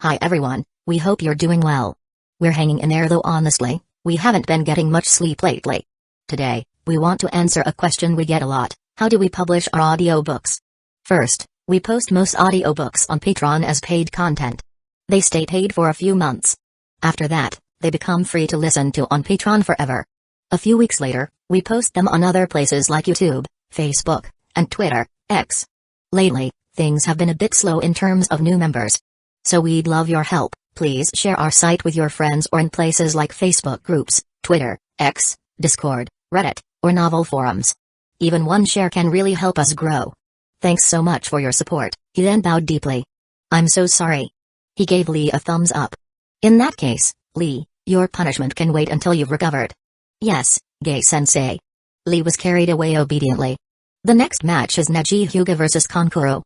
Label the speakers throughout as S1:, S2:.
S1: Hi everyone, we hope you're doing well. We're hanging in there though honestly, we haven't been getting much sleep lately. Today, we want to answer a question we get a lot: how do we publish our audiobooks? First, we post most audiobooks on Patreon as paid content. They stay paid for a few months. After that, they become free to listen to on Patreon forever. A few weeks later, we post them on other places like YouTube, Facebook, and Twitter, X. Lately, things have been a bit slow in terms of new members. So we'd love your help. Please share our site with your friends or in places like Facebook groups, Twitter, X, Discord, Reddit, or novel forums. Even one share can really help us grow. Thanks so much for your support. He then bowed deeply. I'm so sorry. He gave Lee a thumbs up. In that case, Lee, your punishment can wait until you've recovered. Yes, Gay-sensei. Lee was carried away obediently. The next match is Neji Hyuga vs Kankuro.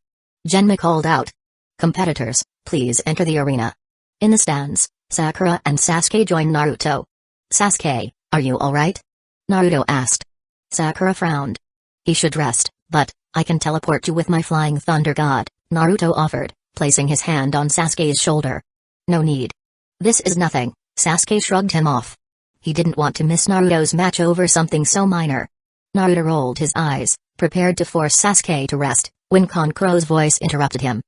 S1: Genma called out. Competitors, please enter the arena. In the stands, Sakura and Sasuke join Naruto. Sasuke, are you alright? Naruto asked. Sakura frowned. He should rest, but I can teleport you with my flying thunder god, Naruto offered, placing his hand on Sasuke's shoulder. No need. This is nothing, Sasuke shrugged him off. He didn't want to miss Naruto's match over something so minor. Naruto rolled his eyes, prepared to force Sasuke to rest, when Kankuro's voice interrupted him.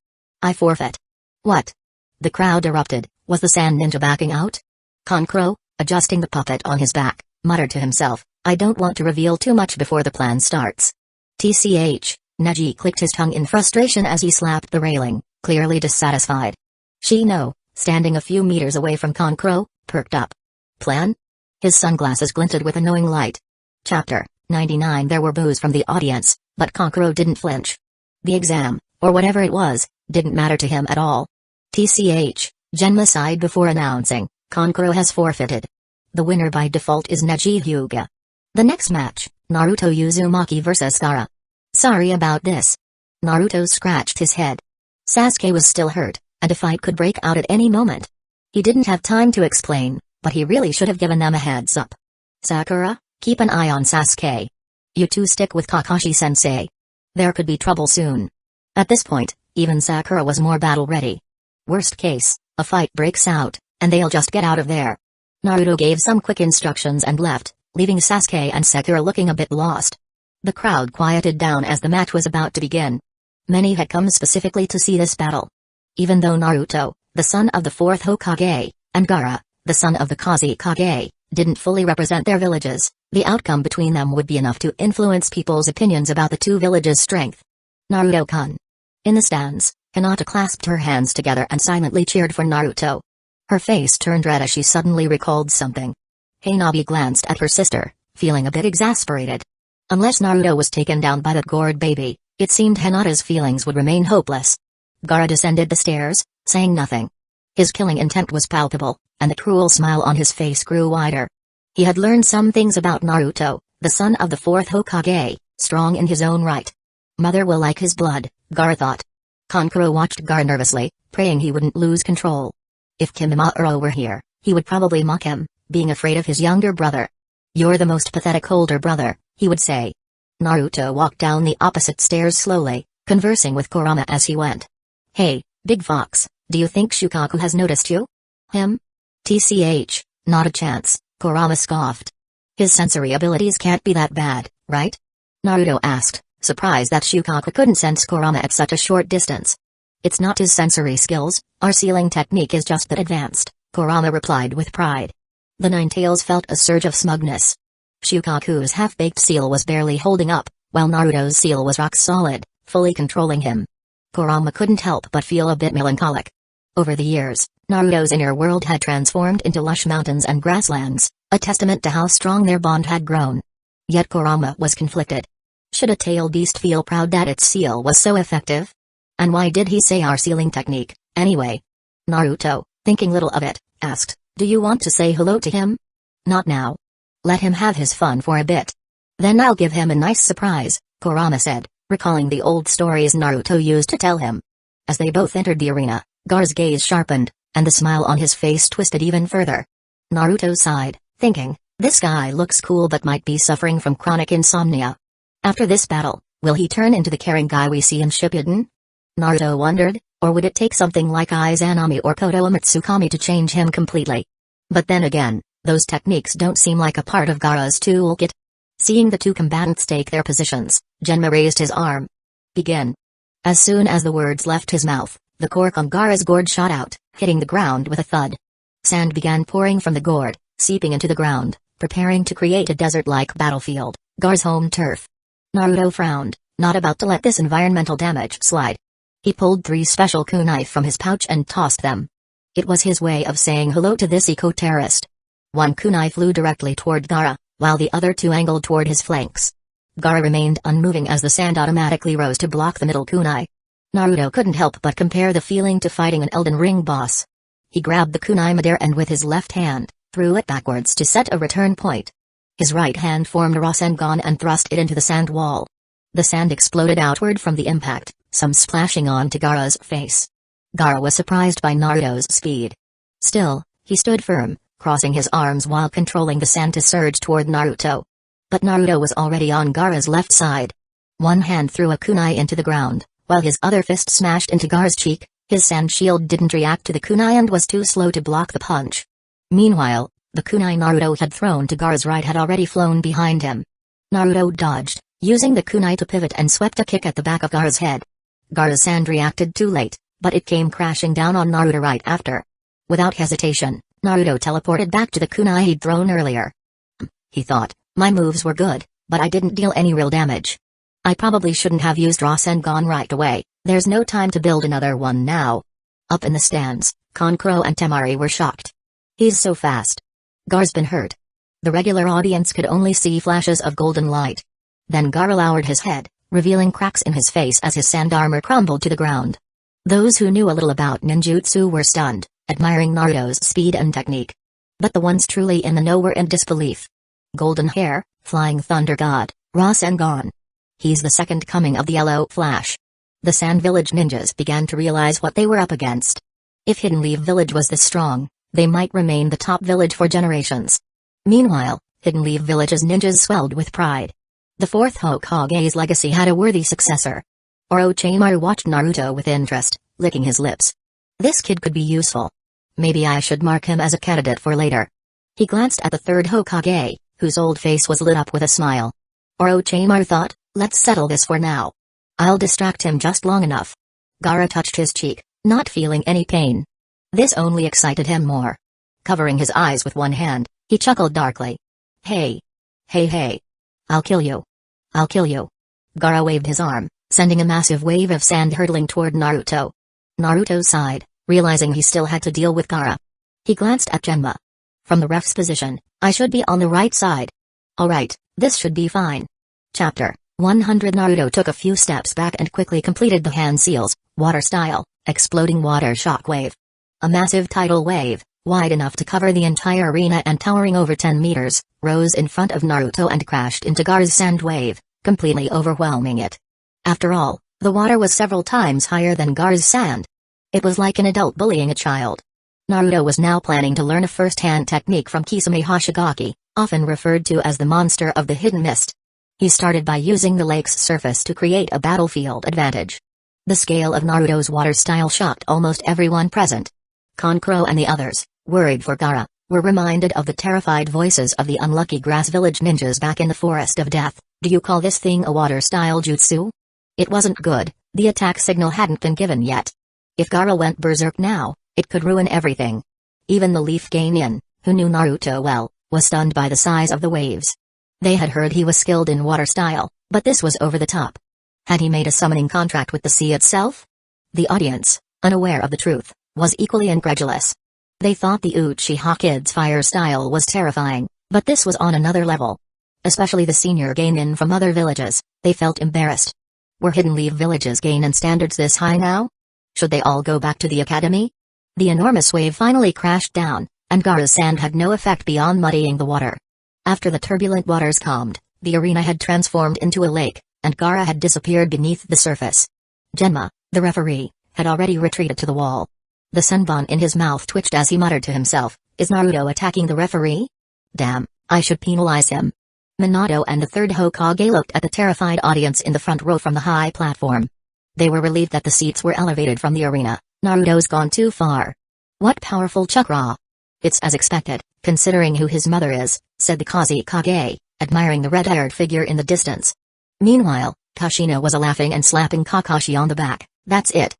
S1: I forfeit. What? The crowd erupted. Was the sand ninja backing out? Kankuro, adjusting the puppet on his back, muttered to himself, I don't want to reveal too much before the plan starts. TCH, Neji clicked his tongue in frustration as he slapped the railing, clearly dissatisfied. Shino, standing a few meters away from Kankuro, perked up. Plan? His sunglasses glinted with a knowing light. Chapter 99. There were boos from the audience, but Kankuro didn't flinch. The exam, or whatever it was, didn't matter to him at all. TCH, Genma sighed before announcing, Kankuro has forfeited. The winner by default is Neji Hyuga. The next match, Naruto Uzumaki vs Gaara. Sorry about this. Naruto scratched his head. Sasuke was still hurt, and a fight could break out at any moment. He didn't have time to explain, but he really should have given them a heads up. Sakura, keep an eye on Sasuke. You two stick with Kakashi-sensei. There could be trouble soon. At this point, even Sakura was more battle-ready. Worst case, a fight breaks out, and they'll just get out of there. Naruto gave some quick instructions and left, leaving Sasuke and Sakura looking a bit lost. The crowd quieted down as the match was about to begin. Many had come specifically to see this battle. Even though Naruto, the son of the fourth Hokage, and Gaara, the son of the Kazekage, didn't fully represent their villages, the outcome between them would be enough to influence people's opinions about the two villages' strength. Naruto-kun. In the stands, Hinata clasped her hands together and silently cheered for Naruto. Her face turned red as she suddenly recalled something. Hanabi glanced at her sister, feeling a bit exasperated. Unless Naruto was taken down by that gourd baby, it seemed Hinata's feelings would remain hopeless. Gaara descended the stairs, saying nothing. His killing intent was palpable, and the cruel smile on his face grew wider. He had learned some things about Naruto, the son of the fourth Hokage, strong in his own right. Mother will like his blood, Gaara thought. Kankuro watched Gaara nervously, praying he wouldn't lose control. If Kimimaro were here, he would probably mock him, being afraid of his younger brother. You're the most pathetic older brother, he would say. Naruto walked down the opposite stairs slowly, conversing with Kurama as he went. Hey, Big Fox, do you think Shukaku has noticed you? Him? TCH, not a chance, Kurama scoffed. His sensory abilities can't be that bad, right? Naruto asked, surprised that Shukaku couldn't sense Kurama at such a short distance. It's not his sensory skills, our sealing technique is just that advanced, Kurama replied with pride. The Ninetales felt a surge of smugness. Shukaku's half-baked seal was barely holding up, while Naruto's seal was rock solid, fully controlling him. Kurama couldn't help but feel a bit melancholic. Over the years, Naruto's inner world had transformed into lush mountains and grasslands, a testament to how strong their bond had grown. Yet Kurama was conflicted. Should a tail beast feel proud that its seal was so effective? And why did he say our sealing technique, anyway? Naruto, thinking little of it, asked, do you want to say hello to him? Not now. Let him have his fun for a bit. Then I'll give him a nice surprise, Kurama said, recalling the old stories Naruto used to tell him. As they both entered the arena, Gaara's gaze sharpened, and the smile on his face twisted even further. Naruto sighed, thinking, this guy looks cool but might be suffering from chronic insomnia. After this battle, will he turn into the caring guy we see in Shippuden? Naruto wondered, Or would it take something like Izanami or Koto Umatsukami to change him completely? But then again, those techniques don't seem like a part of Gaara's toolkit. Seeing the two combatants take their positions, Genma raised his arm. Begin. As soon as the words left his mouth, the cork on Gaara's gourd shot out, hitting the ground with a thud. Sand began pouring from the gourd, seeping into the ground, preparing to create a desert-like battlefield, Gaara's home turf. Naruto frowned, not about to let this environmental damage slide. He pulled 3 special kunai from his pouch and tossed them. It was his way of saying hello to this eco-terrorist. 1 kunai flew directly toward Gaara, while the other 2 angled toward his flanks. Gaara remained unmoving as the sand automatically rose to block the middle kunai. Naruto couldn't help but compare the feeling to fighting an Elden Ring boss. He grabbed the kunai midair and with his left hand, threw it backwards to set a return point. His right hand formed a Rasengan and thrust it into the sand wall. The sand exploded outward from the impact, some splashing onto Gaara's face. Gaara was surprised by Naruto's speed. Still, he stood firm, crossing his arms while controlling the sand to surge toward Naruto. But Naruto was already on Gaara's left side. One hand threw a kunai into the ground, while his other fist smashed into Gaara's cheek. His sand shield didn't react to the kunai and was too slow to block the punch. Meanwhile, the kunai Naruto had thrown to Gaara's right had already flown behind him. Naruto dodged, using the kunai to pivot and swept a kick at the back of Gaara's head. Gaara's sand reacted too late, but it came crashing down on Naruto right after. Without hesitation, Naruto teleported back to the kunai he'd thrown earlier. He thought, my moves were good, but I didn't deal any real damage. I probably shouldn't have used Rasengan right away, there's no time to build another one now. Up in the stands, Kankuro and Temari were shocked. He's so fast. Gaara's been hurt. The regular audience could only see flashes of golden light. Then Gaara lowered his head, revealing cracks in his face as his sand armor crumbled to the ground. Those who knew a little about ninjutsu were stunned, admiring Naruto's speed and technique. But the ones truly in the know were in disbelief. Golden hair, flying thunder god, Rasengan. He's the second coming of the Yellow Flash. The Sand Village ninjas began to realize what they were up against. If Hidden Leaf Village was this strong, they might remain the top village for generations. Meanwhile, Hidden Leaf Village's ninjas swelled with pride. The 4th Hokage's legacy had a worthy successor. Orochimaru watched Naruto with interest, licking his lips. This kid could be useful. Maybe I should mark him as a candidate for later. He glanced at the 3rd Hokage, whose old face was lit up with a smile. Orochimaru thought, let's settle this for now. I'll distract him just long enough. Gaara touched his cheek, not feeling any pain. This only excited him more. Covering his eyes with one hand, he chuckled darkly. Hey. Hey. I'll kill you. I'll kill you. Gaara waved his arm, sending a massive wave of sand hurtling toward Naruto. Naruto sighed, realizing he still had to deal with Gaara. He glanced at Genma. From the ref's position, I should be on the right side. Alright, this should be fine. Chapter 100. Naruto took a few steps back and quickly completed the hand seals, water style, exploding water shockwave. A massive tidal wave, wide enough to cover the entire arena and towering over 10 meters, rose in front of Naruto and crashed into Gaara's sand wave, completely overwhelming it. After all, the water was several times higher than Gaara's sand. It was like an adult bullying a child. Naruto was now planning to learn a first-hand technique from Kisame Hoshigaki, often referred to as the monster of the hidden mist. He started by using the lake's surface to create a battlefield advantage. The scale of Naruto's water style shocked almost everyone present. Kankuro and the others, worried for Gaara, were reminded of the terrified voices of the unlucky Grass Village ninjas back in the Forest of Death. Do you call this thing a water-style jutsu? It wasn't good, the attack signal hadn't been given yet. If Gaara went berserk now, it could ruin everything. Even the Leaf Geinin, who knew Naruto well, was stunned by the size of the waves. They had heard he was skilled in water style, but this was over the top. Had he made a summoning contract with the sea itself? The audience, unaware of the truth, was equally incredulous. They thought the Uchiha Kid's fire style was terrifying, but this was on another level. Especially the senior Geinin from other villages, they felt embarrassed. Were Hidden Leaf Village's Geinin standards this high now? Should they all go back to the academy? The enormous wave finally crashed down, and Gaara's sand had no effect beyond muddying the water. After the turbulent waters calmed, the arena had transformed into a lake, and Gaara had disappeared beneath the surface. Genma, the referee, had already retreated to the wall. The senbon in his mouth twitched as he muttered to himself, is Naruto attacking the referee? Damn, I should penalize him. Minato and the 3rd Hokage looked at the terrified audience in the front row from the high platform. They were relieved that the seats were elevated from the arena. Naruto's gone too far. What powerful chakra! It's as expected, considering who his mother is, said the Kazekage, admiring the red-haired figure in the distance. Meanwhile, Kushina was laughing and slapping Kakashi on the back. That's it.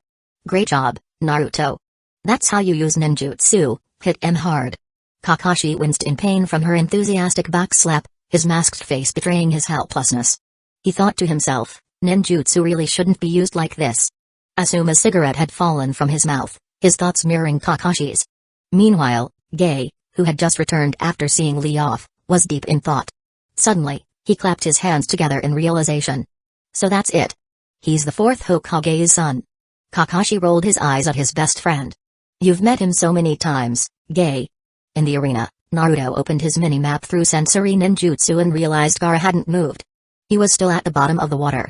S1: Great job, Naruto. That's how you use ninjutsu, hit him hard. Kakashi winced in pain from her enthusiastic backslap, his masked face betraying his helplessness. He thought to himself, ninjutsu really shouldn't be used like this. Asuma's cigarette had fallen from his mouth, his thoughts mirroring Kakashi's. Meanwhile, Gay, who had just returned after seeing Lee off, was deep in thought. Suddenly, he clapped his hands together in realization. So that's it. He's the fourth Hokage's son. Kakashi rolled his eyes at his best friend. You've met him so many times, Gay. In the arena, Naruto opened his mini-map through sensory ninjutsu and realized Gaara hadn't moved. He was still at the bottom of the water.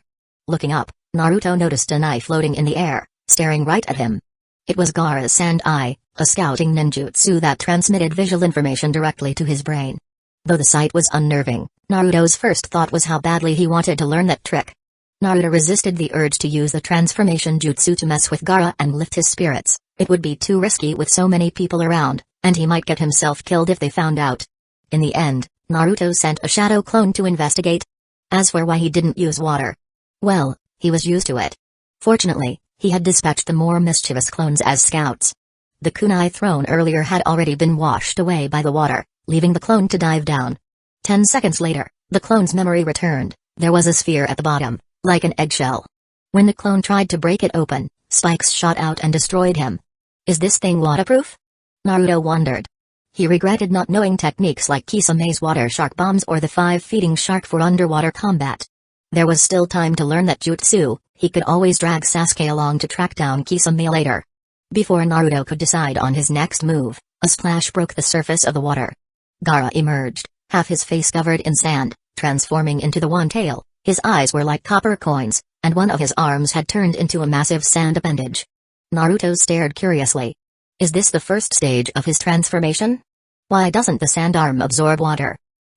S1: Looking up, Naruto noticed a knife floating in the air, staring right at him. It was Gaara's Sand Eye, a scouting ninjutsu that transmitted visual information directly to his brain. Though the sight was unnerving, Naruto's first thought was how badly he wanted to learn that trick. Naruto resisted the urge to use the transformation jutsu to mess with Gaara and lift his spirits. It would be too risky with so many people around, and he might get himself killed if they found out. In the end, Naruto sent a shadow clone to investigate. As for why he didn't use water, well, he was used to it. Fortunately, he had dispatched the more mischievous clones as scouts. The kunai thrown earlier had already been washed away by the water, leaving the clone to dive down. 10 seconds later, the clone's memory returned. There was a sphere at the bottom, like an eggshell. When the clone tried to break it open, spikes shot out and destroyed him. Is this thing waterproof? Naruto wondered. He regretted not knowing techniques like Kisame's water shark bombs or the 5-feeding shark for underwater combat. There was still time to learn that jutsu. He could always drag Sasuke along to track down Kisame later. Before Naruto could decide on his next move, a splash broke the surface of the water. Gaara emerged, half his face covered in sand, transforming into the one tail. His eyes were like copper coins, and one of his arms had turned into a massive sand appendage. Naruto stared curiously. Is this the first stage of his transformation? Why doesn't the sand arm absorb water?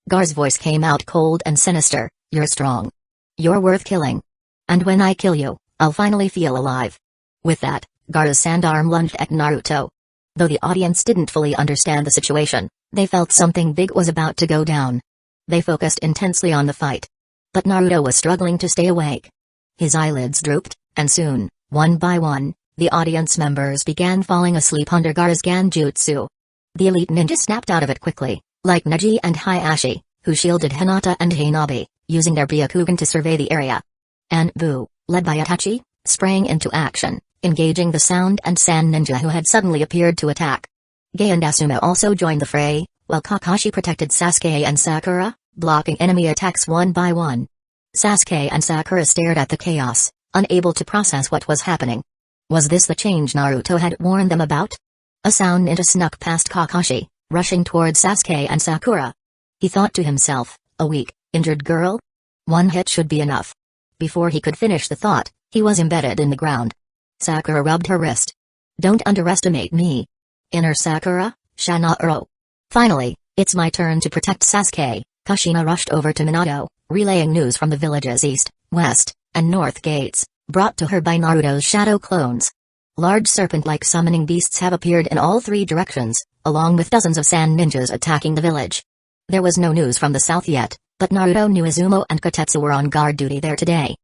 S1: Gaara's voice came out cold and sinister. You're strong. You're worth killing. And when I kill you, I'll finally feel alive. With that, Gaara's sand arm lunged at Naruto. Though the audience didn't fully understand the situation, they felt something big was about to go down. They focused intensely on the fight. But Naruto was struggling to stay awake. His eyelids drooped, and soon, one by one, the audience members began falling asleep under Gaara's Genjutsu. The elite ninja snapped out of it quickly, like Neji and Hayashi, who shielded Hinata and Hanabi, using their Byakugan to survey the area. And Buu, led by Itachi, sprang into action, engaging the sound and sand ninja who had suddenly appeared to attack. Gay and Asuma also joined the fray, while Kakashi protected Sasuke and Sakura, blocking enemy attacks one by one. Sasuke and Sakura stared at the chaos, unable to process what was happening. Was this the change Naruto had warned them about? A sound ninja snuck past Kakashi, rushing towards Sasuke and Sakura. He thought to himself, a weak, injured girl? One hit should be enough. Before he could finish the thought, he was embedded in the ground. Sakura rubbed her wrist. Don't underestimate me. Inner Sakura, Shanaro. Finally, it's my turn to protect Sasuke. Kushina rushed over to Minato, relaying news from the village's east, west, and north gates, brought to her by Naruto's shadow clones. Large serpent-like summoning beasts have appeared in all three directions, along with dozens of sand ninjas attacking the village. There was no news from the south yet, but Naruto knew Izumo and Kotetsu were on guard duty there today.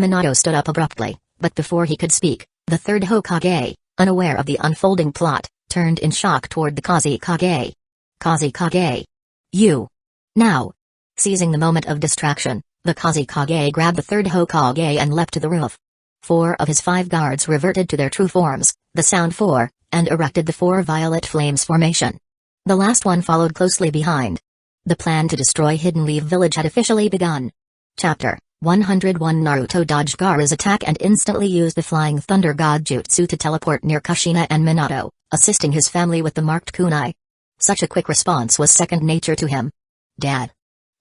S1: Minato stood up abruptly, but before he could speak, the third Hokage, unaware of the unfolding plot, turned in shock toward the Kazekage. Kazekage. You. Now. Seizing the moment of distraction, the Kazekage grabbed the third Hokage and leapt to the roof. 4 of his 5 guards reverted to their true forms, the Sound 4, and erected the 4 Violet Flames formation. The last one followed closely behind. The plan to destroy Hidden Leaf Village had officially begun. Chapter 101 Naruto dodged Gaara's attack and instantly used the Flying Thunder God Jutsu to teleport near Kushina and Minato, assisting his family with the marked kunai. Such a quick response was second nature to him. Dad.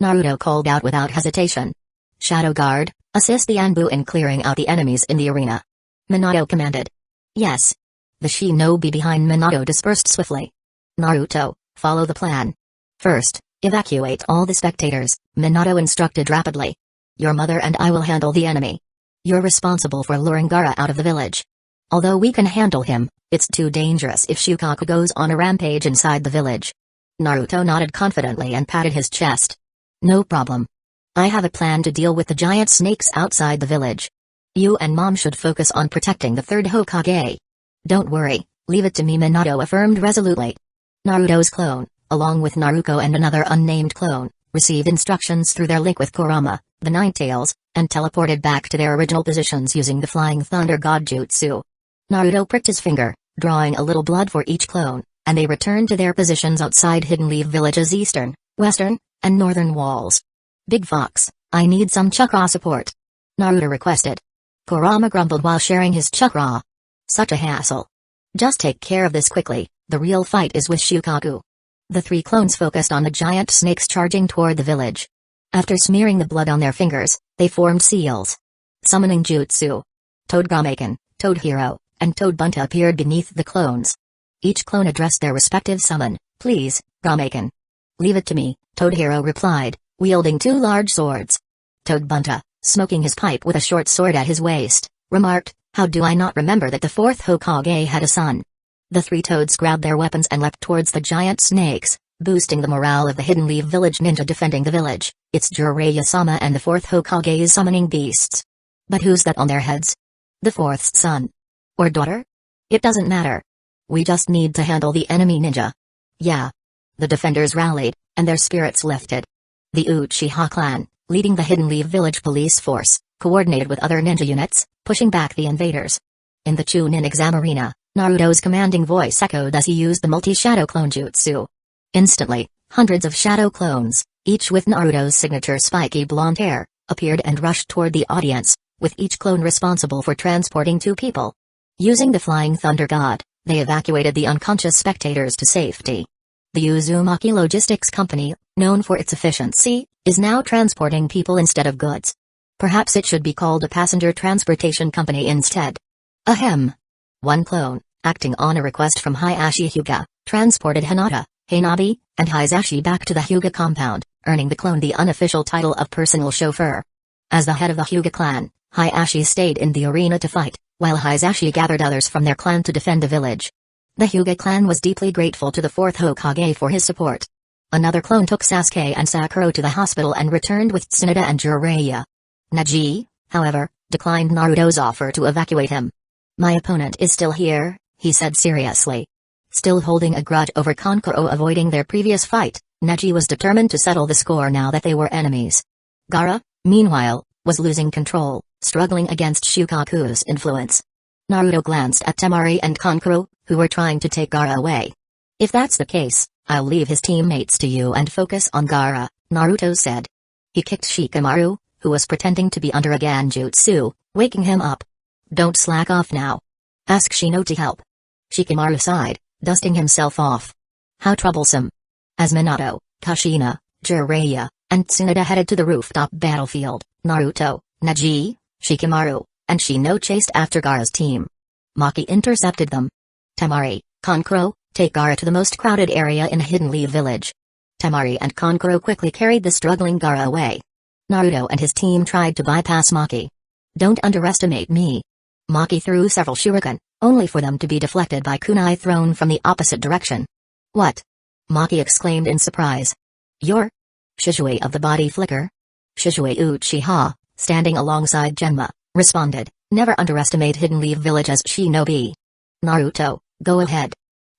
S1: Naruto called out without hesitation. Shadow Guard, assist the Anbu in clearing out the enemies in the arena. Minato commanded. Yes. The shinobi behind Minato dispersed swiftly. Naruto, follow the plan. First, evacuate all the spectators, Minato instructed rapidly. Your mother and I will handle the enemy. You're responsible for luring Gaara out of the village. Although we can handle him, it's too dangerous if Shukaku goes on a rampage inside the village. Naruto nodded confidently and patted his chest. No problem. I have a plan to deal with the giant snakes outside the village. You and Mom should focus on protecting the third Hokage. Don't worry, leave it to me, Minato affirmed resolutely. Naruto's clone, along with Naruko and another unnamed clone, received instructions through their link with Kurama, the Ninetales, and teleported back to their original positions using the Flying Thunder God Jutsu. Naruto pricked his finger, drawing a little blood for each clone, and they returned to their positions outside Hidden Leaf Village's eastern, western, and northern walls. Big Fox, I need some chakra support. Naruto requested. Kurama grumbled while sharing his chakra. Such a hassle. Just take care of this quickly, the real fight is with Shukaku. The three clones focused on the giant snakes charging toward the village. After smearing the blood on their fingers, they formed seals. Summoning Jutsu. Toad Gamaken, Toad Hero, and Toad Bunta appeared beneath the clones. Each clone addressed their respective summon. Please, Gamaken. Leave it to me, Toad Hero replied, wielding two large swords. Toad Bunta, smoking his pipe with a short sword at his waist, remarked, how do I not remember that the fourth Hokage had a son? The three toads grabbed their weapons and leapt towards the giant snakes, boosting the morale of the Hidden Leaf Village ninja defending the village. It's Jiraiya-sama and the fourth Hokage's summoning beasts. But who's that on their heads? The fourth's son? Or daughter? It doesn't matter. We just need to handle the enemy ninja. Yeah. The defenders rallied, and their spirits lifted. The Uchiha clan, leading the Hidden Leaf Village police force, coordinated with other ninja units, pushing back the invaders. In the Chunin exam arena, Naruto's commanding voice echoed as he used the multi-shadow clone jutsu. Instantly, hundreds of shadow clones, each with Naruto's signature spiky blonde hair, appeared and rushed toward the audience, with each clone responsible for transporting two people. Using the Flying Thunder God, they evacuated the unconscious spectators to safety. The Uzumaki Logistics Company, known for its efficiency, is now transporting people instead of goods. Perhaps it should be called a passenger transportation company instead. Ahem. One clone, acting on a request from Hayashi Hyuga, transported Hinata, Hanabi, and Hisashi back to the Hyuga compound, earning the clone the unofficial title of personal chauffeur. As the head of the Hyuga clan, Hayashi stayed in the arena to fight, while Hisashi gathered others from their clan to defend the village. The Hyuga clan was deeply grateful to the fourth Hokage for his support. Another clone took Sasuke and Sakura to the hospital and returned with Tsunade and Jiraiya. Neji, however, declined Naruto's offer to evacuate him. My opponent is still here, he said seriously. Still holding a grudge over Kankuro avoiding their previous fight, Neji was determined to settle the score now that they were enemies. Gaara, meanwhile, was losing control, struggling against Shukaku's influence. Naruto glanced at Temari and Kankuro, who were trying to take Gaara away. If that's the case, I'll leave his teammates to you and focus on Gaara, Naruto said. He kicked Shikamaru, who was pretending to be under a Genjutsu, waking him up. Don't slack off now. Ask Shino to help. Shikamaru sighed, dusting himself off. How troublesome. As Minato, Kushina, Jiraiya, and Tsunade headed to the rooftop battlefield, Naruto, Neji, Shikamaru, and Shino chased after Gaara's team. Maki intercepted them. Temari, Kankuro, take Gaara to the most crowded area in Hidden Leaf Village. Temari and Kankuro quickly carried the struggling Gaara away. Naruto and his team tried to bypass Maki. Don't underestimate me. Maki threw several shuriken, only for them to be deflected by kunai thrown from the opposite direction. What? Maki exclaimed in surprise. You're Shisui of the body flicker? Shisui Uchiha, standing alongside Genma, responded, never underestimate Hidden Leaf Village as shinobi. Naruto, go ahead.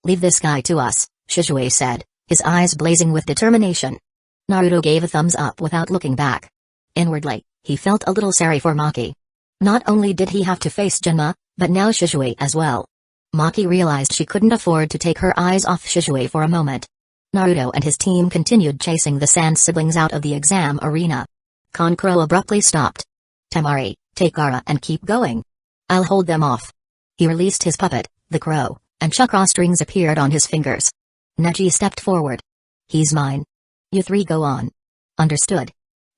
S1: Leave this guy to us, Shisui said, his eyes blazing with determination. Naruto gave a thumbs up without looking back. Inwardly, he felt a little sorry for Maki. Not only did he have to face Genma, but now Shisui as well. Maki realized she couldn't afford to take her eyes off Shisui for a moment. Naruto and his team continued chasing the Sand siblings out of the exam arena. Kankuro abruptly stopped. Temari, take Gaara and keep going. I'll hold them off. He released his puppet, the crow, and chakra strings appeared on his fingers. Neji stepped forward. He's mine. You three go on. Understood.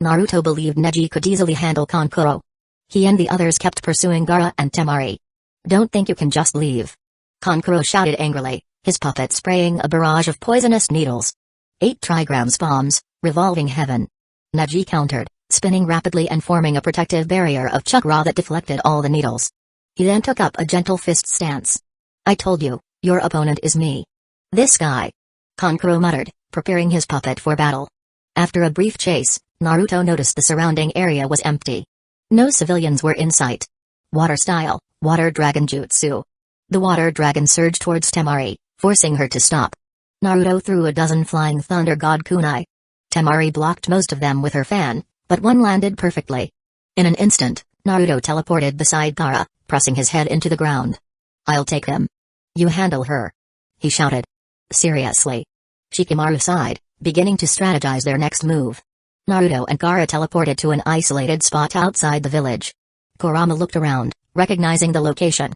S1: Naruto believed Neji could easily handle Kankuro. He and the others kept pursuing Gaara and Temari. Don't think you can just leave. Kankuro shouted angrily, his puppet spraying a barrage of poisonous needles. 8 trigrams bombs, revolving heaven. Neji countered, spinning rapidly and forming a protective barrier of chakra that deflected all the needles. He then took up a gentle fist stance. I told you, your opponent is me. This guy. Kankuro muttered, preparing his puppet for battle. After a brief chase, Naruto noticed the surrounding area was empty. No civilians were in sight. Water style, water dragon jutsu. The water dragon surged towards Temari, forcing her to stop. Naruto threw a dozen flying thunder god kunai. Temari blocked most of them with her fan, but one landed perfectly. In an instant, Naruto teleported beside Gaara, pressing his head into the ground. I'll take them. You handle her. He shouted. Seriously? Shikamaru sighed, beginning to strategize their next move. Naruto and Gaara teleported to an isolated spot outside the village. Kurama looked around, recognizing the location.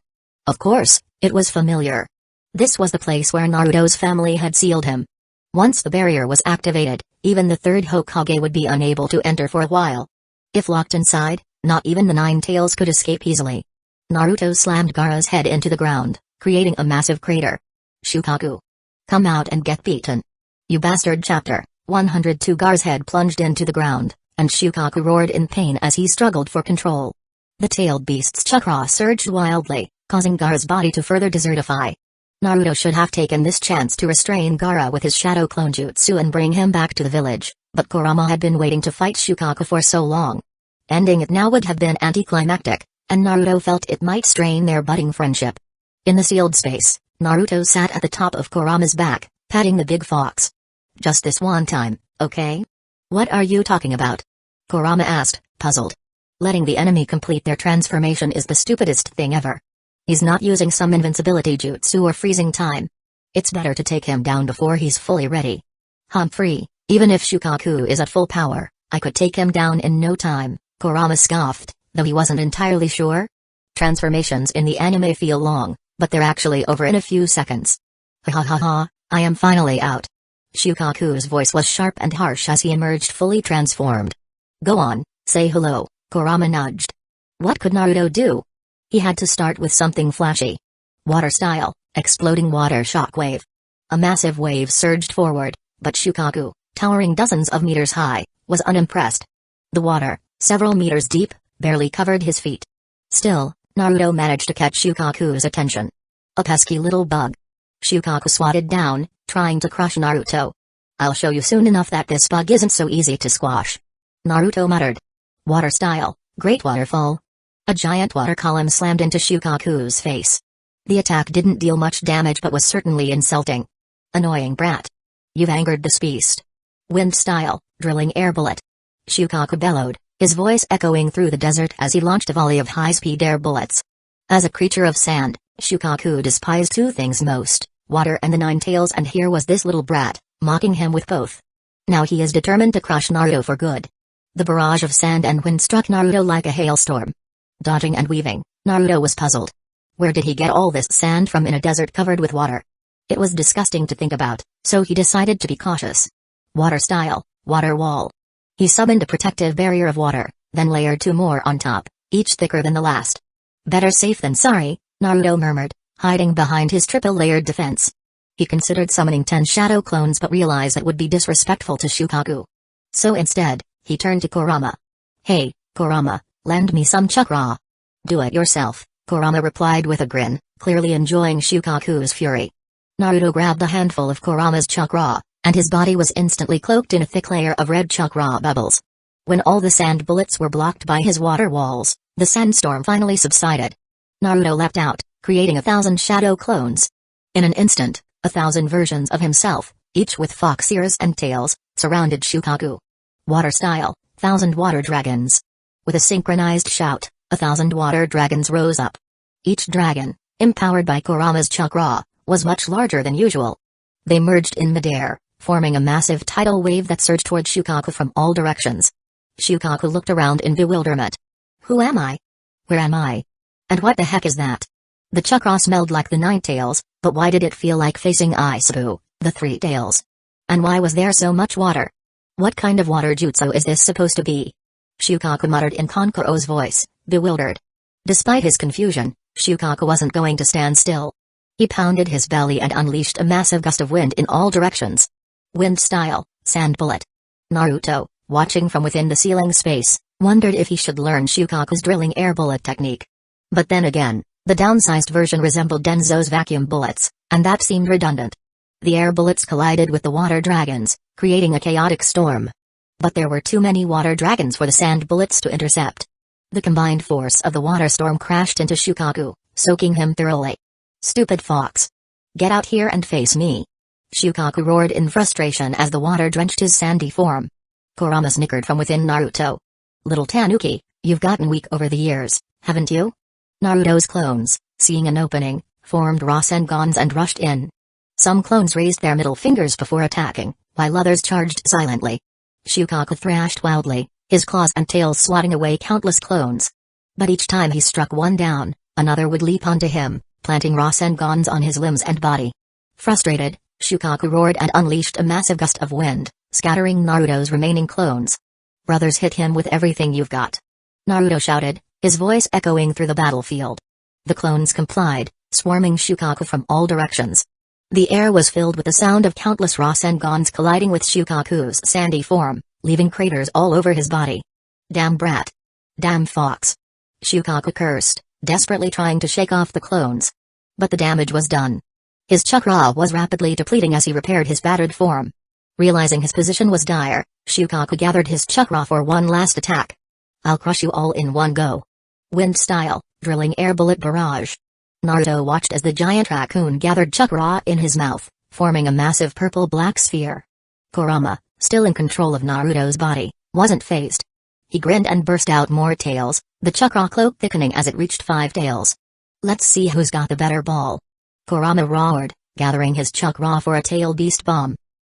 S1: Of course, it was familiar. This was the place where Naruto's family had sealed him. Once the barrier was activated, even the third Hokage would be unable to enter for a while. If locked inside, not even the Nine Tails could escape easily. Naruto slammed Gaara's head into the ground, creating a massive crater. Shukaku. Come out and get beaten. You bastard. Chapter 102. Gaara's head plunged into the ground, and Shukaku roared in pain as he struggled for control. The tailed beast's chakra surged wildly, causing Gaara's body to further desertify. Naruto should have taken this chance to restrain Gaara with his shadow clone jutsu and bring him back to the village, but Kurama had been waiting to fight Shukaku for so long. Ending it now would have been anticlimactic, and Naruto felt it might strain their budding friendship. In the sealed space, Naruto sat at the top of Kurama's back, patting the big fox. Just this one time, okay? What are you talking about? Kurama asked, puzzled. Letting the enemy complete their transformation is the stupidest thing ever. He's not using some invincibility jutsu or freezing time. It's better to take him down before he's fully ready. Humphrey, even if Shukaku is at full power, I could take him down in no time, Kurama scoffed, though he wasn't entirely sure. Transformations in the anime feel long, but they're actually over in a few seconds. Ha ha ha, I am finally out. Shukaku's voice was sharp and harsh as he emerged fully transformed. Go on, say hello, Kurama nudged. What could Naruto do? He had to start with something flashy. Water style, exploding water shockwave. A massive wave surged forward, but Shukaku, towering dozens of meters high, was unimpressed. The water, several meters deep, barely covered his feet. Still, Naruto managed to catch Shukaku's attention. A pesky little bug. Shukaku swatted down, trying to crush Naruto. I'll show you soon enough that this bug isn't so easy to squash. Naruto muttered. Water style, great waterfall. A giant water column slammed into Shukaku's face. The attack didn't deal much damage but was certainly insulting. Annoying brat. You've angered this beast. Wind style, drilling air bullet. Shukaku bellowed, his voice echoing through the desert as he launched a volley of high-speed air bullets. As a creature of sand, Shukaku despised two things most, water and the Nine Tails, and here was this little brat, mocking him with both. Now he is determined to crush Naruto for good. The barrage of sand and wind struck Naruto like a hailstorm. Dodging and weaving, Naruto was puzzled. Where did he get all this sand from in a desert covered with water? It was disgusting to think about, so he decided to be cautious. Water style, water wall. He summoned a protective barrier of water, then layered two more on top, each thicker than the last. Better safe than sorry, Naruto murmured, hiding behind his triple-layered defense. He considered summoning 10 shadow clones but realized it would be disrespectful to Shukaku. So instead, he turned to Kurama. Hey, Kurama, lend me some chakra. Do it yourself, Kurama replied with a grin, clearly enjoying Shukaku's fury. Naruto grabbed a handful of Kurama's chakra, and his body was instantly cloaked in a thick layer of red chakra bubbles. When all the sand bullets were blocked by his water walls, the sandstorm finally subsided. Naruto leapt out, creating 1,000 shadow clones. In an instant, 1,000 versions of himself, each with fox ears and tails, surrounded Shukaku. Water style, 1,000 water dragons. With a synchronized shout, 1,000 water dragons rose up. Each dragon, empowered by Kurama's chakra, was much larger than usual. They merged in midair, forming a massive tidal wave that surged toward Shukaku from all directions. Shukaku looked around in bewilderment. Who am I? Where am I? And what the heck is that? The chakra smelled like the Nine Tails, but why did it feel like facing Isabu, the Three Tails? And why was there so much water? What kind of water jutsu is this supposed to be? Shukaku muttered in Kankuro's voice, bewildered. Despite his confusion, Shukaku wasn't going to stand still. He pounded his belly and unleashed a massive gust of wind in all directions. Wind style, sand bullet. Naruto, watching from within the ceiling space, wondered if he should learn Shukaku's drilling air bullet technique. But then again, the downsized version resembled Denzo's vacuum bullets, and that seemed redundant. The air bullets collided with the water dragons, creating a chaotic storm. But there were too many water dragons for the sand bullets to intercept. The combined force of the water storm crashed into Shukaku, soaking him thoroughly. "Stupid fox! Get out here and face me!" Shukaku roared in frustration as the water drenched his sandy form. Kurama snickered from within Naruto. "Little Tanuki, you've gotten weak over the years, haven't you?" Naruto's clones, seeing an opening, formed Rasengans and rushed in. Some clones raised their middle fingers before attacking, while others charged silently. Shukaku thrashed wildly, his claws and tails swatting away countless clones. But each time he struck one down, another would leap onto him, planting Rasengans on his limbs and body. Frustrated, Shukaku roared and unleashed a massive gust of wind, scattering Naruto's remaining clones. "Brothers, hit him with everything you've got!" Naruto shouted, his voice echoing through the battlefield. The clones complied, swarming Shukaku from all directions. The air was filled with the sound of countless Rasengans colliding with Shukaku's sandy form, leaving craters all over his body. "Damn brat! Damn fox!" Shukaku cursed, desperately trying to shake off the clones. But the damage was done. His chakra was rapidly depleting as he repaired his battered form. Realizing his position was dire, Shukaku gathered his chakra for one last attack. "I'll crush you all in one go." Wind style, drilling air bullet barrage. Naruto watched as the giant raccoon gathered chakra in his mouth, forming a massive purple-black sphere. Kurama, still in control of Naruto's body, wasn't fazed. He grinned and burst out more tails, the chakra cloak thickening as it reached 5 tails. "Let's see who's got the better ball." Kurama roared, gathering his chakra for a tail beast bomb.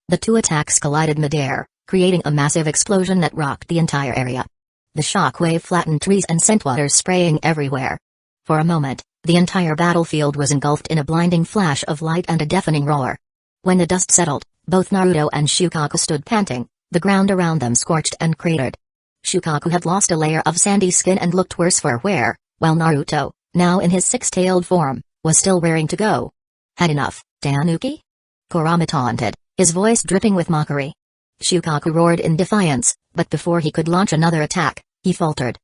S1: The two attacks collided midair, creating a massive explosion that rocked the entire area. The shockwave flattened trees and sent water spraying everywhere. For a moment, the entire battlefield was engulfed in a blinding flash of light and a deafening roar. When the dust settled, both Naruto and Shukaku stood panting, the ground around them scorched and cratered. Shukaku had lost a layer of sandy skin and looked worse for wear, while Naruto, now in his 6-tailed form, was still raring to go. "Had enough, Tanuki?" Kurama taunted, his voice dripping with mockery. Shukaku roared in defiance, but before he could launch another attack, he faltered.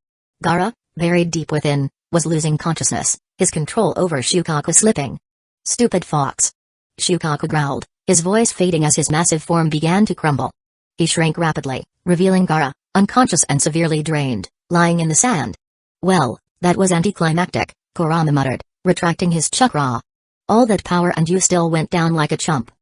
S1: Gaara, buried deep within, was losing consciousness, his control over Shukaku slipping. "Stupid fox!" Shukaku growled, his voice fading as his massive form began to crumble. He shrank rapidly, revealing Gaara, unconscious and severely drained, lying in the sand. "Well, that was anticlimactic," Kurama muttered, retracting his chakra. "All that power and you still went down like a chump."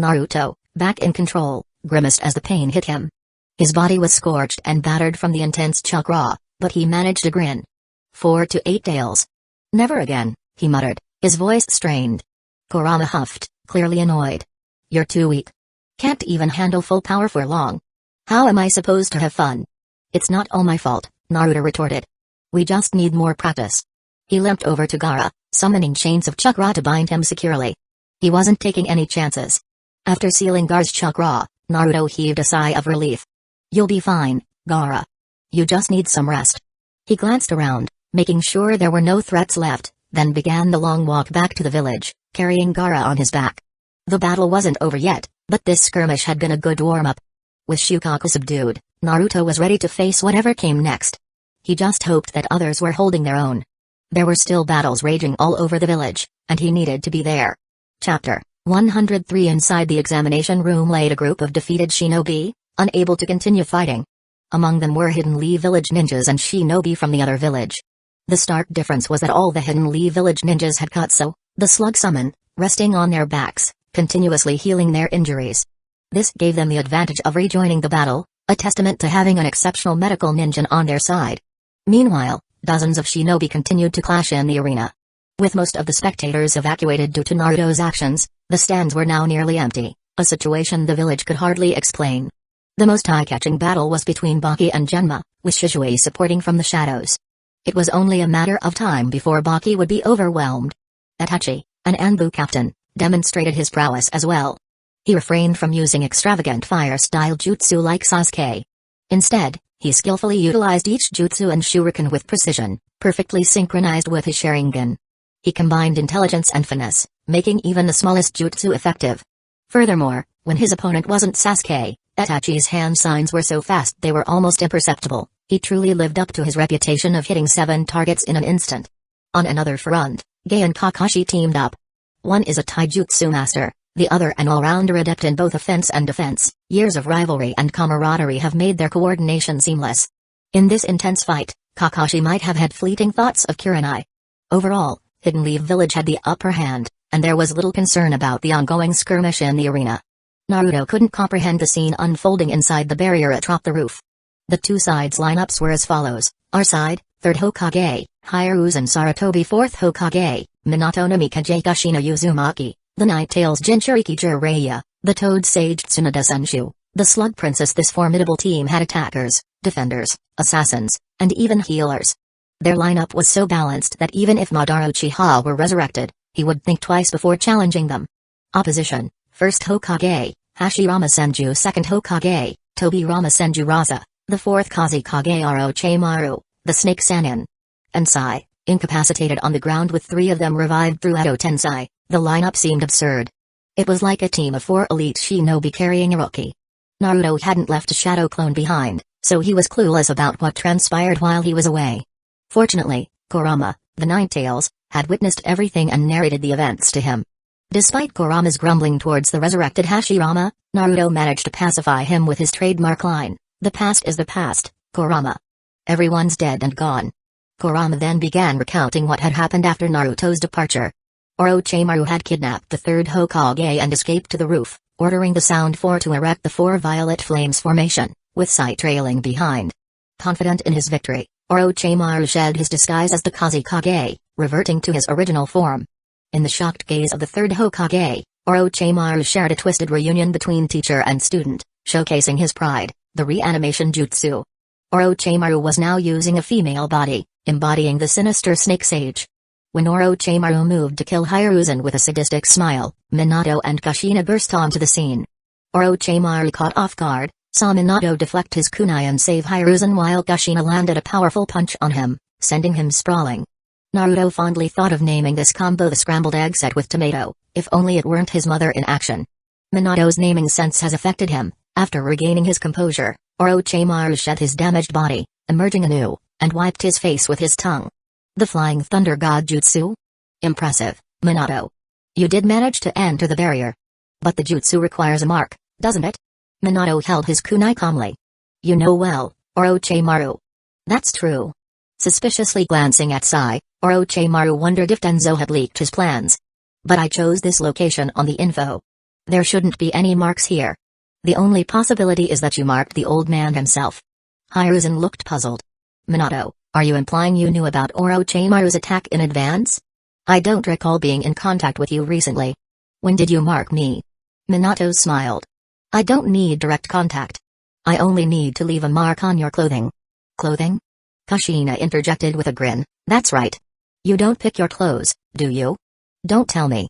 S1: Naruto, back in control, grimaced as the pain hit him. His body was scorched and battered from the intense chakra, but he managed to grin. 4 to 8 tails. "Never again," he muttered, his voice strained. Kurama huffed, clearly annoyed. "You're too weak. Can't even handle full power for long. How am I supposed to have fun?" "It's not all my fault," Naruto retorted. "We just need more practice." He limped over to Gaara, summoning chains of chakra to bind him securely. He wasn't taking any chances. After sealing Gaara's chakra, Naruto heaved a sigh of relief. "You'll be fine, Gaara. You just need some rest." He glanced around, making sure there were no threats left, then began the long walk back to the village, carrying Gaara on his back. The battle wasn't over yet, but this skirmish had been a good warm-up. With Shukaku subdued, Naruto was ready to face whatever came next. He just hoped that others were holding their own. There were still battles raging all over the village, and he needed to be there. Chapter 103. Inside the examination room laid a group of defeated shinobi, unable to continue fighting. Among them were Hidden Lee village ninjas and shinobi from the other village. The stark difference was that all the Hidden Lee village ninjas had Katsu, the slug summon, resting on their backs, continuously healing their injuries. This gave them the advantage of rejoining the battle, a testament to having an exceptional medical ninja on their side. Meanwhile, dozens of shinobi continued to clash in the arena. With most of the spectators evacuated due to Naruto's actions, the stands were now nearly empty, a situation the village could hardly explain. The most eye-catching battle was between Baki and Genma, with Shisui supporting from the shadows. It was only a matter of time before Baki would be overwhelmed. Itachi, an Anbu captain, demonstrated his prowess as well. He refrained from using extravagant fire-style jutsu like Sasuke. Instead, he skillfully utilized each jutsu and shuriken with precision, perfectly synchronized with his Sharingan. He combined intelligence and finesse, making even the smallest jutsu effective. Furthermore, when his opponent wasn't Sasuke, Itachi's hand signs were so fast they were almost imperceptible. He truly lived up to his reputation of hitting 7 targets in an instant. On another front, Gai and Kakashi teamed up. One is a taijutsu master, the other an all-rounder adept in both offense and defense. Years of rivalry and camaraderie have made their coordination seamless. In this intense fight, Kakashi might have had fleeting thoughts of Kurenai. Overall, Hidden Leaf Village had the upper hand, and there was little concern about the ongoing skirmish in the arena. Naruto couldn't comprehend the scene unfolding inside the barrier atop the roof. The two sides' lineups were as follows: our side, 3rd Hokage, Hiruzen Sarutobi, 4th Hokage, Minato Namikaze Kushina Uzumaki, the Ninetales Jinchuriki Jiraiya, the Toad Sage Tsunade Senshu, the Slug Princess. This formidable team had attackers, defenders, assassins, and even healers. Their lineup was so balanced that even if Madara Uchiha were resurrected, he would think twice before challenging them. Opposition: 1st Hokage, Hashirama Senju, 2nd Hokage, Tobirama Senju Raza, the 4th Kazekage Orochimaru, the Snake Sannin. And Sai, incapacitated on the ground with 3 of them revived through Edo Tensei. The lineup seemed absurd. It was like a team of 4 elite shinobi carrying a rookie. Naruto hadn't left a shadow clone behind, so he was clueless about what transpired while he was away. Fortunately, Kurama, the Ninetales, had witnessed everything and narrated the events to him. Despite Kurama's grumbling towards the resurrected Hashirama, Naruto managed to pacify him with his trademark line, "The past is the past, Kurama. Everyone's dead and gone." Kurama then began recounting what had happened after Naruto's departure. Orochimaru had kidnapped the 3rd Hokage and escaped to the roof, ordering the Sound Four to erect the 4 Violet Flames formation, with Sai trailing behind. Confident in his victory, Orochimaru shed his disguise as the Kazekage, reverting to his original form. In the shocked gaze of the 3rd Hokage, Orochimaru shared a twisted reunion between teacher and student, showcasing his pride, the reanimation jutsu. Orochimaru was now using a female body, embodying the sinister Snake Sage. When Orochimaru moved to kill Hiruzen with a sadistic smile, Minato and Kushina burst onto the scene. Orochimaru, caught off guard, saw Minato deflect his kunai and save Hiruzen while Kushina landed a powerful punch on him, sending him sprawling. Naruto fondly thought of naming this combo the Scrambled Egg Set with Tomato, if only it weren't his mother in action. Minato's naming sense has affected him. After regaining his composure, Orochimaru shed his damaged body, emerging anew, and wiped his face with his tongue. The Flying Thunder God Jutsu? Impressive, Minato. You did manage to enter the barrier. But the jutsu requires a mark, doesn't it? Minato held his kunai calmly. You know well, Orochimaru. That's true. Suspiciously glancing at Sai, Orochimaru wondered if Denzo had leaked his plans. But I chose this location on the info. There shouldn't be any marks here. The only possibility is that you marked the old man himself. Hiruzen looked puzzled. Minato, are you implying you knew about Orochimaru's attack in advance? I don't recall being in contact with you recently. When did you mark me? Minato smiled. I don't need direct contact. I only need to leave a mark on your clothing. Clothing? Kushina interjected with a grin. That's right. You don't pick your clothes, do you? Don't tell me.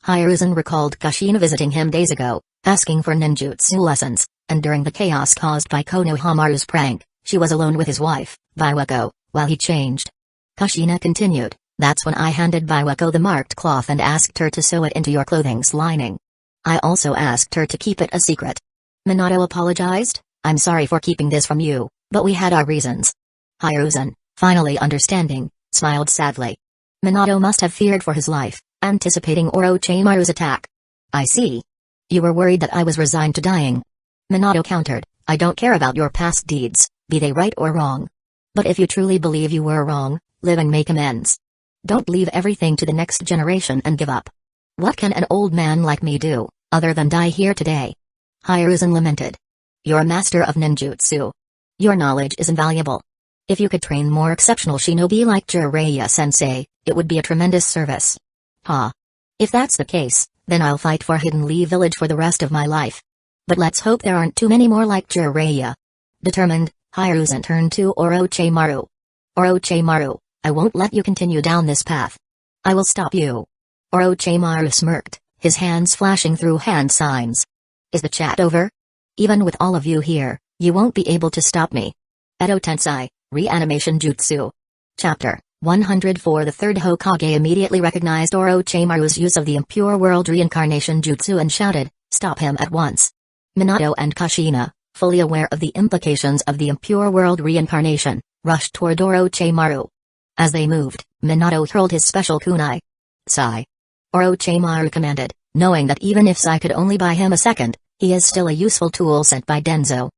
S1: Hiruzen recalled Kushina visiting him days ago, asking for ninjutsu lessons, and during the chaos caused by Konohamaru's prank, she was alone with his wife, Biwako, while he changed. Kushina continued, that's when I handed Biwako the marked cloth and asked her to sew it into your clothing's lining. I also asked her to keep it a secret. Minato apologized, I'm sorry for keeping this from you, but we had our reasons. Hiruzen, finally understanding, smiled sadly. Minato must have feared for his life, anticipating Orochimaru's attack. I see. You were worried that I was resigned to dying. Minato countered, I don't care about your past deeds, be they right or wrong. But if you truly believe you were wrong, live and make amends. Don't leave everything to the next generation and give up. What can an old man like me do, other than die here today? Hiruzen lamented. You're a master of ninjutsu. Your knowledge is invaluable. If you could train more exceptional shinobi like Jiraiya-sensei, it would be a tremendous service. Ha. If that's the case, then I'll fight for Hidden Leaf Village for the rest of my life. But let's hope there aren't too many more like Jiraiya. Determined, Hiruzen turned to Orochimaru. Orochimaru, I won't let you continue down this path. I will stop you. Orochimaru smirked, his hands flashing through hand signs. Is the chat over? Even with all of you here, you won't be able to stop me. Edo Tensei, Reanimation Jutsu. Chapter 104. The 3rd Hokage immediately recognized Orochimaru's use of the Impure World Reincarnation Jutsu and shouted, stop him at once. Minato and Kushina, fully aware of the implications of the impure world reincarnation, rushed toward Orochimaru. As they moved, Minato hurled his special kunai. Sai. Orochimaru commanded, knowing that even if Sai could only buy him a second, he is still a useful tool sent by Denzo.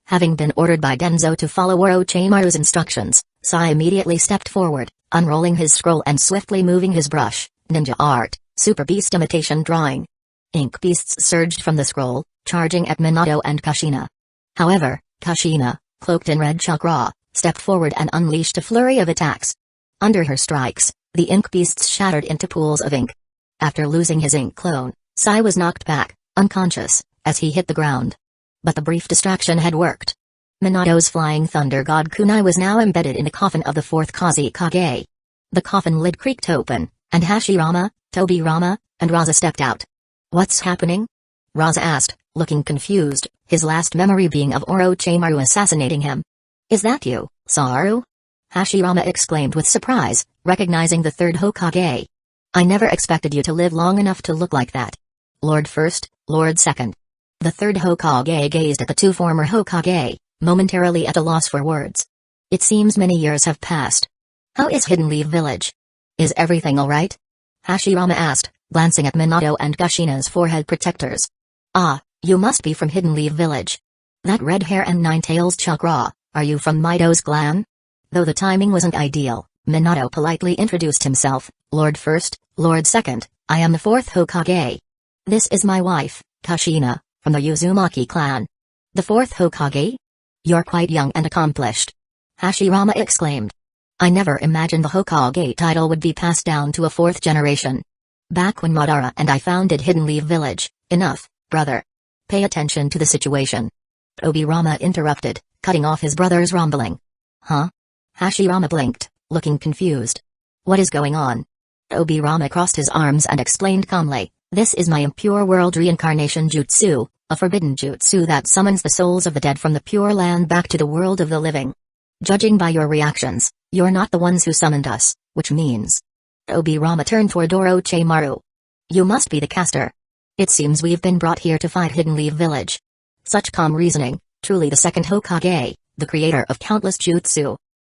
S1: Having been ordered by Denzo to follow Orochimaru's instructions, Sai immediately stepped forward, unrolling his scroll and swiftly moving his brush, ninja art, super beast imitation drawing. Ink beasts surged from the scroll, charging at Minato and Kushina. However, Kushina, cloaked in red chakra, stepped forward and unleashed a flurry of attacks. Under her strikes, the ink beasts shattered into pools of ink. After losing his ink clone, Sai was knocked back, unconscious, as he hit the ground. But the brief distraction had worked. Minato's flying thunder god kunai was now embedded in the coffin of the fourth Kazekage. The coffin lid creaked open, and Hashirama, Tobirama, and Raza stepped out. "What's happening?" Raza asked, looking confused, his last memory being of Orochimaru assassinating him. "Is that you, Saru?" Hashirama exclaimed with surprise, recognizing the third Hokage. "I never expected you to live long enough to look like that. Lord first, Lord second." The third Hokage gazed at the two former Hokage, momentarily at a loss for words. "It seems many years have passed. How is Hidden Leaf Village? Is everything alright?" Hashirama asked, glancing at Minato and Kushina's forehead protectors. "Ah, you must be from Hidden Leaf Village. That red hair and nine tails chakra, are you from Mido's clan?" Though the timing wasn't ideal, Minato politely introduced himself, "Lord first, Lord second, I am the fourth Hokage. This is my wife, Kushina, from the Uzumaki clan." "The fourth Hokage? You're quite young and accomplished," Hashirama exclaimed. "I never imagined the Hokage title would be passed down to a fourth generation. Back when Madara and I founded Hidden Leaf Village, enough, brother. Pay attention to the situation." Tobirama interrupted, cutting off his brother's rumbling. "Huh?" Hashirama blinked, looking confused. "What is going on?" Tobirama crossed his arms and explained calmly, "This is my impure world reincarnation jutsu, a forbidden jutsu that summons the souls of the dead from the Pure Land back to the world of the living. Judging by your reactions, you're not the ones who summoned us, which means..." Tobirama turned toward Orochimaru. "You must be the caster. It seems we've been brought here to fight Hidden Leaf Village." Such calm reasoning, truly the second Hokage, the creator of countless jutsu.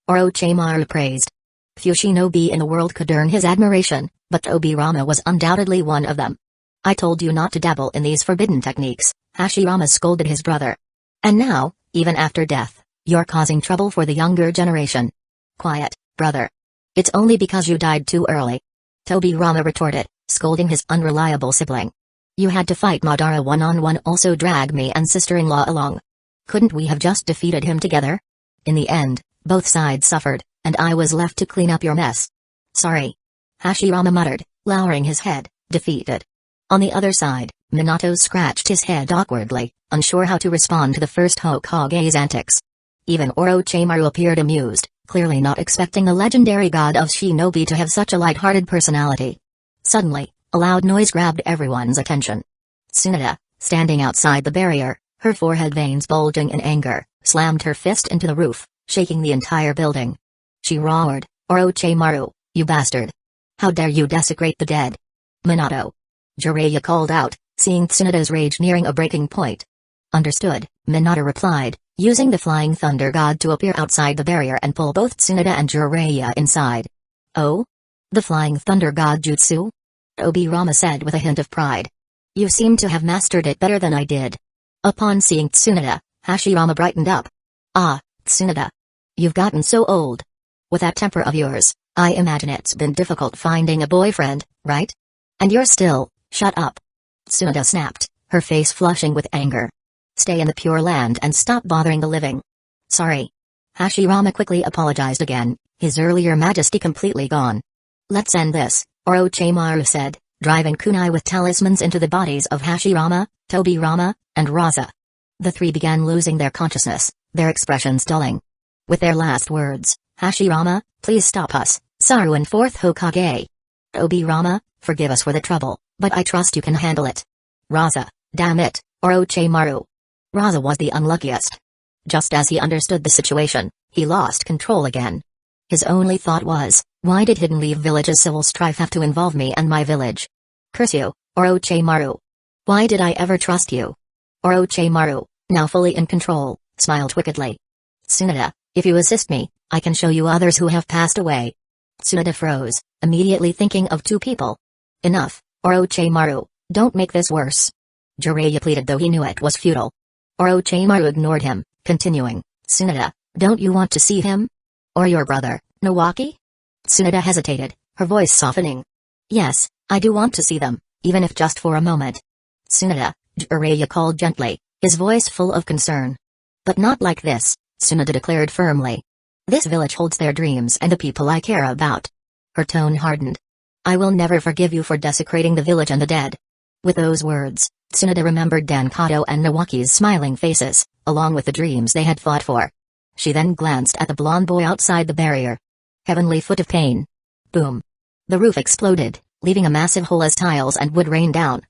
S1: Orochimaru praised. Few shinobi in the world could earn his admiration, but Tobirama was undoubtedly one of them. "I told you not to dabble in these forbidden techniques," Hashirama scolded his brother. "And now, even after death, you're causing trouble for the younger generation." "Quiet, brother. It's only because you died too early," Tobirama retorted, scolding his unreliable sibling. "You had to fight Madara one-on-one, also drag me and sister-in-law along. Couldn't we have just defeated him together? In the end, both sides suffered, and I was left to clean up your mess." "Sorry," Hashirama muttered, lowering his head, defeated. On the other side, Minato scratched his head awkwardly, unsure how to respond to the first Hokage's antics. Even Orochimaru appeared amused, clearly not expecting the legendary god of shinobi to have such a light-hearted personality. Suddenly, a loud noise grabbed everyone's attention. Tsunade, standing outside the barrier, her forehead veins bulging in anger, slammed her fist into the roof, shaking the entire building. She roared, "Orochimaru, you bastard! How dare you desecrate the dead!" "Minato!" Jiraiya called out, seeing Tsunade's rage nearing a breaking point. "Understood," Minato replied, using the flying thunder god to appear outside the barrier and pull both Tsunade and Jiraiya inside. "Oh? The flying thunder god jutsu?" Tobirama said with a hint of pride. "You seem to have mastered it better than I did." Upon seeing Tsunade, Hashirama brightened up. "Ah, Tsunade. You've gotten so old. With that temper of yours, I imagine it's been difficult finding a boyfriend, right? And you're still..." "Shut up." Tsunade snapped, her face flushing with anger. "Stay in the Pure Land and stop bothering the living." "Sorry." Hashirama quickly apologized again, his earlier majesty completely gone. "Let's end this," Orochimaru said, driving kunai with talismans into the bodies of Hashirama, Tobirama, and Raza. The three began losing their consciousness, their expressions dulling. With their last words, "Hashirama, please stop us, Saru and fourth Hokage. Tobirama, forgive us for the trouble, but I trust you can handle it. Raza, damn it, Orochimaru." Raza was the unluckiest. Just as he understood the situation, he lost control again. His only thought was, why did Hidden Leaf Village's civil strife have to involve me and my village? Curse you, Orochimaru. Why did I ever trust you? Orochimaru, now fully in control, smiled wickedly. Tsunade, if you assist me, I can show you others who have passed away. Tsunade froze, immediately thinking of two people. Enough, Orochimaru, don't make this worse. Jiraiya pleaded, though he knew it was futile. Orochimaru ignored him, continuing, Tsunade, don't you want to see him? Or your brother, Nawaki? Tsunade hesitated, her voice softening. Yes, I do want to see them, even if just for a moment. Tsunade, Jiraiya called gently, his voice full of concern. But not like this, Tsunade declared firmly. This village holds their dreams and the people I care about. Her tone hardened. I will never forgive you for desecrating the village and the dead. With those words, Tsunade remembered Dankato and Nawaki's smiling faces, along with the dreams they had fought for. She then glanced at the blonde boy outside the barrier. Heavenly foot of pain. Boom. The roof exploded, leaving a massive hole as tiles and wood rained down.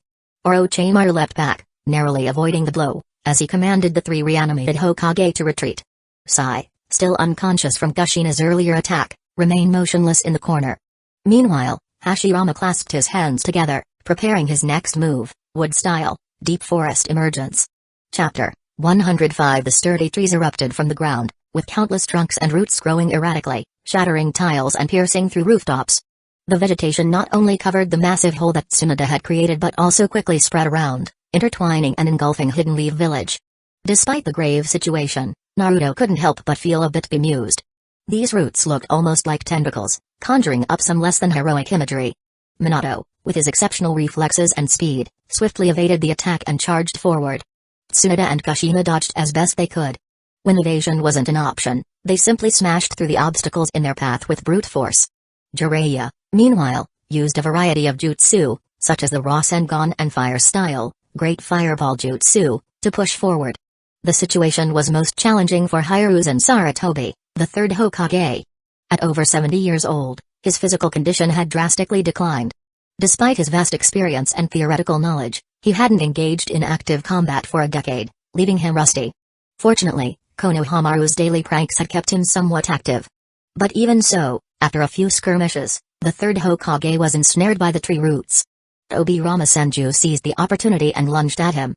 S1: Orochimaru leapt back, narrowly avoiding the blow, as he commanded the three reanimated Hokage to retreat. Sai, still unconscious from Kushina's earlier attack, remained motionless in the corner. Meanwhile, Hashirama clasped his hands together, preparing his next move, wood-style, deep forest emergence. Chapter 105. The sturdy trees erupted from the ground, with countless trunks and roots growing erratically, shattering tiles and piercing through rooftops. The vegetation not only covered the massive hole that Tsunade had created but also quickly spread around, intertwining and engulfing Hidden Leaf Village. Despite the grave situation, Naruto couldn't help but feel a bit bemused. These roots looked almost like tentacles, conjuring up some less than heroic imagery. Minato, with his exceptional reflexes and speed, swiftly evaded the attack and charged forward. Tsunade and Kushina dodged as best they could. When evasion wasn't an option, they simply smashed through the obstacles in their path with brute force. Jiraiya, meanwhile, used a variety of jutsu, such as the Rasengan and Fire Style, Great Fireball Jutsu, to push forward. The situation was most challenging for Hiruzen Sarutobi, the third Hokage. At over 70 years old, his physical condition had drastically declined. Despite his vast experience and theoretical knowledge, he hadn't engaged in active combat for a decade, leaving him rusty. Fortunately, Konohamaru's daily pranks had kept him somewhat active. But even so, after a few skirmishes, the third Hokage was ensnared by the tree roots. Tobirama Senju seized the opportunity and lunged at him.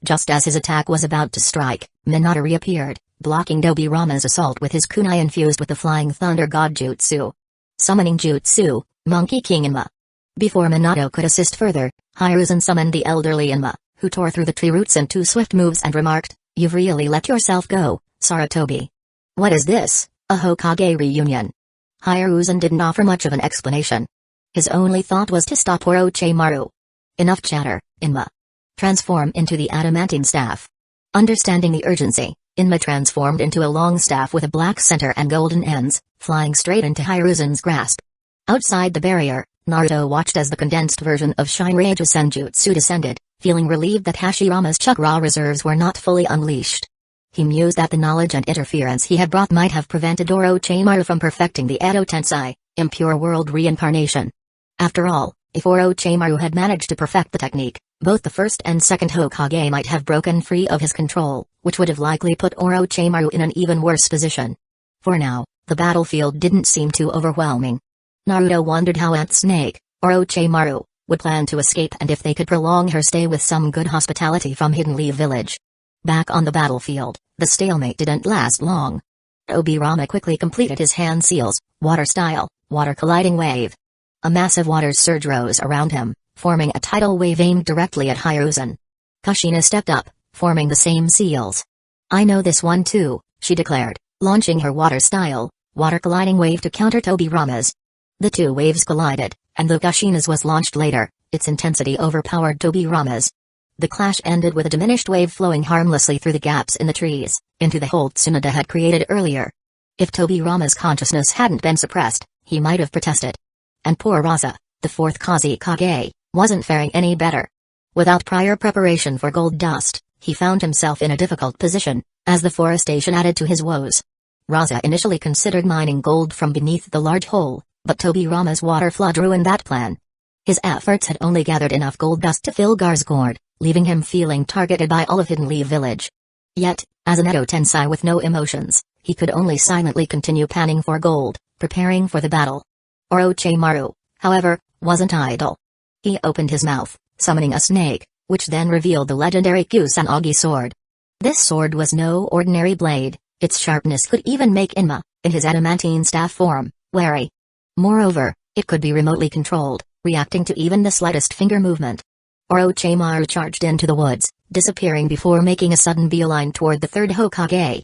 S1: Just as his attack was about to strike, Minato reappeared, blocking Tobirama's assault with his kunai infused with the Flying Thunder God Jutsu. Summoning Jutsu, Monkey King Inma. Before Minato could assist further, Hiruzen summoned the elderly Inma, who tore through the tree roots in two swift moves and remarked, "You've really let yourself go, Sarutobi. What is this, a Hokage reunion?" Hiruzen didn't offer much of an explanation. His only thought was to stop Orochimaru. Enough chatter, Inma. Transform into the adamantine staff. Understanding the urgency, Inma transformed into a long staff with a black center and golden ends, flying straight into grasp. Outside the barrier, Naruto watched as the condensed version of Shinraiju Senjutsu descended, feeling relieved that Hashirama's chakra reserves were not fully unleashed. He mused that the knowledge and interference he had brought might have prevented Orochimaru from perfecting the Edo Tensei, impure world reincarnation. After all, if Orochimaru had managed to perfect the technique, both the first and second Hokage might have broken free of his control, which would have likely put Orochimaru in an even worse position. For now, the battlefield didn't seem too overwhelming. Naruto wondered how Aunt Snake, Orochimaru, would plan to escape and if they could prolong her stay with some good hospitality from Hidden Leaf Village. Back on the battlefield, the stalemate didn't last long. Tobirama quickly completed his hand seals, water style, water colliding wave. A massive water surge rose around him, forming a tidal wave aimed directly at Hiruzen. Kushina stepped up, forming the same seals. "I know this one too," she declared, launching her water style, water colliding wave to counter Tobirama's. The two waves collided, and though Kushina's was launched later, its intensity overpowered Tobirama's. The clash ended with a diminished wave flowing harmlessly through the gaps in the trees, into the hole Tsunade had created earlier. If Tobirama's consciousness hadn't been suppressed, he might have protested. And poor Raza, the fourth Kazekage, wasn't faring any better. Without prior preparation for gold dust, he found himself in a difficult position, as the forestation added to his woes. Raza initially considered mining gold from beneath the large hole, but Tobirama's water flood ruined that plan. His efforts had only gathered enough gold dust to fill Gar's gourd, leaving him feeling targeted by all of Hidden Leaf Village. Yet, as an Edo Tensei with no emotions, he could only silently continue panning for gold, preparing for the battle. Orochimaru, however, wasn't idle. He opened his mouth, summoning a snake, which then revealed the legendary Kusanagi sword. This sword was no ordinary blade, its sharpness could even make Inma, in his adamantine staff form, wary. Moreover, it could be remotely controlled, reacting to even the slightest finger movement. Orochimaru charged into the woods, disappearing before making a sudden beeline toward the third Hokage.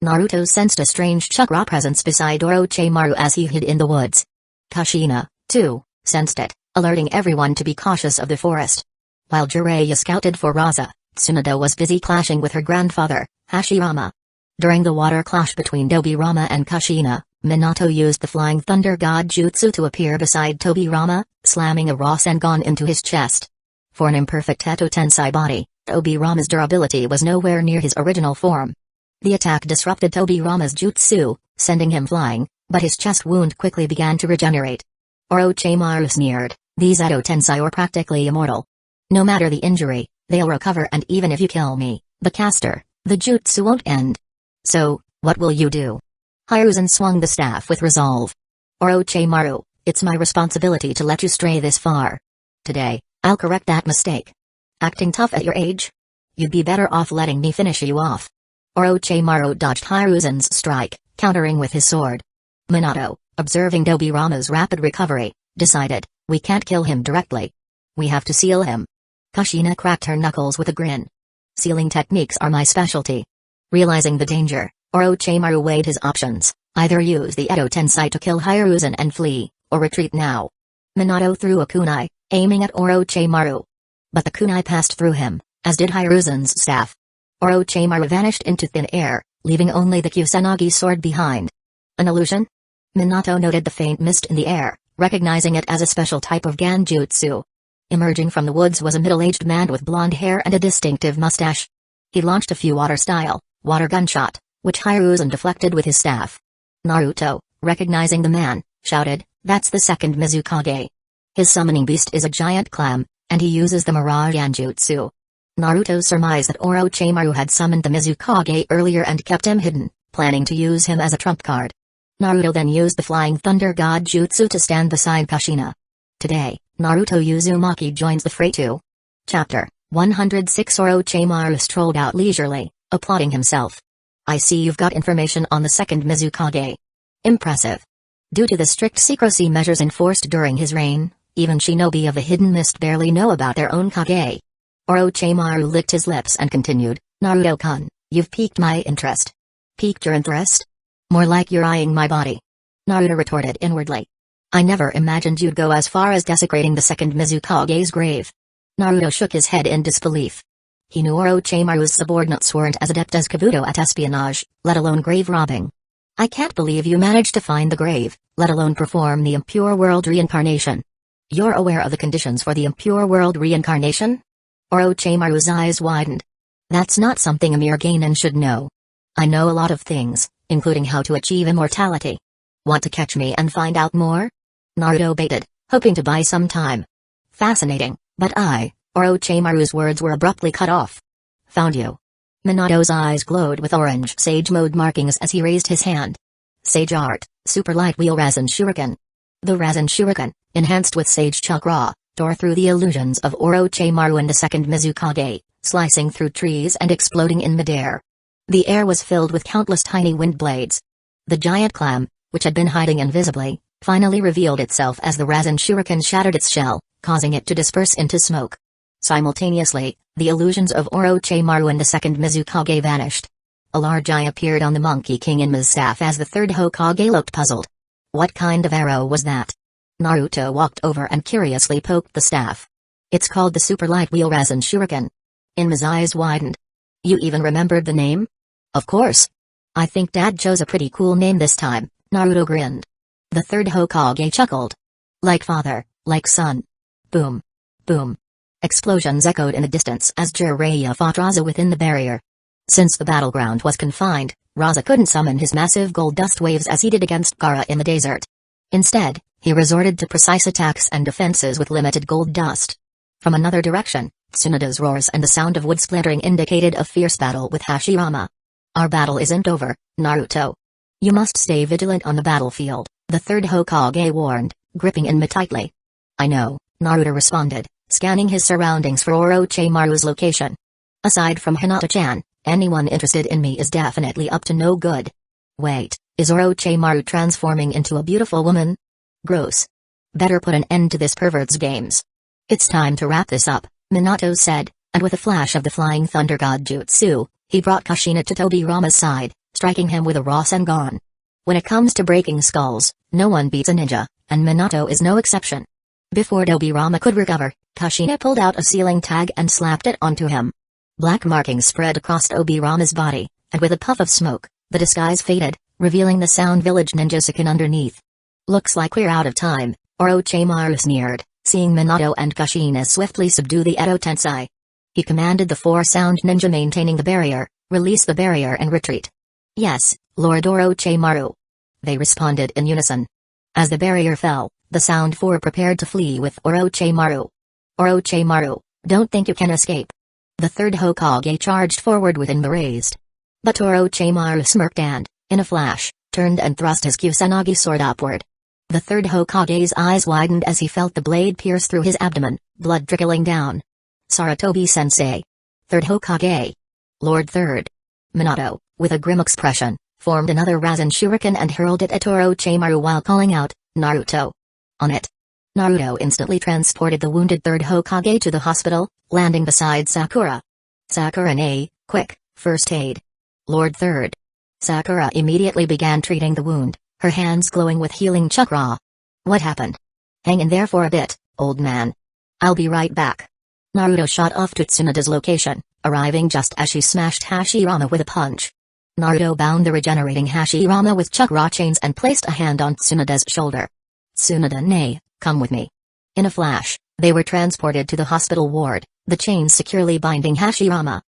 S1: Naruto sensed a strange chakra presence beside Orochimaru as he hid in the woods. Kushina, too, sensed it, alerting everyone to be cautious of the forest. While Jiraiya scouted for Raza, Tsunade was busy clashing with her grandfather, Hashirama. During the water clash between Tobirama and Kushina, Minato used the Flying Thunder God Jutsu to appear beside Tobirama, slamming a Rasengan into his chest. For an imperfect Eto Tensei body, Tobirama's durability was nowhere near his original form. The attack disrupted Tobirama's jutsu, sending him flying, but his chest wound quickly began to regenerate. Orochimaru sneered, "These Eto Tensei are practically immortal. No matter the injury, they'll recover, and even if you kill me, the caster, the jutsu won't end. So, what will you do?" Hiruzen swung the staff with resolve. "Orochimaru, it's my responsibility to let you stray this far. Today, I'll correct that mistake. Acting tough at your age? You'd be better off letting me finish you off." Orochimaru dodged Hiruzen's strike, countering with his sword. Minato, observing Tobirama's rapid recovery, decided, "We can't kill him directly. We have to seal him." Kushina cracked her knuckles with a grin. "Sealing techniques are my specialty." Realizing the danger, Orochimaru weighed his options, either use the Eto Tensei to kill Hiruzen and flee, or retreat now. Minato threw a kunai, aiming at Orochimaru. But the kunai passed through him, as did Hiruzen's staff. Orochimaru vanished into thin air, leaving only the Kusanagi sword behind. An illusion? Minato noted the faint mist in the air, recognizing it as a special type of Ganjutsu. Emerging from the woods was a middle-aged man with blonde hair and a distinctive mustache. He launched a few water-style, water gunshot, which Hiruzen deflected with his staff. Naruto, recognizing the man, shouted, "That's the second Mizukage. His summoning beast is a giant clam, and he uses the Mirage Genjutsu." Naruto surmised that Orochimaru had summoned the Mizukage earlier and kept him hidden, planning to use him as a trump card. Naruto then used the Flying Thunder God Jutsu to stand beside Kushina. Today, Naruto Uzumaki joins the fray too. Chapter 106. Orochimaru strolled out leisurely, applauding himself. "I see you've got information on the second Mizukage. Impressive." Due to the strict secrecy measures enforced during his reign, even shinobi of the Hidden Mist barely know about their own Kage. Orochimaru licked his lips and continued, "Naruto-kun, you've piqued my interest." "Piqued your interest? More like you're eyeing my body." Naruto retorted inwardly. "I never imagined you'd go as far as desecrating the second Mizukage's grave." Naruto shook his head in disbelief. He knew Orochimaru's subordinates weren't as adept as Kabuto at espionage, let alone grave robbing. "I can't believe you managed to find the grave, let alone perform the impure world reincarnation. You're aware of the conditions for the impure world reincarnation?" Orochimaru's eyes widened. "That's not something a mere Genin should know. I know a lot of things, including how to achieve immortality. Want to catch me and find out more?" Naruto baited, hoping to buy some time. "Fascinating, but Orochimaru's words were abruptly cut off. "Found you." Minato's eyes glowed with orange Sage Mode markings as he raised his hand. "Sage Art, Super Light Wheel Rasen Shuriken." The Rasen Shuriken, enhanced with Sage Chakra, tore through the illusions of Orochimaru and the second Mizukage, slicing through trees and exploding in midair. The air was filled with countless tiny wind blades. The giant clam, which had been hiding invisibly, finally revealed itself as the Rasen Shuriken shattered its shell, causing it to disperse into smoke. Simultaneously, the illusions of Orochimaru and the second Mizukage vanished. A large eye appeared on the Monkey King Inma's staff as the third Hokage looked puzzled. "What kind of arrow was that?" Naruto walked over and curiously poked the staff. "It's called the Super Light Wheel Rasen Shuriken." Inma's eyes widened. "You even remembered the name?" "Of course. I think Dad chose a pretty cool name this time." Naruto grinned. The third Hokage chuckled. "Like father, like son." Boom. Boom. Explosions echoed in the distance as Jiraiya fought Raza within the barrier. Since the battleground was confined, Raza couldn't summon his massive gold dust waves as he did against Gaara in the desert. Instead, he resorted to precise attacks and defenses with limited gold dust. From another direction, Tsunade's roars and the sound of wood splintering indicated a fierce battle with Hashirama. "Our battle isn't over, Naruto. You must stay vigilant on the battlefield," the third Hokage warned, gripping Inma tightly. "I know," Naruto responded, scanning his surroundings for Orochimaru's location. Aside from Hinata-chan, anyone interested in me is definitely up to no good. Wait, is Orochimaru transforming into a beautiful woman? Gross. Better put an end to this pervert's games. It's time to wrap this up, Minato said, and with a flash of the Flying Thunder God Jutsu, he brought Kushina to Tobirama's side, striking him with a Rasengan. When it comes to breaking skulls, no one beats a ninja, and Minato is no exception. Before Tobirama could recover, Kushina pulled out a sealing tag and slapped it onto him. Black markings spread across Tobirama's body, and with a puff of smoke, the disguise faded, revealing the Sound Village ninja Sakin underneath. Looks like we're out of time, Orochimaru sneered, seeing Minato and Kushina swiftly subdue the Edo Tensei. He commanded the 4 sound ninja maintaining the barrier, release the barrier and retreat. Yes, Lord Orochimaru. They responded in unison. As the barrier fell, the Sound 4 prepared to flee with Orochimaru. Orochimaru, don't think you can escape. The 3rd Hokage charged forward with Inba raised. But Orochimaru smirked and, in a flash, turned and thrust his Kusanagi sword upward. The 3rd Hokage's eyes widened as he felt the blade pierce through his abdomen, blood trickling down. Saratobi-sensei. 3rd Hokage. Lord 3rd. Minato, with a grim expression, formed another Rasen Shuriken and hurled it at Orochimaru while calling out, Naruto. On it. Naruto instantly transported the wounded 3rd Hokage to the hospital, landing beside Sakura. Sakura, quick, first aid. Lord 3rd. Sakura immediately began treating the wound, her hands glowing with healing chakra. What happened? Hang in there for a bit, old man. I'll be right back. Naruto shot off to Tsunada's location, arriving just as she smashed Hashirama with a punch. Naruto bound the regenerating Hashirama with chakra chains and placed a hand on Tsunada's shoulder. Tsunada, come with me. In a flash, they were transported to the hospital ward, the chains securely binding Hashirama.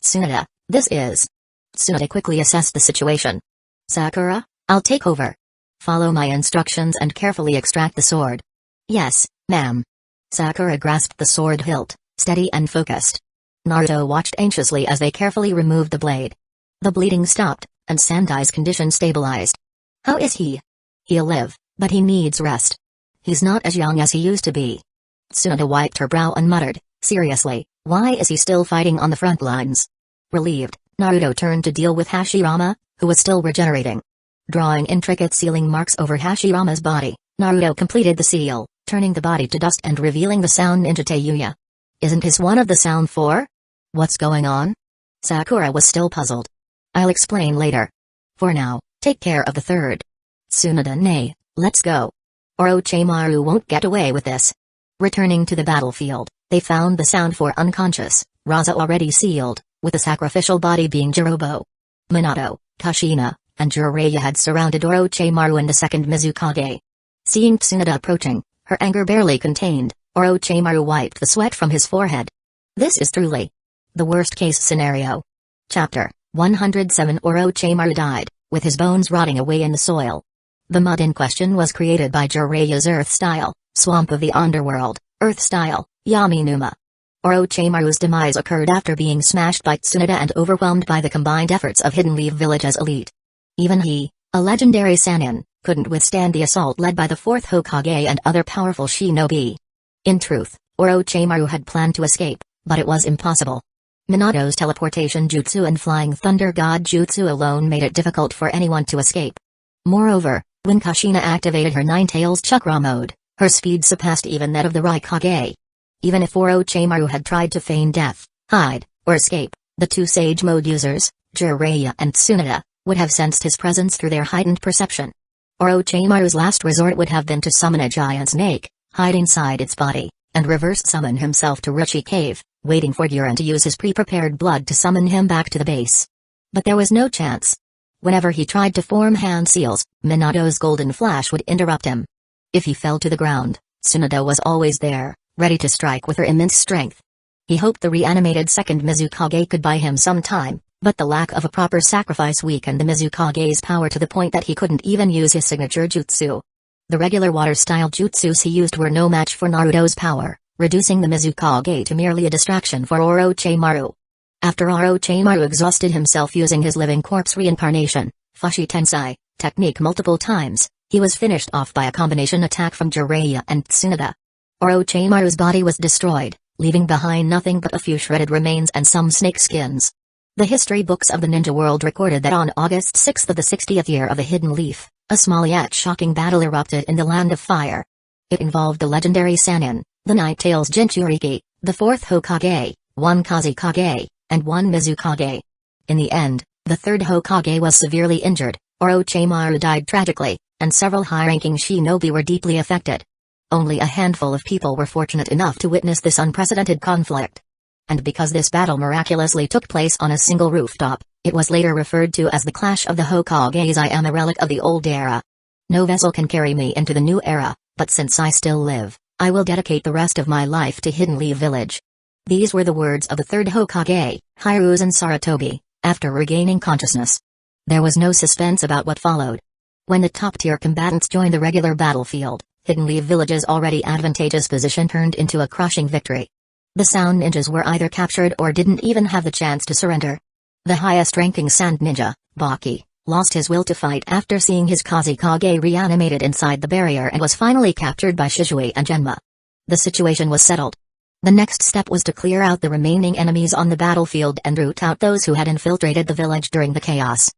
S1: Tsunada, this is... Tsunada quickly assessed the situation. Sakura, I'll take over. Follow my instructions and carefully extract the sword. Yes, ma'am. Sakura grasped the sword hilt, steady and focused. Naruto watched anxiously as they carefully removed the blade. The bleeding stopped, and Sandai's condition stabilized. How is he? He'll live, but he needs rest. He's not as young as he used to be. Tsunada wiped her brow and muttered, seriously, why is he still fighting on the front lines? Relieved, Naruto turned to deal with Hashirama, who was still regenerating. Drawing intricate sealing marks over Hashirama's body, Naruto completed the seal, turning the body to dust and revealing the Sound Ninja Tayuya. Isn't his one of the Sound 4? What's going on? Sakura was still puzzled. I'll explain later. For now, take care of the 3rd. Tsunada, let's go. Orochimaru won't get away with this. Returning to the battlefield, they found the Sound 4 unconscious, Raza already sealed, with the sacrificial body being Jirobo. Minato, Kushina, and Jiraiya had surrounded Orochimaru and the 2nd Mizukage. Seeing Tsunada approaching, her anger barely contained, Orochimaru wiped the sweat from his forehead. This is truly the worst-case scenario. Chapter 107 Orochimaru died, with his bones rotting away in the soil. The mud in question was created by Jiraiya's Earth-style, Swamp of the Underworld, Earth-style, Yaminuma. Orochimaru's demise occurred after being smashed by Tsunada and overwhelmed by the combined efforts of Hidden Leaf Village's elite. Even he, a legendary Sannin, couldn't withstand the assault led by the 4th Hokage and other powerful shinobi. In truth, Orochimaru had planned to escape, but it was impossible. Minato's teleportation jutsu and Flying Thunder God jutsu alone made it difficult for anyone to escape. Moreover, when Kushina activated her Nine-Tails chakra mode, her speed surpassed even that of the Raikage. Even if Orochimaru had tried to feign death, hide, or escape, the 2 Sage Mode users, Jiraiya and Tsunada, would have sensed his presence through their heightened perception. Orochimaru's last resort would have been to summon a giant snake, hide inside its body, and reverse summon himself to Rishi Cave, waiting for Duran to use his pre-prepared blood to summon him back to the base. But there was no chance. Whenever he tried to form hand seals, Minato's golden flash would interrupt him. If he fell to the ground, Tsunada was always there, ready to strike with her immense strength. He hoped the reanimated 2nd Mizukage could buy him some time, but the lack of a proper sacrifice weakened the Mizukage's power to the point that he couldn't even use his signature jutsu. The regular water-style jutsus he used were no match for Naruto's power, reducing the Mizukage to merely a distraction for Orochimaru. After Orochimaru exhausted himself using his living corpse reincarnation, Fushi Tensei, technique multiple times, he was finished off by a combination attack from Jiraiya and Tsunada. Orochimaru's body was destroyed, leaving behind nothing but a few shredded remains and some snake skins. The history books of the ninja world recorded that on August 6 of the 60th year of the Hidden Leaf, a small yet shocking battle erupted in the Land of Fire. It involved the legendary Sannin, the Nine-Tails Jinchuriki, the fourth Hokage, one Kazekage, and one Mizukage. In the end, the third Hokage was severely injured, Orochimaru died tragically, and several high-ranking shinobi were deeply affected. Only a handful of people were fortunate enough to witness this unprecedented conflict. And because this battle miraculously took place on a single rooftop, it was later referred to as the Clash of the Hokages. I am a relic of the old era. No vessel can carry me into the new era, but since I still live, I will dedicate the rest of my life to Hidden Leaf Village. These were the words of the third Hokage, Hiruzen Saratobi, after regaining consciousness. There was no suspense about what followed. When the top-tier combatants joined the regular battlefield, Hidden Leaf Village's already advantageous position turned into a crushing victory. The Sound Ninjas were either captured or didn't even have the chance to surrender. The highest-ranking Sand Ninja, Baki, lost his will to fight after seeing his Kazekage reanimated inside the barrier and was finally captured by Shizui and Genma. The situation was settled. The next step was to clear out the remaining enemies on the battlefield and root out those who had infiltrated the village during the chaos.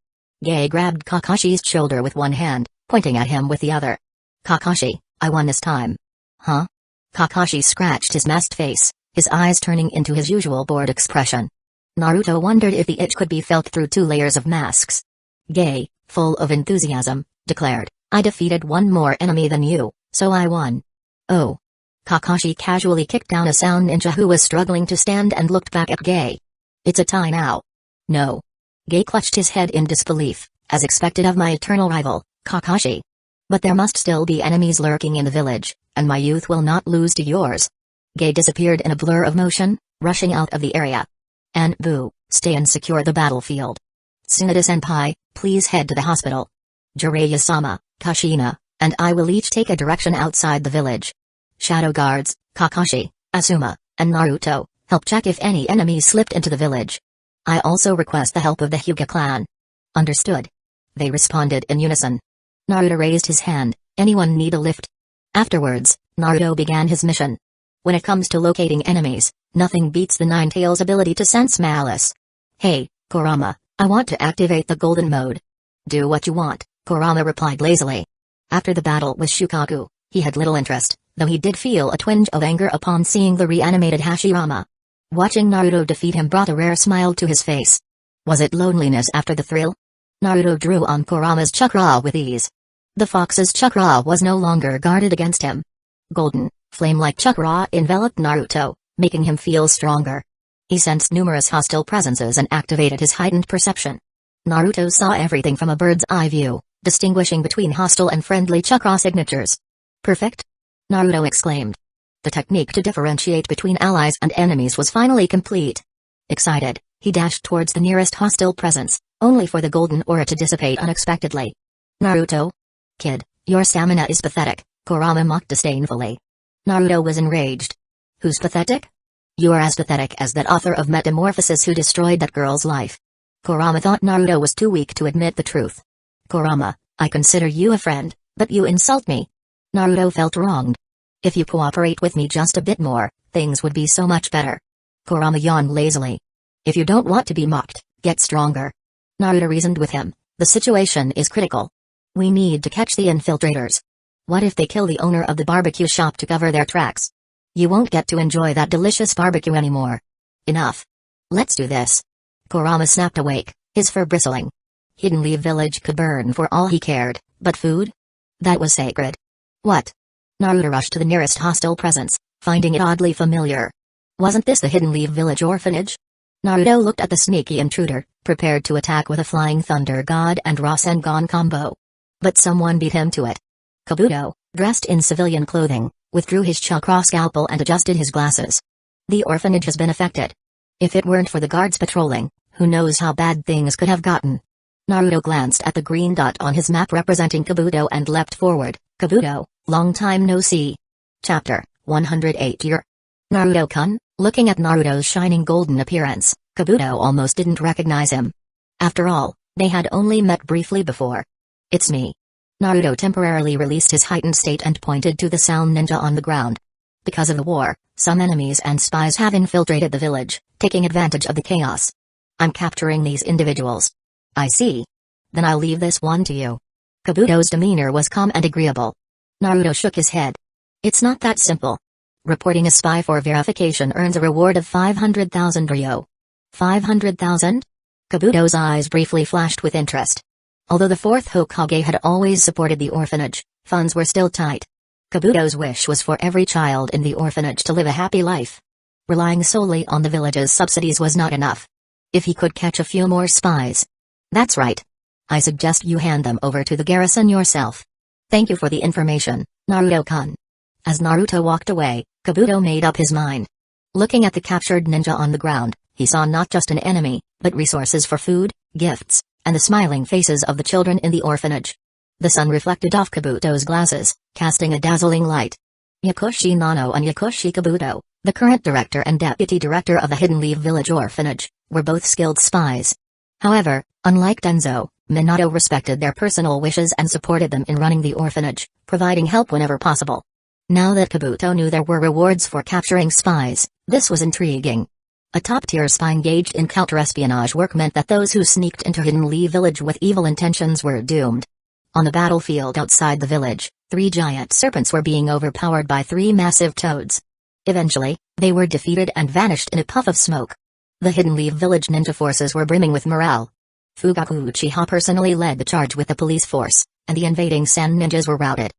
S1: Gai grabbed Kakashi's shoulder with one hand, pointing at him with the other. "Kakashi, I won this time." "Huh?" Kakashi scratched his masked face, his eyes turning into his usual bored expression. Naruto wondered if the itch could be felt through 2 layers of masks. Gai, full of enthusiasm, declared, "I defeated one more enemy than you, so I won." "Oh." Kakashi casually kicked down a Sound Ninja who was struggling to stand and looked back at Gai. "It's a tie now." "No." Gai clutched his head in disbelief, "As expected of my eternal rival, Kakashi. But there must still be enemies lurking in the village, and my youth will not lose to yours." Gai disappeared in a blur of motion, rushing out of the area. "Anbu, stay and secure the battlefield. Tsunade-senpai, please head to the hospital. Jiraiya-sama, Kushina, and I will each take a direction outside the village. Shadow guards, Kakashi, Asuma, and Naruto, help check if any enemies slipped into the village. I also request the help of the Hyuga clan." "Understood." They responded in unison. Naruto raised his hand, "Anyone need a lift?" Afterwards, Naruto began his mission. When it comes to locating enemies, nothing beats the Nine-Tails' ability to sense malice. "Hey, Kurama, I want to activate the golden mode." "Do what you want," Kurama replied lazily. After the battle with Shukaku, he had little interest, though he did feel a twinge of anger upon seeing the reanimated Hashirama. Watching Naruto defeat him brought a rare smile to his face. Was it loneliness after the thrill? Naruto drew on Kurama's chakra with ease. The fox's chakra was no longer guarded against him. Golden, flame-like chakra enveloped Naruto, making him feel stronger. He sensed numerous hostile presences and activated his heightened perception. Naruto saw everything from a bird's eye view, distinguishing between hostile and friendly chakra signatures. "Perfect?" Naruto exclaimed. The technique to differentiate between allies and enemies was finally complete. Excited, he dashed towards the nearest hostile presence, only for the golden aura to dissipate unexpectedly. "Naruto? Kid, your stamina is pathetic," Kurama mocked disdainfully. Naruto was enraged. "Who's pathetic?" "You are as pathetic as that author of Metamorphosis who destroyed that girl's life." Kurama thought Naruto was too weak to admit the truth. "Kurama, I consider you a friend, but you insult me." Naruto felt wronged. "If you cooperate with me just a bit more, things would be so much better." Kurama yawned lazily. "If you don't want to be mocked, get stronger." Naruto reasoned with him, "The situation is critical. We need to catch the infiltrators. What if they kill the owner of the barbecue shop to cover their tracks? You won't get to enjoy that delicious barbecue anymore." "Enough. Let's do this." Kurama snapped awake, his fur bristling. Hidden Leaf Village could burn for all he cared, but food? That was sacred. "What?" Naruto rushed to the nearest hostile presence, finding it oddly familiar. Wasn't this the Hidden Leaf Village orphanage? Naruto looked at the sneaky intruder, prepared to attack with a Flying Thunder God and Rasengan combo. But someone beat him to it. Kabuto, dressed in civilian clothing, withdrew his chakra scalpel and adjusted his glasses. The orphanage has been affected. If it weren't for the guards patrolling, who knows how bad things could have gotten. Naruto glanced at the green dot on his map representing Kabuto and leapt forward. "Kabuto, long time no see." Chapter 108 Year. Naruto-kun, looking at Naruto's shining golden appearance, Kabuto almost didn't recognize him. After all, they had only met briefly before. "It's me." Naruto temporarily released his heightened state and pointed to the Sound Ninja on the ground. Because of the war, some enemies and spies have infiltrated the village, taking advantage of the chaos. I'm capturing these individuals. I see. Then I'll leave this one to you. Kabuto's demeanor was calm and agreeable. Naruto shook his head. It's not that simple. Reporting a spy for verification earns a reward of 500,000 ryo. 500,000? Kabuto's eyes briefly flashed with interest. Although the fourth Hokage had always supported the orphanage, funds were still tight. Kabuto's wish was for every child in the orphanage to live a happy life. Relying solely on the village's subsidies was not enough. If he could catch a few more spies. That's right. I suggest you hand them over to the garrison yourself. Thank you for the information, Naruto-kun. As Naruto walked away, Kabuto made up his mind. Looking at the captured ninja on the ground, he saw not just an enemy, but resources for food, gifts, and the smiling faces of the children in the orphanage. The sun reflected off Kabuto's glasses, casting a dazzling light. Yakushi Nano and Yakushi Kabuto, the current director and deputy director of the Hidden Leaf Village Orphanage, were both skilled spies. However, unlike Denzo, Minato respected their personal wishes and supported them in running the orphanage, providing help whenever possible. Now that Kabuto knew there were rewards for capturing spies, this was intriguing. A top-tier spy engaged in counter-espionage work meant that those who sneaked into Hidden Leaf Village with evil intentions were doomed. On the battlefield outside the village, 3 giant serpents were being overpowered by 3 massive toads. Eventually, they were defeated and vanished in a puff of smoke. The Hidden Leaf Village ninja forces were brimming with morale. Fugaku Uchiha personally led the charge with the police force, and the invading sand ninjas were routed.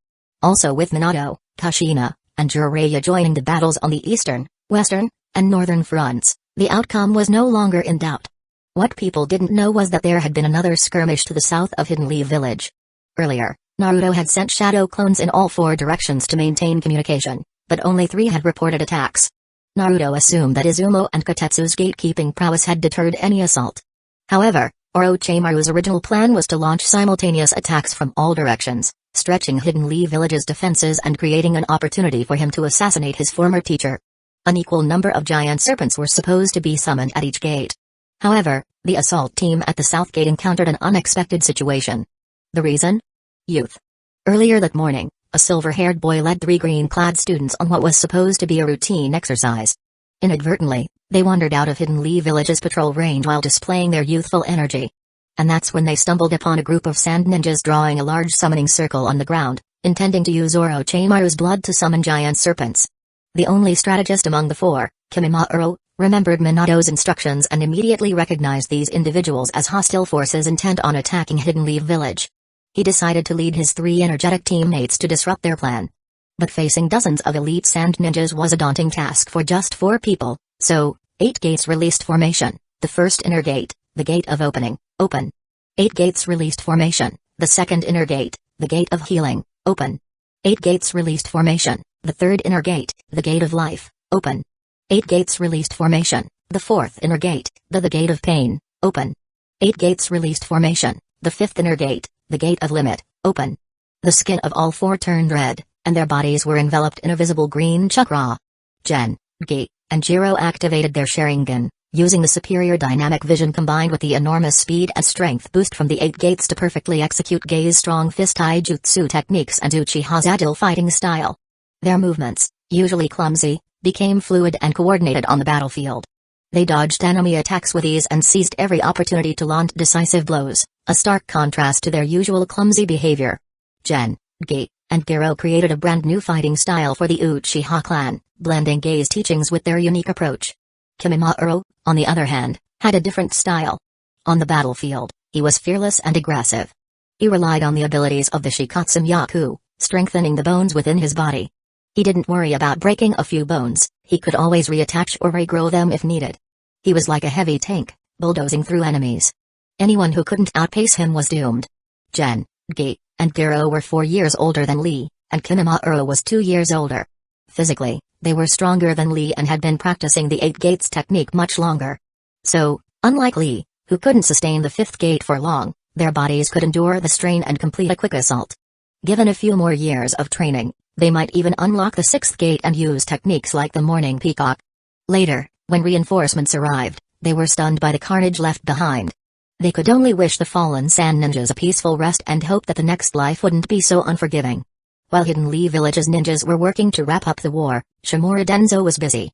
S1: Also with Minato, Kushina, and Jiraiya joining the battles on the eastern, western, and northern fronts, the outcome was no longer in doubt. What people didn't know was that there had been another skirmish to the south of Hidden Leaf Village. Earlier, Naruto had sent shadow clones in all 4 directions to maintain communication, but only 3 had reported attacks. Naruto assumed that Izumo and Kotetsu's gatekeeping prowess had deterred any assault. However, Orochimaru's original plan was to launch simultaneous attacks from all directions, stretching Hidden Leaf Village's defenses and creating an opportunity for him to assassinate his former teacher. An equal number of giant serpents were supposed to be summoned at each gate. However, the assault team at the south gate encountered an unexpected situation. The reason? Youth. Earlier that morning, a silver-haired boy led 3 green-clad students on what was supposed to be a routine exercise. Inadvertently, they wandered out of Hidden Leaf Village's patrol range while displaying their youthful energy. And that's when they stumbled upon a group of sand ninjas drawing a large summoning circle on the ground, intending to use Orochimaru's blood to summon giant serpents. The only strategist among the 4, Kimimaro, remembered Minato's instructions and immediately recognized these individuals as hostile forces intent on attacking Hidden Leaf Village. He decided to lead his 3 energetic teammates to disrupt their plan. But facing dozens of elite sand ninjas was a daunting task for just 4 people, so, 8 gates released formation, the first inner gate, the gate of opening, open. 8 gates released formation, the second inner gate, the gate of healing, open. 8 gates released formation, the third inner gate, the gate of life, open. 8 gates released formation, the fourth inner gate, the gate of pain, open. 8 gates released formation, the fifth inner gate, the gate of limit, open. The skin of all 4 turned red, and their bodies were enveloped in a visible green chakra. Gen, Gi, and Jiro activated their Sharingan, using the superior dynamic vision combined with the enormous speed and strength boost from the 8 gates to perfectly execute Gei's strong fist taijutsu techniques and Uchiha's agile fighting style. Their movements, usually clumsy, became fluid and coordinated on the battlefield. They dodged enemy attacks with ease and seized every opportunity to launch decisive blows, a stark contrast to their usual clumsy behavior. Gen, Gi, and Gero created a brand new fighting style for the Uchiha clan, blending Gei's teachings with their unique approach. Kimimaro, on the other hand, had a different style. On the battlefield, he was fearless and aggressive. He relied on the abilities of the Shikatsu Myaku, strengthening the bones within his body. He didn't worry about breaking a few bones, he could always reattach or regrow them if needed. He was like a heavy tank, bulldozing through enemies. Anyone who couldn't outpace him was doomed. Gen, Gi, and Gero were 4 years older than Lee, and Kimimaro was 2 years older. Physically, they were stronger than Lee and had been practicing the 8 gates technique much longer. So, unlike Lee, who couldn't sustain the 5th gate for long, their bodies could endure the strain and complete a quick assault. Given a few more years of training, they might even unlock the 6th gate and use techniques like the Morning Peacock. Later, when reinforcements arrived, they were stunned by the carnage left behind. They could only wish the fallen sand ninjas a peaceful rest and hope that the next life wouldn't be so unforgiving. While Hidden Leaf Village's ninjas were working to wrap up the war, Shimura Denzo was busy.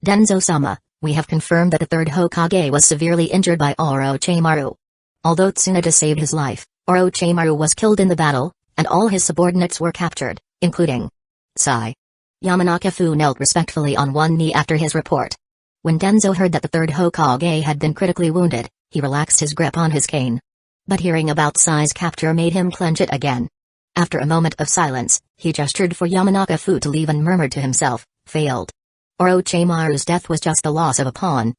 S1: Denzo-sama, we have confirmed that the third Hokage was severely injured by Orochimaru. Although Tsunade saved his life, Orochimaru was killed in the battle, and all his subordinates were captured, including Sai. Yamanaka-fu knelt respectfully on one knee after his report. When Denzo heard that the third Hokage had been critically wounded, he relaxed his grip on his cane. But hearing about Sai's capture made him clench it again. After a moment of silence, he gestured for Yamanaka-fu to leave and murmured to himself, failed. Orochimaru's death was just the loss of a pawn.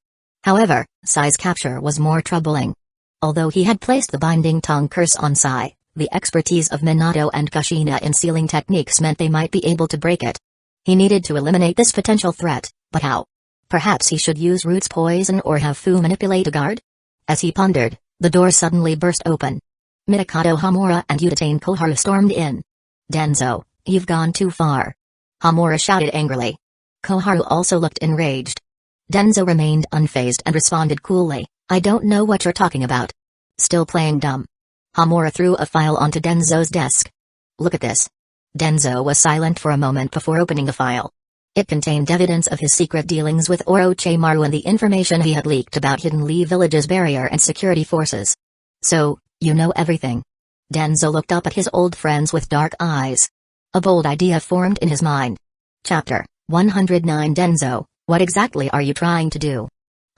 S1: However, Sai's capture was more troubling. Although he had placed the binding tongue curse on Sai, the expertise of Minato and Kushina in sealing techniques meant they might be able to break it. He needed to eliminate this potential threat, but how? Perhaps he should use Root's poison or have Fu manipulate a guard? As he pondered, the door suddenly burst open. Mikado Hamura and Udatane Koharu stormed in. Denzo, you've gone too far. Hamura shouted angrily. Koharu also looked enraged. Denzo remained unfazed and responded coolly, I don't know what you're talking about. Still playing dumb. Hamura threw a file onto Denzo's desk. Look at this. Denzo was silent for a moment before opening the file. It contained evidence of his secret dealings with Orochimaru and the information he had leaked about Hidden Leaf Village's barrier and security forces. So, you know everything. Denzo looked up at his old friends with dark eyes. A bold idea formed in his mind. Chapter 109 Denzo, what exactly are you trying to do?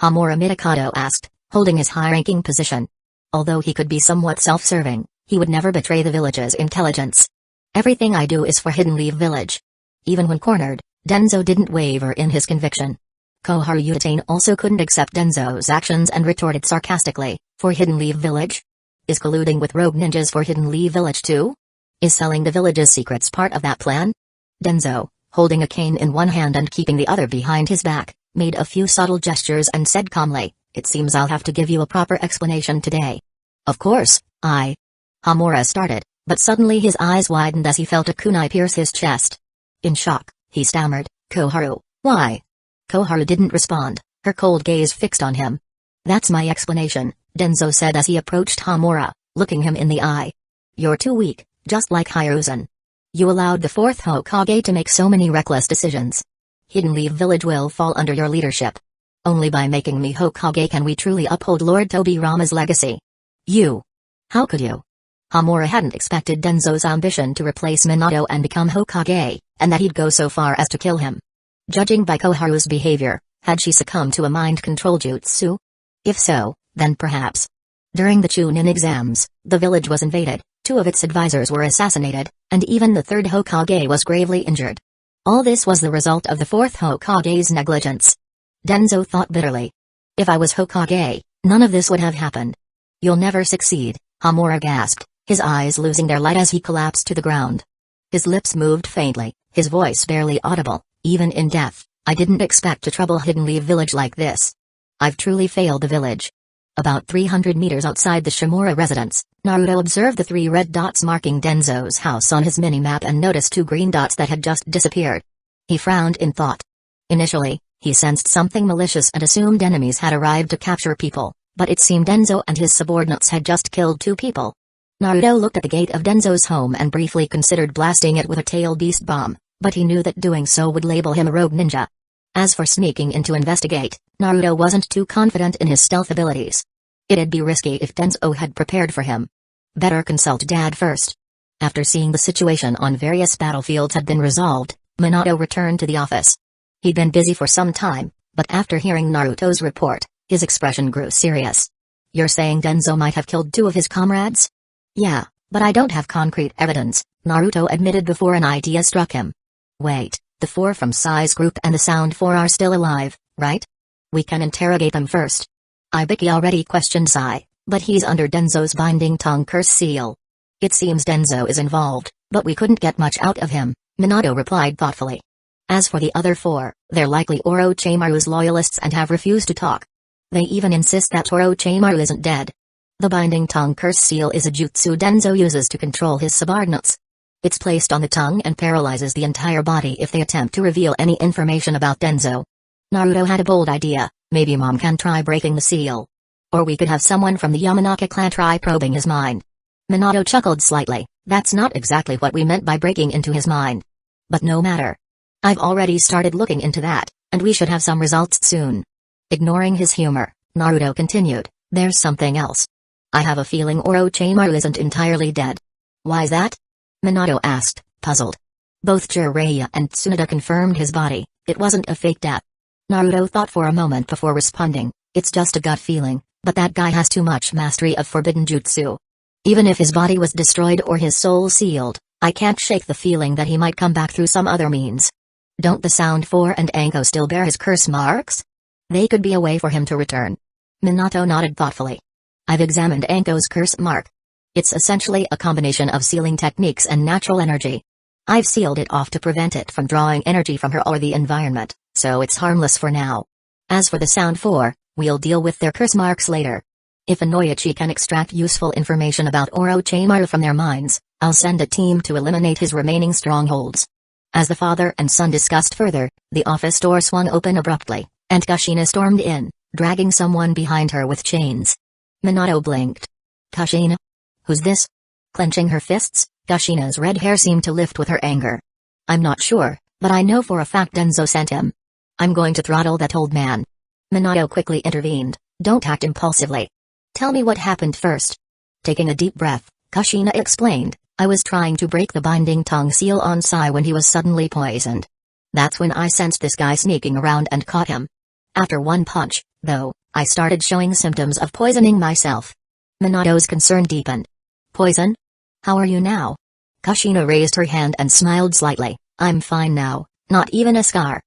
S1: Hamura Mikado asked, holding his high-ranking position. Although he could be somewhat self-serving, he would never betray the village's intelligence. Everything I do is for Hidden Leaf Village. Even when cornered, Denzo didn't waver in his conviction. Koharu Udatane also couldn't accept Denzo's actions and retorted sarcastically, for Hidden Leaf Village? Is colluding with rogue ninjas for Hidden Leaf Village too? Is selling the village's secrets part of that plan? Denzo, holding a cane in one hand and keeping the other behind his back, made a few subtle gestures and said calmly, it seems I'll have to give you a proper explanation today. Of course, Hamura started, but suddenly his eyes widened as he felt a kunai pierce his chest. In shock, he stammered, Koharu, why? Koharu didn't respond, her cold gaze fixed on him. That's my explanation, Denzo said as he approached Hamura, looking him in the eye. You're too weak, just like Hiruzen. You allowed the fourth Hokage to make so many reckless decisions. Hidden Leaf Village will fall under your leadership. Only by making me Hokage can we truly uphold Lord Tobirama's legacy. You. How could you? Hamura hadn't expected Denzo's ambition to replace Minato and become Hokage, and that he'd go so far as to kill him. Judging by Koharu's behavior, had she succumbed to a mind control jutsu? If so, then perhaps. During the Chunin exams, the village was invaded, 2 of its advisors were assassinated, and even the 3rd Hokage was gravely injured. All this was the result of the 4th Hokage's negligence. Denzo thought bitterly. If I was Hokage, none of this would have happened. You'll never succeed, Hamura gasped, his eyes losing their light as he collapsed to the ground. His lips moved faintly, his voice barely audible, even in death, I didn't expect to trouble Hidden Leaf Village like this. I've truly failed the village. About 300 meters outside the Shimura residence, Naruto observed the 3 red dots marking Denzo's house on his mini-map and noticed 2 green dots that had just disappeared. He frowned in thought. Initially, he sensed something malicious and assumed enemies had arrived to capture people, but it seemed Denzo and his subordinates had just killed 2 people. Naruto looked at the gate of Denzo's home and briefly considered blasting it with a tail beast bomb, but he knew that doing so would label him a rogue ninja. As for sneaking in to investigate, Naruto wasn't too confident in his stealth abilities. It'd be risky if Denzo had prepared for him. Better consult Dad first. After seeing the situation on various battlefields had been resolved, Minato returned to the office. He'd been busy for some time, but after hearing Naruto's report, his expression grew serious. You're saying Denzo might have killed 2 of his comrades? Yeah, but I don't have concrete evidence, Naruto admitted before an idea struck him. Wait, the 4 from Sai's group and the Sound 4 are still alive, right? We can interrogate them first. Ibiki already questioned Sai, but he's under Denzo's binding tongue curse seal. It seems Denzo is involved, but we couldn't get much out of him, Minato replied thoughtfully. As for the other 4, they're likely Orochimaru's loyalists and have refused to talk. They even insist that Orochimaru isn't dead. The binding tongue curse seal is a jutsu Denzo uses to control his subordinates. It's placed on the tongue and paralyzes the entire body if they attempt to reveal any information about Denzo. Naruto had a bold idea, maybe Mom can try breaking the seal. Or we could have someone from the Yamanaka clan try probing his mind. Minato chuckled slightly. That's not exactly what we meant by breaking into his mind. But no matter. I've already started looking into that, and we should have some results soon. Ignoring his humor, Naruto continued, there's something else. I have a feeling Orochimaru isn't entirely dead. Why's that? Minato asked, puzzled. Both Jiraiya and Tsunade confirmed his body, it wasn't a fake death. Naruto thought for a moment before responding, it's just a gut feeling, but that guy has too much mastery of forbidden jutsu. Even if his body was destroyed or his soul sealed, I can't shake the feeling that he might come back through some other means. Don't the Sound 4 and Anko still bear his curse marks? They could be a way for him to return. Minato nodded thoughtfully. I've examined Anko's curse mark. It's essentially a combination of sealing techniques and natural energy. I've sealed it off to prevent it from drawing energy from her or the environment, so it's harmless for now. As for the Sound 4, we'll deal with their curse marks later. If Inoichi can extract useful information about Orochimaru from their minds, I'll send a team to eliminate his remaining strongholds. As the father and son discussed further, the office door swung open abruptly, and Kushina stormed in, dragging someone behind her with chains. Minato blinked. Kushina? Who's this? Clenching her fists, Kushina's red hair seemed to lift with her anger. I'm not sure, but I know for a fact Denzo sent him. I'm going to throttle that old man. Minato quickly intervened, don't act impulsively. Tell me what happened first. Taking a deep breath, Kushina explained, I was trying to break the binding tongue seal on Sai when he was suddenly poisoned. That's when I sensed this guy sneaking around and caught him. After one punch, though, I started showing symptoms of poisoning myself. Minato's concern deepened. Poison? How are you now? Kushina raised her hand and smiled slightly. I'm fine now, not even a scar.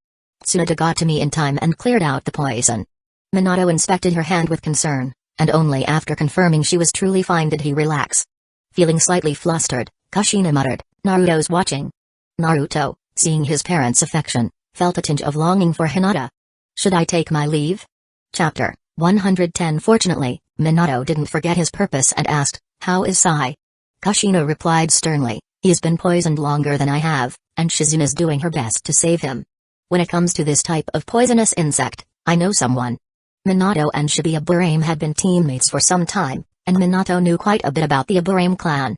S1: Tsunade got to me in time and cleared out the poison. Minato inspected her hand with concern, and only after confirming she was truly fine did he relax. Feeling slightly flustered, Kushina muttered, Naruto's watching. Naruto, seeing his parents' affection, felt a tinge of longing for Hinata. Should I take my leave? Chapter 110. Fortunately, Minato didn't forget his purpose and asked, how is Sai? Kushina replied sternly, he's been poisoned longer than I have, and Shizuna's doing her best to save him. When it comes to this type of poisonous insect, I know someone. Minato and Shibuya had been teammates for some time, and Minato knew quite a bit about the Aburame clan.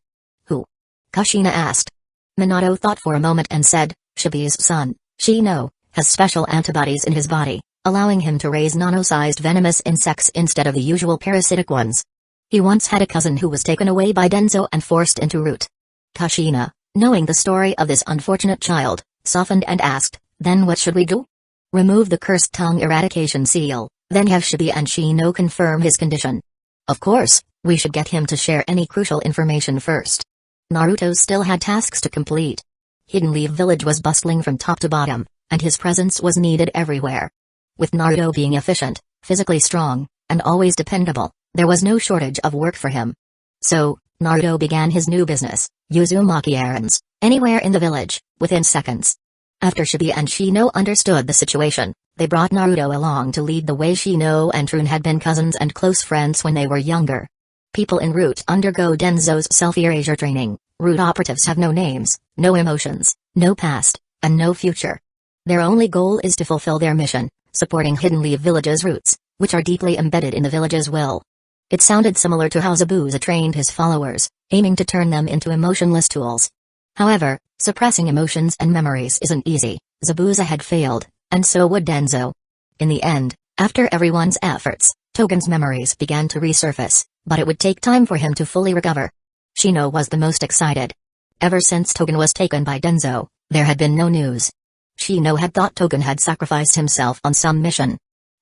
S1: Who? Kushina asked. Minato thought for a moment and said, Shibuya's son, Shino, has special antibodies in his body, allowing him to raise nano-sized venomous insects instead of the usual parasitic ones. He once had a cousin who was taken away by Denzo and forced into root. Kushina, knowing the story of this unfortunate child, softened and asked, then what should we do? Remove the cursed tongue eradication seal, then have Shibuya and Shino confirm his condition. Of course, we should get him to share any crucial information first. Naruto still had tasks to complete. Hidden Leaf Village was bustling from top to bottom, and his presence was needed everywhere. With Naruto being efficient, physically strong, and always dependable, there was no shortage of work for him. So, Naruto began his new business, Uzumaki errands, anywhere in the village, within seconds. After Shibuya and Shino understood the situation, they brought Naruto along to lead the way. Shino and Trun had been cousins and close friends when they were younger. People en route undergo Denzo's self-erasure training. Root operatives have no names, no emotions, no past, and no future. Their only goal is to fulfill their mission, supporting Hidden Leaf Village's roots, which are deeply embedded in the village's will. It sounded similar to how Zabuza trained his followers, aiming to turn them into emotionless tools. However, suppressing emotions and memories isn't easy. Zabuza had failed, and so would Denzo. In the end, after everyone's efforts, Togen's memories began to resurface, but it would take time for him to fully recover. Shino was the most excited. Ever since Togen was taken by Denzo, there had been no news. Shino had thought Togen had sacrificed himself on some mission.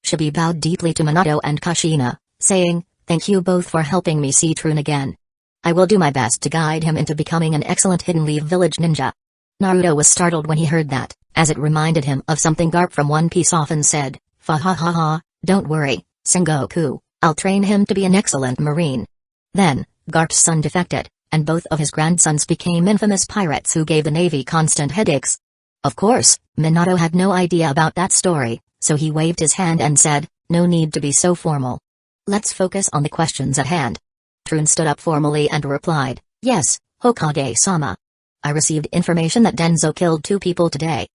S1: Shibuya bowed deeply to Minato and Kushina, saying, thank you both for helping me see Trun again. I will do my best to guide him into becoming an excellent Hidden Leaf Village ninja. Naruto was startled when he heard that, as it reminded him of something Garp from One Piece often said, fa ha ha ha, don't worry, Sengoku, I'll train him to be an excellent marine. Then, Garp's son defected, and both of his grandsons became infamous pirates who gave the Navy constant headaches. Of course, Minato had no idea about that story, so he waved his hand and said, no need to be so formal. Let's focus on the questions at hand. Trun stood up formally and replied, yes, Hokage-sama. I received information that Denzo killed 2 people today.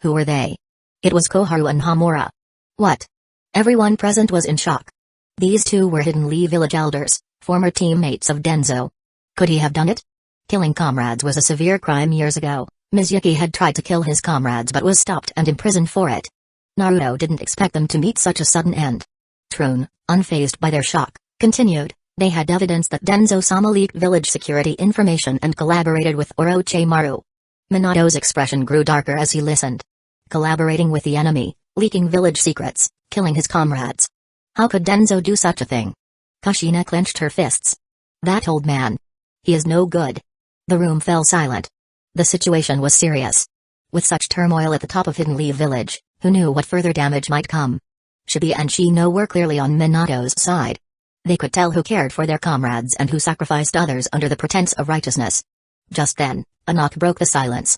S1: Who were they? It was Koharu and Hamura. What? Everyone present was in shock. These 2 were Hidden Leaf Village elders, former teammates of Denzo. Could he have done it? Killing comrades was a severe crime years ago. Mizuyuki had tried to kill his comrades but was stopped and imprisoned for it. Naruto didn't expect them to meet such a sudden end. Troon, unfazed by their shock, continued, they had evidence that Denzo-sama leaked village security information and collaborated with Orochimaru. Minato's expression grew darker as he listened. Collaborating with the enemy, leaking village secrets, killing his comrades. How could Denzo do such a thing? Kushina clenched her fists. That old man. He is no good. The room fell silent. The situation was serious. With such turmoil at the top of Hidden Leaf Village, who knew what further damage might come? Shibi and Shino were clearly on Minato's side. They could tell who cared for their comrades and who sacrificed others under the pretense of righteousness. Just then, a knock broke the silence.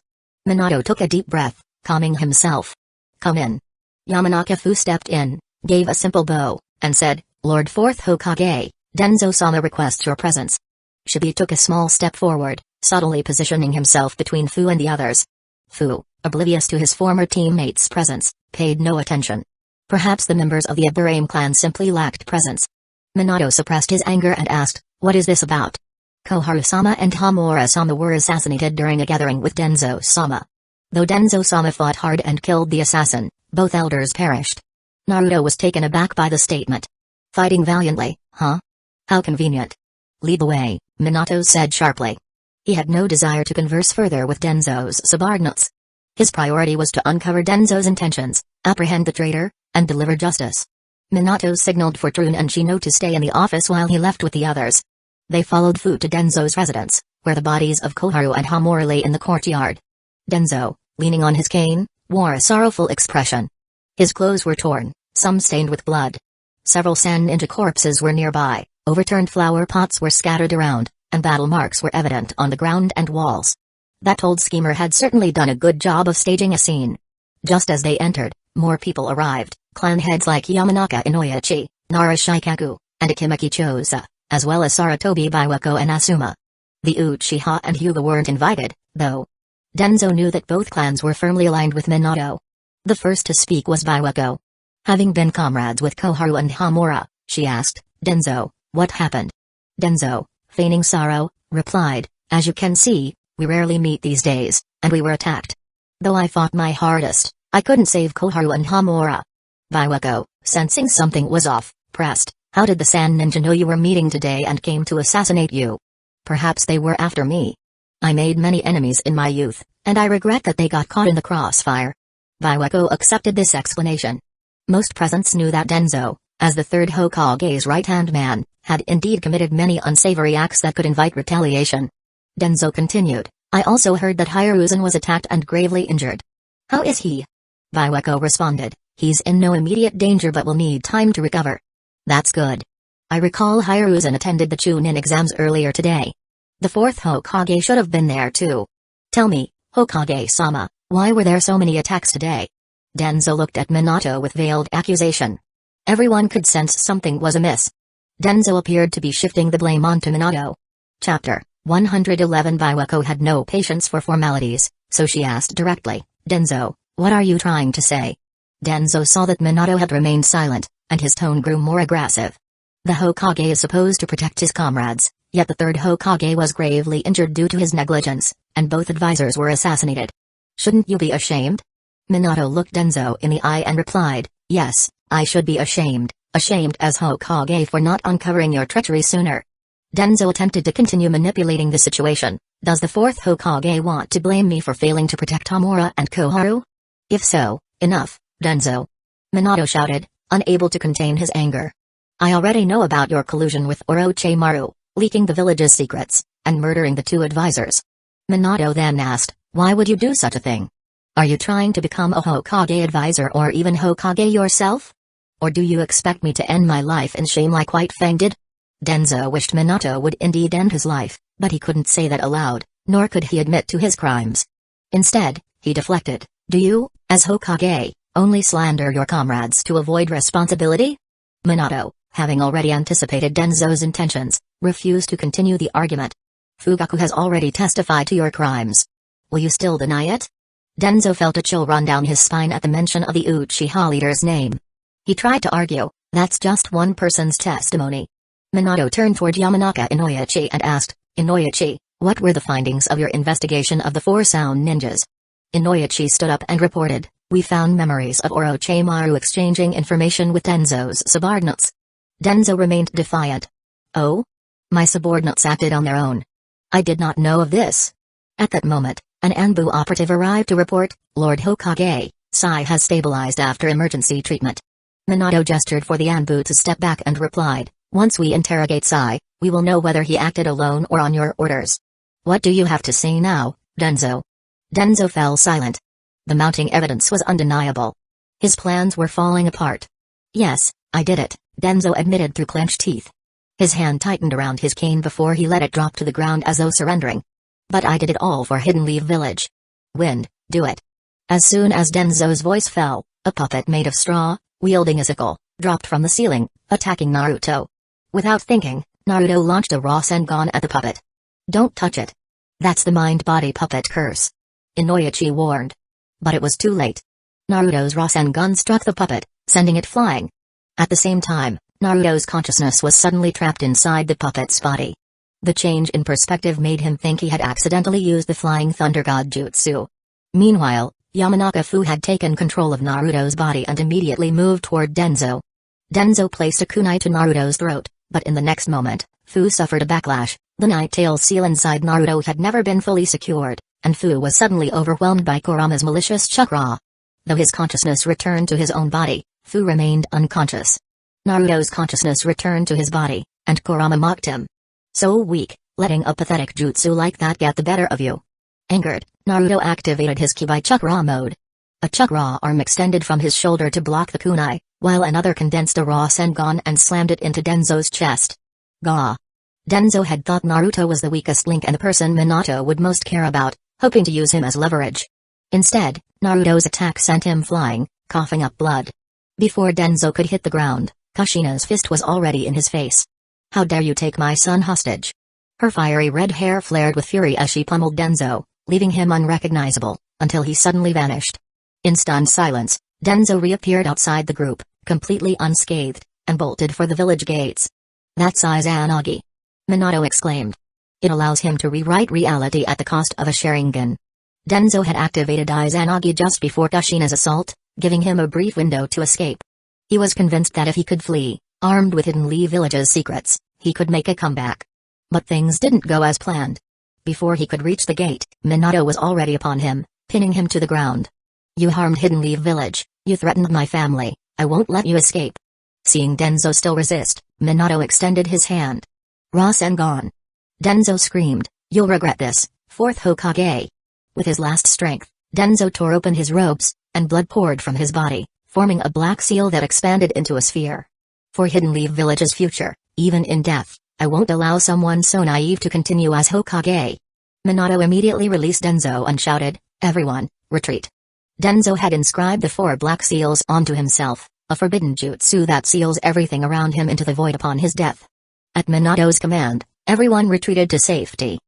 S1: Minato took a deep breath, calming himself. Come in. Yamanaka-fu stepped in, gave a simple bow, and said, Lord 4th Hokage, Denzo-sama requests your presence. Shibi took a small step forward, subtly positioning himself between Fu and the others. Fu, oblivious to his former teammates' presence, paid no attention. Perhaps the members of the Aburame clan simply lacked presence. Minato suppressed his anger and asked, what is this about? Koharu-sama and Hamura-sama were assassinated during a gathering with Denzo-sama. Though Denzo-sama fought hard and killed the assassin, both elders perished. Naruto was taken aback by the statement. Fighting valiantly, huh? How convenient. Lead the way, Minato said sharply. He had no desire to converse further with Denzo's subordinates. His priority was to uncover Denzo's intentions, apprehend the traitor, and deliver justice. Minato signaled for Troon and Shino to stay in the office while he left with the others. They followed Fu to Denzo's residence, where the bodies of Koharu and Hamura lay in the courtyard. Denzo, leaning on his cane, wore a sorrowful expression. His clothes were torn, some stained with blood. Several ninja corpses were nearby, overturned flower pots were scattered around, and battle marks were evident on the ground and walls. That old schemer had certainly done a good job of staging a scene. Just as they entered, more people arrived, clan heads like Yamanaka Inoyachi, Nara Shikaku, and Akimaki Choza, as well as Saratobi Biwako and Asuma. The Uchiha and Hyuga weren't invited, though. Denzo knew that both clans were firmly aligned with Minato. The first to speak was Biwako. Having been comrades with Koharu and Hamura, she asked, Denzo, what happened? Denzo, feigning sorrow, replied, as you can see, we rarely meet these days, and we were attacked. Though I fought my hardest, I couldn't save Koharu and Hamura. Biwako, sensing something was off, pressed, how did the Sand Ninja know you were meeting today and came to assassinate you? Perhaps they were after me. I made many enemies in my youth, and I regret that they got caught in the crossfire. Biwako accepted this explanation. Most presents knew that Denzo, as the third Hokage's right-hand man, had indeed committed many unsavory acts that could invite retaliation. Denzo continued, I also heard that Hiruzen was attacked and gravely injured. How is he? Biwako responded, he's in no immediate danger but will need time to recover. That's good. I recall Hiruzen attended the Chunin exams earlier today. The 4th Hokage should have been there too. Tell me, Hokage-sama, why were there so many attacks today? Denzo looked at Minato with veiled accusation. Everyone could sense something was amiss. Denzo appeared to be shifting the blame onto Minato. Chapter 111. Biwako had no patience for formalities, so she asked directly, Denzo, what are you trying to say? Denzo saw that Minato had remained silent, and his tone grew more aggressive. The Hokage is supposed to protect his comrades, yet the third Hokage was gravely injured due to his negligence, and both advisors were assassinated. Shouldn't you be ashamed? Minato looked Denzo in the eye and replied, yes, I should be ashamed as Hokage for not uncovering your treachery sooner. Denzo attempted to continue manipulating the situation. Does the 4th Hokage want to blame me for failing to protect Hamura and Koharu? If so, enough, Denzo. Minato shouted, unable to contain his anger. I already know about your collusion with Orochimaru, leaking the village's secrets, and murdering the 2 advisors. Minato then asked, why would you do such a thing? Are you trying to become a Hokage advisor or even Hokage yourself? Or do you expect me to end my life in shame like White Fang did? Denzo wished Minato would indeed end his life, but he couldn't say that aloud, nor could he admit to his crimes. Instead, he deflected, do you, as Hokage, only slander your comrades to avoid responsibility? Minato, having already anticipated Denzo's intentions, refused to continue the argument. Fugaku has already testified to your crimes. Will you still deny it? Denzo felt a chill run down his spine at the mention of the Uchiha leader's name. He tried to argue, that's just one person's testimony. Minato turned toward Yamanaka Inoyachi and asked, Inoichi, what were the findings of your investigation of the 4 sound ninjas? Inoichi stood up and reported, we found memories of Orochimaru exchanging information with Denzo's subordinates. Denzo remained defiant. Oh? My subordinates acted on their own. I did not know of this. At that moment, an Anbu operative arrived to report, Lord Hokage, Sai has stabilized after emergency treatment. Minato gestured for the Anbu to step back and replied, once we interrogate Sai, we will know whether he acted alone or on your orders. What do you have to say now, Denzo? Denzo fell silent. The mounting evidence was undeniable. His plans were falling apart. Yes, I did it, Denzo admitted through clenched teeth. His hand tightened around his cane before he let it drop to the ground as though surrendering. But I did it all for Hidden Leaf Village. Wind, do it. As soon as Denzo's voice fell, a puppet made of straw, wielding a sickle, dropped from the ceiling, attacking Naruto. Without thinking, Naruto launched a Rasengan at the puppet. Don't touch it. That's the mind-body puppet curse. Inoichi warned. But it was too late. Naruto's Rasengan struck the puppet, sending it flying. At the same time, Naruto's consciousness was suddenly trapped inside the puppet's body. The change in perspective made him think he had accidentally used the Flying Thunder God Jutsu. Meanwhile, Yamanaka Fu had taken control of Naruto's body and immediately moved toward Denzo. Denzo placed a kunai to Naruto's throat, but in the next moment, Fu suffered a backlash. The Night-Tail seal inside Naruto had never been fully secured, and Fu was suddenly overwhelmed by Kurama's malicious chakra. Though his consciousness returned to his own body, Fu remained unconscious. Naruto's consciousness returned to his body, and Kurama mocked him. So weak, letting a pathetic jutsu like that get the better of you. Angered, Naruto activated his Kibai chakra mode. A chakra arm extended from his shoulder to block the kunai, while another condensed a Rasengan and slammed it into Denzo's chest. Gah! Denzo had thought Naruto was the weakest link and the person Minato would most care about, hoping to use him as leverage. Instead, Naruto's attack sent him flying, coughing up blood. Before Denzo could hit the ground, Kushina's fist was already in his face. How dare you take my son hostage? Her fiery red hair flared with fury as she pummeled Denzo, leaving him unrecognizable, until he suddenly vanished. In stunned silence, Denzo reappeared outside the group, completely unscathed, and bolted for the village gates. That's Izanagi! Minato exclaimed. It allows him to rewrite reality at the cost of a Sharingan. Denzo had activated Izanagi just before Kushina's assault, giving him a brief window to escape. He was convinced that if he could flee, armed with Hidden Leaf Village's secrets, he could make a comeback. But things didn't go as planned. Before he could reach the gate, Minato was already upon him, pinning him to the ground. You harmed Hidden Leaf Village, you threatened my family, I won't let you escape. Seeing Denzo still resist, Minato extended his hand. Rasengan! Denzo screamed, you'll regret this, 4th Hokage. With his last strength, Denzo tore open his robes, and blood poured from his body, forming a black seal that expanded into a sphere. For Hidden Leaf Village's future, even in death, I won't allow someone so naive to continue as Hokage. Minato immediately released Denzo and shouted, everyone, retreat. Denzo had inscribed the 4 black seals onto himself, a forbidden jutsu that seals everything around him into the void upon his death. At Minato's command, everyone retreated to safety.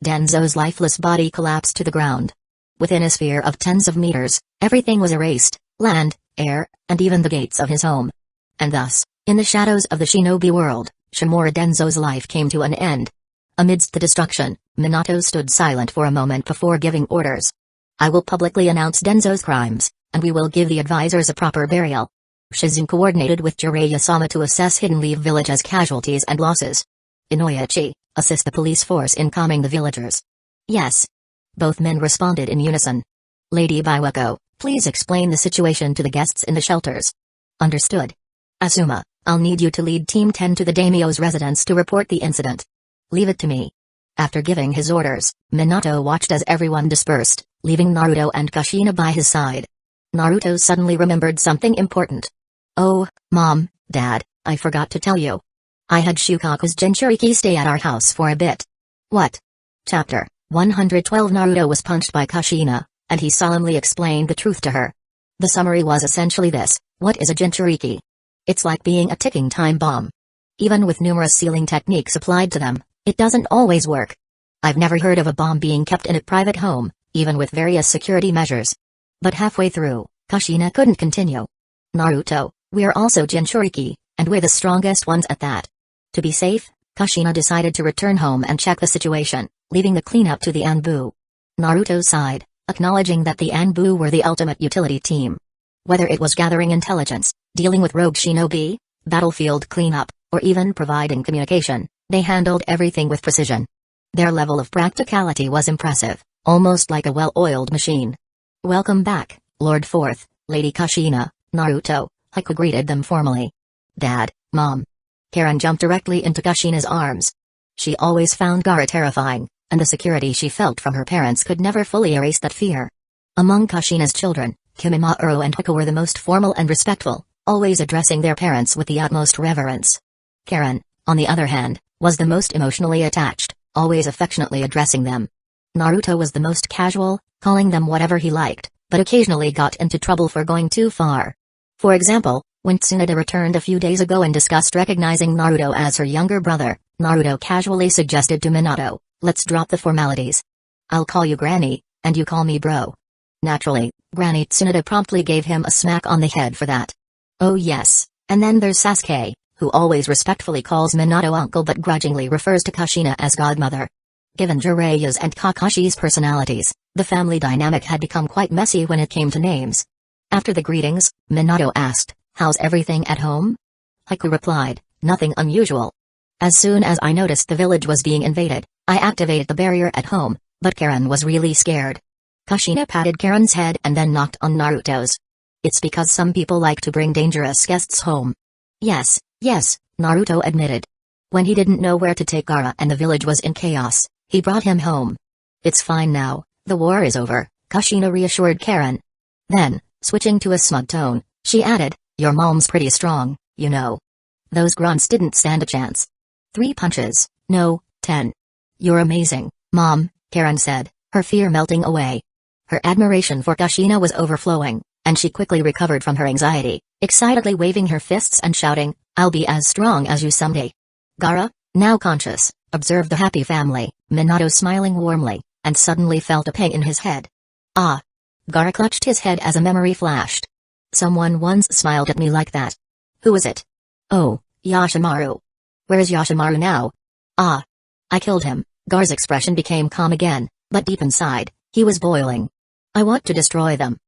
S1: Denzo's lifeless body collapsed to the ground. Within a sphere of tens of meters, everything was erased, land, air, and even the gates of his home. And thus, in the shadows of the shinobi world, Shimura Denzo's life came to an end. Amidst the destruction, Minato stood silent for a moment before giving orders. I will publicly announce Denzo's crimes, and we will give the advisors a proper burial. Shizune coordinated with Jiraiya-sama to assess Hidden Leaf Village's casualties and losses. Inoichi, assist the police force in calming the villagers. Yes. Both men responded in unison. Lady Biwako, please explain the situation to the guests in the shelters. Understood. Asuma, I'll need you to lead Team 10 to the daimyo's residence to report the incident. Leave it to me. After giving his orders, Minato watched as everyone dispersed, leaving Naruto and Kushina by his side. Naruto suddenly remembered something important. Oh, Mom, Dad, I forgot to tell you. I had Shukaku's Jinchuriki stay at our house for a bit. What? Chapter 112. Naruto was punched by Kushina, and he solemnly explained the truth to her. The summary was essentially this: what is a Jinchuriki? It's like being a ticking time bomb. Even with numerous sealing techniques applied to them, it doesn't always work. I've never heard of a bomb being kept in a private home, even with various security measures. But halfway through, Kushina couldn't continue. Naruto, we're also Jinchuriki, and we're the strongest ones at that. To be safe, Kushina decided to return home and check the situation, leaving the cleanup to the Anbu. Naruto sighed, acknowledging that the Anbu were the ultimate utility team. Whether it was gathering intelligence, dealing with rogue shinobi, battlefield cleanup, or even providing communication, they handled everything with precision. Their level of practicality was impressive, almost like a well-oiled machine. "Welcome back, Lord Fourth, Lady Kushina," Naruto, Haku greeted them formally. "Dad, Mom." Karen jumped directly into Kushina's arms. She always found Gaara terrifying, and the security she felt from her parents could never fully erase that fear. Among Kushina's children, Kimimaro and Haku were the most formal and respectful, always addressing their parents with the utmost reverence. Karen, on the other hand, was the most emotionally attached, always affectionately addressing them. Naruto was the most casual, calling them whatever he liked, but occasionally got into trouble for going too far. For example, when Tsunade returned a few days ago and discussed recognizing Naruto as her younger brother, Naruto casually suggested to Minato, "Let's drop the formalities. I'll call you Granny, and you call me bro." Naturally, Granny Tsunade promptly gave him a smack on the head for that. Oh yes, and then there's Sasuke, who always respectfully calls Minato uncle but grudgingly refers to Kushina as godmother. Given Jiraiya's and Kakashi's personalities, the family dynamic had become quite messy when it came to names. After the greetings, Minato asked, "How's everything at home?" Haku replied, "Nothing unusual. As soon as I noticed the village was being invaded, I activated the barrier at home, but Karen was really scared." Kushina patted Karen's head and then knocked on Naruto's. "It's because some people like to bring dangerous guests home." Yes, Naruto admitted. When he didn't know where to take Gaara and the village was in chaos, he brought him home. "It's fine now, the war is over," Kushina reassured Karen. Then, switching to a smug tone, she added, "Your mom's pretty strong, you know. Those grunts didn't stand a chance. 3 punches, no, 10. You're amazing, Mom," Karen said, her fear melting away. Her admiration for Kushina was overflowing, and she quickly recovered from her anxiety, excitedly waving her fists and shouting, "I'll be as strong as you someday." Gaara, now conscious, observed the happy family, Minato smiling warmly, and suddenly felt a pain in his head. "Ah!" Gaara clutched his head as a memory flashed. "Someone once smiled at me like that. Who was it? Oh, Yoshimaru. Where's Yoshimaru now? Ah! I killed him." Gaara's expression became calm again, but deep inside, he was boiling. "I want to destroy them."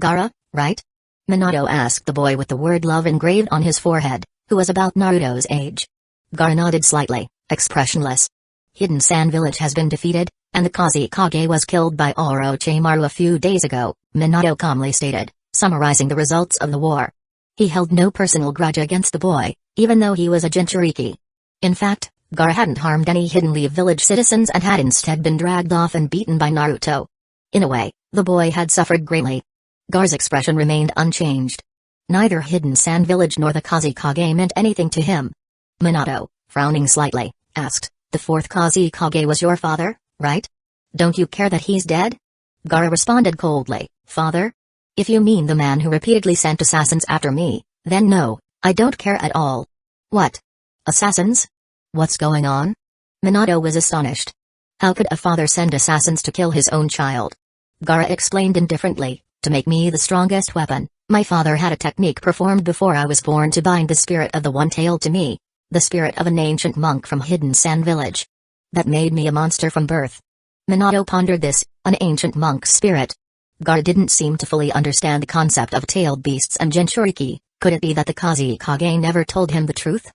S1: "Gaara, right?" Minato asked the boy with the word love engraved on his forehead, who was about Naruto's age. Gaara nodded slightly, expressionless. "Hidden Sand Village has been defeated, and the Kazekage was killed by Orochimaru a few days ago," Minato calmly stated, summarizing the results of the war. He held no personal grudge against the boy, even though he was a Jinchuriki. In fact, Gaara hadn't harmed any Hidden Leaf Village citizens and had instead been dragged off and beaten by Naruto. In a way, the boy had suffered greatly. Gaara's expression remained unchanged. Neither Hidden Sand Village nor the Kazekage meant anything to him. Minato, frowning slightly, asked, "The 4th Kazekage was your father, right? Don't you care that he's dead?" Gaara responded coldly, "Father? If you mean the man who repeatedly sent assassins after me, then no, I don't care at all." "What? Assassins? What's going on?" Minato was astonished. How could a father send assassins to kill his own child? Gaara explained indifferently, "To make me the strongest weapon, my father had a technique performed before I was born to bind the spirit of the One-Tailed to me, the spirit of an ancient monk from Hidden Sand Village. That made me a monster from birth." Minato pondered this, an ancient monk's spirit. Gaara didn't seem to fully understand the concept of tailed beasts and Jinchuriki. Could it be that the Kazekage never told him the truth?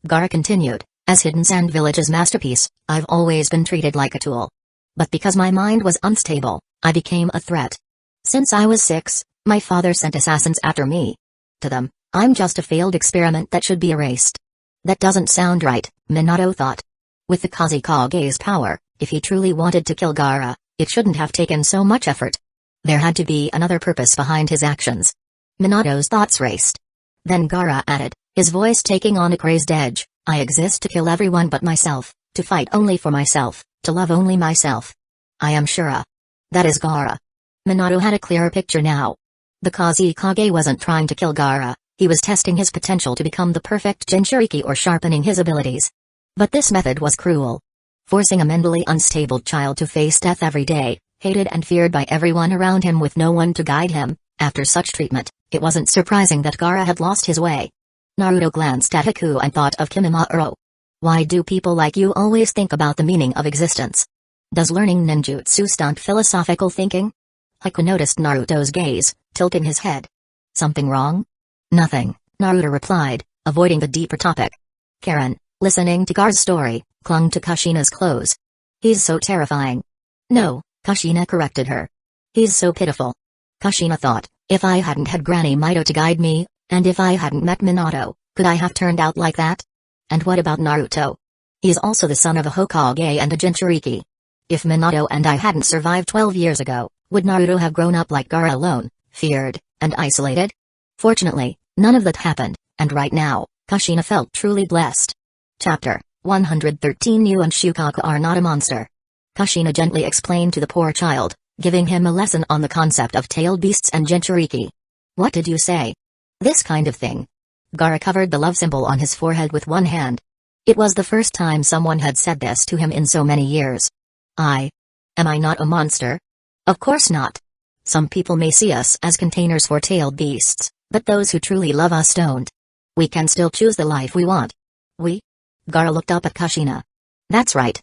S1: Gaara continued, "As Hidden Sand Village's masterpiece, I've always been treated like a tool. But because my mind was unstable, I became a threat. Since I was 6, my father sent assassins after me. To them, I'm just a failed experiment that should be erased." That doesn't sound right, Minato thought. With the Kazekage's power, if he truly wanted to kill Gaara, it shouldn't have taken so much effort. There had to be another purpose behind his actions. Minato's thoughts raced. Then Gaara added, his voice taking on a crazed edge, "I exist to kill everyone but myself, to fight only for myself, to love only myself. I am Shura. That is Gaara." Minato had a clearer picture now. The Kazekage wasn't trying to kill Gaara, he was testing his potential to become the perfect Jinchuriki or sharpening his abilities. But this method was cruel. Forcing a mentally unstable child to face death every day, hated and feared by everyone around him with no one to guide him, after such treatment, it wasn't surprising that Gaara had lost his way. Naruto glanced at Haku and thought of Kimimaro. Why do people like you always think about the meaning of existence? Does learning ninjutsu stunt philosophical thinking? Haku noticed Naruto's gaze, tilting his head. Something wrong? Nothing, Naruto replied, avoiding the deeper topic. Karen, listening to Gar's story, clung to Kushina's clothes. He's so terrifying. No, Kushina corrected her. He's so pitiful. Kushina thought, if I hadn't had Granny Mito to guide me, and if I hadn't met Minato, could I have turned out like that? And what about Naruto? He's also the son of a Hokage and a Jinchuriki. If Minato and I hadn't survived 12 years ago, would Naruto have grown up like Gaara alone, feared, and isolated? Fortunately, none of that happened, and right now, Kushina felt truly blessed. Chapter 113 You and Shukaku are not a monster. Kushina gently explained to the poor child, giving him a lesson on the concept of tailed beasts and Jinchuriki. What did you say? This kind of thing. Gaara covered the love symbol on his forehead with one hand. It was the first time someone had said this to him in so many years. Am I not a monster? Of course not. Some people may see us as containers for tailed beasts, but those who truly love us don't. We can still choose the life we want. We? Gaara looked up at Kushina. That's right.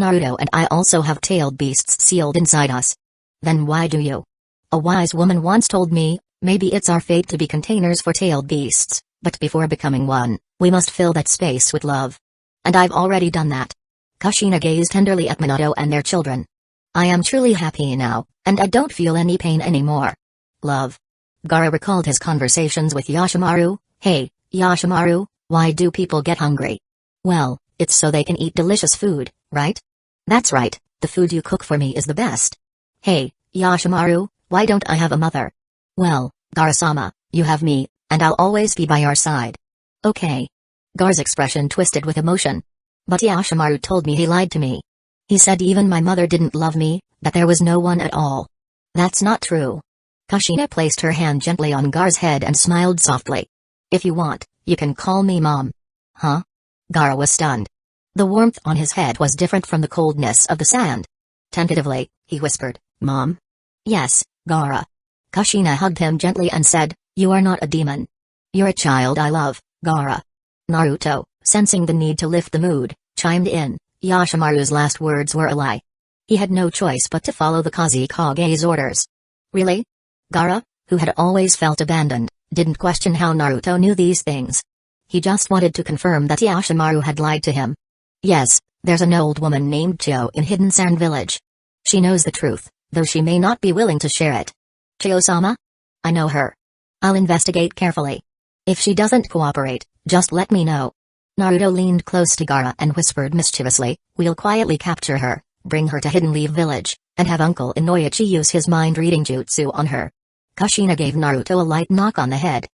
S1: Naruto and I also have tailed beasts sealed inside us. Then why do you? A wise woman once told me, maybe it's our fate to be containers for tailed beasts, but before becoming one, we must fill that space with love. And I've already done that. Kushina gazed tenderly at Minato and their children. I am truly happy now, and I don't feel any pain anymore. Love. Gaara recalled his conversations with Yoshimaru. Hey, Yoshimaru, why do people get hungry? Well, it's so they can eat delicious food, right? That's right, the food you cook for me is the best. Hey, Yoshimaru, why don't I have a mother? Well, Gaara-sama, you have me, and I'll always be by your side. Okay. Gaara's expression twisted with emotion. But Yoshimaru told me he lied to me. He said even my mother didn't love me, that there was no one at all. That's not true. Kushina placed her hand gently on Gaara's head and smiled softly. If you want, you can call me Mom. Huh? Gaara was stunned. The warmth on his head was different from the coldness of the sand. Tentatively, he whispered, Mom? Yes, Gaara. Kushina hugged him gently and said, You are not a demon. You're a child I love, Gaara. Naruto, sensing the need to lift the mood, chimed in. Yoshimaru's last words were a lie. He had no choice but to follow the Kazekage's orders. Really? Gaara, who had always felt abandoned, didn't question how Naruto knew these things. He just wanted to confirm that Yoshimaru had lied to him. Yes, there's an old woman named Chio in Hidden Sand Village. She knows the truth, though she may not be willing to share it. Chio-sama? I know her. I'll investigate carefully. If she doesn't cooperate, just let me know. Naruto leaned close to Gaara and whispered mischievously, We'll quietly capture her, bring her to Hidden Leaf Village, and have Uncle Inoichi use his mind-reading jutsu on her. Kushina gave Naruto a light knock on the head.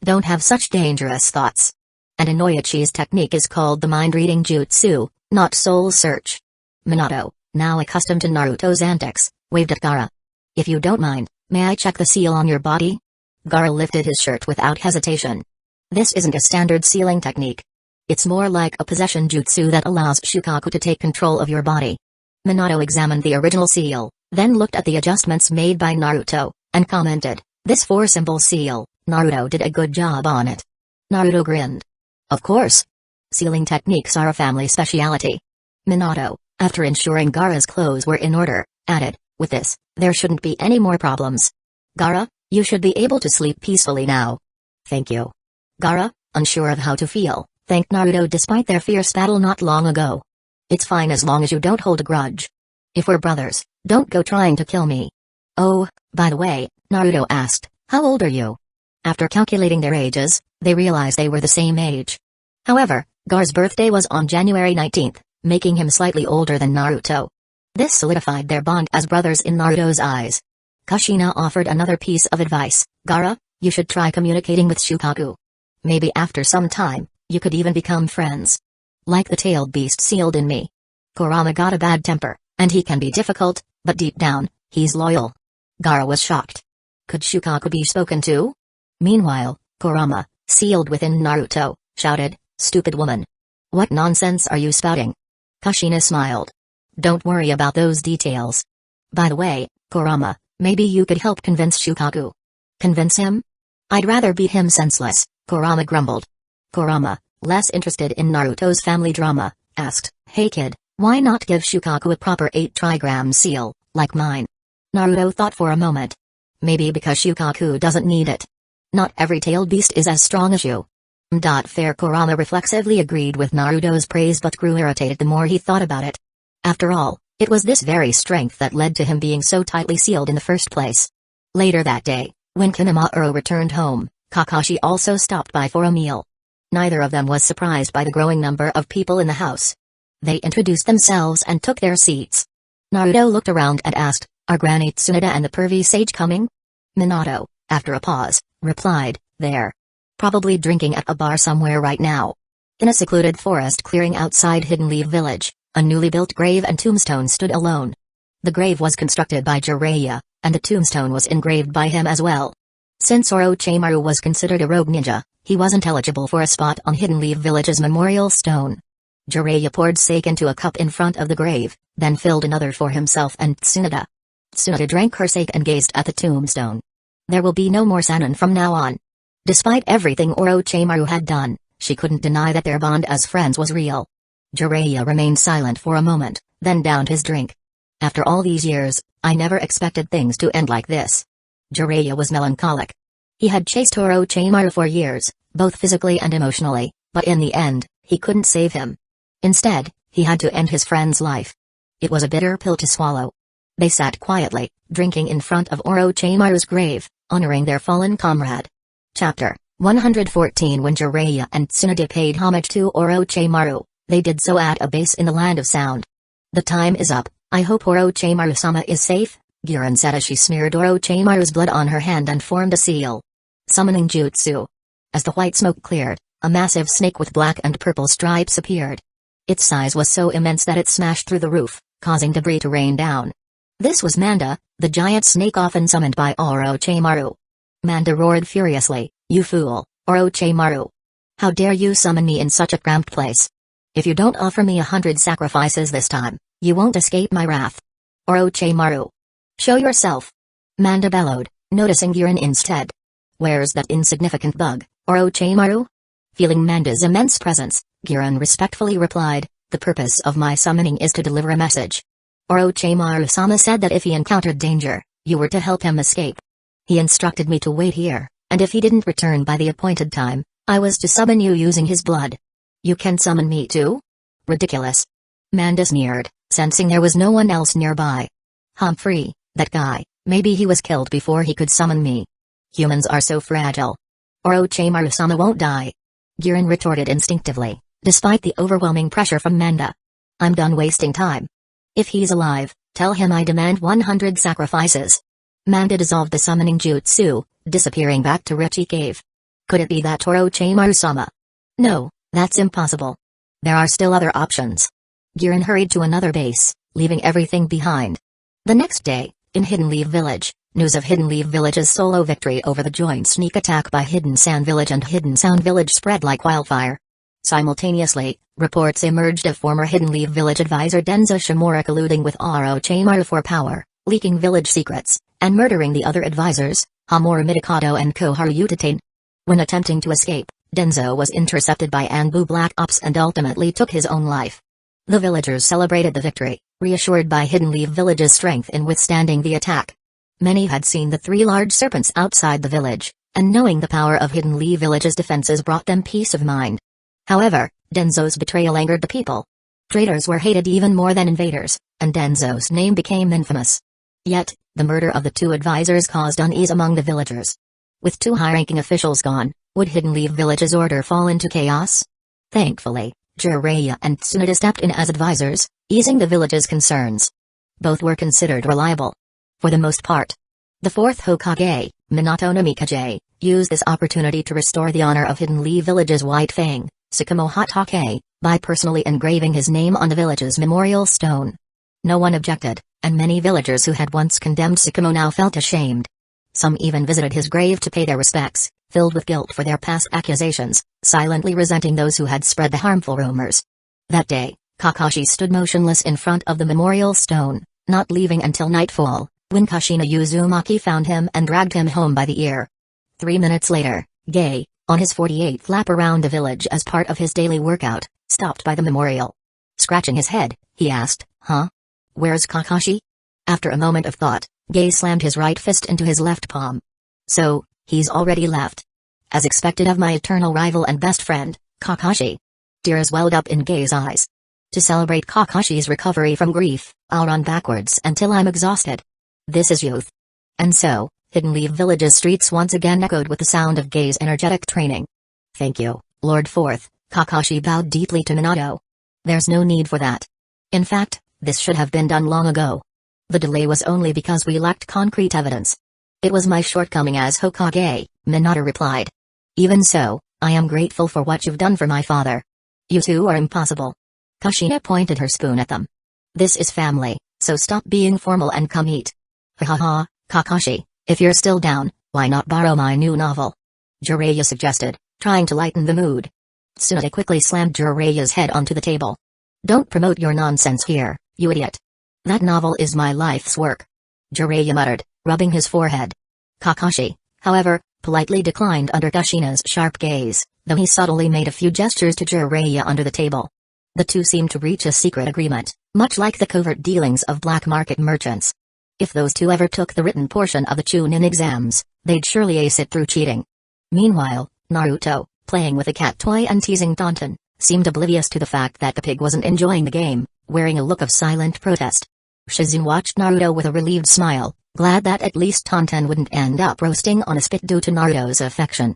S1: Don't have such dangerous thoughts. And Inoichi's technique is called the mind-reading jutsu, not soul search. Minato, now accustomed to Naruto's antics, waved at Gaara. If you don't mind, may I check the seal on your body? Gaara lifted his shirt without hesitation. This isn't a standard sealing technique. It's more like a possession jutsu that allows Shukaku to take control of your body. Minato examined the original seal, then looked at the adjustments made by Naruto, and commented, This 4-symbol seal, Naruto did a good job on it. Naruto grinned. Of course. Sealing techniques are a family specialty. Minato, after ensuring Gaara's clothes were in order, added, With this, there shouldn't be any more problems. Gaara, you should be able to sleep peacefully now. Thank you. Gaara, unsure of how to feel, thanked Naruto despite their fierce battle not long ago. It's fine as long as you don't hold a grudge. If we're brothers, don't go trying to kill me. Oh, by the way, Naruto asked, how old are you? After calculating their ages, they realized they were the same age. However, Gaara's birthday was on January 19th, making him slightly older than Naruto. This solidified their bond as brothers in Naruto's eyes. Kushina offered another piece of advice, Gaara, you should try communicating with Shukaku. Maybe after some time, you could even become friends. Like the tailed beast sealed in me. Kurama got a bad temper, and he can be difficult, but deep down, he's loyal. Gaara was shocked. Could Shukaku be spoken to? Meanwhile, Kurama, sealed within Naruto, shouted, Stupid woman. What nonsense are you spouting? Kushina smiled. Don't worry about those details. By the way, Kurama, maybe you could help convince Shukaku. Convince him? I'd rather beat him senseless, Kurama grumbled. Kurama, less interested in Naruto's family drama, asked, "Hey kid, why not give Shukaku a proper 8-trigram seal, like mine?" Naruto thought for a moment. Maybe because Shukaku doesn't need it. Not every tailed beast is as strong as you. Fair Kurama reflexively agreed with Naruto's praise but grew irritated the more he thought about it. After all, it was this very strength that led to him being so tightly sealed in the first place. Later that day, when Kanemaru returned home, Kakashi also stopped by for a meal. Neither of them was surprised by the growing number of people in the house. They introduced themselves and took their seats. Naruto looked around and asked, "Are Granny Tsunade and the pervy sage coming?" Minato, after a pause, replied, "They're probably drinking at a bar somewhere right now." In a secluded forest clearing outside Hidden Leaf Village, a newly built grave and tombstone stood alone. The grave was constructed by Jiraiya, and the tombstone was engraved by him as well. Since Orochimaru was considered a rogue ninja, he wasn't eligible for a spot on Hidden Leaf Village's memorial stone. Jiraiya poured sake into a cup in front of the grave, then filled another for himself and Tsunade. Tsunade drank her sake and gazed at the tombstone. There will be no more Sannin from now on. Despite everything Orochimaru had done, she couldn't deny that their bond as friends was real. Jiraiya remained silent for a moment, then downed his drink. "After all these years, I never expected things to end like this." Jiraiya was melancholic. He had chased Orochimaru for years, both physically and emotionally, but in the end, he couldn't save him. Instead, he had to end his friend's life. It was a bitter pill to swallow. They sat quietly, drinking in front of Orochimaru's grave, honoring their fallen comrade. Chapter 114. When Jiraiya and Tsunade paid homage to Orochimaru, they did so at a base in the land of sound. "The time is up, I hope Orochimaru-sama is safe," Giran said as she smeared Orochimaru's blood on her hand and formed a seal. Summoning Jutsu. As the white smoke cleared, a massive snake with black and purple stripes appeared. Its size was so immense that it smashed through the roof, causing debris to rain down. This was Manda, the giant snake often summoned by Orochimaru. Manda roared furiously, "You fool, Orochimaru! How dare you summon me in such a cramped place? If you don't offer me 100 sacrifices this time, you won't escape my wrath. Orochimaru! Show yourself!" Manda bellowed, noticing Giran instead. "Where's that insignificant bug, Orochimaru?" Feeling Manda's immense presence, Giran respectfully replied, "The purpose of my summoning is to deliver a message. Orochimaru-sama said that if he encountered danger, you were to help him escape. He instructed me to wait here, and if he didn't return by the appointed time, I was to summon you using his blood. You can summon me too? Ridiculous." Manda sneered, sensing there was no one else nearby. "Humphrey, that guy, maybe he was killed before he could summon me. Humans are so fragile. Orochimaru-sama won't die," Giran retorted instinctively, despite the overwhelming pressure from Manda. "I'm done wasting time. If he's alive, tell him I demand 100 sacrifices." Manda dissolved the summoning jutsu, disappearing back to Richie Cave. Could it be that Orochimaru-sama? No, that's impossible. There are still other options. Giran hurried to another base, leaving everything behind. The next day, in Hidden Leaf Village, news of Hidden Leaf Village's solo victory over the joint sneak attack by Hidden Sand Village and Hidden Sound Village spread like wildfire. Simultaneously, reports emerged of former Hidden Leaf Village advisor Denzo Shimura colluding with Orochimaru for power, leaking village secrets, and murdering the other advisors, Hamura Midokado and Koharu Utatane. When attempting to escape, Denzo was intercepted by Anbu Black Ops and ultimately took his own life. The villagers celebrated the victory, reassured by Hidden Leaf Village's strength in withstanding the attack. Many had seen the 3 large serpents outside the village, and knowing the power of Hidden Leaf Village's defenses brought them peace of mind. However, Denzo's betrayal angered the people. Traitors were hated even more than invaders, and Denzo's name became infamous. Yet, the murder of the 2 advisors caused unease among the villagers. With 2 high-ranking officials gone, would Hidden Leaf Village's order fall into chaos? Thankfully, Jiraiya and Tsunade stepped in as advisors, easing the village's concerns. Both were considered reliable. For the most part. The 4th Hokage, Minato no Mikaze, used this opportunity to restore the honor of Hidden Leaf Village's White Fang, Tsukumo Hatake, by personally engraving his name on the village's memorial stone. No one objected, and many villagers who had once condemned Tsukumo now felt ashamed. Some even visited his grave to pay their respects, filled with guilt for their past accusations, silently resenting those who had spread the harmful rumors. That day, Kakashi stood motionless in front of the memorial stone, not leaving until nightfall, when Kushina Uzumaki found him and dragged him home by the ear. 3 minutes later, Gai, On his 48th lap around the village as part of his daily workout, stopped by the memorial. Scratching his head, he asked, "Huh? Where's Kakashi?" After a moment of thought, Gay slammed his right fist into his left palm. "So, he's already left. As expected of my eternal rival and best friend, Kakashi." Tears welled up in Gay's eyes. "To celebrate Kakashi's recovery from grief, I'll run backwards until I'm exhausted. This is youth." And so, Hidden Leaf Village's streets once again echoed with the sound of Gay's energetic training. "Thank you, Lord Fourth," Kakashi bowed deeply to Minato. "There's no need for that. In fact, this should have been done long ago. The delay was only because we lacked concrete evidence." "It was my shortcoming as Hokage," Minato replied. "Even so, I am grateful for what you've done for my father." "You two are impossible." Kushina pointed her spoon at them. "This is family, so stop being formal and come eat." "Ha ha ha, Kakashi, if you're still down, why not borrow my new novel?" Jiraiya suggested, trying to lighten the mood. Tsunade quickly slammed Jiraiya's head onto the table. "Don't promote your nonsense here, you idiot. That novel is my life's work," Jiraiya muttered, rubbing his forehead. Kakashi, however, politely declined under Kushina's sharp gaze, though he subtly made a few gestures to Jiraiya under the table. The two seemed to reach a secret agreement, much like the covert dealings of black market merchants. If those two ever took the written portion of the Chunin exams, they'd surely ace it through cheating. Meanwhile, Naruto, playing with a cat toy and teasing Taunton, seemed oblivious to the fact that the pig wasn't enjoying the game, wearing a look of silent protest. Shizune watched Naruto with a relieved smile, glad that at least Taunton wouldn't end up roasting on a spit due to Naruto's affection.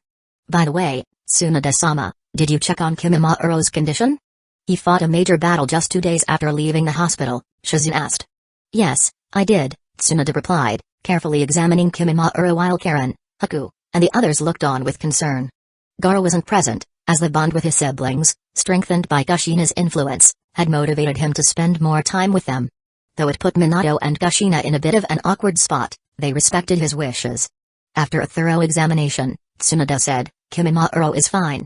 S1: "By the way, Tsunade-sama, did you check on Kimimauro's condition? He fought a major battle just 2 days after leaving the hospital," Shizune asked. "Yes, I did," Tsunade replied, carefully examining Kimimauro while Karen, Haku, and the others looked on with concern. Gaara wasn't present, as the bond with his siblings, strengthened by Kushina's influence, had motivated him to spend more time with them. Though it put Minato and Kushina in a bit of an awkward spot, they respected his wishes. After a thorough examination, Tsunade said, "Kimimauro is fine.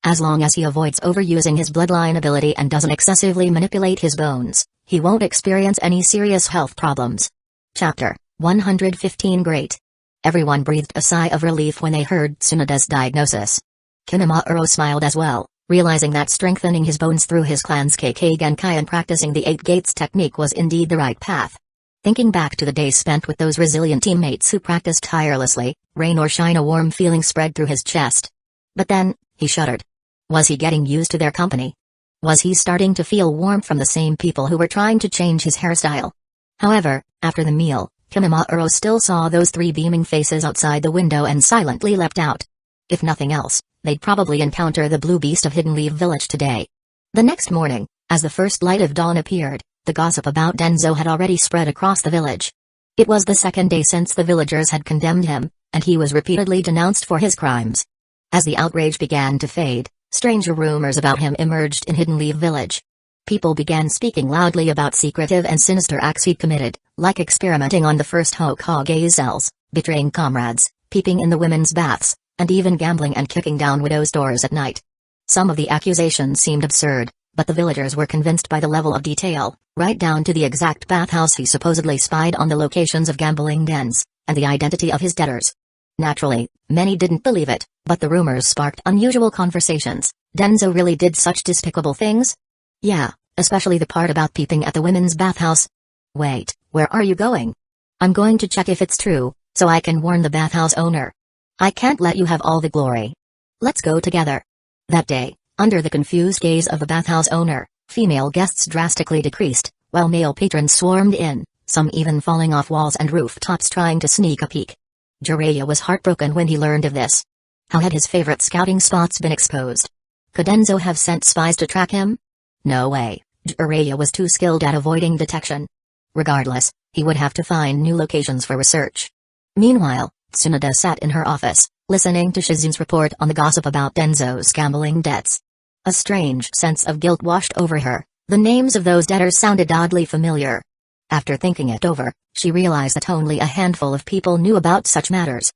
S1: As long as he avoids overusing his bloodline ability and doesn't excessively manipulate his bones, he won't experience any serious health problems." Chapter 115 Great. Everyone breathed a sigh of relief when they heard Tsunade's diagnosis. Kimimauro smiled as well, realizing that strengthening his bones through his clan's Kekkei Genkai and practicing the 8 Gates technique was indeed the right path. Thinking back to the days spent with those resilient teammates who practiced tirelessly, rain or shine, a warm feeling spread through his chest. But then, he shuddered. Was he getting used to their company? Was he starting to feel warmth from the same people who were trying to change his hairstyle? However, after the meal, Kimimauro still saw those 3 beaming faces outside the window and silently leapt out. If nothing else, they'd probably encounter the blue beast of Hidden Leaf Village today. The next morning, as the first light of dawn appeared, the gossip about Denzo had already spread across the village. It was the second day since the villagers had condemned him, and he was repeatedly denounced for his crimes. As the outrage began to fade, stranger rumors about him emerged in Hidden Leaf Village. People began speaking loudly about secretive and sinister acts he'd committed, like experimenting on the first Hokage's cells, betraying comrades, peeping in the women's baths, and even gambling and kicking down widows' doors at night. Some of the accusations seemed absurd, but the villagers were convinced by the level of detail, right down to the exact bathhouse he supposedly spied on, the locations of gambling dens, and the identity of his debtors. Naturally, many didn't believe it, but the rumors sparked unusual conversations. Denzo really did such despicable things? Yeah, especially the part about peeping at the women's bathhouse. Wait, where are you going? I'm going to check if it's true, so I can warn the bathhouse owner. I can't let you have all the glory. Let's go together. That day, under the confused gaze of the bathhouse owner, female guests drastically decreased, while male patrons swarmed in, some even falling off walls and rooftops trying to sneak a peek. Jiraiya was heartbroken when he learned of this. How had his favorite scouting spots been exposed? Could Denzo have sent spies to track him? No way, Jiraiya was too skilled at avoiding detection. Regardless, he would have to find new locations for research. Meanwhile, Tsunade sat in her office, listening to Shizune's report on the gossip about Denzo's gambling debts. A strange sense of guilt washed over her. The names of those debtors sounded oddly familiar. After thinking it over, she realized that only a handful of people knew about such matters.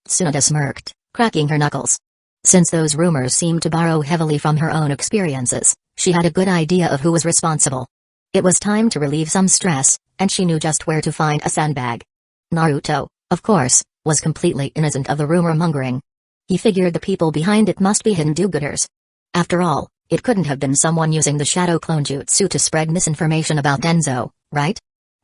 S1: Tsunade smirked, cracking her knuckles. Since those rumors seemed to borrow heavily from her own experiences, she had a good idea of who was responsible. It was time to relieve some stress, and she knew just where to find a sandbag. Naruto, of course, was completely innocent of the rumor-mongering. He figured the people behind it must be hidden do-gooders. After all, it couldn't have been someone using the shadow clone jutsu to spread misinformation about Denzo, right?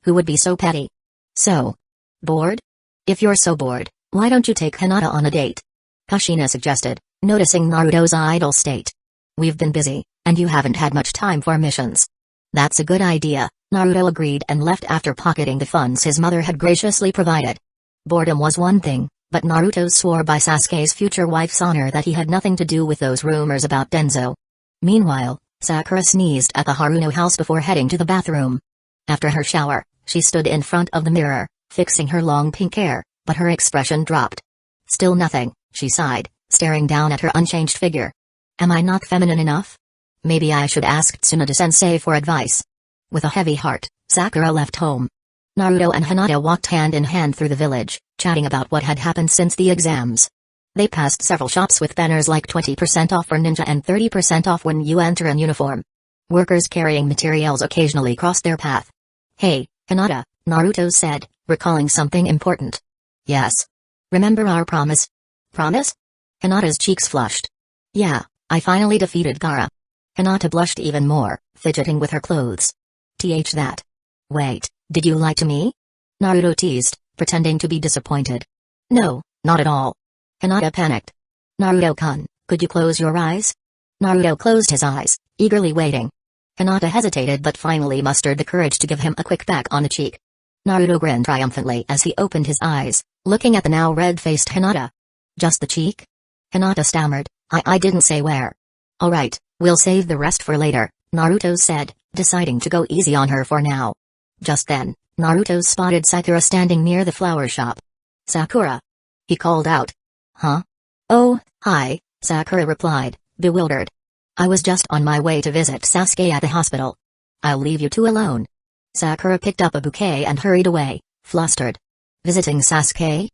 S1: Who would be so petty? So bored? If you're so bored, why don't you take Hinata on a date? Kushina suggested, noticing Naruto's idle state. We've been busy, and you haven't had much time for missions. That's a good idea, Naruto agreed and left after pocketing the funds his mother had graciously provided. Boredom was one thing, but Naruto swore by Sasuke's future wife's honor that he had nothing to do with those rumors about Denzo. Meanwhile, Sakura sneezed at the Haruno house before heading to the bathroom. After her shower, she stood in front of the mirror, fixing her long pink hair, but her expression dropped. Still nothing, she sighed, staring down at her unchanged figure. Am I not feminine enough? Maybe I should ask Tsunade-sensei for advice. With a heavy heart, Sakura left home. Naruto and Hinata walked hand in hand through the village, chatting about what had happened since the exams. They passed several shops with banners like 20% off for ninja and 30% off when you enter in uniform. Workers carrying materials occasionally crossed their path. Hey, Hinata, Naruto said, recalling something important. Yes. Remember our promise? Promise? Hinata's cheeks flushed. Yeah, I finally defeated Gaara. Hinata blushed even more, fidgeting with her clothes. That. Wait, did you lie to me? Naruto teased, pretending to be disappointed. No, not at all. Hinata panicked. Naruto-kun, could you close your eyes? Naruto closed his eyes, eagerly waiting. Hinata hesitated but finally mustered the courage to give him a quick peck on the cheek. Naruto grinned triumphantly as he opened his eyes, looking at the now red-faced Hinata. Just the cheek? Hinata stammered, I didn't say where. Alright, we'll save the rest for later, Naruto said, deciding to go easy on her for now. Just then, Naruto spotted Sakura standing near the flower shop. Sakura! He called out. Huh? Oh, hi, Sakura replied, bewildered. I was just on my way to visit Sasuke at the hospital. I'll leave you two alone. Sakura picked up a bouquet and hurried away, flustered. Visiting Sasuke?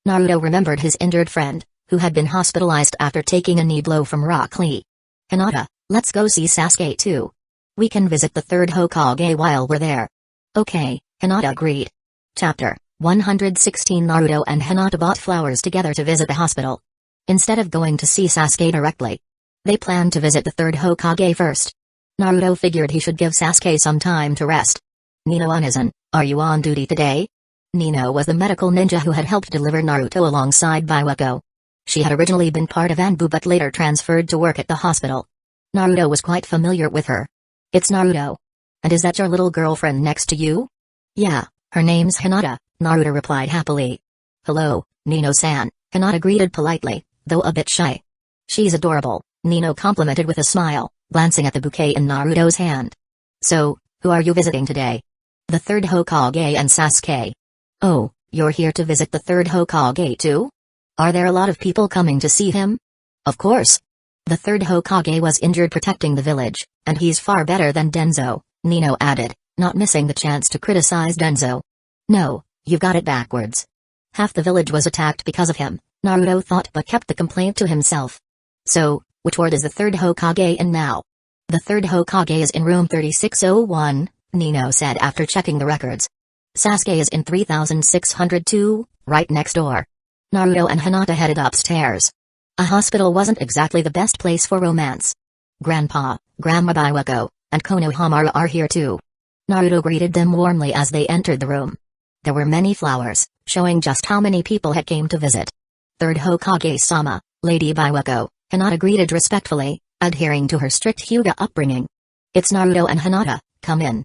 S1: Naruto remembered his injured friend, who had been hospitalized after taking a knee blow from Rock Lee. Hinata, let's go see Sasuke too. We can visit the third Hokage while we're there. Okay, Hinata agreed. Chapter 116 Naruto and Hinata bought flowers together to visit the hospital. Instead of going to see Sasuke directly, they planned to visit the third Hokage first. Naruto figured he should give Sasuke some time to rest. Nino-Onizan, are you on duty today? Nino was the medical ninja who had helped deliver Naruto alongside Biwako. She had originally been part of Anbu but later transferred to work at the hospital. Naruto was quite familiar with her. It's Naruto. And is that your little girlfriend next to you? Yeah, her name's Hinata, Naruto replied happily. Hello, Nino-san, Hinata greeted politely, though a bit shy. She's adorable, Nino complimented with a smile, glancing at the bouquet in Naruto's hand. So, who are you visiting today? The third Hokage and Sasuke. Oh, you're here to visit the third Hokage too? Are there a lot of people coming to see him? Of course. The third Hokage was injured protecting the village, and he's far better than Denzo, Nino added, not missing the chance to criticize Denzo. No, you've got it backwards. Half the village was attacked because of him, Naruto thought but kept the complaint to himself. So, which ward is the third Hokage in now? The third Hokage is in room 3601, Nino said after checking the records. Sasuke is in 3602, right next door. Naruto and Hinata headed upstairs. A hospital wasn't exactly the best place for romance. Grandpa, Grandma Biwako, and Konohamaru are here too. Naruto greeted them warmly as they entered the room. There were many flowers, showing just how many people had came to visit. Third Hokage-sama, Lady Biwako, Hinata greeted respectfully, adhering to her strict Hyuga upbringing. It's Naruto and Hinata, come in.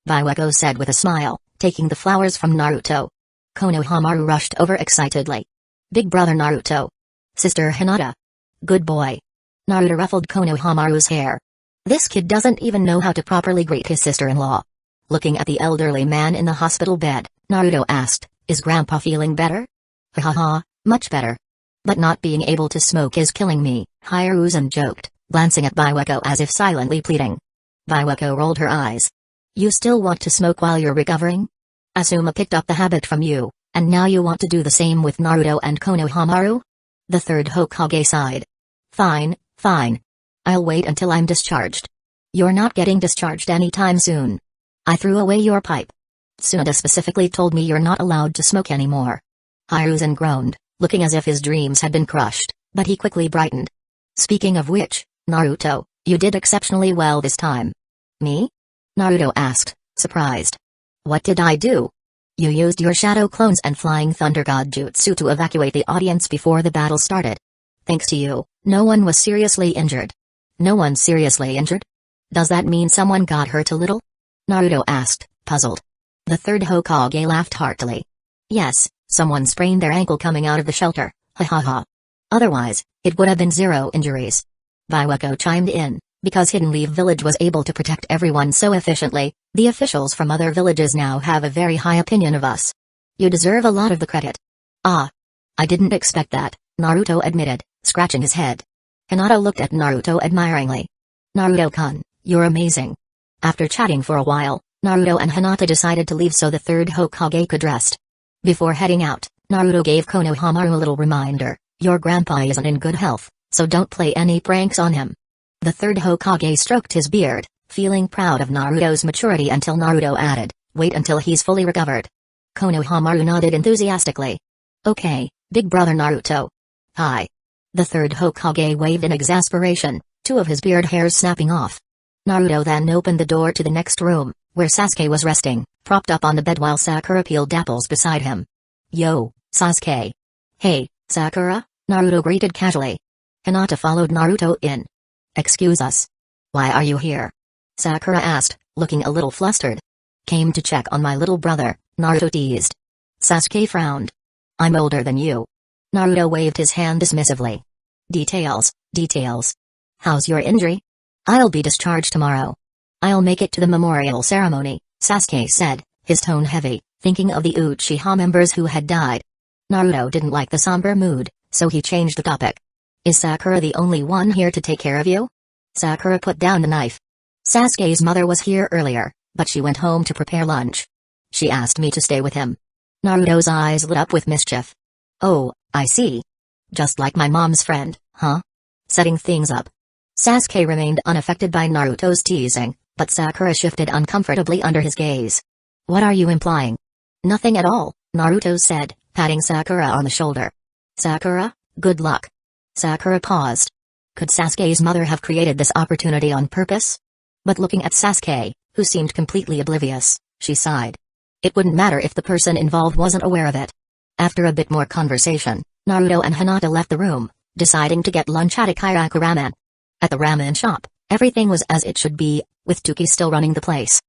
S1: Biwako said with a smile, taking the flowers from Naruto. Konohamaru rushed over excitedly. Big brother Naruto. Sister Hinata. Good boy. Naruto ruffled Konohamaru's hair. This kid doesn't even know how to properly greet his sister-in-law. Looking at the elderly man in the hospital bed, Naruto asked, is Grandpa feeling better? Ha ha ha, much better. But not being able to smoke is killing me, Hiruzen joked, glancing at Biwako as if silently pleading. Biwako rolled her eyes. You still want to smoke while you're recovering? Asuma picked up the habit from you, and now you want to do the same with Naruto and Konohamaru? The third Hokage sighed. Fine, fine. I'll wait until I'm discharged. You're not getting discharged anytime soon. I threw away your pipe. Tsunade specifically told me you're not allowed to smoke anymore. Hiruzen groaned, looking as if his dreams had been crushed. But he quickly brightened. Speaking of which, Naruto, you did exceptionally well this time. Me? Naruto asked, surprised. What did I do? You used your shadow clones and flying thunder god jutsu to evacuate the audience before the battle started. Thanks to you, no one was seriously injured. No one seriously injured? Does that mean someone got hurt a little? Naruto asked, puzzled. The third Hokage laughed heartily. Yes, someone sprained their ankle coming out of the shelter, ha ha ha. Otherwise, it would have been 0 injuries. Baiweko chimed in, because Hidden Leaf Village was able to protect everyone so efficiently, the officials from other villages now have a very high opinion of us. You deserve a lot of the credit. Ah. I didn't expect that, Naruto admitted, scratching his head. Hinata looked at Naruto admiringly. Naruto-kun, you're amazing. After chatting for a while, Naruto and Hinata decided to leave so the third Hokage could rest. Before heading out, Naruto gave Konohamaru a little reminder, your grandpa isn't in good health, so don't play any pranks on him. The third Hokage stroked his beard, feeling proud of Naruto's maturity until Naruto added, wait until he's fully recovered. Konohamaru nodded enthusiastically. Okay, big brother Naruto. Hi. The third Hokage waved in exasperation, 2 of his beard hairs snapping off. Naruto then opened the door to the next room, where Sasuke was resting, propped up on the bed while Sakura peeled apples beside him. Yo, Sasuke. Hey, Sakura, Naruto greeted casually. Hinata followed Naruto in. Excuse us. Why are you here? Sakura asked, looking a little flustered. Came to check on my little brother, Naruto teased. Sasuke frowned. I'm older than you. Naruto waved his hand dismissively. Details. How's your injury? I'll be discharged tomorrow. I'll make it to the memorial ceremony, Sasuke said, his tone heavy, thinking of the Uchiha members who had died. Naruto didn't like the somber mood, so he changed the topic. Is Sakura the only one here to take care of you? Sakura put down the knife. Sasuke's mother was here earlier, but she went home to prepare lunch. She asked me to stay with him. Naruto's eyes lit up with mischief. Oh, I see. Just like my mom's friend, huh? Setting things up. Sasuke remained unaffected by Naruto's teasing, but Sakura shifted uncomfortably under his gaze. What are you implying? Nothing at all, Naruto said, patting Sakura on the shoulder. Sakura, good luck. Sakura paused. Could Sasuke's mother have created this opportunity on purpose? But looking at Sasuke, who seemed completely oblivious, she sighed. It wouldn't matter if the person involved wasn't aware of it. After a bit more conversation, Naruto and Hinata left the room, deciding to get lunch at Ikiraku Ramen. At the ramen shop, everything was as it should be, with Tuki still running the place.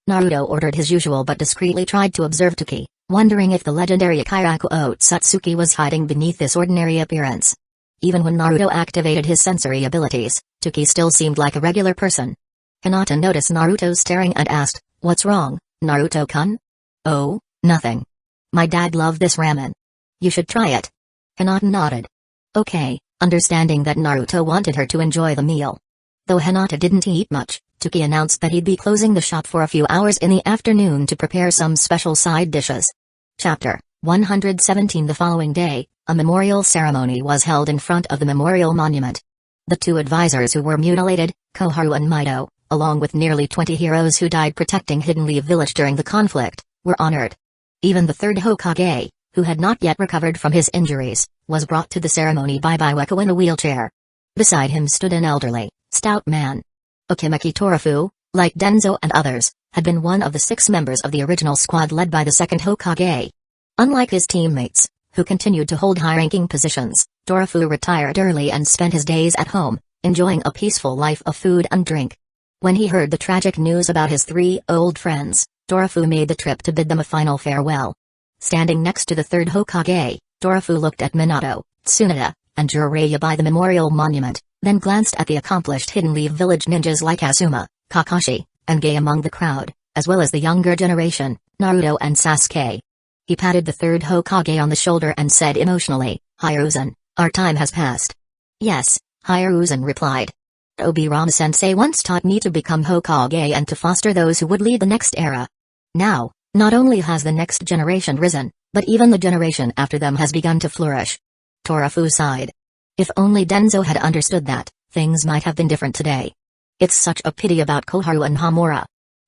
S1: Naruto ordered his usual but discreetly tried to observe Tuki, wondering if the legendary Ikiraku Otsutsuki was hiding beneath this ordinary appearance. Even when Naruto activated his sensory abilities, Tuki still seemed like a regular person. Hinata noticed Naruto staring and asked, "What's wrong, Naruto-kun?" "Oh, nothing. My dad loved this ramen. You should try it." Hinata nodded. Okay, understanding that Naruto wanted her to enjoy the meal. Though Hinata didn't eat much, Tuki announced that he'd be closing the shop for a few hours in the afternoon to prepare some special side dishes. Chapter 117. The following day, a memorial ceremony was held in front of the memorial monument. The 2 advisors who were mutilated, Koharu and Mido, along with nearly 20 heroes who died protecting Hidden Leaf Village during the conflict, were honored. Even the third Hokage, who had not yet recovered from his injuries, was brought to the ceremony by Baiweko in a wheelchair. Beside him stood an elderly, stout man. Okimeki Torafu, like Denzo and others, had been one of the 6 members of the original squad led by the second Hokage. Unlike his teammates, who continued to hold high-ranking positions, Torafu retired early and spent his days at home, enjoying a peaceful life of food and drink. When he heard the tragic news about his 3 old friends, Torafu made the trip to bid them a final farewell. Standing next to the third Hokage, Torafu looked at Minato, Tsunade, and Jiraiya by the memorial monument, then glanced at the accomplished Hidden Leaf Village ninjas like Asuma, Kakashi, and Gai among the crowd, as well as the younger generation, Naruto and Sasuke. He patted the third Hokage on the shoulder and said emotionally, "Hiruzen, our time has passed." "Yes," Hiruzen replied. "Obirama-sensei once taught me to become Hokage and to foster those who would lead the next era. Now, not only has the next generation risen, but even the generation after them has begun to flourish." Torafu sighed. If only Denzo had understood that, things might have been different today. It's such a pity about Koharu and Hamura.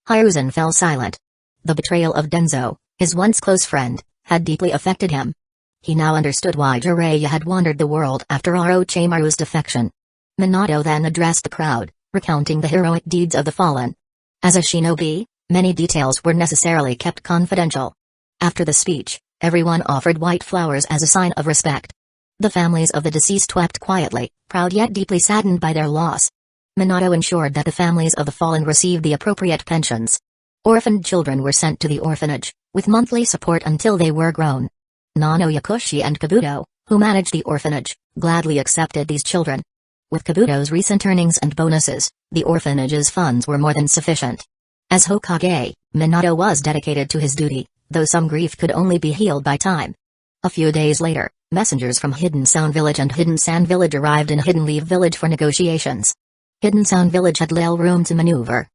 S1: Hiruzen fell silent. The betrayal of Denzo, his once close friend, had deeply affected him. He now understood why Jiraiya had wandered the world after Orochimaru's defection. Minato then addressed the crowd, recounting the heroic deeds of the fallen. As a shinobi, many details were necessarily kept confidential. After the speech, everyone offered white flowers as a sign of respect. The families of the deceased wept quietly, proud yet deeply saddened by their loss. Minato ensured that the families of the fallen received the appropriate pensions. Orphaned children were sent to the orphanage, with monthly support until they were grown. Nano Yakushi and Kabuto, who managed the orphanage, gladly accepted these children. With Kabuto's recent earnings and bonuses, the orphanage's funds were more than sufficient. As Hokage, Minato was dedicated to his duty, though some grief could only be healed by time. A few days later, messengers from Hidden Sound Village and Hidden Sand Village arrived in Hidden Leaf Village for negotiations. Hidden Sound Village had little room to maneuver.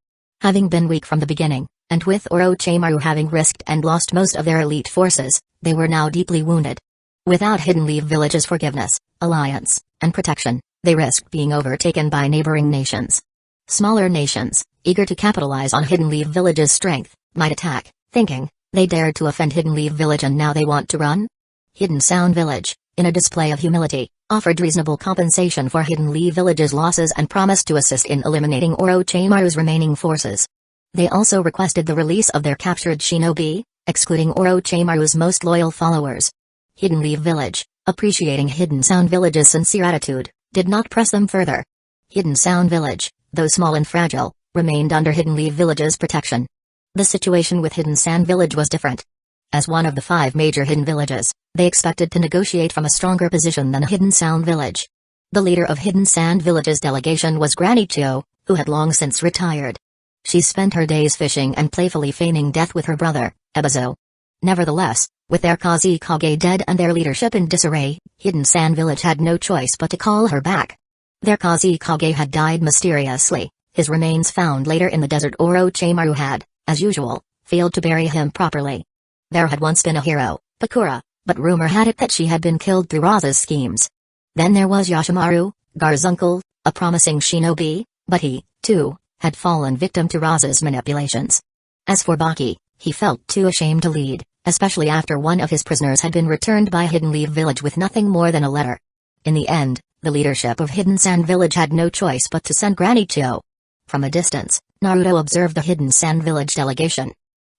S1: Having been weak from the beginning, and with Orochimaru having risked and lost most of their elite forces, they were now deeply wounded. Without Hidden Leaf Village's forgiveness, alliance, and protection, they risked being overtaken by neighboring nations. Smaller nations, eager to capitalize on Hidden Leaf Village's strength, might attack, thinking, they dared to offend Hidden Leaf Village and now they want to run? Hidden Sound Village, in a display of humility, offered reasonable compensation for Hidden Leaf Village's losses and promised to assist in eliminating Orochimaru's remaining forces. They also requested the release of their captured shinobi, excluding Orochimaru's most loyal followers. Hidden Leaf Village, appreciating Hidden Sound Village's sincere attitude, did not press them further. Hidden Sound Village, though small and fragile, remained under Hidden Leaf Village's protection. The situation with Hidden Sand Village was different. As one of the 5 major hidden villages, they expected to negotiate from a stronger position than Hidden Sound Village. The leader of Hidden Sand Village's delegation was Granny Chio, who had long since retired. She spent her days fishing and playfully feigning death with her brother, Ebizo. Nevertheless, with their Kazekage dead and their leadership in disarray, Hidden Sand Village had no choice but to call her back. Their Kazekage had died mysteriously, his remains found later in the desert. Orochimaru had, as usual, failed to bury him properly. There had once been a hero, Pakura, but rumor had it that she had been killed through Raza's schemes. Then there was Yoshimaru, Gar's uncle, a promising shinobi, but he, too, had fallen victim to Raza's manipulations. As for Baki, he felt too ashamed to lead, especially after one of his prisoners had been returned by Hidden Leaf Village with nothing more than a letter. In the end, the leadership of Hidden Sand Village had no choice but to send Granny Chio. From a distance, Naruto observed the Hidden Sand Village delegation.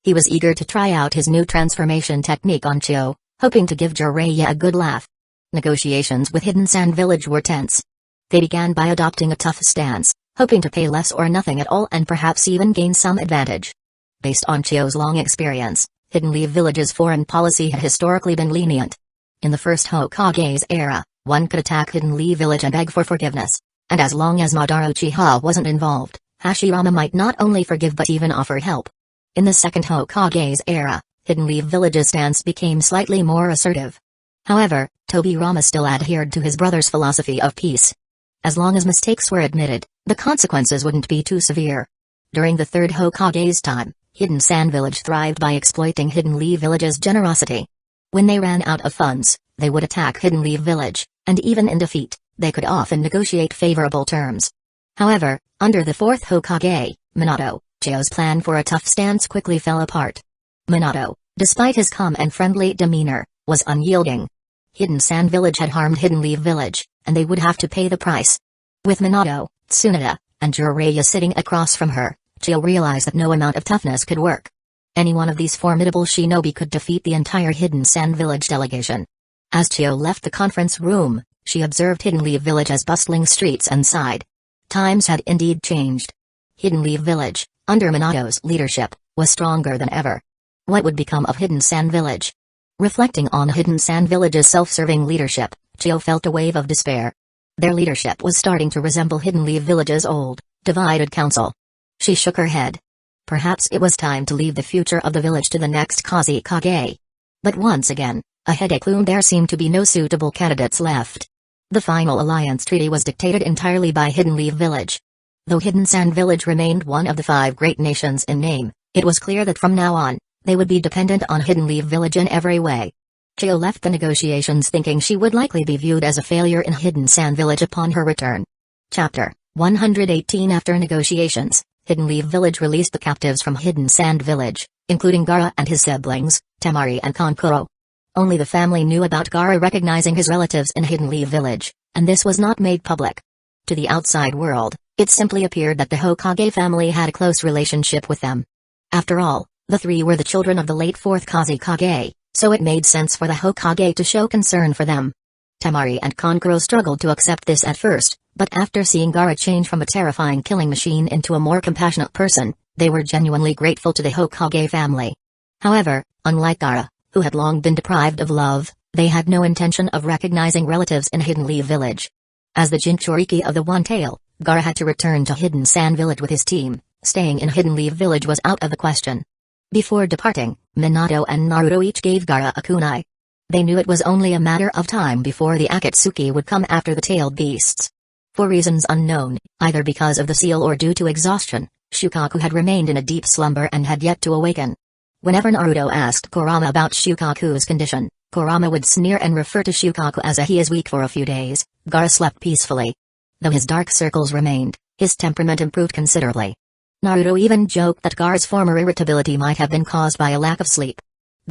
S1: He was eager to try out his new transformation technique on Chio, hoping to give Jiraiya a good laugh. Negotiations with Hidden Sand Village were tense. They began by adopting a tough stance, hoping to pay less or nothing at all and perhaps even gain some advantage. Based on Chio's long experience, Hidden Leaf Village's foreign policy had historically been lenient. In the first Hokage's era, one could attack Hidden Leaf Village and beg for forgiveness, and as long as Madara Uchiha wasn't involved, Hashirama might not only forgive but even offer help. In the second Hokage's era, Hidden Leaf Village's stance became slightly more assertive. However, Tobirama still adhered to his brother's philosophy of peace. As long as mistakes were admitted, the consequences wouldn't be too severe. During the third Hokage's time, Hidden Sand Village thrived by exploiting Hidden Leaf Village's generosity. When they ran out of funds, they would attack Hidden Leaf Village, and even in defeat, they could often negotiate favorable terms. However, under the fourth Hokage, Minato, Chio's plan for a tough stance quickly fell apart. Minato, despite his calm and friendly demeanor, was unyielding. Hidden Sand Village had harmed Hidden Leaf Village, and they would have to pay the price. With Minato, Tsunade, and Jiraiya sitting across from her, Chio realized that no amount of toughness could work. Any one of these formidable shinobi could defeat the entire Hidden Sand Village delegation. As Chio left the conference room, she observed Hidden Leaf Village as bustling streets and sighed. Times had indeed changed. Hidden Leaf Village, under Minato's leadership, was stronger than ever. What would become of Hidden Sand Village? Reflecting on Hidden Sand Village's self-serving leadership, Chio felt a wave of despair. Their leadership was starting to resemble Hidden Leaf Village's old, divided council. She shook her head. Perhaps it was time to leave the future of the village to the next Kazekage. But once again, a headache loomed. There seemed to be no suitable candidates left. The final alliance treaty was dictated entirely by Hidden Leaf Village. Though Hidden Sand Village remained one of the 5 great nations in name, it was clear that from now on, they would be dependent on Hidden Leaf Village in every way. Chio left the negotiations thinking she would likely be viewed as a failure in Hidden Sand Village upon her return. Chapter 118. After negotiations, Hidden Leaf Village released the captives from Hidden Sand Village, including Gaara and his siblings, Temari and Kankuro. Only the family knew about Gaara recognizing his relatives in Hidden Leaf Village, and this was not made public. To the outside world, it simply appeared that the Hokage family had a close relationship with them. After all, the three were the children of the late 4th Kazekage, so it made sense for the Hokage to show concern for them. Temari and Kankuro struggled to accept this at first, but after seeing Gaara change from a terrifying killing machine into a more compassionate person, they were genuinely grateful to the Hokage family. However, unlike Gaara, who had long been deprived of love, they had no intention of recognizing relatives in Hidden Leaf Village. As the Jinchuriki of the One Tail, Gaara had to return to Hidden Sand Village with his team. Staying in Hidden Leaf Village was out of the question. Before departing, Minato and Naruto each gave Gaara a kunai. They knew it was only a matter of time before the Akatsuki would come after the tailed beasts. For reasons unknown, either because of the seal or due to exhaustion, Shukaku had remained in a deep slumber and had yet to awaken. Whenever Naruto asked Kurama about Shukaku's condition, Kurama would sneer and refer to Shukaku as he is weak for a few days. Gaara slept peacefully. Though his dark circles remained, his temperament improved considerably. Naruto even joked that Gaara's former irritability might have been caused by a lack of sleep.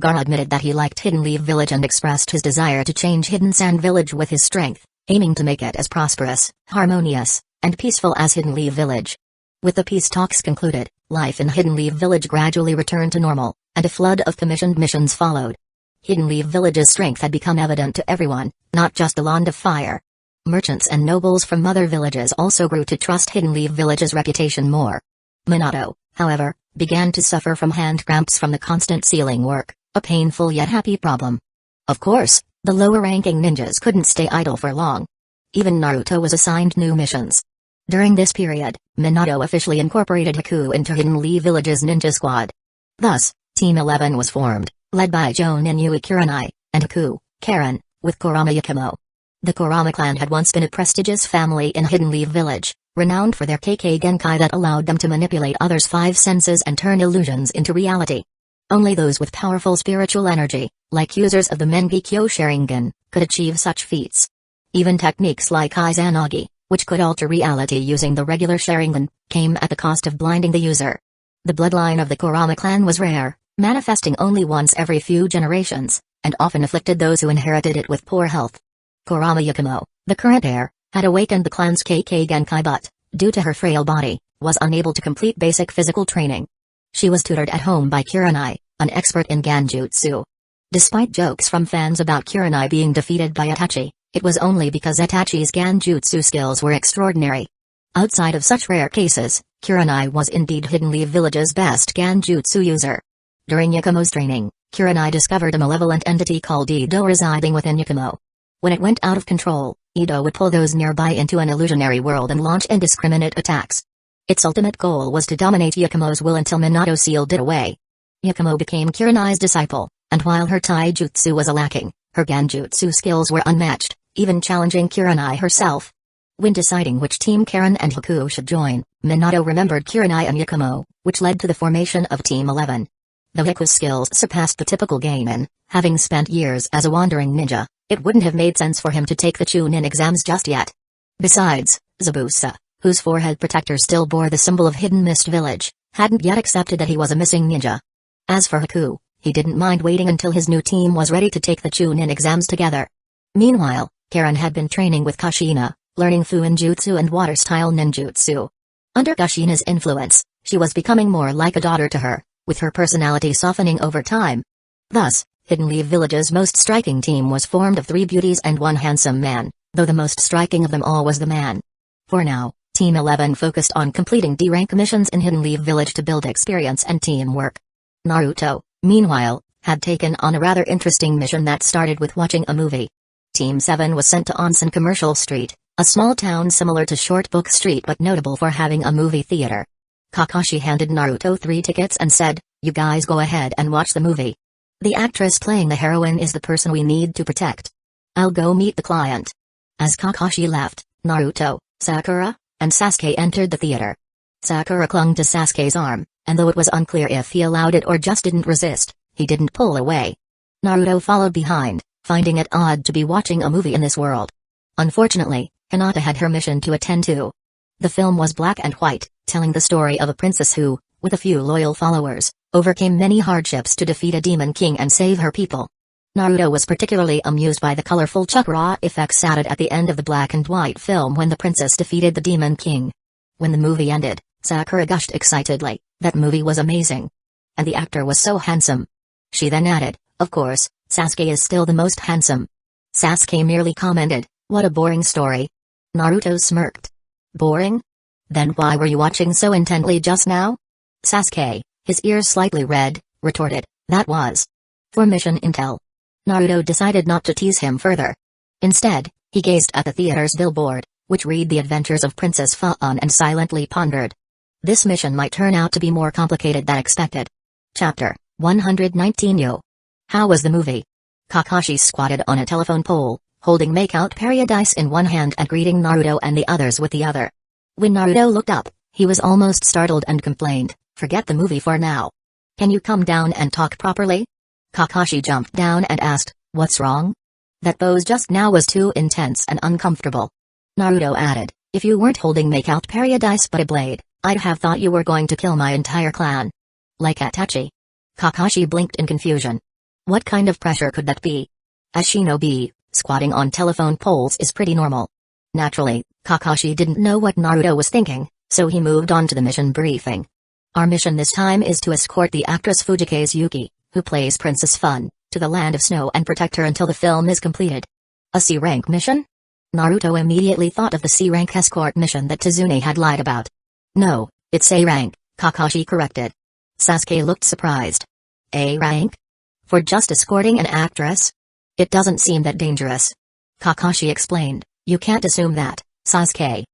S1: Gaara admitted that he liked Hidden Leaf Village and expressed his desire to change Hidden Sand Village with his strength, aiming to make it as prosperous, harmonious, and peaceful as Hidden Leaf Village. With the peace talks concluded, life in Hidden Leaf Village gradually returned to normal, and a flood of commissioned missions followed. Hidden Leaf Village's strength had become evident to everyone, not just the Land of Fire. Merchants and nobles from other villages also grew to trust Hidden Leaf Village's reputation more. Minato, however, began to suffer from hand cramps from the constant sealing work, a painful yet happy problem. Of course, the lower-ranking ninjas couldn't stay idle for long. Even Naruto was assigned new missions. During this period, Minato officially incorporated Haku into Hidden Leaf Village's ninja squad. Thus, Team 11 was formed, led by Jonin Yui Kurenai, and Haku, Karen, with Kurama Yakumo. The Kurama clan had once been a prestigious family in Hidden Leaf Village, renowned for their Kekkei Genkai that allowed them to manipulate others' 5 senses and turn illusions into reality. Only those with powerful spiritual energy, like users of the Mengekyo Sharingan, could achieve such feats. Even techniques like Izanagi, which could alter reality using the regular Sharingan, came at the cost of blinding the user. The bloodline of the Kurama clan was rare, manifesting only once every few generations, and often afflicted those who inherited it with poor health. Kurama Yakumo, the current heir, had awakened the clan's Kekkei Genkai but, due to her frail body, was unable to complete basic physical training. She was tutored at home by Kurenai, an expert in Ganjutsu. Despite jokes from fans about Kurenai being defeated by Itachi, it was only because Itachi's Ganjutsu skills were extraordinary. Outside of such rare cases, Kurenai was indeed Hidden Leaf Village's best Ganjutsu user. During Yakumo's training, Kurenai discovered a malevolent entity called Ido residing within Yakumo. When it went out of control, Ido would pull those nearby into an illusionary world and launch indiscriminate attacks. Its ultimate goal was to dominate Yakumo's will until Minato sealed it away. Yakumo became Kurenai's disciple, and while her taijutsu was lacking, her Ganjutsu skills were unmatched, even challenging Kurenai herself. When deciding which team Karen and Haku should join, Minato remembered Kurenai and Yakumo, which led to the formation of Team 11. Though Haku's skills surpassed the typical Genin, having spent years as a wandering ninja, it wouldn't have made sense for him to take the Chunin exams just yet. Besides, Zabusa, whose forehead protector still bore the symbol of Hidden Mist Village, hadn't yet accepted that he was a missing ninja. As for Haku, he didn't mind waiting until his new team was ready to take the Chunin exams together. Meanwhile, Karen had been training with Kushina, learning Fuinjutsu and water-style ninjutsu. Under Kushina's influence, she was becoming more like a daughter to her, with her personality softening over time. Thus, Hidden Leaf Village's most striking team was formed of 3 beauties and 1 handsome man, though the most striking of them all was the man. For now, Team 11 focused on completing D-rank missions in Hidden Leaf Village to build experience and teamwork. Naruto, meanwhile, had taken on a rather interesting mission that started with watching a movie. Team 7 was sent to Onsen Commercial Street, a small town similar to Short Book Street but notable for having a movie theater. Kakashi handed Naruto 3 tickets and said, "You guys go ahead and watch the movie. The actress playing the heroine is the person we need to protect. I'll go meet the client." As Kakashi left, Naruto, Sakura, and Sasuke entered the theater. Sakura clung to Sasuke's arm, and though it was unclear if he allowed it or just didn't resist, he didn't pull away. Naruto followed behind, finding it odd to be watching a movie in this world. Unfortunately, Hinata had her mission to attend to. The film was black and white, telling the story of a princess who, with a few loyal followers, overcame many hardships to defeat a demon king and save her people. Naruto was particularly amused by the colorful chakra effects added at the end of the black and white film when the princess defeated the Demon King. When the movie ended, Sakura gushed excitedly, "That movie was amazing. And the actor was so handsome." She then added, "Of course, Sasuke is still the most handsome." Sasuke merely commented, "What a boring story." Naruto smirked. "Boring? Then why were you watching so intently just now?" Sasuke, his ears slightly red, retorted, "That was for mission intel." Naruto decided not to tease him further. Instead, he gazed at the theater's billboard, which read "The Adventures of Princess Fawn," and silently pondered. This mission might turn out to be more complicated than expected. Chapter 119 Yo. How was the movie? Kakashi squatted on a telephone pole, holding Makeout Paradise in one hand and greeting Naruto and the others with the other. When Naruto looked up, he was almost startled and complained, "Forget the movie for now. Can you come down and talk properly?" Kakashi jumped down and asked, "What's wrong?" "That pose just now was too intense and uncomfortable." Naruto added, "If you weren't holding Makeout Paradise but a blade, I'd have thought you were going to kill my entire clan." "Like Itachi?" Kakashi blinked in confusion. What kind of pressure could that be? As shinobi, squatting on telephone poles is pretty normal. Naturally, Kakashi didn't know what Naruto was thinking, so he moved on to the mission briefing. "Our mission this time is to escort the actress Fujikaze Yuki, who plays Princess Fun, to the Land of Snow and protect her until the film is completed." "A C-rank mission?" Naruto immediately thought of the C-rank escort mission that Tazune had lied about. "No, it's A-rank," Kakashi corrected. Sasuke looked surprised. "A-rank? For just escorting an actress? It doesn't seem that dangerous." Kakashi explained, "You can't assume that, Sasuke.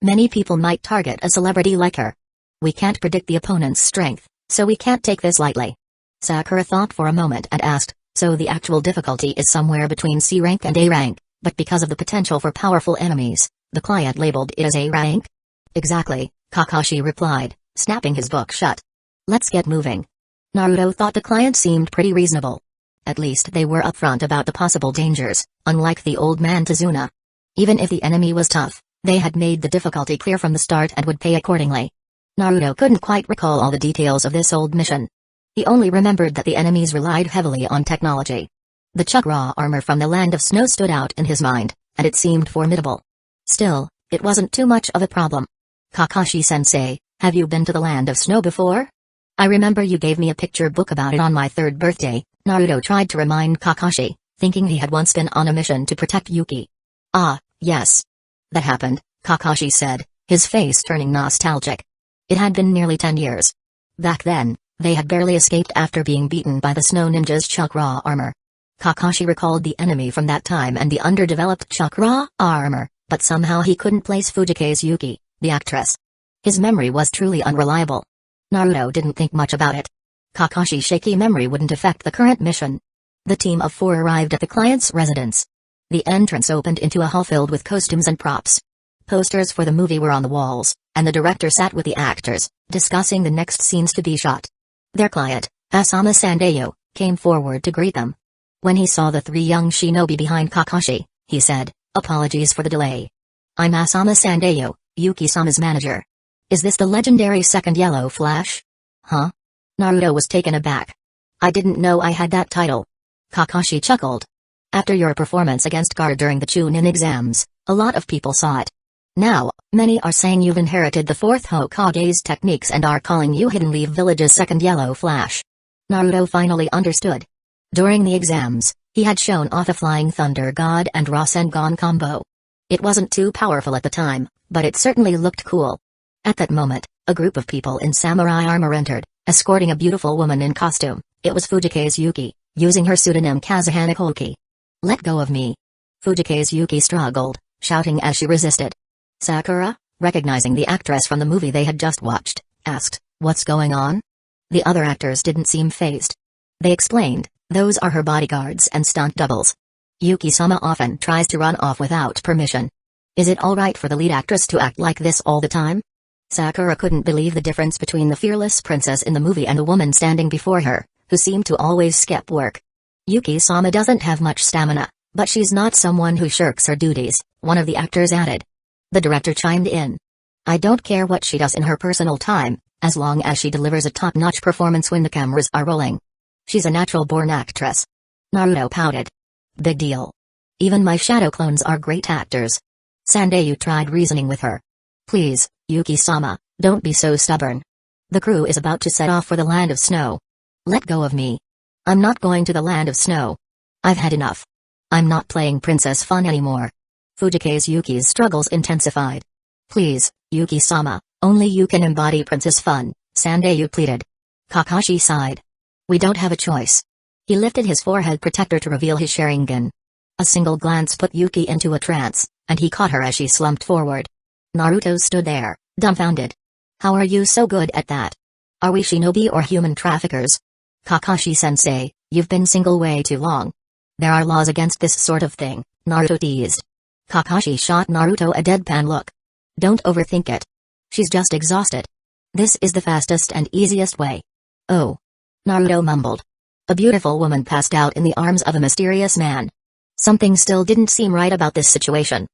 S1: Many people might target a celebrity like her. We can't predict the opponent's strength, so we can't take this lightly." Sakura thought for a moment and asked, "So the actual difficulty is somewhere between C-rank and A-rank, but because of the potential for powerful enemies, the client labeled it as A-rank?" "Exactly," Kakashi replied, snapping his book shut. "Let's get moving." Naruto thought the client seemed pretty reasonable. At least they were upfront about the possible dangers, unlike the old man Tazuna. Even if the enemy was tough, they had made the difficulty clear from the start and would pay accordingly. Naruto couldn't quite recall all the details of this old mission. He only remembered that the enemies relied heavily on technology. The chakra armor from the Land of Snow stood out in his mind, and it seemed formidable. Still, it wasn't too much of a problem. "Kakashi-sensei, have you been to the Land of Snow before? I remember you gave me a picture book about it on my 3rd birthday." Naruto tried to remind Kakashi, thinking he had once been on a mission to protect Yuki. "Ah, yes. That happened," Kakashi said, his face turning nostalgic. It had been nearly 10 years. Back then, they had barely escaped after being beaten by the Snow Ninja's chakra armor. Kakashi recalled the enemy from that time and the underdeveloped chakra armor, but somehow he couldn't place Fujikaze Yuki, the actress. His memory was truly unreliable. Naruto didn't think much about it. Kakashi's shaky memory wouldn't affect the current mission. The team of 4 arrived at the client's residence. The entrance opened into a hall filled with costumes and props. Posters for the movie were on the walls, and the director sat with the actors, discussing the next scenes to be shot. Their client, Asama Sandayo, came forward to greet them. When he saw the 3 young shinobi behind Kakashi, he said, "Apologies for the delay. I'm Asama Sandayo, Yuki-sama's manager. Is this the legendary second Yellow Flash?" "Huh?" Naruto was taken aback. "I didn't know I had that title." Kakashi chuckled. "After your performance against Guard during the Chunin exams, a lot of people saw it. Now, many are saying you've inherited the 4th Hokage's techniques and are calling you Hidden Leaf Village's second Yellow Flash." Naruto finally understood. During the exams, he had shown off the Flying Thunder God and Rasengan combo. It wasn't too powerful at the time, but it certainly looked cool. At that moment, a group of people in samurai armor entered, escorting a beautiful woman in costume. It was Fujikaze Yuki, using her pseudonym Kazuhana Koki. "Let go of me." Fujikaze Yuki struggled, shouting as she resisted. Sakura, recognizing the actress from the movie they had just watched, asked, "What's going on?" The other actors didn't seem fazed. They explained, "Those are her bodyguards and stunt doubles. Yuki-sama often tries to run off without permission. Is it alright for the lead actress to act like this all the time?" Sakura couldn't believe the difference between the fearless princess in the movie and the woman standing before her, who seemed to always skip work. "Yuki-sama doesn't have much stamina, but she's not someone who shirks her duties," one of the actors added. The director chimed in. "I don't care what she does in her personal time, as long as she delivers a top-notch performance when the cameras are rolling. She's a natural-born actress." Naruto pouted. Big deal. Even my shadow clones are great actors. Sandayu tried reasoning with her. Please, Yuki-sama, don't be so stubborn. The crew is about to set off for the land of snow. Let go of me. I'm not going to the land of snow. I've had enough. I'm not playing princess fun anymore. Fujikaze Yuki's struggles intensified. Please, Yuki-sama, only you can embody princess fun, Sandayu pleaded. Kakashi sighed. We don't have a choice. He lifted his forehead protector to reveal his Sharingan. A single glance put Yuki into a trance, and he caught her as she slumped forward. Naruto stood there, dumbfounded. How are you so good at that? Are we shinobi or human traffickers? Kakashi-sensei, you've been single way too long. There are laws against this sort of thing, Naruto teased. Kakashi shot Naruto a deadpan look. Don't overthink it. She's just exhausted. This is the fastest and easiest way. Oh. Naruto mumbled. A beautiful woman passed out in the arms of a mysterious man. Something still didn't seem right about this situation.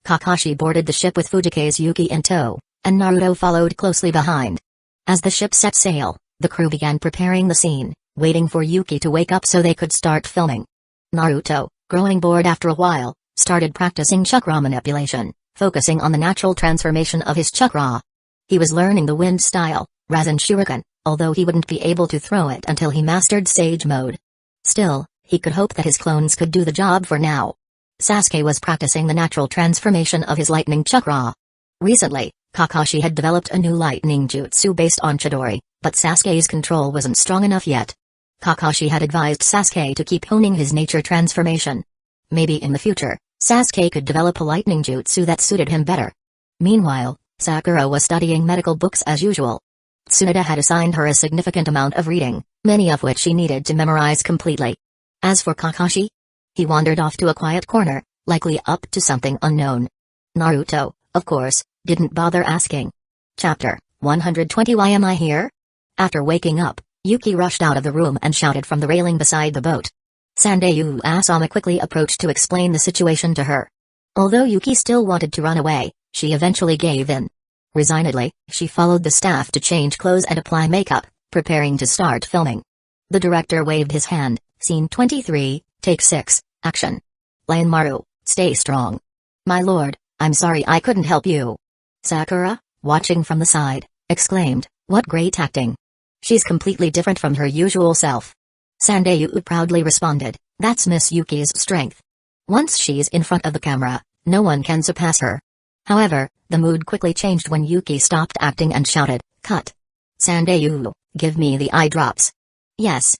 S1: Kakashi boarded the ship with Fujikaze Yuki in tow, and Naruto followed closely behind. As the ship set sail, the crew began preparing the scene, waiting for Yuki to wake up so they could start filming. Naruto, growing bored after a while, started practicing chakra manipulation, focusing on the natural transformation of his chakra. He was learning the wind style, Rasen Shuriken, although he wouldn't be able to throw it until he mastered Sage Mode. Still, he could hope that his clones could do the job for now. Sasuke was practicing the natural transformation of his lightning chakra. Recently, Kakashi had developed a new lightning jutsu based on Chidori, but Sasuke's control wasn't strong enough yet. Kakashi had advised Sasuke to keep honing his nature transformation. Maybe in the future, Sasuke could develop a lightning jutsu that suited him better. Meanwhile, Sakura was studying medical books as usual. Tsunade had assigned her a significant amount of reading, many of which she needed to memorize completely. As for Kakashi, he wandered off to a quiet corner, likely up to something unknown. Naruto, of course, didn't bother asking. Chapter 120 Why am I here? After waking up, Yuki rushed out of the room and shouted from the railing beside the boat. Sandayu Asama quickly approached to explain the situation to her. Although Yuki still wanted to run away, she eventually gave in. Resignedly, she followed the staff to change clothes and apply makeup, preparing to start filming. The director waved his hand. Scene 23, Take 6, Action. Lanmaru, stay strong. My lord, I'm sorry I couldn't help you. Sakura, watching from the side, exclaimed, what great acting. She's completely different from her usual self. Sandayu proudly responded, that's Miss Yuki's strength. Once she's in front of the camera, no one can surpass her. However, the mood quickly changed when Yuki stopped acting and shouted, cut. Sandayu, give me the eye drops. Yes.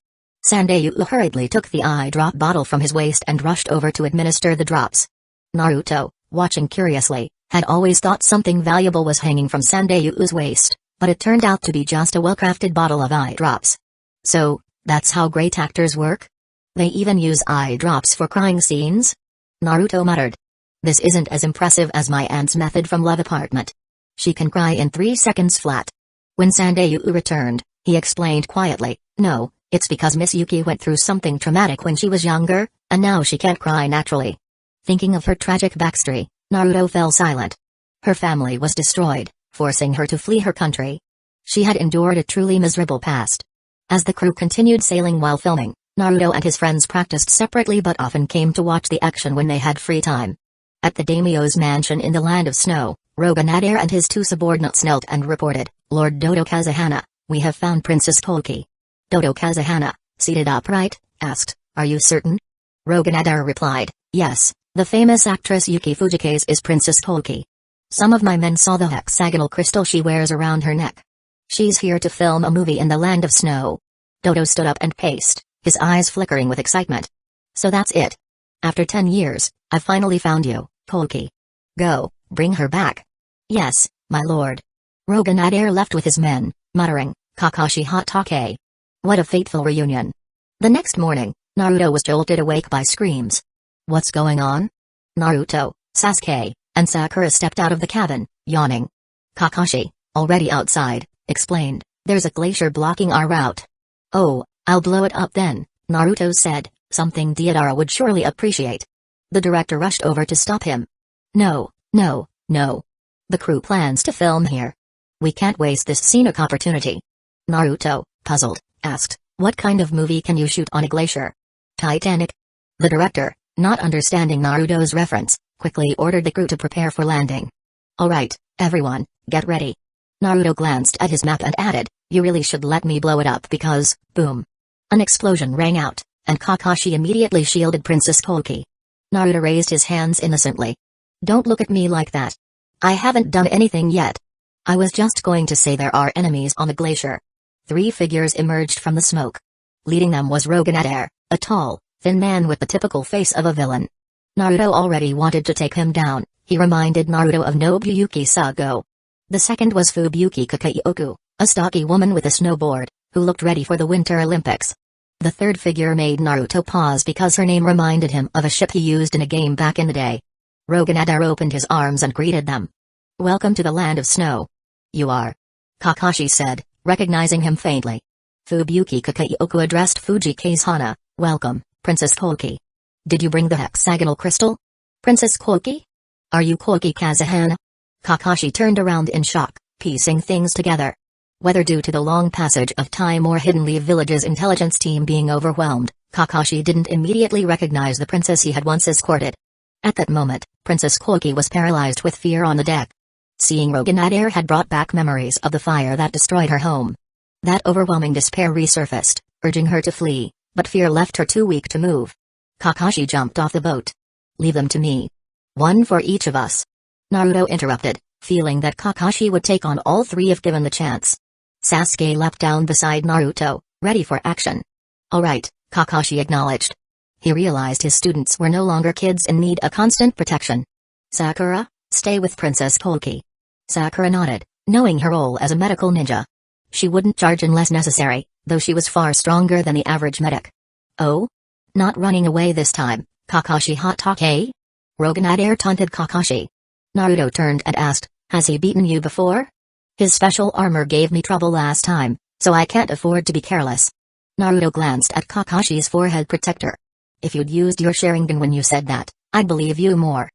S1: Sandayu hurriedly took the eye drop bottle from his waist and rushed over to administer the drops. Naruto, watching curiously, had always thought something valuable was hanging from Sandayu's waist, but it turned out to be just a well-crafted bottle of eye drops. So, that's how great actors work? They even use eye drops for crying scenes? Naruto muttered. This isn't as impressive as my aunt's method from Love Apartment. She can cry in 3 seconds flat. When Sandayu returned, he explained quietly, no, it's because Miss Yuki went through something traumatic when she was younger, and now she can't cry naturally. Thinking of her tragic backstory, Naruto fell silent. Her family was destroyed, forcing her to flee her country. She had endured a truly miserable past. As the crew continued sailing while filming, Naruto and his friends practiced separately but often came to watch the action when they had free time. At the daimyo's mansion in the Land of Snow, Roganadair and his 2 subordinates knelt and reported, Lord Dodo Kazahana, we have found Princess Koki. Dodo Kazahana, seated upright, asked, are you certain? Roganadair replied, yes, the famous actress Yuki Fujikaze is Princess Koki. Some of my men saw the hexagonal crystal she wears around her neck. She's here to film a movie in the Land of Snow. Dodo stood up and paced, his eyes flickering with excitement. So that's it. After 10 years, I finally found you, Koki. Go, bring her back. Yes, my lord. Roganadair left with his men, muttering, Kakashi Hatake. What a fateful reunion. The next morning, Naruto was jolted awake by screams. What's going on? Naruto, Sasuke, and Sakura stepped out of the cabin, yawning. Kakashi, already outside, explained, there's a glacier blocking our route. Oh, I'll blow it up then, Naruto said, something Deidara would surely appreciate. The director rushed over to stop him. No, no, no. The crew plans to film here. We can't waste this scenic opportunity. Naruto, puzzled, asked, what kind of movie can you shoot on a glacier? Titanic. The director, not understanding Naruto's reference, quickly ordered the crew to prepare for landing. Alright, everyone, get ready. Naruto glanced at his map and added, you really should let me blow it up because, boom. An explosion rang out, and Kakashi immediately shielded Princess Koki. Naruto raised his hands innocently. Don't look at me like that. I haven't done anything yet. I was just going to say there are enemies on the glacier. 3 figures emerged from the smoke. Leading them was Roganadair, a tall, thin man with the typical face of a villain. Naruto already wanted to take him down. He reminded Naruto of Nobuyuki Sago. The second was Fubuki Kakaioku, a stocky woman with a snowboard, who looked ready for the Winter Olympics. The third figure made Naruto pause because her name reminded him of a ship he used in a game back in the day. Roganadair opened his arms and greeted them. Welcome to the land of snow. You are? Kakashi said, recognizing him faintly. Fubuki Kakaioku addressed Fuji Kazehana. Welcome, Princess Koki. Did you bring the hexagonal crystal? Princess Koki? Are you Koki Kazehana? Kakashi turned around in shock, piecing things together. Whether due to the long passage of time or Hidden Leaf Village's intelligence team being overwhelmed, Kakashi didn't immediately recognize the princess he had once escorted. At that moment, Princess Koki was paralyzed with fear on the deck. Seeing Roganadair had brought back memories of the fire that destroyed her home. That overwhelming despair resurfaced, urging her to flee, but fear left her too weak to move. Kakashi jumped off the boat. Leave them to me. One for each of us. Naruto interrupted, feeling that Kakashi would take on all 3 if given the chance. Sasuke leapt down beside Naruto, ready for action. Alright, Kakashi acknowledged. He realized his students were no longer kids in need of constant protection. Sakura, stay with Princess Koki. Sakura nodded, knowing her role as a medical ninja. She wouldn't charge unless necessary, though she was far stronger than the average medic. Oh? Not running away this time, Kakashi Hatake? Roganadair taunted Kakashi. Naruto turned and asked, has he beaten you before? His special armor gave me trouble last time, so I can't afford to be careless. Naruto glanced at Kakashi's forehead protector. If you'd used your Sharingan when you said that, I'd believe you more.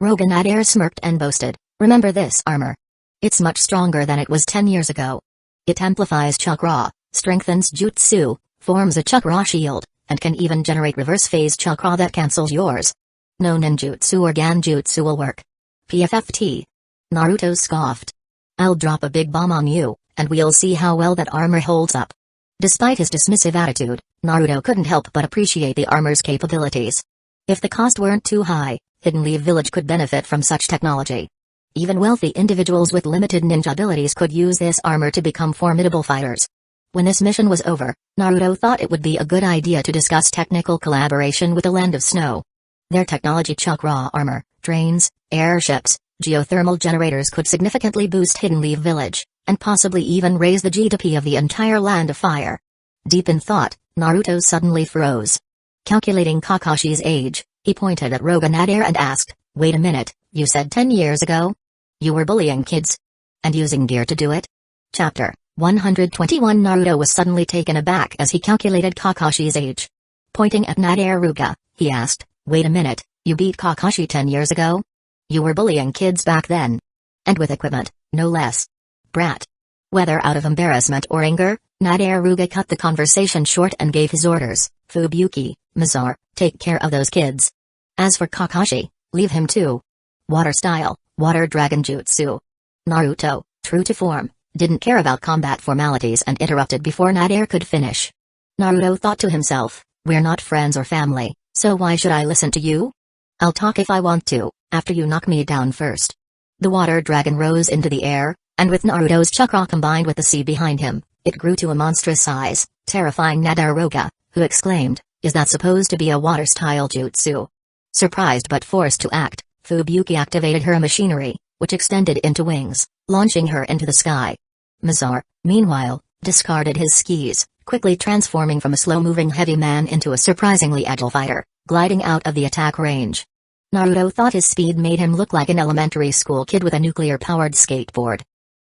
S1: Roganadair smirked and boasted, remember this armor. It's much stronger than it was 10 years ago. It amplifies chakra, strengthens jutsu, forms a chakra shield, and can even generate reverse phase chakra that cancels yours. No ninjutsu or ganjutsu will work. PFFT. Naruto scoffed. I'll drop a big bomb on you, and we'll see how well that armor holds up. Despite his dismissive attitude, Naruto couldn't help but appreciate the armor's capabilities. If the cost weren't too high, Hidden Leaf Village could benefit from such technology. Even wealthy individuals with limited ninja abilities could use this armor to become formidable fighters. When this mission was over, Naruto thought it would be a good idea to discuss technical collaboration with the Land of Snow. Their technology chakra armor, trains, airships, geothermal generators could significantly boost Hidden Leaf Village, and possibly even raise the GDP of the entire Land of Fire. Deep in thought, Naruto suddenly froze. Calculating Kakashi's age, he pointed at Roganadair and asked, wait a minute, you said 10 years ago? You were bullying kids? And using gear to do it? Chapter 121 Naruto was suddenly taken aback as he calculated Kakashi's age. Pointing at Nadairuga, he asked, wait a minute, you beat Kakashi 10 years ago? You were bullying kids back then. And with equipment, no less. Brat. Whether out of embarrassment or anger, Nadairuga cut the conversation short and gave his orders, Fubuki, Mizar, take care of those kids. As for Kakashi, leave him too. Water style, water dragon jutsu. Naruto, true to form, didn't care about combat formalities and interrupted before Nadair could finish. Naruto thought to himself, we're not friends or family, so why should I listen to you? I'll talk if I want to, after you knock me down first. The water dragon rose into the air, and with Naruto's chakra combined with the sea behind him, it grew to a monstrous size, terrifying Nadairuga, who exclaimed, is that supposed to be a water-style jutsu? Surprised but forced to act, Fubuki activated her machinery, which extended into wings, launching her into the sky. Mizar, meanwhile, discarded his skis, quickly transforming from a slow-moving heavy man into a surprisingly agile fighter, gliding out of the attack range. Naruto thought his speed made him look like an elementary school kid with a nuclear-powered skateboard.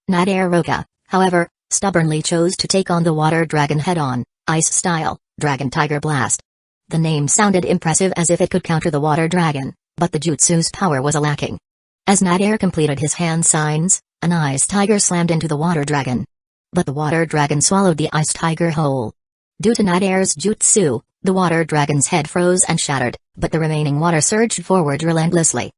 S1: Nadairuga, however, stubbornly chose to take on the water dragon head-on, ice-style, Dragon Tiger Blast. The name sounded impressive as if it could counter the water dragon, but the jutsu's power was lacking. As Nadair completed his hand signs, an ice tiger slammed into the water dragon. But the water dragon swallowed the ice tiger whole. Due to Nadair's jutsu, The water dragon's head froze and shattered, but the remaining water surged forward relentlessly.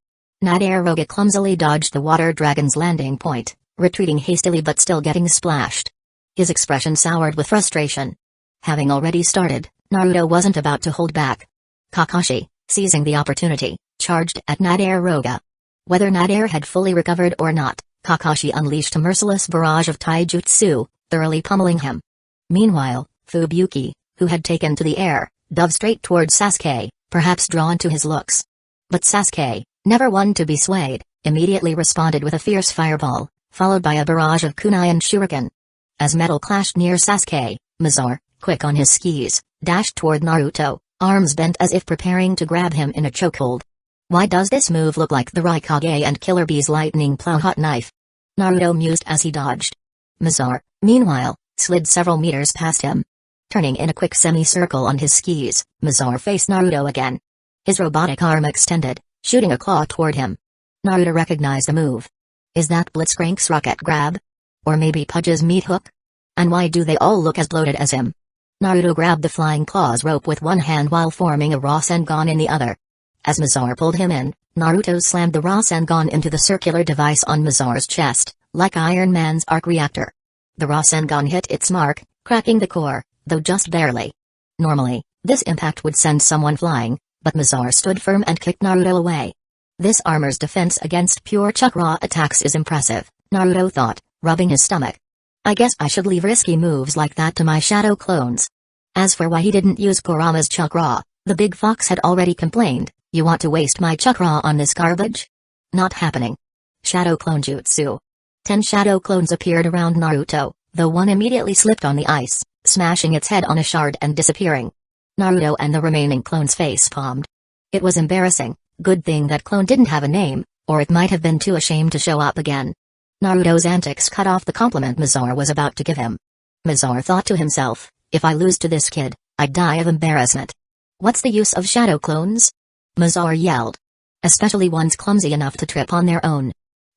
S1: Nadaroga clumsily dodged the water dragon's landing point, retreating hastily but still getting splashed. His expression soured with frustration. Having already started, Naruto wasn't about to hold back. Kakashi, seizing the opportunity, charged at Nadaroga. Whether Nadare had fully recovered or not, Kakashi unleashed a merciless barrage of taijutsu, thoroughly pummeling him. Meanwhile, Fubuki, who had taken to the air, dove straight towards Sasuke, perhaps drawn to his looks. But Sasuke, never one to be swayed, immediately responded with a fierce fireball, followed by a barrage of kunai and shuriken. As metal clashed near Sasuke, Mazar, quick on his skis, dashed toward Naruto, arms bent as if preparing to grab him in a chokehold. Why does this move look like the Raikage and Killer Bee's lightning plow hot knife? Naruto mused as he dodged. Mazar, meanwhile, slid several meters past him. Turning in a quick semicircle on his skis, Mazar faced Naruto again. His robotic arm extended, shooting a claw toward him. Naruto recognized the move. Is that Blitzcrank's rocket grab? Or maybe Pudge's meat hook? And why do they all look as bloated as him? Naruto grabbed the flying claws rope with one hand while forming a Rasengan in the other. As Mazar pulled him in, Naruto slammed the Rasengan into the circular device on Mazar's chest, like Iron Man's arc reactor. The Rasengan hit its mark, cracking the core, though just barely. Normally, this impact would send someone flying, but Mazar stood firm and kicked Naruto away. This armor's defense against pure chakra attacks is impressive, Naruto thought, rubbing his stomach. I guess I should leave risky moves like that to my shadow clones. As for why he didn't use Kurama's chakra, the big fox had already complained. You want to waste my chakra on this garbage? Not happening. Shadow clone jutsu. 10 shadow clones appeared around Naruto, though one immediately slipped on the ice, smashing its head on a shard and disappearing. Naruto and the remaining clones face-palmed. It was embarrassing, good thing that clone didn't have a name, or it might have been too ashamed to show up again. Naruto's antics cut off the compliment Mazar was about to give him. Mazar thought to himself, if I lose to this kid, I'd die of embarrassment. What's the use of shadow clones? Mazar yelled. Especially ones clumsy enough to trip on their own.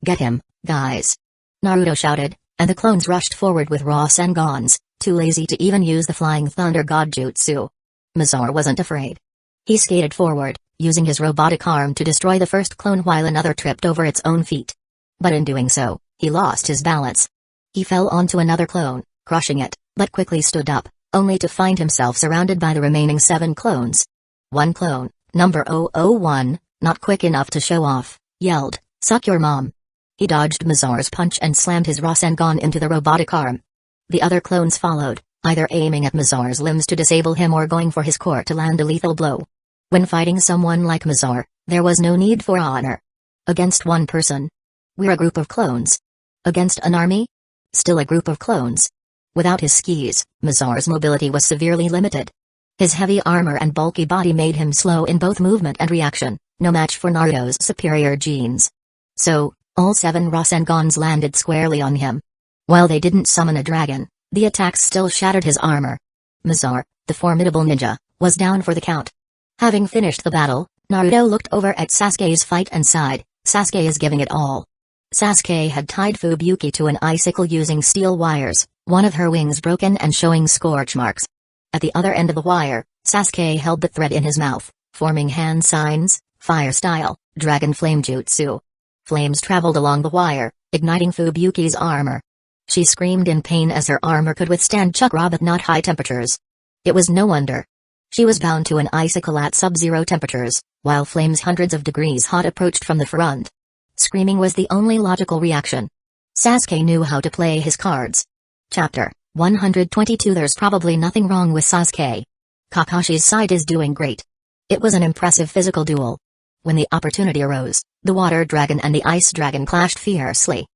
S1: Get him, guys. Naruto shouted, and the clones rushed forward with Rasengans, too lazy to even use the Flying Thunder God Jutsu. Mazar wasn't afraid. He skated forward, using his robotic arm to destroy the first clone while another tripped over its own feet. But in doing so, he lost his balance. He fell onto another clone, crushing it, but quickly stood up, only to find himself surrounded by the remaining 7 clones. One clone, number 001, not quick enough to show off, yelled, "Suck your mom." He dodged Mazar's punch and slammed his Rasengan into the robotic arm. The other clones followed, either aiming at Mazar's limbs to disable him or going for his core to land a lethal blow. When fighting someone like Mazar, there was no need for honor. Against one person. We're a group of clones. Against an army? Still a group of clones. Without his skis, Mazar's mobility was severely limited. His heavy armor and bulky body made him slow in both movement and reaction, no match for Naruto's superior genes. So, all 7 Rasengans landed squarely on him. While they didn't summon a dragon, the attacks still shattered his armor. Mazar, the formidable ninja, was down for the count. Having finished the battle, Naruto looked over at Sasuke's fight and sighed, Sasuke is giving it all. Sasuke had tied Fubuki to an icicle using steel wires, one of her wings broken and showing scorch marks. At the other end of the wire, Sasuke held the thread in his mouth, forming hand signs, fire style, dragon flame jutsu. Flames traveled along the wire, igniting Fubuki's armor. She screamed in pain as her armor could withstand chakra but not high temperatures. It was no wonder. She was bound to an icicle at sub-zero temperatures, while flames hundreds of degrees hot approached from the front. Screaming was the only logical reaction. Sasuke knew how to play his cards. Chapter 122. There's probably nothing wrong with Sasuke. Kakashi's side is doing great. It was an impressive physical duel. When the opportunity arose, the water dragon and the ice dragon clashed fiercely.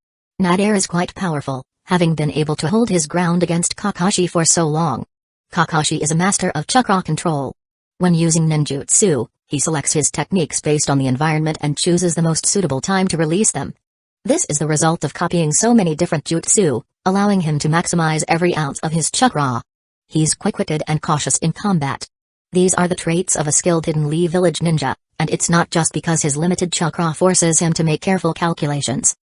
S1: Nadare is quite powerful, having been able to hold his ground against Kakashi for so long. Kakashi is a master of chakra control. When using ninjutsu, he selects his techniques based on the environment and chooses the most suitable time to release them. This is the result of copying so many different jutsu, allowing him to maximize every ounce of his chakra. He's quick-witted and cautious in combat. These are the traits of a skilled hidden Lee village ninja, and it's not just because his limited chakra forces him to make careful calculations.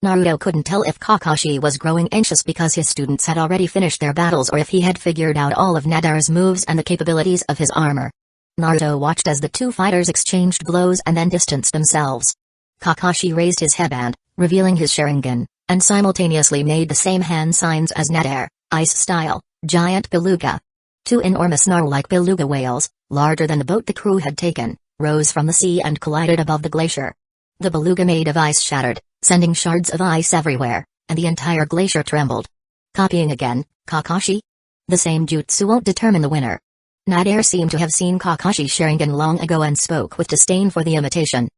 S1: Naruto couldn't tell if Kakashi was growing anxious because his students had already finished their battles or if he had figured out all of Nadare's moves and the capabilities of his armor. Naruto watched as the two fighters exchanged blows and then distanced themselves. Kakashi raised his headband, revealing his Sharingan, and simultaneously made the same hand signs as Nadare, ice style, giant beluga. Two enormous Naru-like beluga whales, larger than the boat the crew had taken, rose from the sea and collided above the glacier. The beluga made of ice shattered, sending shards of ice everywhere, and the entire glacier trembled. Copying again, Kakashi? The same jutsu won't determine the winner. Nadare seemed to have seen Kakashi's Sharingan long ago and spoke with disdain for the imitation.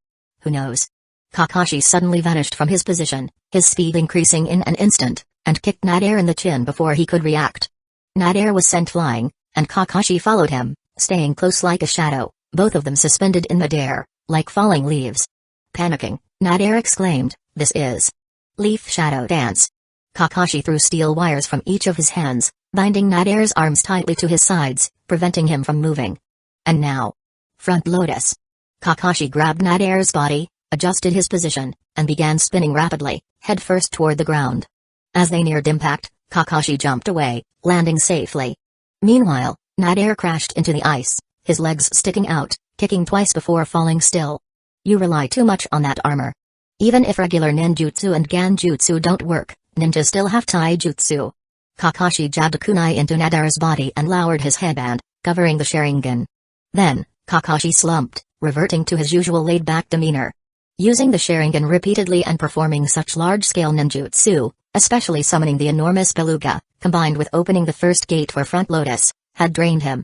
S1: Who knows? Kakashi suddenly vanished from his position, his speed increasing in an instant, and kicked Nadare in the chin before he could react. Nadare was sent flying, and Kakashi followed him, staying close like a shadow, both of them suspended in midair, like falling leaves. Panicking, Nadare exclaimed, "This is Leaf Shadow Dance." Kakashi threw steel wires from each of his hands, binding Nadare's arms tightly to his sides, preventing him from moving. And now, Front Lotus. Kakashi grabbed Nadare's body, adjusted his position, and began spinning rapidly, head first toward the ground. As they neared impact, Kakashi jumped away, landing safely. Meanwhile, Nadare crashed into the ice, his legs sticking out, kicking twice before falling still. You rely too much on that armor. Even if regular ninjutsu and ganjutsu don't work, ninjas still have taijutsu. Kakashi jabbed a kunai into Nadare's body and lowered his headband, covering the Sharingan. Then, Kakashi slumped, reverting to his usual laid-back demeanor. Using the Sharingan repeatedly and performing such large-scale ninjutsu, especially summoning the enormous beluga, combined with opening the first gate for Front Lotus, had drained him.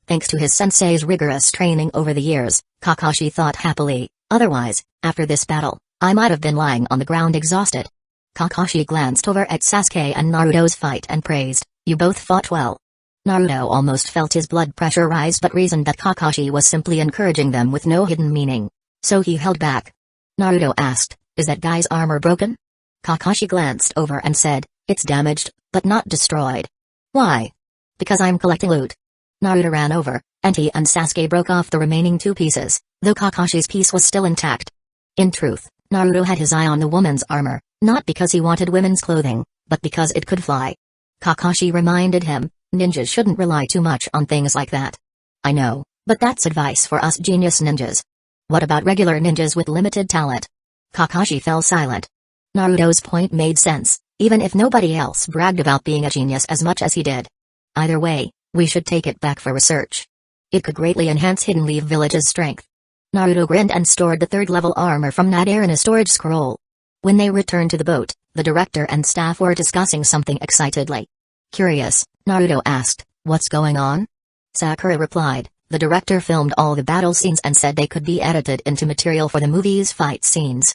S1: Thanks to his sensei's rigorous training over the years, Kakashi thought happily, otherwise, after this battle, I might have been lying on the ground exhausted. Kakashi glanced over at Sasuke and Naruto's fight and praised, "You both fought well." Naruto almost felt his blood pressure rise but reasoned that Kakashi was simply encouraging them with no hidden meaning. So he held back. Naruto asked, "Is that guy's armor broken?" Kakashi glanced over and said, "It's damaged, but not destroyed." "Why?" "Because I'm collecting loot." Naruto ran over, and he and Sasuke broke off the remaining two pieces, though Kakashi's piece was still intact. In truth, Naruto had his eye on the woman's armor, not because he wanted women's clothing, but because it could fly. Kakashi reminded him, ninjas shouldn't rely too much on things like that. "I know, but that's advice for us genius ninjas. What about regular ninjas with limited talent?" Kakashi fell silent. Naruto's point made sense, even if nobody else bragged about being a genius as much as he did. Either way, we should take it back for research. It could greatly enhance Hidden Leaf Village's strength. Naruto grinned and stored the third-level armor from Nadare in a storage scroll. When they returned to the boat, the director and staff were discussing something excitedly. Curious, Naruto asked, "What's going on?" Sakura replied, "The director filmed all the battle scenes and said they could be edited into material for the movie's fight scenes."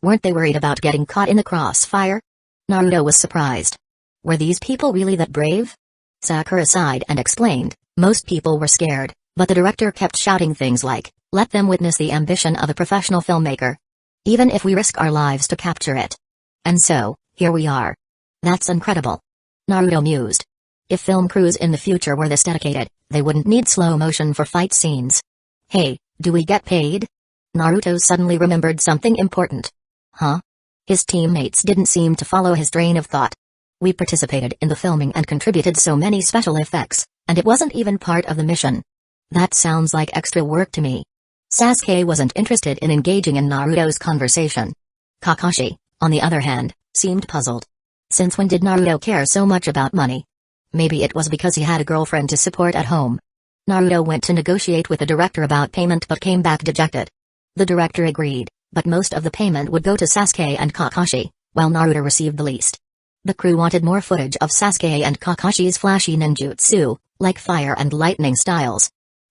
S1: Weren't they worried about getting caught in the crossfire? Naruto was surprised. Were these people really that brave? Sakura sighed and explained, most people were scared, but the director kept shouting things like, "Let them witness the ambition of a professional filmmaker. Even if we risk our lives to capture it." And so, here we are. That's incredible. Naruto mused. If film crews in the future were this dedicated, they wouldn't need slow motion for fight scenes. Hey, do we get paid? Naruto suddenly remembered something important. Huh? His teammates didn't seem to follow his train of thought. We participated in the filming and contributed so many special effects, and it wasn't even part of the mission. That sounds like extra work to me. Sasuke wasn't interested in engaging in Naruto's conversation. Kakashi, on the other hand, seemed puzzled. Since when did Naruto care so much about money? Maybe it was because he had a girlfriend to support at home. Naruto went to negotiate with the director about payment but came back dejected. The director agreed, but most of the payment would go to Sasuke and Kakashi, while Naruto received the least. The crew wanted more footage of Sasuke and Kakashi's flashy ninjutsu, like fire and lightning styles.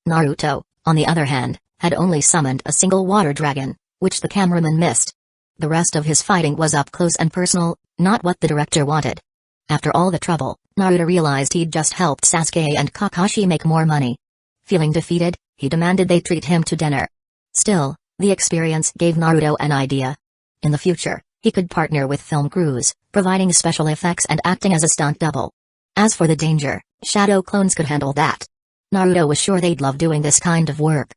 S1: Naruto, on the other hand, had only summoned a single water dragon, which the cameraman missed. The rest of his fighting was up close and personal, not what the director wanted. After all the trouble, Naruto realized he'd just helped Sasuke and Kakashi make more money. Feeling defeated, he demanded they treat him to dinner. Still, the experience gave Naruto an idea. In the future, he could partner with film crews, providing special effects and acting as a stunt double. As for the danger, shadow clones could handle that. Naruto was sure they'd love doing this kind of work.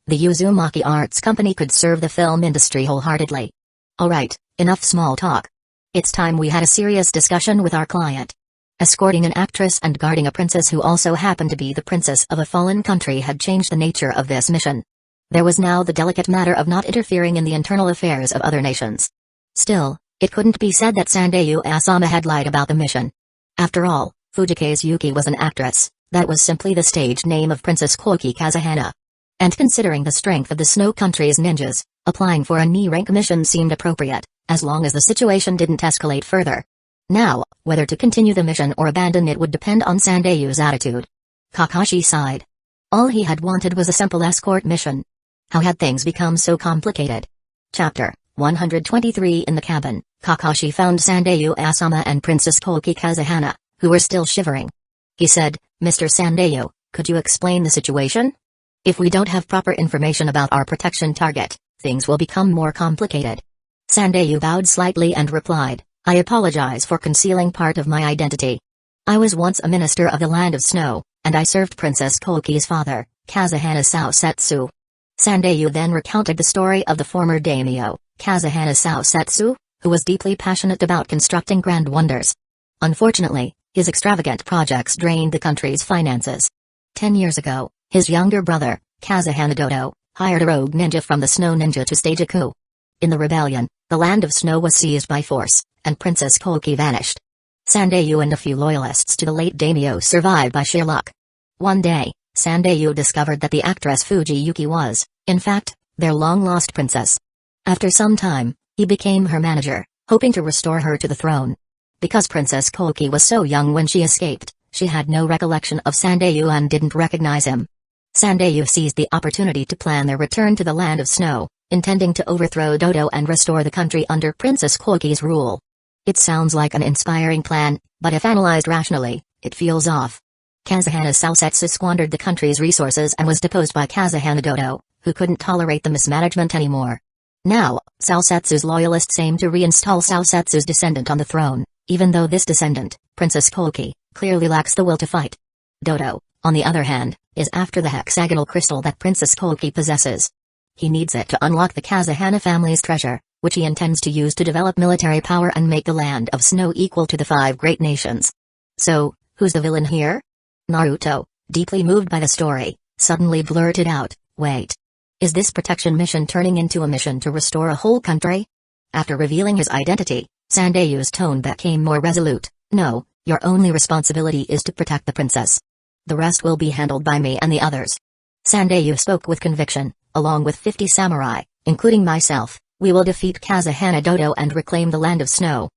S1: The Uzumaki Arts Company could serve the film industry wholeheartedly. Alright, Enough small talk. It's time we had a serious discussion with our client. Escorting an actress and guarding a princess who also happened to be the princess of a fallen country had changed the nature of this mission. There was now the delicate matter of not interfering in the internal affairs of other nations. Still, it couldn't be said that Sandayu Asama had lied about the mission. After all, Fujikaze Yuki was an actress, that was simply the stage name of Princess Koki Kazuhana. And considering the strength of the Snow Country's ninjas, applying for a knee-rank mission seemed appropriate, as long as the situation didn't escalate further. Now, whether to continue the mission or abandon it would depend on Sandayu's attitude. Kakashi sighed. All he had wanted was a simple escort mission. How had things become so complicated? Chapter 123. In the cabin, Kakashi found Sandayu Asama and Princess Koki Kazuhana, who were still shivering. He said, "Mr. Sandayu, could you explain the situation? If we don't have proper information about our protection target, things will become more complicated." Sandayu bowed slightly and replied, "I apologize for concealing part of my identity. I was once a minister of the Land of Snow, and I served Princess Koki's father, Kazuhana Saosetsu." Sandayu then recounted the story of the former daimyo, Kazuhana Saosetsu, who was deeply passionate about constructing grand wonders. Unfortunately, his extravagant projects drained the country's finances. 10 years ago, his younger brother, Kazuhana Dodo, hired a rogue ninja from the Snow Ninja to stage a coup. In the rebellion, the Land of Snow was seized by force, and Princess Koki vanished. Sandayu and a few loyalists to the late daimyo survived by sheer luck. One day, Sandayu discovered that the actress Fuji Yuki was, in fact, their long-lost princess. After some time, he became her manager, hoping to restore her to the throne. Because Princess Koki was so young when she escaped, she had no recollection of Sandayu and didn't recognize him. Sandayu seized the opportunity to plan their return to the Land of Snow, intending to overthrow Dodo and restore the country under Princess Koki's rule. It sounds like an inspiring plan, but if analyzed rationally, it feels off. Kazuhana Saosetsu squandered the country's resources and was deposed by Kazuhana Dodo, who couldn't tolerate the mismanagement anymore. Now, Saosetsu's loyalists aim to reinstall Saosetsu's descendant on the throne, even though this descendant, Princess Koki, clearly lacks the will to fight. Dodo, on the other hand, is after the hexagonal crystal that Princess Koki possesses. He needs it to unlock the Kazuhana family's treasure, which he intends to use to develop military power and make the Land of Snow equal to the 5 great nations. So, who's the villain here? Naruto, deeply moved by the story, suddenly blurted out, "Wait. Is this protection mission turning into a mission to restore a whole country?" After revealing his identity, Sandayu's tone became more resolute. "No, your only responsibility is to protect the princess. The rest will be handled by me and the others." Sandayu spoke with conviction. "Along with 50 samurai, including myself, we will defeat Kazuhana Dodo and reclaim the Land of Snow."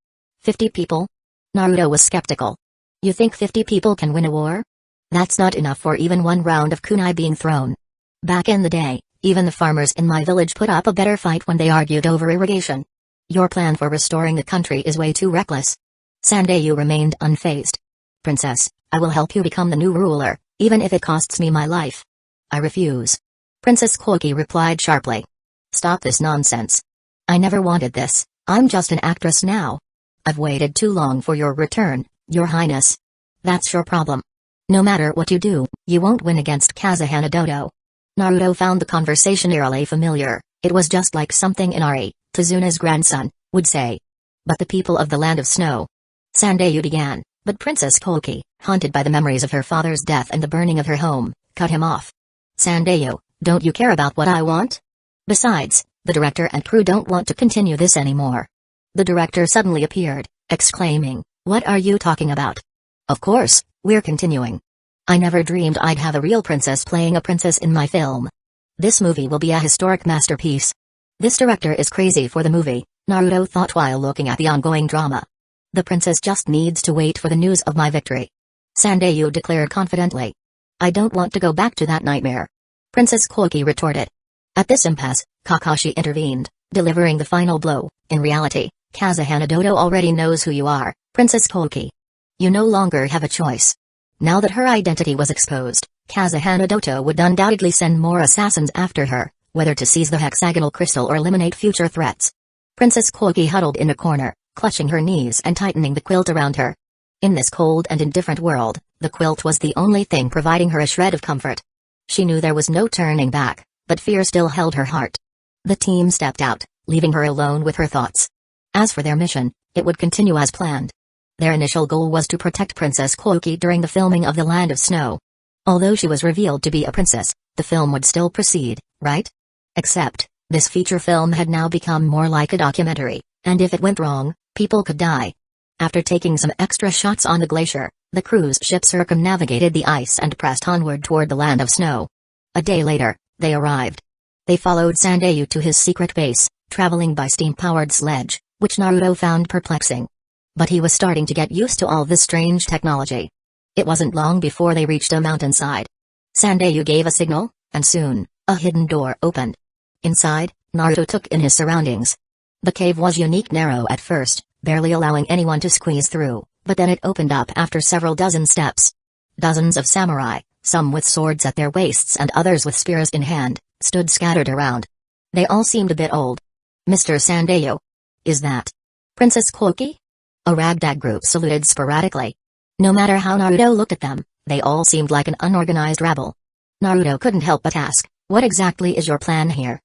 S1: 50 people? Naruto was skeptical. "You think 50 people can win a war? That's not enough for even one round of kunai being thrown. Back in the day, even the farmers in my village put up a better fight when they argued over irrigation. Your plan for restoring the country is way too reckless." Sandayu remained unfazed. "Princess, I will help you become the new ruler, even if it costs me my life." "I refuse." Princess Koki replied sharply. "Stop this nonsense. I never wanted this, I'm just an actress now. I've waited too long for your return, Your Highness. That's your problem. No matter what you do, you won't win against Kazuhana Dodo." Naruto found the conversation eerily familiar. It was just like something Inari, Tazuna's grandson, would say. "But the people of the Land of Snow." Sandayu began, but Princess Koki, haunted by the memories of her father's death and the burning of her home, cut him off. "Sandayu, don't you care about what I want? Besides, the director and crew don't want to continue this anymore." The director suddenly appeared, exclaiming, "What are you talking about? Of course, we're continuing. I never dreamed I'd have a real princess playing a princess in my film. This movie will be a historic masterpiece. This director is crazy for the movie," Naruto thought while looking at the ongoing drama. "The princess just needs to wait for the news of my victory," Sandayu declared confidently. "I don't want to go back to that nightmare," Princess Koki retorted. At this impasse, Kakashi intervened, delivering the final blow. "In reality, Kazuhana Dodo already knows who you are, Princess Koki. You no longer have a choice. Now that her identity was exposed, Kazuhana Dodo would undoubtedly send more assassins after her, whether to seize the hexagonal crystal or eliminate future threats." Princess Koki huddled in a corner, clutching her knees and tightening the quilt around her. In this cold and indifferent world, the quilt was the only thing providing her a shred of comfort. She knew there was no turning back, but fear still held her heart. The team stepped out, leaving her alone with her thoughts. As for their mission, it would continue as planned. Their initial goal was to protect Princess Cloaky during the filming of The Land of Snow. Although she was revealed to be a princess, the film would still proceed, right? Except, this feature film had now become more like a documentary, and if it went wrong, people could die. After taking some extra shots on the glacier, the cruise ship circumnavigated the ice and pressed onward toward the Land of Snow. A day later, they arrived. They followed Sandayu to his secret base, traveling by steam-powered sledge, which Naruto found perplexing. But he was starting to get used to all this strange technology. It wasn't long before they reached a mountainside. Sandayu gave a signal, and soon, a hidden door opened. Inside, Naruto took in his surroundings. The cave was unique, narrow at first, barely allowing anyone to squeeze through, but then it opened up after several dozen steps. Dozens of samurai, some with swords at their waists and others with spears in hand, stood scattered around. They all seemed a bit old. "Mr. Sandayu? Is that Princess Cloaky?" A ragtag group saluted sporadically. No matter how Naruto looked at them, they all seemed like an unorganized rabble. Naruto couldn't help but ask, "What exactly is your plan here?"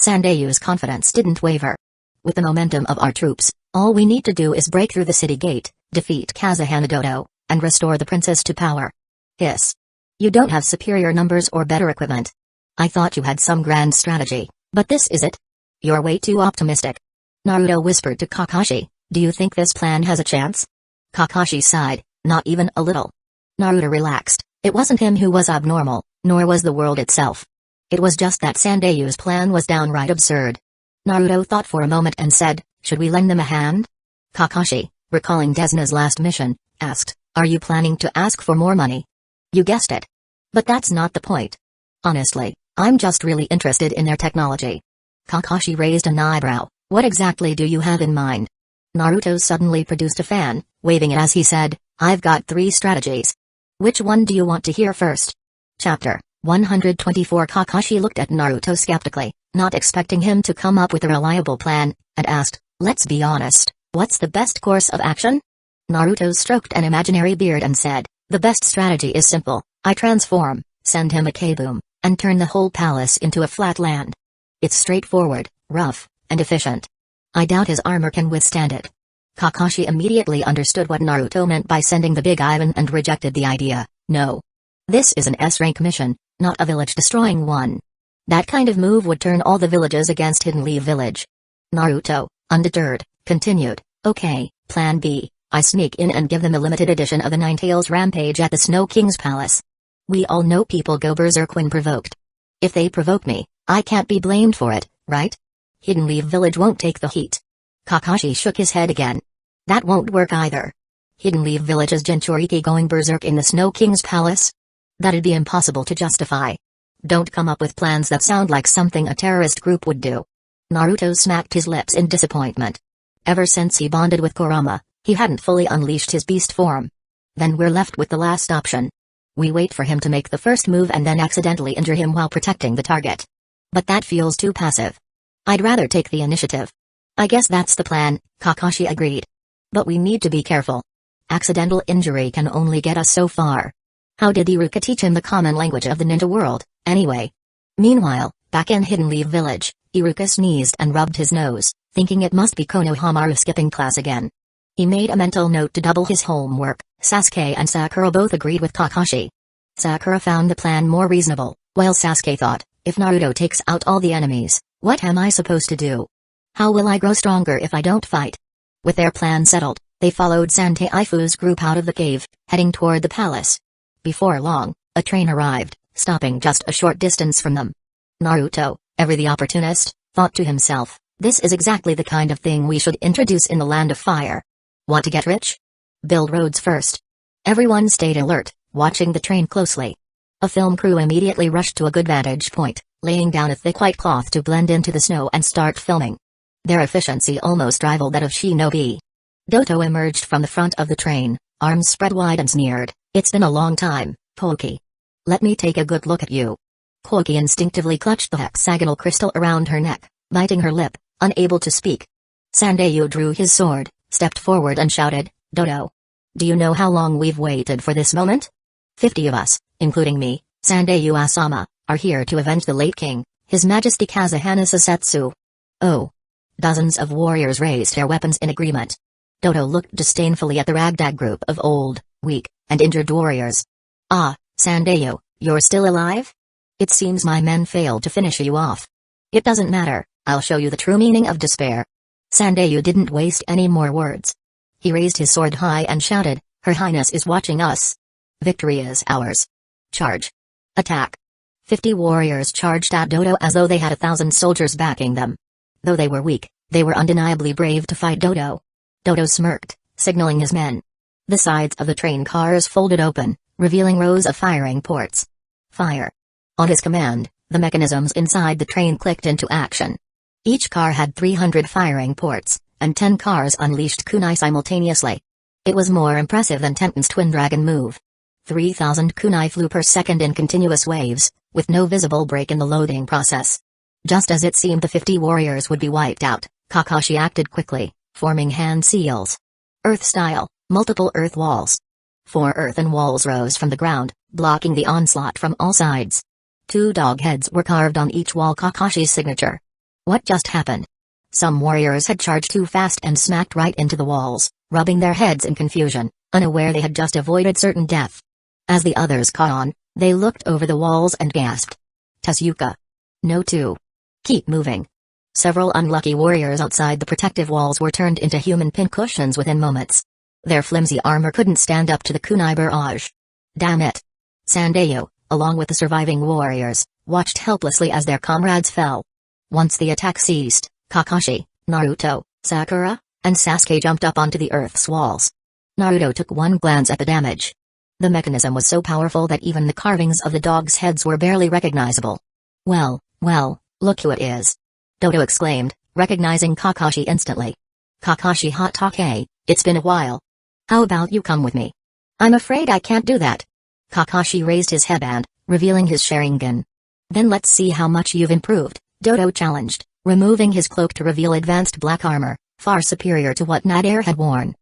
S1: Sandayu's confidence didn't waver. "With the momentum of our troops, all we need to do is break through the city gate, defeat Kazuhana Dodo, and restore the princess to power." "Hiss. You don't have superior numbers or better equipment. I thought you had some grand strategy, but this is it? You're way too optimistic." Naruto whispered to Kakashi, "Do you think this plan has a chance?" Kakashi sighed, "Not even a little." Naruto relaxed. It wasn't him who was abnormal, nor was the world itself. It was just that Sandayu's plan was downright absurd. Naruto thought for a moment and said, "Should we lend them a hand?" Kakashi, recalling Desuna's last mission, asked, "Are you planning to ask for more money?" "You guessed it. But that's not the point. Honestly, I'm just really interested in their technology." Kakashi raised an eyebrow. "What exactly do you have in mind?" Naruto suddenly produced a fan, waving it as he said, "I've got 3 strategies. Which one do you want to hear first?" Chapter 124. Kakashi looked at Naruto skeptically, not expecting him to come up with a reliable plan, and asked, "Let's be honest, what's the best course of action?" Naruto stroked an imaginary beard and said, "The best strategy is simple. I transform, send him a K-boom, and turn the whole palace into a flat land. It's straightforward, rough, and efficient. I doubt his armor can withstand it." Kakashi immediately understood what Naruto meant by sending the Big Ivan and rejected the idea. "No. This is an S-rank mission, not a village-destroying one. That kind of move would turn all the villages against Hidden Leaf Village." Naruto, undeterred, continued, "Okay, Plan B, I sneak in and give them a limited edition of the Ninetales Rampage at the Snow King's Palace. We all know people go berserk when provoked. If they provoke me, I can't be blamed for it, right? Hidden Leaf Village won't take the heat." Kakashi shook his head again. "That won't work either. Hidden Leaf Village's Jinchuriki going berserk in the Snow King's Palace? That'd be impossible to justify. Don't come up with plans that sound like something a terrorist group would do." Naruto smacked his lips in disappointment. Ever since he bonded with Kurama, he hadn't fully unleashed his beast form. Then we're left with the last option. We wait for him to make the first move and then accidentally injure him while protecting the target. But that feels too passive. I'd rather take the initiative. "I guess that's the plan," Kakashi agreed. "But we need to be careful. Accidental injury can only get us so far. How did Iruka teach him the common language of the ninja world, anyway?" Meanwhile, back in Hidden Leaf Village, Iruka sneezed and rubbed his nose, thinking it must be Konohamaru skipping class again. He made a mental note to double his homework. Sasuke and Sakura both agreed with Kakashi. Sakura found the plan more reasonable, while Sasuke thought, if Naruto takes out all the enemies, what am I supposed to do? How will I grow stronger if I don't fight? With their plan settled, they followed Santaifu's group out of the cave, heading toward the palace. Before long, a train arrived, stopping just a short distance from them. Naruto, ever the opportunist, thought to himself, this is exactly the kind of thing we should introduce in the Land of Fire. Want to get rich? Build roads first. Everyone stayed alert, watching the train closely. A film crew immediately rushed to a good vantage point, laying down a thick white cloth to blend into the snow and start filming. Their efficiency almost rivaled that of Shinobi. Doto emerged from the front of the train, arms spread wide and sneered, "It's been a long time, Koki. Let me take a good look at you." Koki instinctively clutched the hexagonal crystal around her neck, biting her lip, unable to speak. Sandayu drew his sword, stepped forward and shouted, "Dodo. Do you know how long we've waited for this moment? 50 of us, including me, Sandayu Asama, are here to avenge the late king, His Majesty Kazuhana Sasetsu." "Oh. Dozens of warriors raised their weapons in agreement. Dodo looked disdainfully at the ragtag group of old, weak, and injured warriors. "Ah, Sandayu, you're still alive? It seems my men failed to finish you off. It doesn't matter, I'll show you the true meaning of despair." Sandayu didn't waste any more words. He raised his sword high and shouted, "Her Highness is watching us. Victory is ours. Charge. Attack." 50 warriors charged at Dodo as though they had 1,000 soldiers backing them. Though they were weak, they were undeniably brave to fight Dodo. Dodo smirked, signaling his men. The sides of the train cars folded open, revealing rows of firing ports. Fire. On his command, the mechanisms inside the train clicked into action. Each car had 300 firing ports, and 10 cars unleashed kunai simultaneously. It was more impressive than Tenten's twin dragon move. 3,000 kunai flew per second in continuous waves, with no visible break in the loading process. Just as it seemed the 50 warriors would be wiped out, Kakashi acted quickly, forming hand seals. Earth-style, multiple earth walls. 4 earthen walls rose from the ground, blocking the onslaught from all sides. 2 dog heads were carved on each wall, Kakashi's signature. What just happened? Some warriors had charged too fast and smacked right into the walls, rubbing their heads in confusion, unaware they had just avoided certain death. As the others caught on, they looked over the walls and gasped. "Tezuka. No two. Keep moving." Several unlucky warriors outside the protective walls were turned into human pincushions within moments. Their flimsy armor couldn't stand up to the kunai barrage. Damn it. Sandayu, along with the surviving warriors, watched helplessly as their comrades fell. Once the attack ceased, Kakashi, Naruto, Sakura, and Sasuke jumped up onto the earth's walls. Naruto took one glance at the damage. The mechanism was so powerful that even the carvings of the dogs' heads were barely recognizable. Well, look who it is," Dodo exclaimed, recognizing Kakashi instantly. "Kakashi Hatake, it's been a while. How about you come with me?" "I'm afraid I can't do that." Kakashi raised his headband, revealing his Sharingan. "Then let's see how much you've improved," Dodo challenged, removing his cloak to reveal advanced black armor, far superior to what Nadir had worn.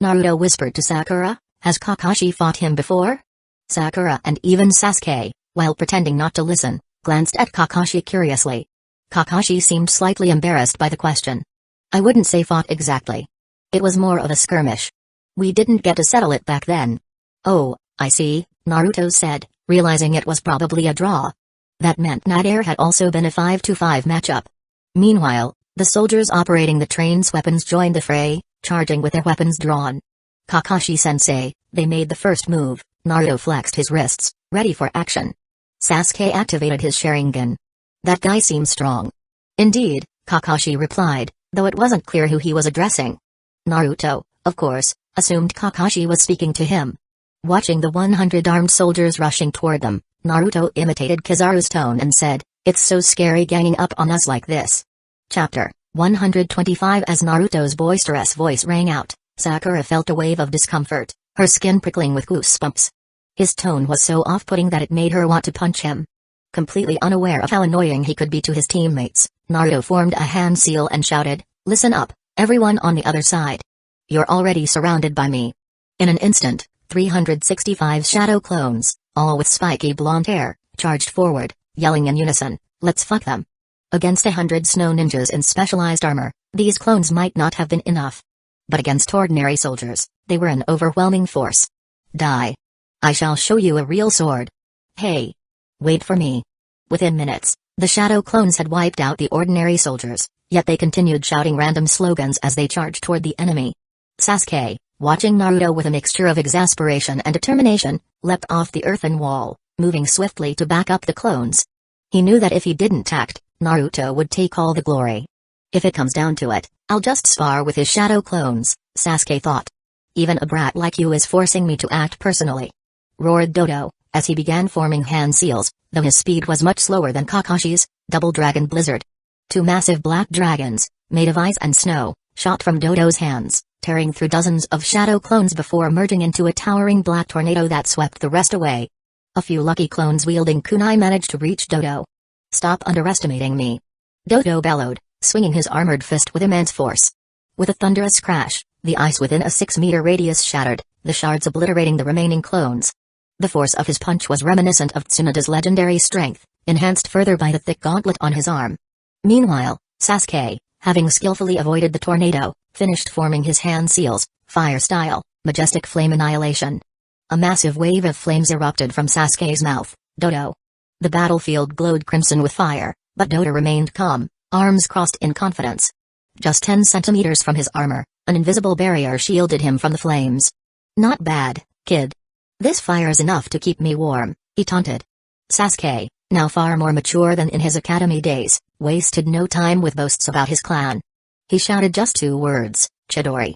S1: Naruto whispered to Sakura, "Has Kakashi fought him before?" Sakura and even Sasuke, while pretending not to listen, glanced at Kakashi curiously. Kakashi seemed slightly embarrassed by the question. "I wouldn't say fought exactly. It was more of a skirmish. We didn't get to settle it back then." "Oh, I see," Naruto said, realizing it was probably a draw. That meant Nadir had also been a 5-5 matchup. Meanwhile, the soldiers operating the train's weapons joined the fray, charging with their weapons drawn. "Kakashi-sensei," they made the first move. Naruto flexed his wrists, ready for action. Sasuke activated his Sharingan. "That guy seems strong." "Indeed," Kakashi replied, though it wasn't clear who he was addressing. Naruto, of course, assumed Kakashi was speaking to him. Watching the 100 armed soldiers rushing toward them, Naruto imitated Kizaru's tone and said, "It's so scary ganging up on us like this." Chapter 125. As Naruto's boisterous voice rang out, Sakura felt a wave of discomfort, her skin prickling with goosebumps. His tone was so off-putting that it made her want to punch him. Completely unaware of how annoying he could be to his teammates, Naruto formed a hand seal and shouted, "Listen up, everyone on the other side. You're already surrounded by me." In an instant, 365 shadow clones, all with spiky blonde hair, charged forward, yelling in unison, "Let's fuck them." Against 100 snow ninjas in specialized armor, these clones might not have been enough. But against ordinary soldiers, they were an overwhelming force. "Die. I shall show you a real sword. Hey. Wait for me." Within minutes, the shadow clones had wiped out the ordinary soldiers, yet they continued shouting random slogans as they charged toward the enemy. Sasuke, watching Naruto with a mixture of exasperation and determination, leapt off the earthen wall, moving swiftly to back up the clones. He knew that if he didn't act, Naruto would take all the glory. "If it comes down to it, I'll just spar with his shadow clones," Sasuke thought. "Even a brat like you is forcing me to act personally," roared Dodo, as he began forming hand seals, though his speed was much slower than Kakashi's. Double Dragon Blizzard. 2 massive black dragons, made of ice and snow, shot from Dodo's hands, tearing through dozens of shadow clones before merging into a towering black tornado that swept the rest away. A few lucky clones wielding kunai managed to reach Dodo. "Stop underestimating me," Dodo bellowed, swinging his armored fist with immense force. With a thunderous crash, the ice within a 6-meter radius shattered, the shards obliterating the remaining clones. The force of his punch was reminiscent of Tsunada's legendary strength, enhanced further by the thick gauntlet on his arm. Meanwhile, Sasuke, Having skillfully avoided the tornado, finished forming his hand seals, fire style, majestic flame annihilation. A massive wave of flames erupted from Sasuke's mouth. Dodo. The battlefield glowed crimson with fire, but Dodo remained calm, arms crossed in confidence. Just 10 centimeters from his armor, an invisible barrier shielded him from the flames. Not bad, kid. This fire's enough to keep me warm, he taunted. Sasuke, now far more mature than in his academy days, wasted no time with boasts about his clan. He shouted just 2 words, Chidori.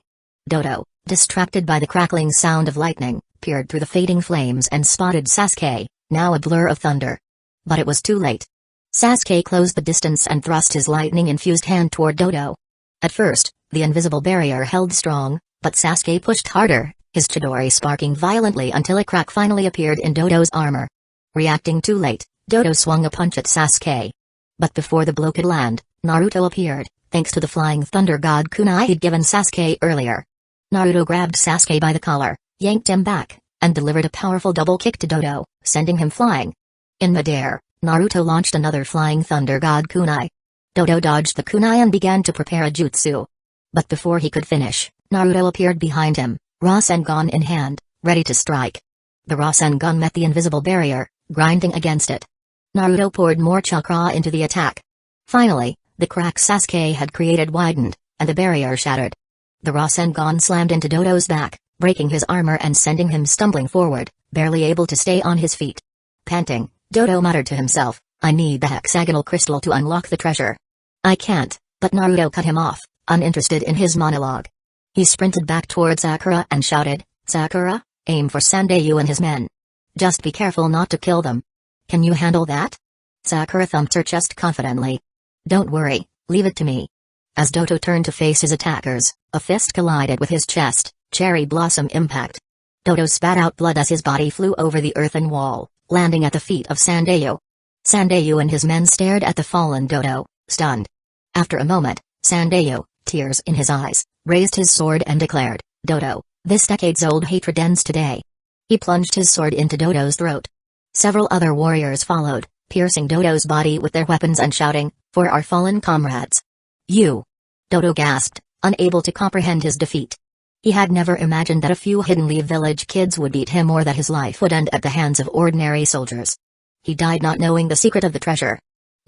S1: Dodo, distracted by the crackling sound of lightning, peered through the fading flames and spotted Sasuke, now a blur of thunder. But it was too late. Sasuke closed the distance and thrust his lightning-infused hand toward Dodo. At first, the invisible barrier held strong, but Sasuke pushed harder, his Chidori sparking violently until a crack finally appeared in Dodo's armor. Reacting too late, Dodo swung a punch at Sasuke. But before the blow could land, Naruto appeared, thanks to the flying thunder god kunai he'd given Sasuke earlier. Naruto grabbed Sasuke by the collar, yanked him back, and delivered a powerful double kick to Dodo, sending him flying. In midair, Naruto launched another flying thunder god kunai. Dodo dodged the kunai and began to prepare a jutsu. But before he could finish, Naruto appeared behind him, Rasengan in hand, ready to strike. The Rasengan met the invisible barrier, grinding against it. Naruto poured more chakra into the attack. Finally, the crack Sasuke had created widened, and the barrier shattered. The Rasengan slammed into Dodo's back, breaking his armor and sending him stumbling forward, barely able to stay on his feet. Panting, Dodo muttered to himself, I need the hexagonal crystal to unlock the treasure. I can't, but Naruto cut him off, uninterested in his monologue. He sprinted back toward Sakura and shouted, Sakura, aim for Sandayu and his men. Just be careful not to kill them. Can you handle that? Sakura thumped her chest confidently. Don't worry, leave it to me. As Dodo turned to face his attackers, a fist collided with his chest, cherry blossom impact. Dodo spat out blood as his body flew over the earthen wall, landing at the feet of Sandayu. Sandayu and his men stared at the fallen Dodo, stunned. After a moment, Sandayu, tears in his eyes, raised his sword and declared, Dodo, this decades-old hatred ends today. He plunged his sword into Dodo's throat. Several other warriors followed, piercing Dodo's body with their weapons and shouting, for our fallen comrades. You! Dodo gasped, unable to comprehend his defeat. He had never imagined that a few Hidden Leaf village kids would beat him or that his life would end at the hands of ordinary soldiers. He died not knowing the secret of the treasure.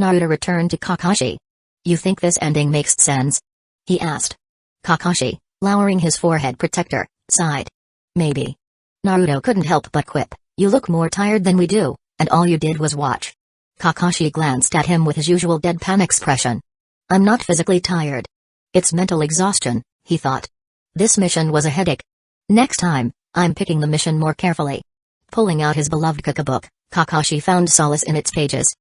S1: Naruto returned to Kakashi. You think this ending makes sense? He asked. Kakashi, lowering his forehead protector, sighed. Maybe. Naruto couldn't help but quip, you look more tired than we do, and all you did was watch. Kakashi glanced at him with his usual deadpan expression. I'm not physically tired. It's mental exhaustion, he thought. This mission was a headache. Next time, I'm picking the mission more carefully. Pulling out his beloved cookbook, Kakashi found solace in its pages.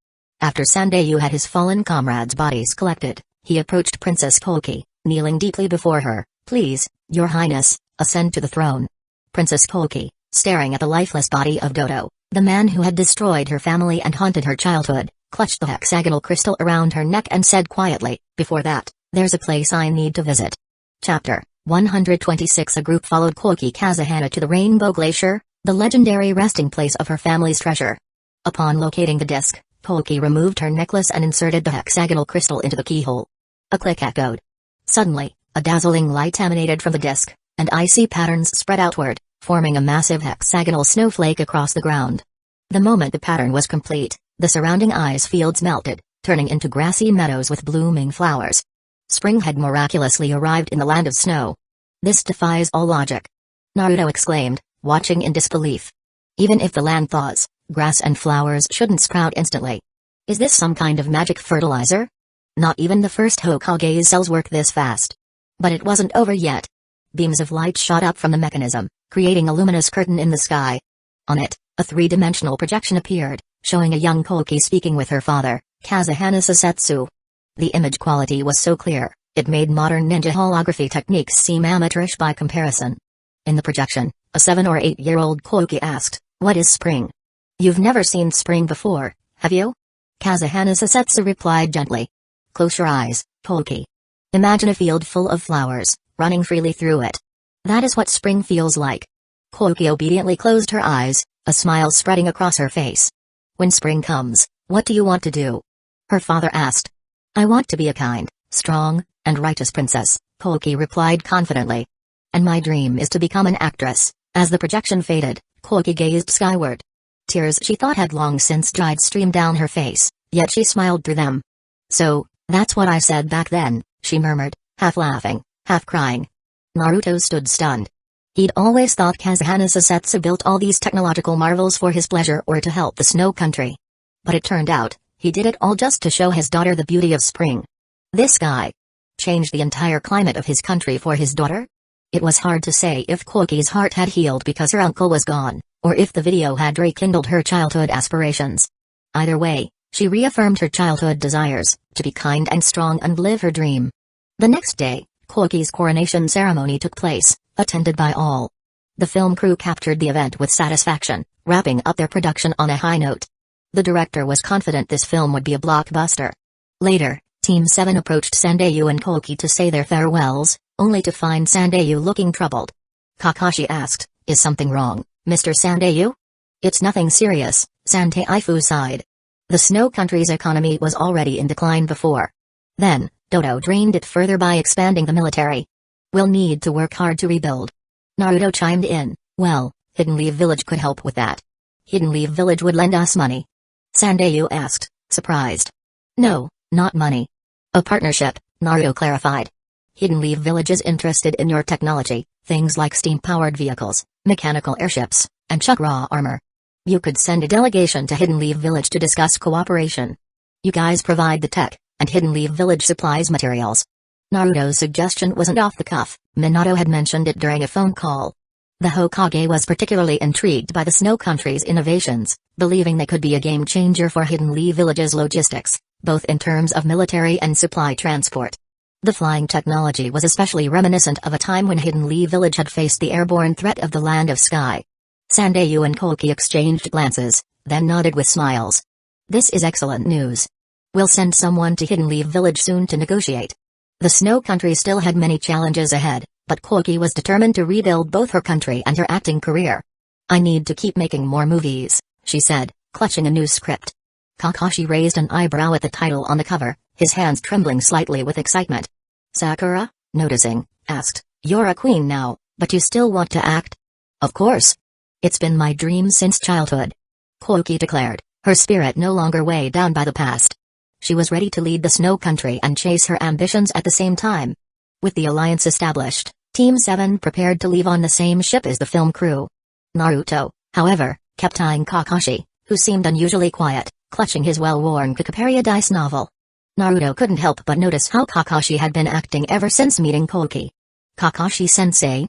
S1: After Sandayu had his fallen comrades' bodies collected, he approached Princess Koki, kneeling deeply before her. Please, Your Highness, ascend to the throne. Princess Koki, staring at the lifeless body of Dodo, the man who had destroyed her family and haunted her childhood, clutched the hexagonal crystal around her neck and said quietly, before that, there's a place I need to visit. Chapter 126. A group followed Koki Kazuhana to the Rainbow Glacier, the legendary resting place of her family's treasure. Upon locating the disc, Koki removed her necklace and inserted the hexagonal crystal into the keyhole. A click echoed. Suddenly, a dazzling light emanated from the disc, and icy patterns spread outward, forming a massive hexagonal snowflake across the ground. The moment the pattern was complete, the surrounding ice fields melted, turning into grassy meadows with blooming flowers. Spring had miraculously arrived in the land of snow. This defies all logic. Naruto exclaimed, watching in disbelief. Even if the land thaws, grass and flowers shouldn't sprout instantly. Is this some kind of magic fertilizer? Not even the first Hokage's cells work this fast. But it wasn't over yet. Beams of light shot up from the mechanism, creating a luminous curtain in the sky. On it, a three-dimensional projection appeared, showing a young Koki speaking with her father, Kazuhana Sasetsu. The image quality was so clear, it made modern ninja holography techniques seem amateurish by comparison. In the projection, a 7 or 8-year-old Koki asked, what is spring? You've never seen spring before, have you? Kazuhana Sasetsu replied gently. Close your eyes, Koki. Imagine a field full of flowers, running freely through it. That is what spring feels like. Koki obediently closed her eyes, a smile spreading across her face. When spring comes, what do you want to do? Her father asked. I want to be a kind, strong, And righteous princess, Koki replied confidently. And my dream is to become an actress. As the projection faded, Koki gazed skyward. Tears she thought had long since dried streamed down her face, yet she smiled through them. So, that's what I said back then, she murmured, half laughing, half crying. Naruto stood stunned. He'd always thought Kazahana Sasetsu built all these technological marvels for his pleasure or to help the snow country. But it turned out, he did it all just to show his daughter the beauty of spring. This guy changed the entire climate of his country for his daughter? It was hard to say if Koki's heart had healed because her uncle was gone, or if the video had rekindled her childhood aspirations. Either way, she reaffirmed her childhood desires, to be kind and strong and live her dream. The next day, Koki's coronation ceremony took place, attended by all. The film crew captured the event with satisfaction, wrapping up their production on a high note. The director was confident this film would be a blockbuster. Later, Team 7 approached Sandayu and Koki to say their farewells, only to find Sandayu looking troubled. Kakashi asked, "Is something wrong, Mr. Sandayu?" "It's nothing serious," Sandaifu sighed. The snow country's economy was already in decline before. Then, Dodo drained it further by expanding the military. "We'll need to work hard to rebuild." Naruto chimed in, "Well, Hidden Leaf Village could help with that." "Hidden Leaf Village would lend us money?" Sandayu asked, surprised. "No, not money. A partnership," Naruto clarified. "Hidden Leaf Village is interested in your technology, things like steam-powered vehicles, mechanical airships, and chakra armor. You could send a delegation to Hidden Leaf Village to discuss cooperation. You guys provide the tech, and Hidden Leaf Village supplies materials." Naruto's suggestion wasn't off the cuff, Minato had mentioned it during a phone call. The Hokage was particularly intrigued by the Snow Country's innovations, believing they could be a game-changer for Hidden Leaf Village's logistics, both in terms of military and supply transport. The flying technology was especially reminiscent of a time when Hidden Leaf Village had faced the airborne threat of the Land of Sky. Sandayu and Koki exchanged glances, then nodded with smiles. "This is excellent news. We'll send someone to Hidden Leaf Village soon to negotiate." The Snow Country still had many challenges ahead, but Koki was determined to rebuild both her country and her acting career. "I need to keep making more movies," she said, clutching a new script. Kakashi raised an eyebrow at the title on the cover, his hands trembling slightly with excitement. Sakura, noticing, asked, "You're a queen now, but you still want to act?" "Of course. It's been my dream since childhood," Koki declared, her spirit no longer weighed down by the past. She was ready to lead the Snow Country and chase her ambitions at the same time. With the alliance established, Team 7 prepared to leave on the same ship as the film crew. Naruto, however, kept eyeing Kakashi, who seemed unusually quiet, clutching his well-worn Paradise novel. Naruto couldn't help but notice how Kakashi had been acting ever since meeting Koki. "Kakashi-sensei?"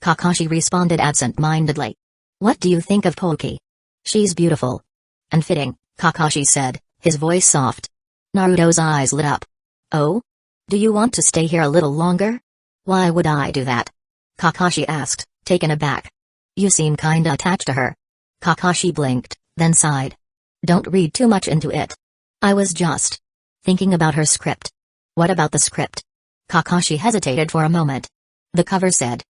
S1: Kakashi responded absent-mindedly. "What do you think of Koki?" "She's beautiful." "And fitting," Kakashi said, his voice soft. Naruto's eyes lit up. "Oh? Do you want to stay here a little longer?" "Why would I do that?" Kakashi asked, taken aback. "You seem kinda attached to her." Kakashi blinked, then sighed. "Don't read too much into it. I was just thinking about her script." "What about the script?" Kakashi hesitated for a moment. "The cover said,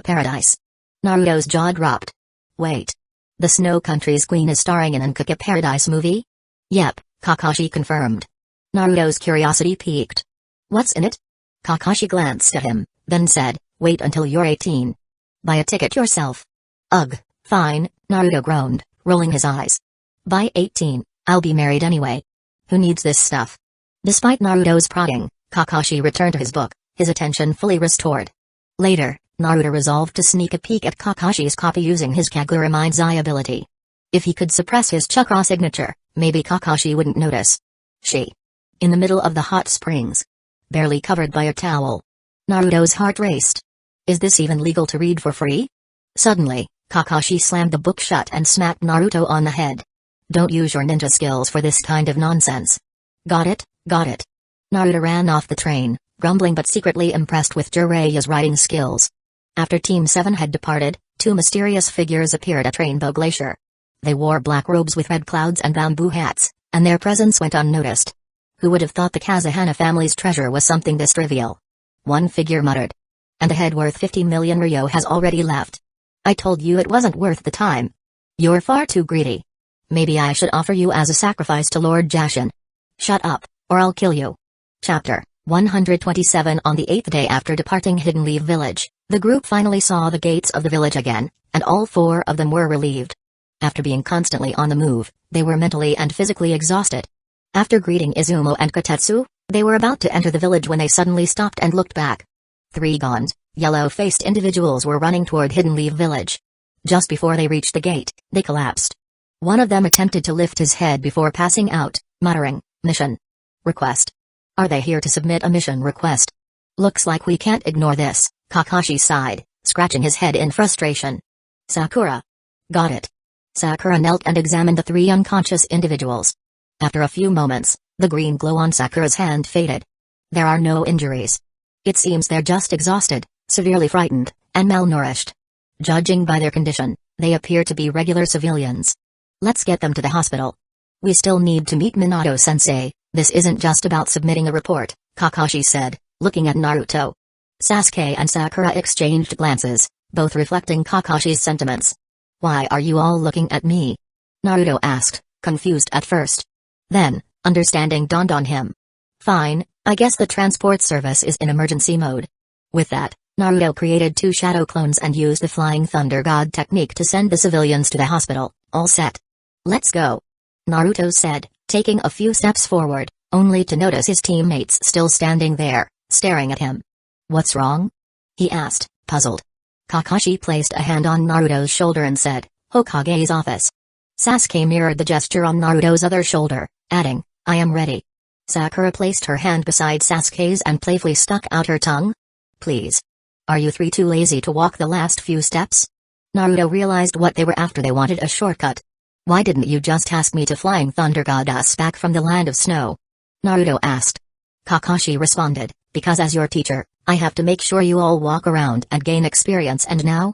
S1: Paradise." Naruto's jaw dropped. "Wait. The Snow Country's queen is starring in an Paradise movie?" "Yep," Kakashi confirmed. Naruto's curiosity piqued. "What's in it?" Kakashi glanced at him, then said, "Wait until you're 18. Buy a ticket yourself." "Ugh, fine," Naruto groaned, rolling his eyes. "By 18, I'll be married anyway. Who needs this stuff?" Despite Naruto's prodding, Kakashi returned to his book, his attention fully restored. Later, Naruto resolved to sneak a peek at Kakashi's copy using his Kagura Mind's Eye ability. If he could suppress his chakra signature, maybe Kakashi wouldn't notice. She. In the middle of the hot springs. Barely covered by a towel. Naruto's heart raced. Is this even legal to read for free? Suddenly, Kakashi slammed the book shut and smacked Naruto on the head. "Don't use your ninja skills for this kind of nonsense." Got it, got it." Naruto ran off the train, grumbling but secretly impressed with Jiraiya's writing skills. After Team 7 had departed, two mysterious figures appeared at Rainbow Glacier. They wore black robes with red clouds and bamboo hats, and their presence went unnoticed. Who would have thought the Kazahana family's treasure was something this trivial? One figure muttered. "And a head worth 50 million ryo has already left. I told you it wasn't worth the time. You're far too greedy. Maybe I should offer you as a sacrifice to Lord Jashin." "Shut up, or I'll kill you." Chapter 127 On the 8th day after departing Hidden Leaf Village, the group finally saw the gates of the village again, and all 4 of them were relieved. After being constantly on the move, they were mentally and physically exhausted. After greeting Izumo and Kotetsu, they were about to enter the village when they suddenly stopped and looked back. 3 gaunt, yellow-faced individuals were running toward Hidden Leaf Village. Just before they reached the gate, they collapsed. One of them attempted to lift his head before passing out, muttering, "Mission request. Are they here to submit a mission request? Looks like we can't ignore this," Kakashi sighed, scratching his head in frustration. "Sakura. Got it." Sakura knelt and examined the 3 unconscious individuals. After a few moments, the green glow on Sakura's hand faded. There are no injuries. It seems they're just exhausted, severely frightened, and malnourished. Judging by their condition, they appear to be regular civilians. Let's get them to the hospital. We still need to meet Minato-sensei. This isn't just about submitting a report, Kakashi said, looking at Naruto. Sasuke and Sakura exchanged glances, both reflecting Kakashi's sentiments. "Why are you all looking at me?" Naruto asked, confused at first. Then, understanding dawned on him. "Fine, I guess the transport service is in emergency mode." With that, Naruto created 2 shadow clones and used the Flying Thunder God technique to send the civilians to the hospital. "All set. Let's go," Naruto said, taking a few steps forward, only to notice his teammates still standing there, staring at him. "What's wrong?" he asked, puzzled. Kakashi placed a hand on Naruto's shoulder and said, "Hokage's office." Sasuke mirrored the gesture on Naruto's other shoulder, adding, "I am ready." Sakura placed her hand beside Sasuke's and playfully stuck out her tongue. "Please. Are you 3 too lazy to walk the last few steps?" Naruto realized what they were after. They wanted a shortcut. "Why didn't you just ask me to Flying Thunder God us back from the land of snow?" Naruto asked. Kakashi responded, "Because as your teacher, I have to make sure you all walk around and gain experience, and now?"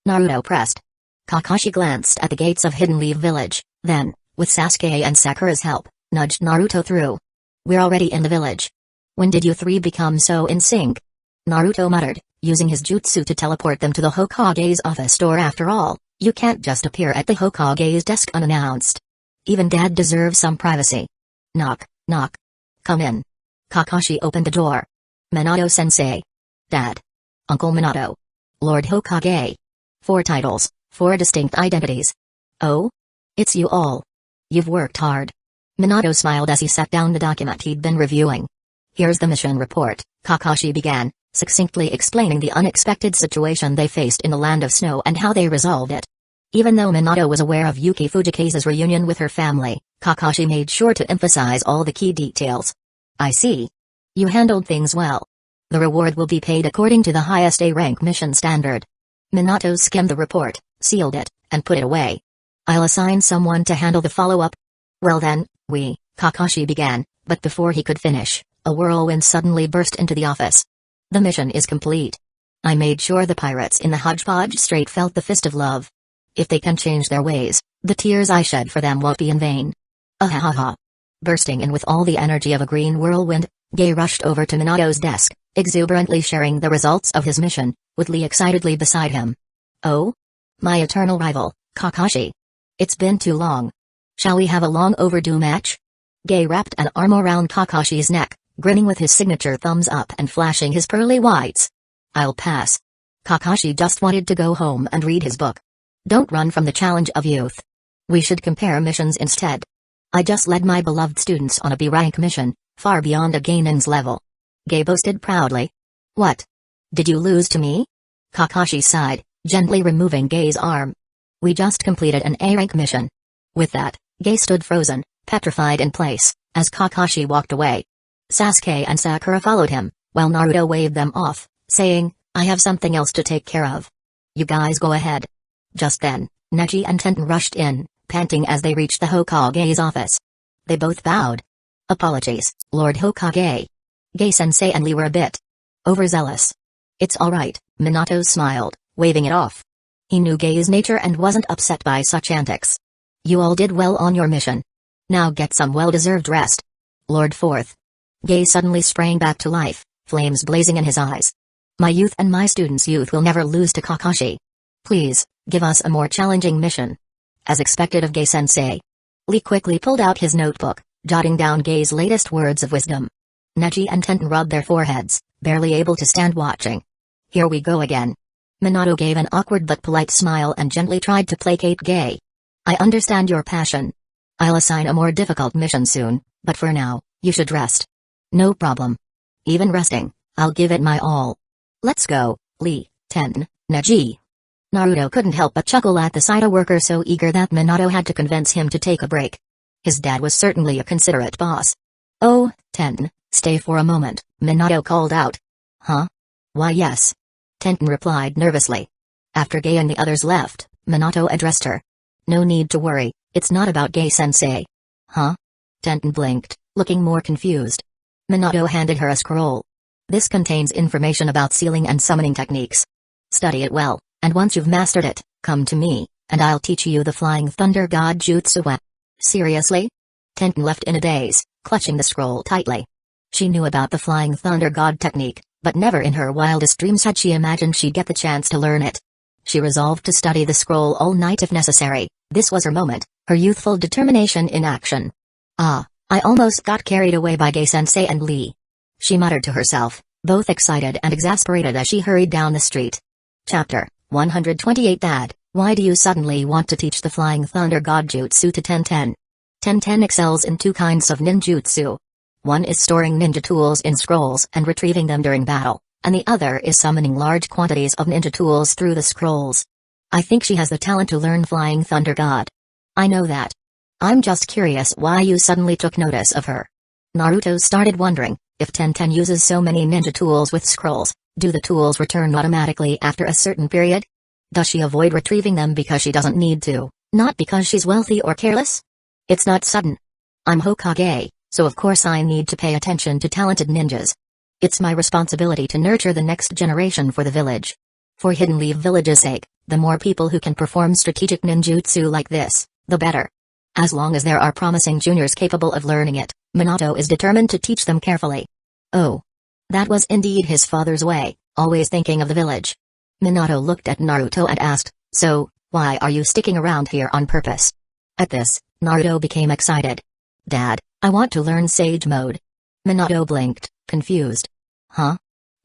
S1: Naruto pressed. Kakashi glanced at the gates of Hidden Leaf Village, then, with Sasuke and Sakura's help, nudged Naruto through. "We're already in the village. When did you 3 become so in sync?" Naruto muttered, using his jutsu to teleport them to the Hokage's office door. "After all, you can't just appear at the Hokage's desk unannounced. Even Dad deserves some privacy." Knock, knock. "Come in." Kakashi opened the door. "Minato-sensei." "Dad." "Uncle Minato." "Lord Hokage." 4 titles, 4 distinct identities. "Oh? It's you all. You've worked hard." Minato smiled as he set down the document he'd been reviewing. "Here's the mission report," Kakashi began, succinctly explaining the unexpected situation they faced in the land of snow and how they resolved it. Even though Minato was aware of Yuki Fujikase's reunion with her family, Kakashi made sure to emphasize all the key details. "I see. You handled things well. The reward will be paid according to the highest A-rank mission standard." Minato skimmed the report, sealed it, and put it away. "I'll assign someone to handle the follow-up." "Well then, Kakashi began, but before he could finish, a whirlwind suddenly burst into the office. "The mission is complete. I made sure the pirates in the Hodgepodge Strait felt the fist of love. If they can change their ways, the tears I shed for them won't be in vain." Ahahaha. Bursting in with all the energy of a green whirlwind, Gay rushed over to Minato's desk, exuberantly sharing the results of his mission, with Lee excitedly beside him. "Oh? My eternal rival, Kakashi. It's been too long. Shall we have a long overdue match?" Gay wrapped an arm around Kakashi's neck, grinning with his signature thumbs up and flashing his pearly whites. "I'll pass. Kakashi just wanted to go home and read his book. Don't run from the challenge of youth. We should compare missions instead. I just led my beloved students on a B-rank mission, far beyond a Gainin's level." Gay boasted proudly. "What? Did you lose to me?" Kakashi sighed, gently removing Gay's arm. "We just completed an A-rank mission." With that, Gay stood frozen, petrified in place, as Kakashi walked away. Sasuke and Sakura followed him, while Naruto waved them off, saying, "I have something else to take care of. You guys go ahead." Just then, Neji and Tenten rushed in, panting as they reached the Hokage's office. They both bowed. "Apologies, Lord Hokage. Gay-sensei and Lee were a bit overzealous." "It's alright," Minato smiled, waving it off. He knew Gay's nature and wasn't upset by such antics. "You all did well on your mission. Now get some well-deserved rest." Lord Fourth. Gay suddenly sprang back to life, flames blazing in his eyes. "My youth and my students' youth will never lose to Kakashi. Please, give us a more challenging mission." As expected of Gay-sensei. Lee quickly pulled out his notebook, jotting down Gay's latest words of wisdom. Neji and Tenten rubbed their foreheads, barely able to stand watching. Here we go again. Minato gave an awkward but polite smile and gently tried to placate Gay. I understand your passion. I'll assign a more difficult mission soon, but for now, you should rest. No problem. Even resting, I'll give it my all. Let's go, Lee, Tenten, Neji. Naruto couldn't help but chuckle at the sight of a worker so eager that Minato had to convince him to take a break. His dad was certainly a considerate boss. Oh, Tenten, stay for a moment, Minato called out. Huh? Why yes. Tenten replied nervously. After Gay and the others left, Minato addressed her. No need to worry, it's not about Gay-sensei. Huh? Tenten blinked, looking more confused. Minato handed her a scroll. This contains information about sealing and summoning techniques. Study it well, and once you've mastered it, come to me, and I'll teach you the Flying Thunder God Jutsu. Seriously? Tenten left in a daze, clutching the scroll tightly. She knew about the Flying Thunder God technique, but never in her wildest dreams had she imagined she'd get the chance to learn it. She resolved to study the scroll all night if necessary. This was her moment, her youthful determination in action. Ah, I almost got carried away by Gay-sensei and Lee. She muttered to herself, both excited and exasperated as she hurried down the street. Chapter 128 Dad, why do you suddenly want to teach the Flying Thunder God Jutsu to Tenten? Tenten excels in two kinds of ninjutsu. One is storing ninja tools in scrolls and retrieving them during battle, and the other is summoning large quantities of ninja tools through the scrolls. I think she has the talent to learn Flying Thunder God. I know that. I'm just curious why you suddenly took notice of her. Naruto started wondering, if Tenten uses so many ninja tools with scrolls, do the tools return automatically after a certain period? Does she avoid retrieving them because she doesn't need to, not because she's wealthy or careless? It's not sudden. I'm Hokage, so of course I need to pay attention to talented ninjas. It's my responsibility to nurture the next generation for the village. For Hidden Leaf Village's sake, the more people who can perform strategic ninjutsu like this, the better. As long as there are promising juniors capable of learning it, Minato is determined to teach them carefully. Oh. That was indeed his father's way, always thinking of the village. Minato looked at Naruto and asked, so, why are you sticking around here on purpose? At this, Naruto became excited. Dad, I want to learn Sage Mode. Minato blinked, confused. Huh?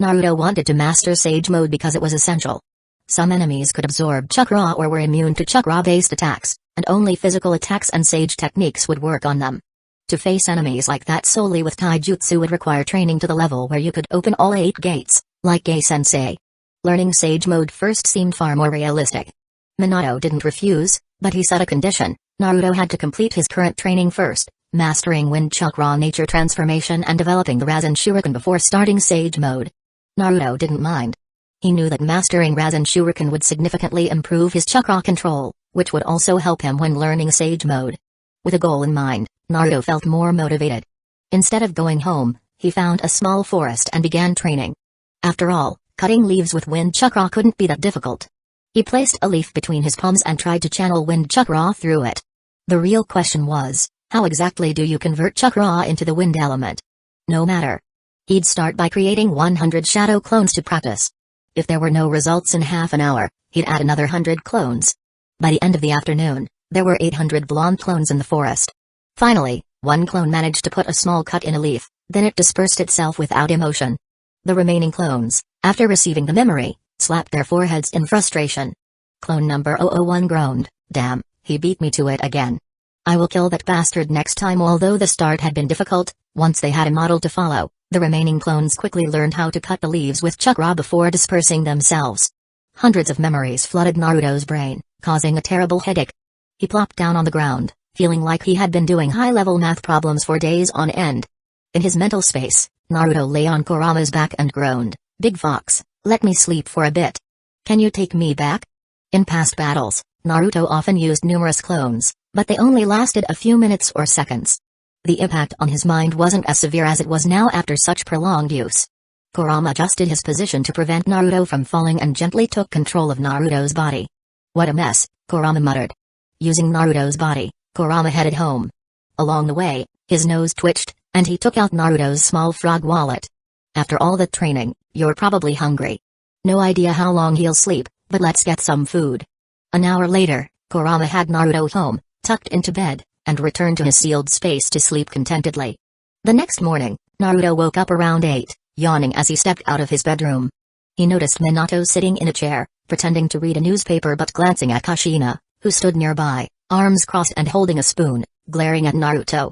S1: Naruto wanted to master Sage Mode because it was essential. Some enemies could absorb chakra or were immune to chakra-based attacks, and only physical attacks and Sage techniques would work on them. To face enemies like that solely with taijutsu would require training to the level where you could open all 8 gates, like Gay-sensei. Learning Sage Mode first seemed far more realistic. Minato didn't refuse, but he set a condition: Naruto had to complete his current training first, mastering Wind Chakra Nature Transformation and developing the Rasen Shuriken before starting Sage Mode. Naruto didn't mind. He knew that mastering Rasen Shuriken would significantly improve his chakra control, which would also help him when learning Sage Mode. With a goal in mind, Naruto felt more motivated. Instead of going home, he found a small forest and began training. After all, cutting leaves with wind chakra couldn't be that difficult. He placed a leaf between his palms and tried to channel wind chakra through it. The real question was, how exactly do you convert chakra into the wind element? No matter. He'd start by creating 100 shadow clones to practice. If there were no results in half an hour, he'd add another 100 clones. By the end of the afternoon, there were 800 blonde clones in the forest. Finally, one clone managed to put a small cut in a leaf, then it dispersed itself without emotion. The remaining clones, after receiving the memory, slapped their foreheads in frustration. Clone number 001 groaned, damn, he beat me to it again. I will kill that bastard next time. Although the start had been difficult, once they had a model to follow, the remaining clones quickly learned how to cut the leaves with chakra before dispersing themselves. Hundreds of memories flooded Naruto's brain, causing a terrible headache. He plopped down on the ground, feeling like he had been doing high-level math problems for days on end. In his mental space, Naruto lay on Kurama's back and groaned, Big Fox, let me sleep for a bit. Can you take me back? In past battles, Naruto often used numerous clones, but they only lasted a few minutes or seconds. The impact on his mind wasn't as severe as it was now after such prolonged use. Kurama adjusted his position to prevent Naruto from falling and gently took control of Naruto's body. What a mess, Kurama muttered. Using Naruto's body, Kurama headed home. Along the way, his nose twitched, and he took out Naruto's small frog wallet. After all the training, you're probably hungry. No idea how long he'll sleep, but let's get some food. An hour later, Kurama had Naruto home, tucked into bed, and returned to his sealed space to sleep contentedly. The next morning, Naruto woke up around 8, yawning as he stepped out of his bedroom. He noticed Minato sitting in a chair, pretending to read a newspaper but glancing at Kushina, who stood nearby, arms crossed and holding a spoon, glaring at Naruto.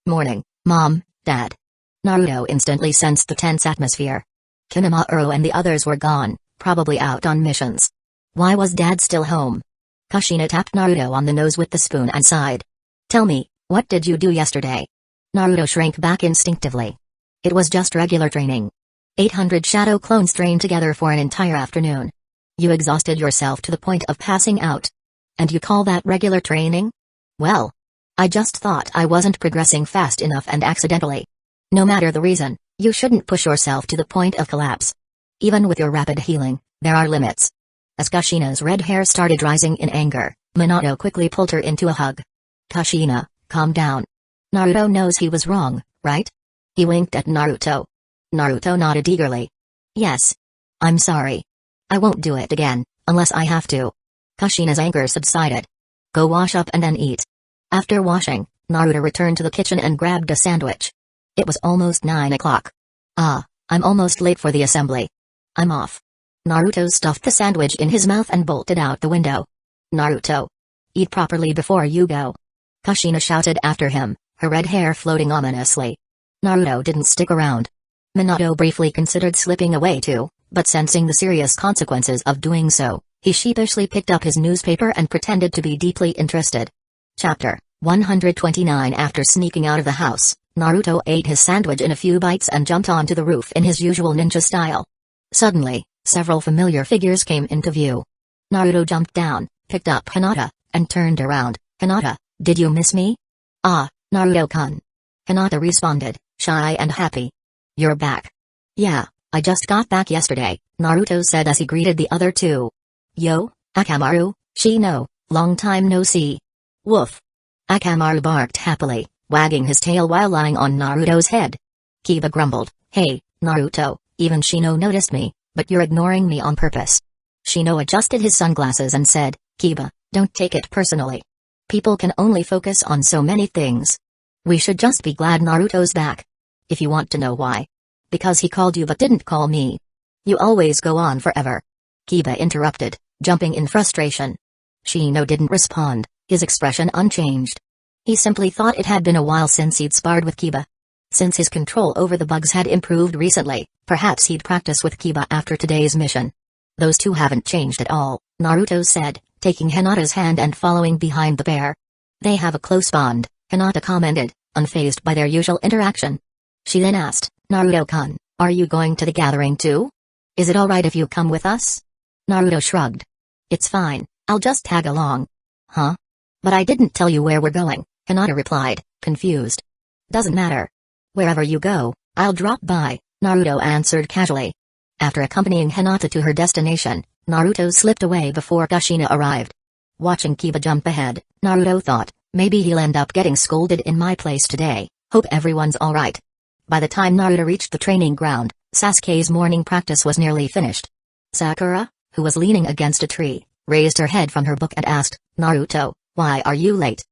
S1: Morning, Mom, Dad. Naruto instantly sensed the tense atmosphere. Kinamaru and the others were gone, probably out on missions. Why was Dad still home? Kushina tapped Naruto on the nose with the spoon and sighed. Tell me, what did you do yesterday? Naruto shrank back instinctively. It was just regular training. 800 shadow clones trained together for an entire afternoon. You exhausted yourself to the point of passing out. And you call that regular training? Well, I just thought I wasn't progressing fast enough and accidentally. No matter the reason, you shouldn't push yourself to the point of collapse. Even with your rapid healing, there are limits. As Kushina's red hair started rising in anger, Minato quickly pulled her into a hug. Kushina, calm down. Naruto knows he was wrong, right? He winked at Naruto. Naruto nodded eagerly. Yes. I'm sorry. I won't do it again, unless I have to. Kushina's anger subsided. Go wash up and then eat. After washing, Naruto returned to the kitchen and grabbed a sandwich. It was almost 9 o'clock. I'm almost late for the assembly. I'm off. Naruto stuffed the sandwich in his mouth and bolted out the window. Naruto. Eat properly before you go. Kushina shouted after him, her red hair floating ominously. Naruto didn't stick around. Minato briefly considered slipping away too, but sensing the serious consequences of doing so, he sheepishly picked up his newspaper and pretended to be deeply interested. Chapter 129. After sneaking out of the house, Naruto ate his sandwich in a few bites and jumped onto the roof in his usual ninja style. Suddenly, several familiar figures came into view. Naruto jumped down, picked up Hinata, and turned around. Hinata, did you miss me? Naruto-kun. Hinata responded, shy and happy. You're back. Yeah, I just got back yesterday, Naruto said as he greeted the other two. Yo, Akamaru, Shino, long time no see. Woof. Akamaru barked happily, wagging his tail while lying on Naruto's head. Kiba grumbled, hey, Naruto, even Shino noticed me, but you're ignoring me on purpose. Shino adjusted his sunglasses and said, Kiba, don't take it personally. People can only focus on so many things. We should just be glad Naruto's back. If you want to know why. Because he called you but didn't call me. You always go on forever. Kiba interrupted, jumping in frustration. Shino didn't respond, his expression unchanged. He simply thought it had been a while since he'd sparred with Kiba. Since his control over the bugs had improved recently, perhaps he'd practice with Kiba after today's mission. Those two haven't changed at all, Naruto said, taking Hinata's hand and following behind the pair. They have a close bond, Hinata commented, unfazed by their usual interaction. She then asked, Naruto-kun, are you going to the gathering too? Is it alright if you come with us? Naruto shrugged. It's fine, I'll just tag along. Huh? But I didn't tell you where we're going, Hinata replied, confused. Doesn't matter. Wherever you go, I'll drop by, Naruto answered casually. After accompanying Hinata to her destination, Naruto slipped away before Kushina arrived. Watching Kiba jump ahead, Naruto thought, maybe he'll end up getting scolded in my place today, hope everyone's alright. By the time Naruto reached the training ground, Sasuke's morning practice was nearly finished. Sakura, who was leaning against a tree, raised her head from her book and asked, Naruto, why are you late?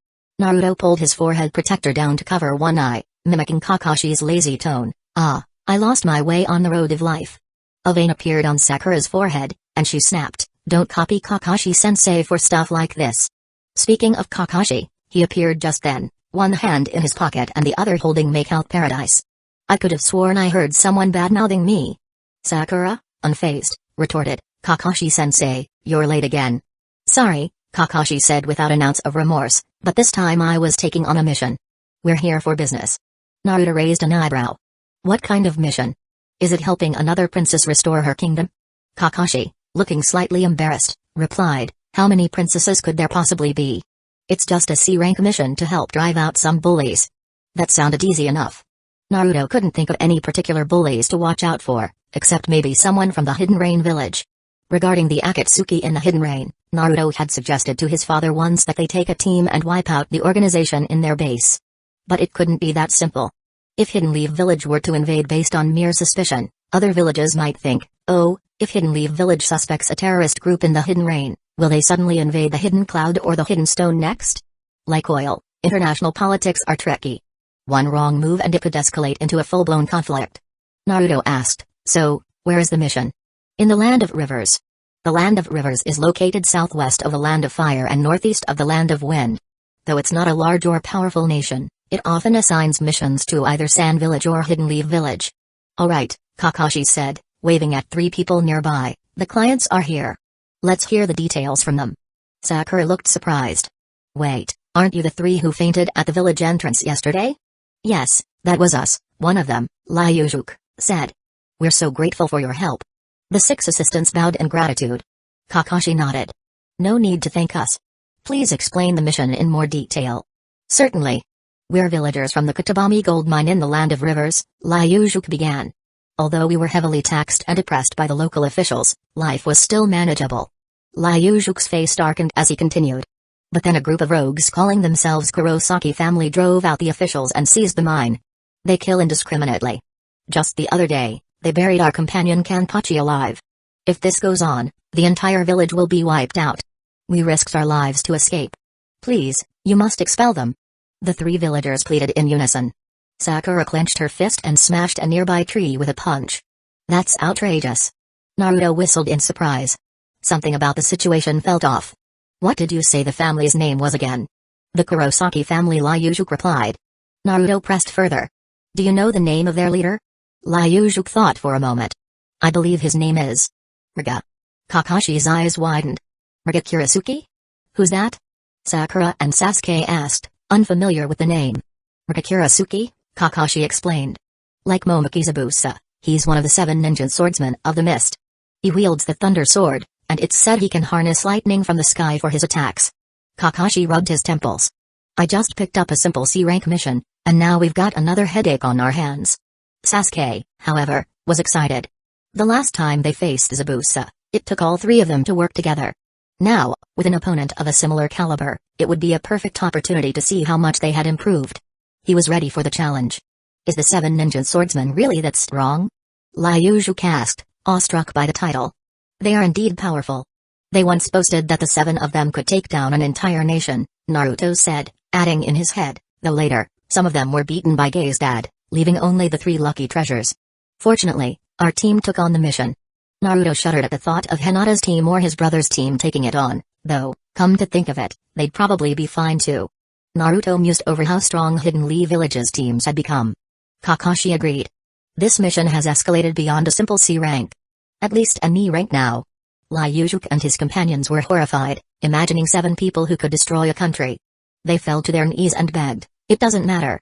S1: Naruto pulled his forehead protector down to cover one eye, mimicking Kakashi's lazy tone. I lost my way on the road of life. A vein appeared on Sakura's forehead, and she snapped, don't copy Kakashi-sensei for stuff like this. Speaking of Kakashi, he appeared just then, one hand in his pocket and the other holding Make Out Paradise. I could have sworn I heard someone bad-mouthing me. Sakura, unfazed, retorted, Kakashi-sensei, you're late again. Sorry, Kakashi said without an ounce of remorse, but this time I was taking on a mission. We're here for business. Naruto raised an eyebrow. What kind of mission? Is it helping another princess restore her kingdom? Kakashi, looking slightly embarrassed, replied, how many princesses could there possibly be? It's just a C-rank mission to help drive out some bullies. That sounded easy enough. Naruto couldn't think of any particular bullies to watch out for, except maybe someone from the Hidden Rain village. Regarding the Akatsuki in the Hidden Rain, Naruto had suggested to his father once that they take a team and wipe out the organization in their base. But it couldn't be that simple. If Hidden Leaf Village were to invade based on mere suspicion, other villages might think, oh, if Hidden Leaf Village suspects a terrorist group in the Hidden Rain, will they suddenly invade the Hidden Cloud or the Hidden Stone next? Like oil, international politics are tricky. One wrong move and it could escalate into a full-blown conflict. Naruto asked, "So, where is the mission?" "In the Land of Rivers." The Land of Rivers is located southwest of the Land of Fire and northeast of the Land of Wind. Though it's not a large or powerful nation, it often assigns missions to either Sand Village or Hidden Leaf Village. "Alright," Kakashi said, waving at 3 people nearby, "the clients are here. Let's hear the details from them." Sakura looked surprised. "Wait, aren't you the 3 who fainted at the village entrance yesterday?" "Yes, that was us," one of them, Ryujuk, said. "We're so grateful for your help." The 6 assistants bowed in gratitude. Kakashi nodded. "No need to thank us. Please explain the mission in more detail." "Certainly. We're villagers from the Katabami gold mine in the Land of Rivers," Ryujuk began. "Although we were heavily taxed and oppressed by the local officials, life was still manageable." Ryujuk's face darkened as he continued. "But then a group of rogues calling themselves Kurosaki family drove out the officials and seized the mine. They kill indiscriminately. Just the other day, they buried our companion Kanpachi alive. If this goes on, the entire village will be wiped out. We risked our lives to escape. Please, you must expel them." The 3 villagers pleaded in unison. Sakura clenched her fist and smashed a nearby tree with a punch. "That's outrageous." Naruto whistled in surprise. Something about the situation felt off. "What did you say the family's name was again?" "The Kurosaki family," Ryujuk replied. Naruto pressed further. "Do you know the name of their leader?" Ryujuk thought for a moment. "I believe his name is Riga." Kakashi's eyes widened. "Riga Kurisuke? Who's that?" Sakura and Sasuke asked, unfamiliar with the name. "Riga Kurisuke," Kakashi explained. "Like Momoki Zabusa, he's one of the 7 ninja swordsmen of the mist. He wields the Thunder Sword, and it's said he can harness lightning from the sky for his attacks." Kakashi rubbed his temples. "I just picked up a simple C-rank mission, and now we've got another headache on our hands." Sasuke, however, was excited. The last time they faced Zabusa, it took all 3 of them to work together. Now, with an opponent of a similar caliber, it would be a perfect opportunity to see how much they had improved. He was ready for the challenge. "Is the 7 ninja swordsmen really that strong?" Ryujuk asked, awestruck by the title. "They are indeed powerful. They once boasted that the 7 of them could take down an entire nation," Naruto said, adding in his head, "though later, some of them were beaten by Gay's dad, leaving only the 3 lucky treasures. Fortunately, our team took on the mission." Naruto shuddered at the thought of Hinata's team or his brother's team taking it on, though, come to think of it, they'd probably be fine too. Naruto mused over how strong Hidden Leaf Village's teams had become. Kakashi agreed. "This mission has escalated beyond a simple C rank. At least an E rank now." Ryujuk and his companions were horrified, imagining 7 people who could destroy a country. They fell to their knees and begged, "It doesn't matter.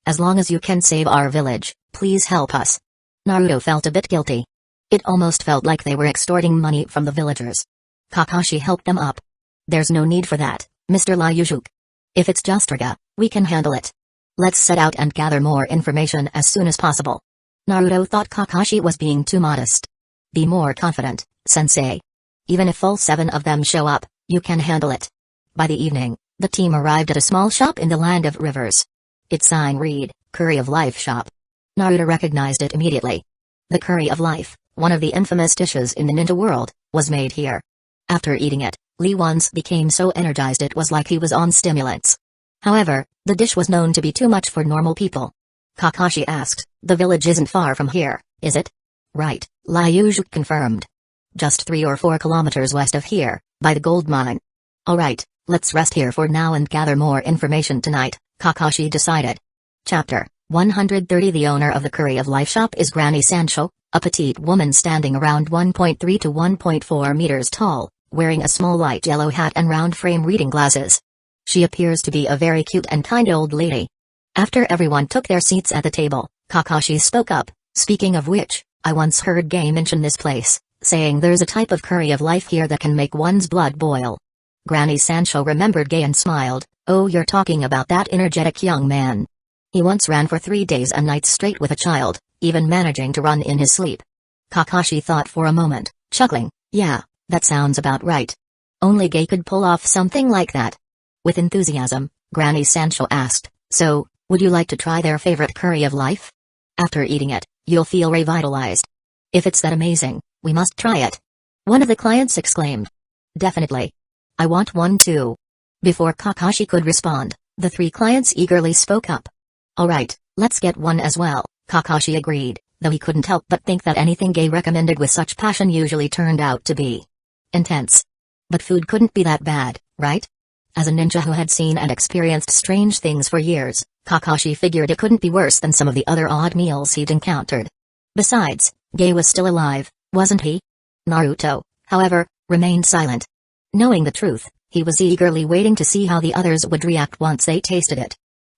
S1: As long as you can save our village, please help us." Naruto felt a bit guilty. It almost felt like they were extorting money from the villagers. Kakashi helped them up. "There's no need for that, Mr. Ryujuk. If it's just Riga, we can handle it. Let's set out and gather more information as soon as possible." Naruto thought Kakashi was being too modest. "Be more confident, sensei. Even if all 7 of them show up, you can handle it." By the evening, the team arrived at a small shop in the Land of Rivers. Its sign read, "Curry of Life Shop." Naruto recognized it immediately. The Curry of Life, one of the infamous dishes in the ninja world, was made here. After eating it, Lee once became so energized it was like he was on stimulants. However, the dish was known to be too much for normal people. Kakashi asked, "The village isn't far from here, is it?" "Right," Ryujuk confirmed. "Just 3 or 4 kilometers west of here, by the gold mine." "Alright, let's rest here for now and gather more information tonight," Kakashi decided. Chapter 130. The owner of the Curry of Life shop is Granny Sancho, a petite woman standing around 1.3 to 1.4 meters tall, wearing a small light yellow hat and round frame reading glasses. She appears to be a very cute and kind old lady. After everyone took their seats at the table, Kakashi spoke up, "Speaking of which, I once heard Gay mention this place, saying there's a type of curry of life here that can make one's blood boil." Granny Sancho remembered Gay and smiled. "Oh, you're talking about that energetic young man. He once ran for 3 days and nights straight with a child, even managing to run in his sleep." Kakashi thought for a moment, chuckling, "Yeah, that sounds about right. Only Gay could pull off something like that." With enthusiasm, Granny Sancho asked, "So, would you like to try their favorite curry of life? After eating it, you'll feel revitalized. If it's that amazing, we must try it." One of the clients exclaimed. "Definitely. I want one too." Before Kakashi could respond, the 3 clients eagerly spoke up. Alright, let's get one as well, Kakashi agreed, though he couldn't help but think that anything Gay recommended with such passion usually turned out to be intense. But food couldn't be that bad, right? As a ninja who had seen and experienced strange things for years, Kakashi figured it couldn't be worse than some of the other odd meals he'd encountered. Besides, Gay was still alive, wasn't he? Naruto, however, remained silent. Knowing the truth, he was eagerly waiting to see how the others would react once they tasted it.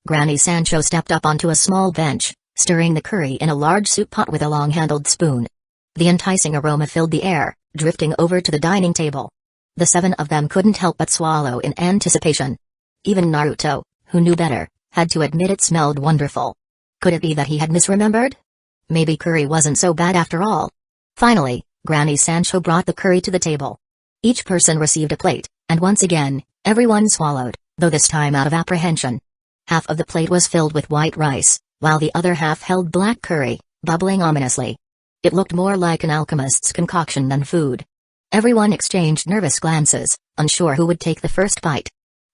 S1: Granny Sancho stepped up onto a small bench, stirring the curry in a large soup pot with a long-handled spoon. The enticing aroma filled the air, drifting over to the dining table. The 7 of them couldn't help but swallow in anticipation. Even Naruto, who knew better, had to admit it smelled wonderful. Could it be that he had misremembered? Maybe curry wasn't so bad after all. Finally, Granny Sancho brought the curry to the table. Each person received a plate, and once again, everyone swallowed, though this time out of apprehension. Half of the plate was filled with white rice, while the other half held black curry, bubbling ominously. It looked more like an alchemist's concoction than food. Everyone exchanged nervous glances, unsure who would take the first bite.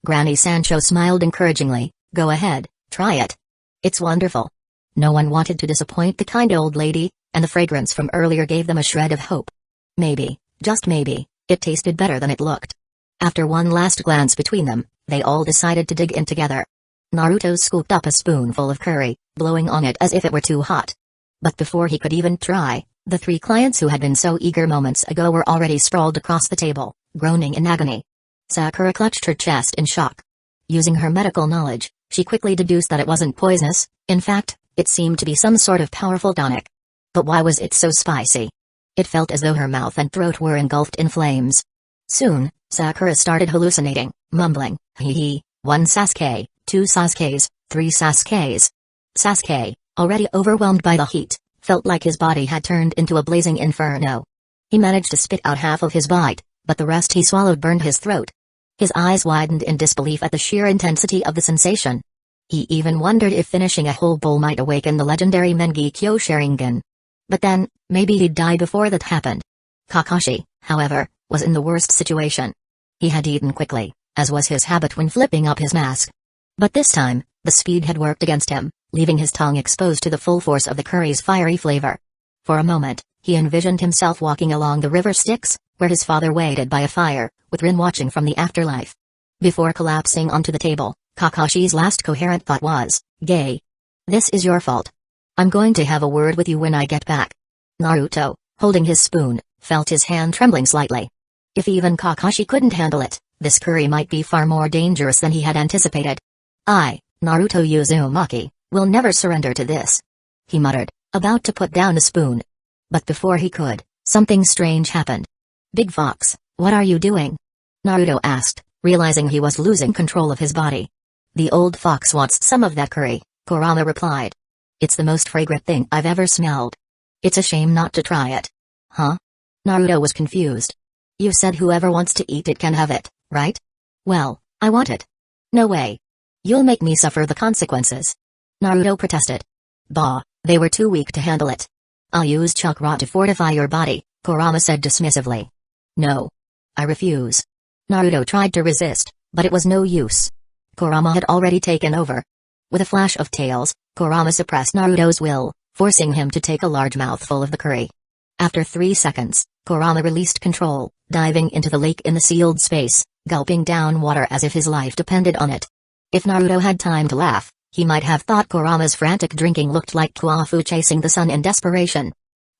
S1: Granny Sancho smiled encouragingly. Go ahead, try it. It's wonderful. No one wanted to disappoint the kind old lady, and the fragrance from earlier gave them a shred of hope. Maybe, just maybe, it tasted better than it looked. After one last glance between them, they all decided to dig in together. Naruto scooped up a spoonful of curry, blowing on it as if it were too hot. But before he could even try, the 3 clients who had been so eager moments ago were already sprawled across the table, groaning in agony. Sakura clutched her chest in shock. Using her medical knowledge, she quickly deduced that it wasn't poisonous. In fact, it seemed to be some sort of powerful tonic. But why was it so spicy? It felt as though her mouth and throat were engulfed in flames. Soon, Sakura started hallucinating, mumbling, hee hee, 1 Sasuke, 2 Sasukes, 3 Sasukes. Sasuke, already overwhelmed by the heat, felt like his body had turned into a blazing inferno. He managed to spit out half of his bite, but the rest he swallowed burned his throat. His eyes widened in disbelief at the sheer intensity of the sensation. He even wondered if finishing a whole bowl might awaken the legendary Mengekyo Sharingan. But then, maybe he'd die before that happened. Kakashi, however, was in the worst situation. He had eaten quickly, as was his habit when flipping up his mask. But this time, the speed had worked against him, leaving his tongue exposed to the full force of the curry's fiery flavor. For a moment, he envisioned himself walking along the river Styx, where his father waited by a fire, with Rin watching from the afterlife. Before collapsing onto the table, Kakashi's last coherent thought was, Gay. This is your fault. I'm going to have a word with you when I get back. Naruto, holding his spoon, felt his hand trembling slightly. If even Kakashi couldn't handle it, this curry might be far more dangerous than he had anticipated. I, Naruto Uzumaki, will never surrender to this. He muttered, about to put down the spoon. But before he could, something strange happened. Big Fox, what are you doing? Naruto asked, realizing he was losing control of his body. The old fox wants some of that curry, Kurama replied. It's the most fragrant thing I've ever smelled. It's a shame not to try it. Huh? Naruto was confused. You said whoever wants to eat it can have it, right? Well, I want it. No way. You'll make me suffer the consequences. Naruto protested. Bah, they were too weak to handle it. I'll use chakra to fortify your body, Kurama said dismissively. No. I refuse. Naruto tried to resist, but it was no use. Kurama had already taken over. With a flash of tails, Kurama suppressed Naruto's will, forcing him to take a large mouthful of the curry. After 3 seconds, Kurama released control, diving into the lake in the sealed space, gulping down water as if his life depended on it. If Naruto had time to laugh, he might have thought Kurama's frantic drinking looked like Kuafu chasing the sun in desperation.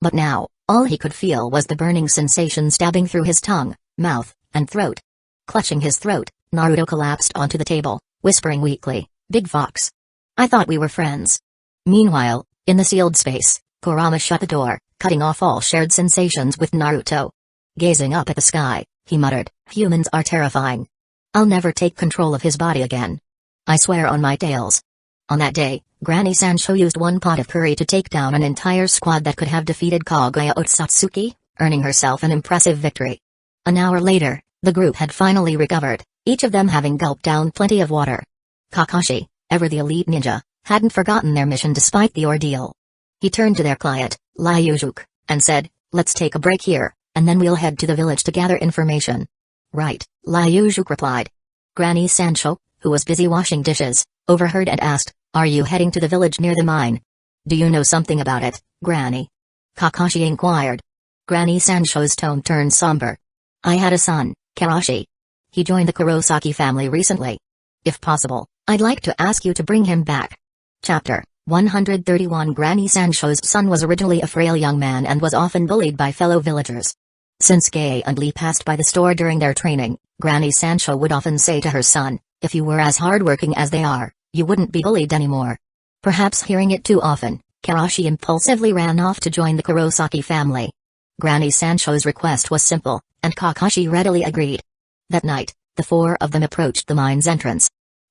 S1: But now, all he could feel was the burning sensation stabbing through his tongue, mouth, and throat. Clutching his throat, Naruto collapsed onto the table, whispering weakly, Big Fox. I thought we were friends. Meanwhile, in the sealed space, Kurama shut the door, cutting off all shared sensations with Naruto. Gazing up at the sky, he muttered, humans are terrifying. I'll never take control of his body again. I swear on my tails. On that day, Granny Sancho used 1 pot of curry to take down an entire squad that could have defeated Kaguya Otsutsuki, earning herself an impressive victory. An hour later, the group had finally recovered, each of them having gulped down plenty of water. Kakashi, ever the elite ninja, hadn't forgotten their mission despite the ordeal. He turned to their client, Ryujuk, and said, let's take a break here, and then we'll head to the village to gather information. Right, Ryujuk replied. Granny Sancho, who was busy washing dishes, overheard and asked, Are you heading to the village near the mine? Do you know something about it, Granny? Kakashi inquired. Granny Sancho's tone turned somber. I had a son, Karashi. He joined the Kurosaki family recently. If possible, I'd like to ask you to bring him back. Chapter 131 Granny Sancho's son was originally a frail young man and was often bullied by fellow villagers. Since Gay and Lee passed by the store during their training, Granny Sancho would often say to her son, if you were as hardworking as they are, you wouldn't be bullied anymore. Perhaps hearing it too often, Karashi impulsively ran off to join the Kurosaki family. Granny Sancho's request was simple, and Kakashi readily agreed. That night, the four of them approached the mine's entrance.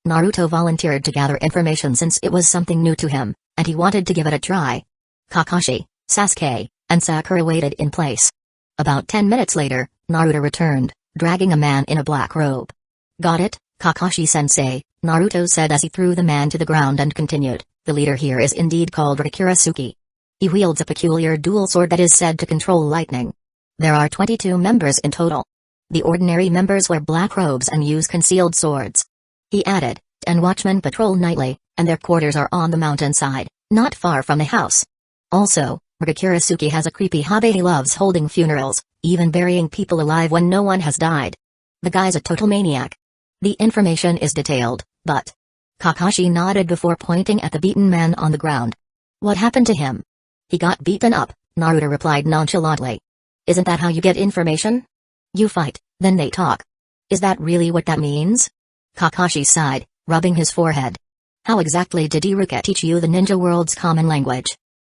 S1: Naruto volunteered to gather information since it was something new to him, and he wanted to give it a try. Kakashi, Sasuke, and Sakura waited in place. About 10 minutes later, Naruto returned, dragging a man in a black robe. Got it, Kakashi-sensei, Naruto said as he threw the man to the ground and continued, the leader here is indeed called Rikirasuke. He wields a peculiar dual sword that is said to control lightning. There are 22 members in total. The ordinary members wear black robes and use concealed swords. He added, 10 watchmen patrol nightly, and their quarters are on the mountainside, not far from the house. Also, Rikirasuke has a creepy hobby. He loves holding funerals, even burying people alive when no one has died. The guy's a total maniac. The information is detailed, but... Kakashi nodded before pointing at the beaten man on the ground. What happened to him? He got beaten up, Naruto replied nonchalantly. Isn't that how you get information? You fight, then they talk. Is that really what that means? Kakashi sighed, rubbing his forehead. How exactly did Iruka teach you the ninja world's common language?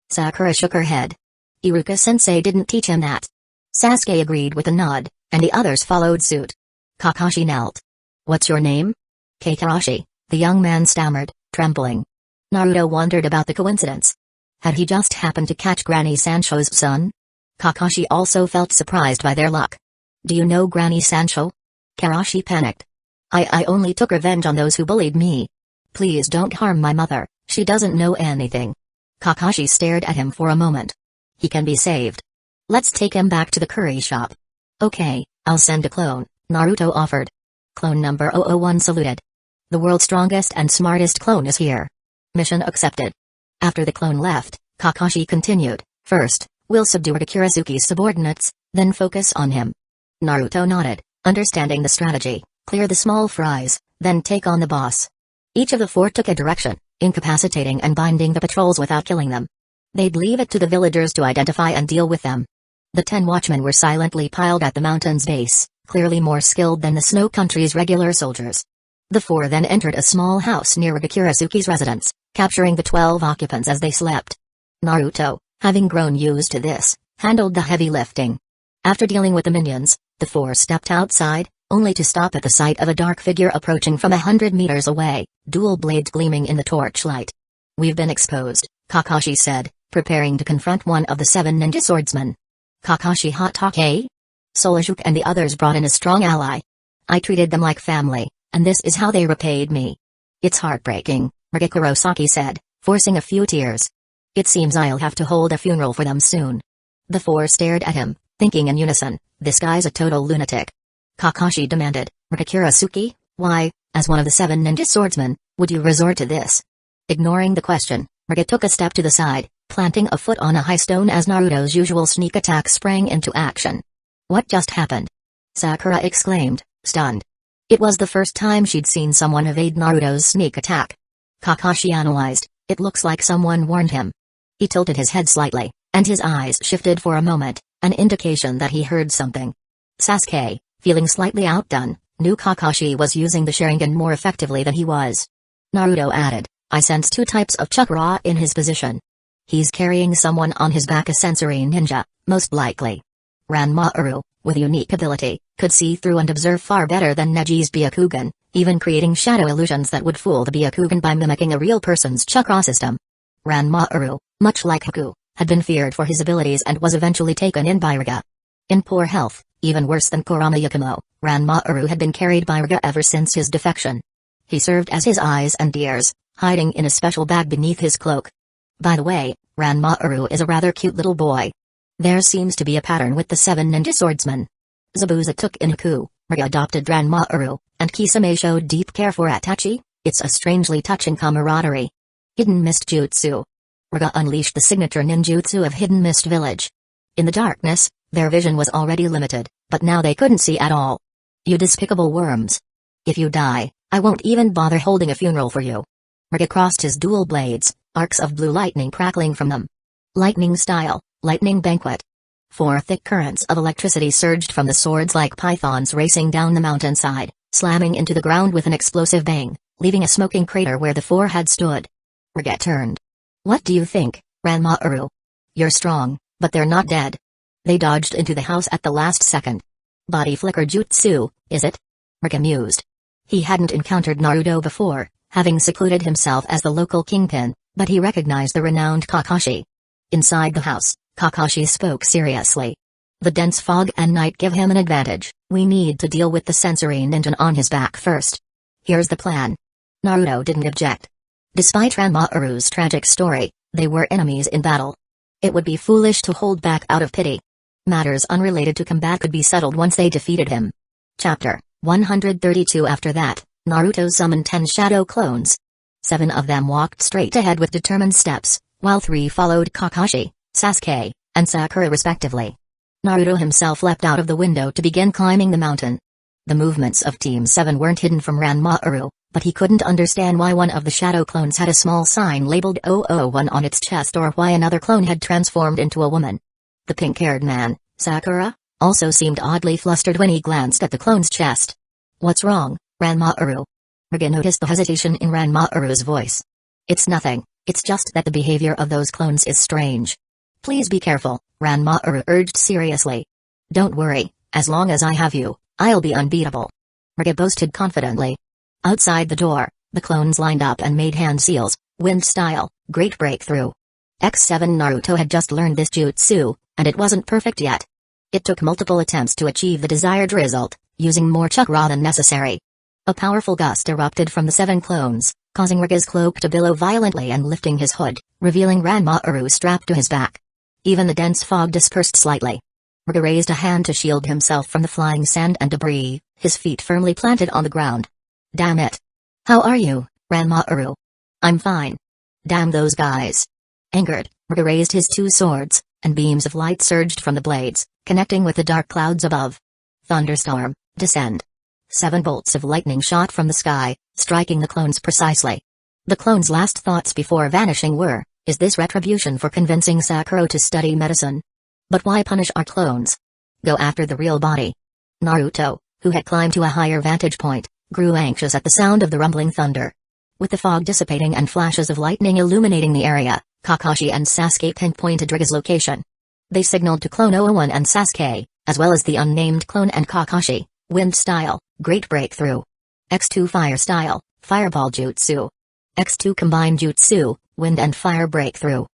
S1: Sakura shook her head. Iruka-sensei didn't teach him that. Sasuke agreed with a nod, and the others followed suit. Kakashi knelt. What's your name? Karashi, the young man stammered, trembling. Naruto wondered about the coincidence. Had he just happened to catch Granny Sancho's son? Kakashi also felt surprised by their luck. Do you know Granny Sancho? Karashi panicked. I only took revenge on those who bullied me. Please don't harm my mother, she doesn't know anything. Kakashi stared at him for a moment. He can be saved. Let's take him back to the curry shop. Okay, I'll send a clone, Naruto offered. Clone number 001 saluted. The world's strongest and smartest clone is here. Mission accepted. After the clone left, Kakashi continued, first, we'll subdue Rikirasuke's subordinates, then focus on him. Naruto nodded, understanding the strategy, clear the small fries, then take on the boss. Each of the four took a direction, incapacitating and binding the patrols without killing them. They'd leave it to the villagers to identify and deal with them. The 10 watchmen were silently piled at the mountain's base, clearly more skilled than the Snow Country's regular soldiers. The four then entered a small house near Rikirasuke's residence, capturing the 12 occupants as they slept. Naruto, having grown used to this, handled the heavy lifting. After dealing with the minions, the four stepped outside, only to stop at the sight of a dark figure approaching from 100 meters away, dual blades gleaming in the torchlight. We've been exposed, Kakashi said, preparing to confront one of the 7 ninja swordsmen. Kakashi Hatake? Solajuke and the others brought in a strong ally. I treated them like family, and this is how they repaid me. It's heartbreaking, Rikirosaki said, forcing a few tears. It seems I'll have to hold a funeral for them soon. The four stared at him, thinking in unison, this guy's a total lunatic. Kakashi demanded, Rikirasuke, why, as one of the 7 ninja swordsmen, would you resort to this? Ignoring the question, Rika took a step to the side, planting a foot on a high stone as Naruto's usual sneak attack sprang into action. What just happened? Sakura exclaimed, stunned. It was the first time she'd seen someone evade Naruto's sneak attack. Kakashi analyzed, it looks like someone warned him. He tilted his head slightly, and his eyes shifted for a moment, an indication that he heard something. Sasuke, feeling slightly outdone, knew Kakashi was using the Sharingan more effectively than he was. Naruto added, I sense 2 types of chakra in his position. He's carrying someone on his back, a sensory ninja, most likely. Ranmaru, with unique ability, could see through and observe far better than Neji's Byakugan, even creating shadow illusions that would fool the Byakugan by mimicking a real person's chakra system. Ranmaru, much like Haku, had been feared for his abilities and was eventually taken in by Riga. In poor health, even worse than Kurama Yakumo, Ranmaru had been carried by Riga ever since his defection. He served as his eyes and ears, hiding in a special bag beneath his cloak. By the way, Ranmaru is a rather cute little boy. There seems to be a pattern with the 7 ninja swordsmen. Zabuza took in Haku, Riga adopted Ranmaru, and Kisame showed deep care for Itachi. It's a strangely touching camaraderie. Hidden Mist Jutsu. Riga unleashed the signature ninjutsu of Hidden Mist Village. In the darkness, their vision was already limited, but now they couldn't see at all. You despicable worms. If you die, I won't even bother holding a funeral for you. Riga crossed his dual blades, arcs of blue lightning crackling from them. Lightning style, lightning banquet. 4 thick currents of electricity surged from the swords like pythons racing down the mountainside, slamming into the ground with an explosive bang, leaving a smoking crater where the 4 had stood. Riga turned. What do you think, Ranmaru? You're strong, but they're not dead. They dodged into the house at the last second. Body flicker jutsu, is it? Riga mused. He hadn't encountered Naruto before, having secluded himself as the local kingpin, but he recognized the renowned Kakashi. Inside the house, Kakashi spoke seriously. The dense fog and night give him an advantage. We need to deal with the sensory ninja on his back first. Here's the plan. Naruto didn't object. Despite Ranmaru's tragic story, they were enemies in battle. It would be foolish to hold back out of pity. Matters unrelated to combat could be settled once they defeated him. Chapter 132. After that, Naruto summoned 10 shadow clones. 7 of them walked straight ahead with determined steps, while 3 followed Kakashi, Sasuke, and Sakura respectively. Naruto himself leapt out of the window to begin climbing the mountain. The movements of Team 7 weren't hidden from Ranmaru, but he couldn't understand why one of the shadow clones had a small sign labeled 001 on its chest or why another clone had transformed into a woman. The pink-haired man, Sakura, also seemed oddly flustered when he glanced at the clone's chest. What's wrong, Ranmaru? Riga noticed the hesitation in Ranmaru's voice. It's nothing, it's just that the behavior of those clones is strange. Please be careful, Ranmaru urged seriously. Don't worry, as long as I have you, I'll be unbeatable. Riga boasted confidently. Outside the door, the clones lined up and made hand seals, wind style, great breakthrough. X7 Naruto had just learned this jutsu, and it wasn't perfect yet. It took multiple attempts to achieve the desired result, using more chakra than necessary. A powerful gust erupted from the 7 clones, causing Riga's cloak to billow violently and lifting his hood, revealing Ranmaru strapped to his back. Even the dense fog dispersed slightly. Riga raised a hand to shield himself from the flying sand and debris, his feet firmly planted on the ground. Damn it. How are you, Ranmaru? I'm fine. Damn those guys. Angered, Riga raised his 2 swords, and beams of light surged from the blades, connecting with the dark clouds above. Thunderstorm, descend. 7 bolts of lightning shot from the sky, striking the clones precisely. The clones' last thoughts before vanishing were, is this retribution for convincing Sakura to study medicine? But why punish our clones? Go after the real body. Naruto, who had climbed to a higher vantage point, grew anxious at the sound of the rumbling thunder. With the fog dissipating and flashes of lightning illuminating the area, Kakashi and Sasuke pinpointed Riga's location. They signaled to Clone 001 and Sasuke, as well as the unnamed clone and Kakashi, wind style, great breakthrough. X2 fire style, fireball jutsu. X2 combined jutsu, wind and fire breakthrough.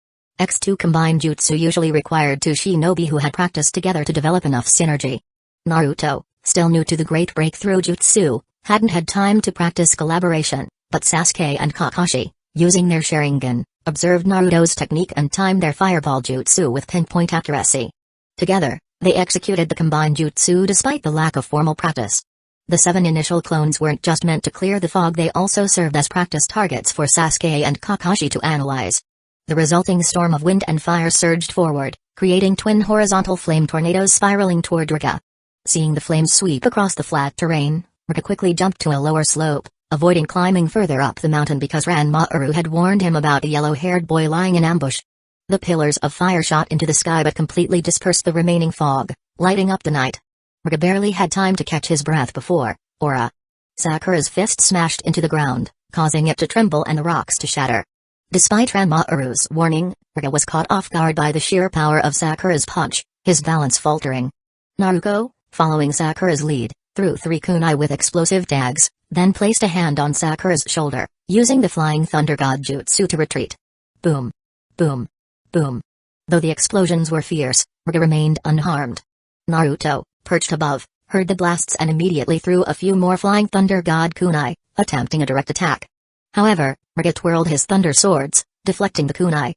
S1: X2 combined jutsu usually required 2 shinobi who had practiced together to develop enough synergy. Naruto, still new to the great breakthrough jutsu, hadn't had time to practice collaboration, but Sasuke and Kakashi, using their Sharingan, observed Naruto's technique and timed their fireball jutsu with pinpoint accuracy. Together, they executed the combined jutsu despite the lack of formal practice. The 7 initial clones weren't just meant to clear the fog, they also served as practice targets for Sasuke and Kakashi to analyze. The resulting storm of wind and fire surged forward, creating twin horizontal flame tornadoes spiraling toward Riga. Seeing the flames sweep across the flat terrain, Riga quickly jumped to a lower slope, avoiding climbing further up the mountain because Ranmaru had warned him about a yellow-haired boy lying in ambush. The pillars of fire shot into the sky but completely dispersed the remaining fog, lighting up the night. Riga barely had time to catch his breath before, Aura. Sakura's fist smashed into the ground, causing it to tremble and the rocks to shatter. Despite Ranmaru's warning, Riga was caught off guard by the sheer power of Sakura's punch, his balance faltering. Naruto, following Sakura's lead, threw 3 kunai with explosive tags, then placed a hand on Sakura's shoulder, using the Flying Thunder God Jutsu to retreat. Boom. Boom. Boom. Though the explosions were fierce, Riga remained unharmed. Naruto, perched above, heard the blasts and immediately threw a few more Flying Thunder God kunai, attempting a direct attack. However, Riga twirled his thunder swords, deflecting the kunai.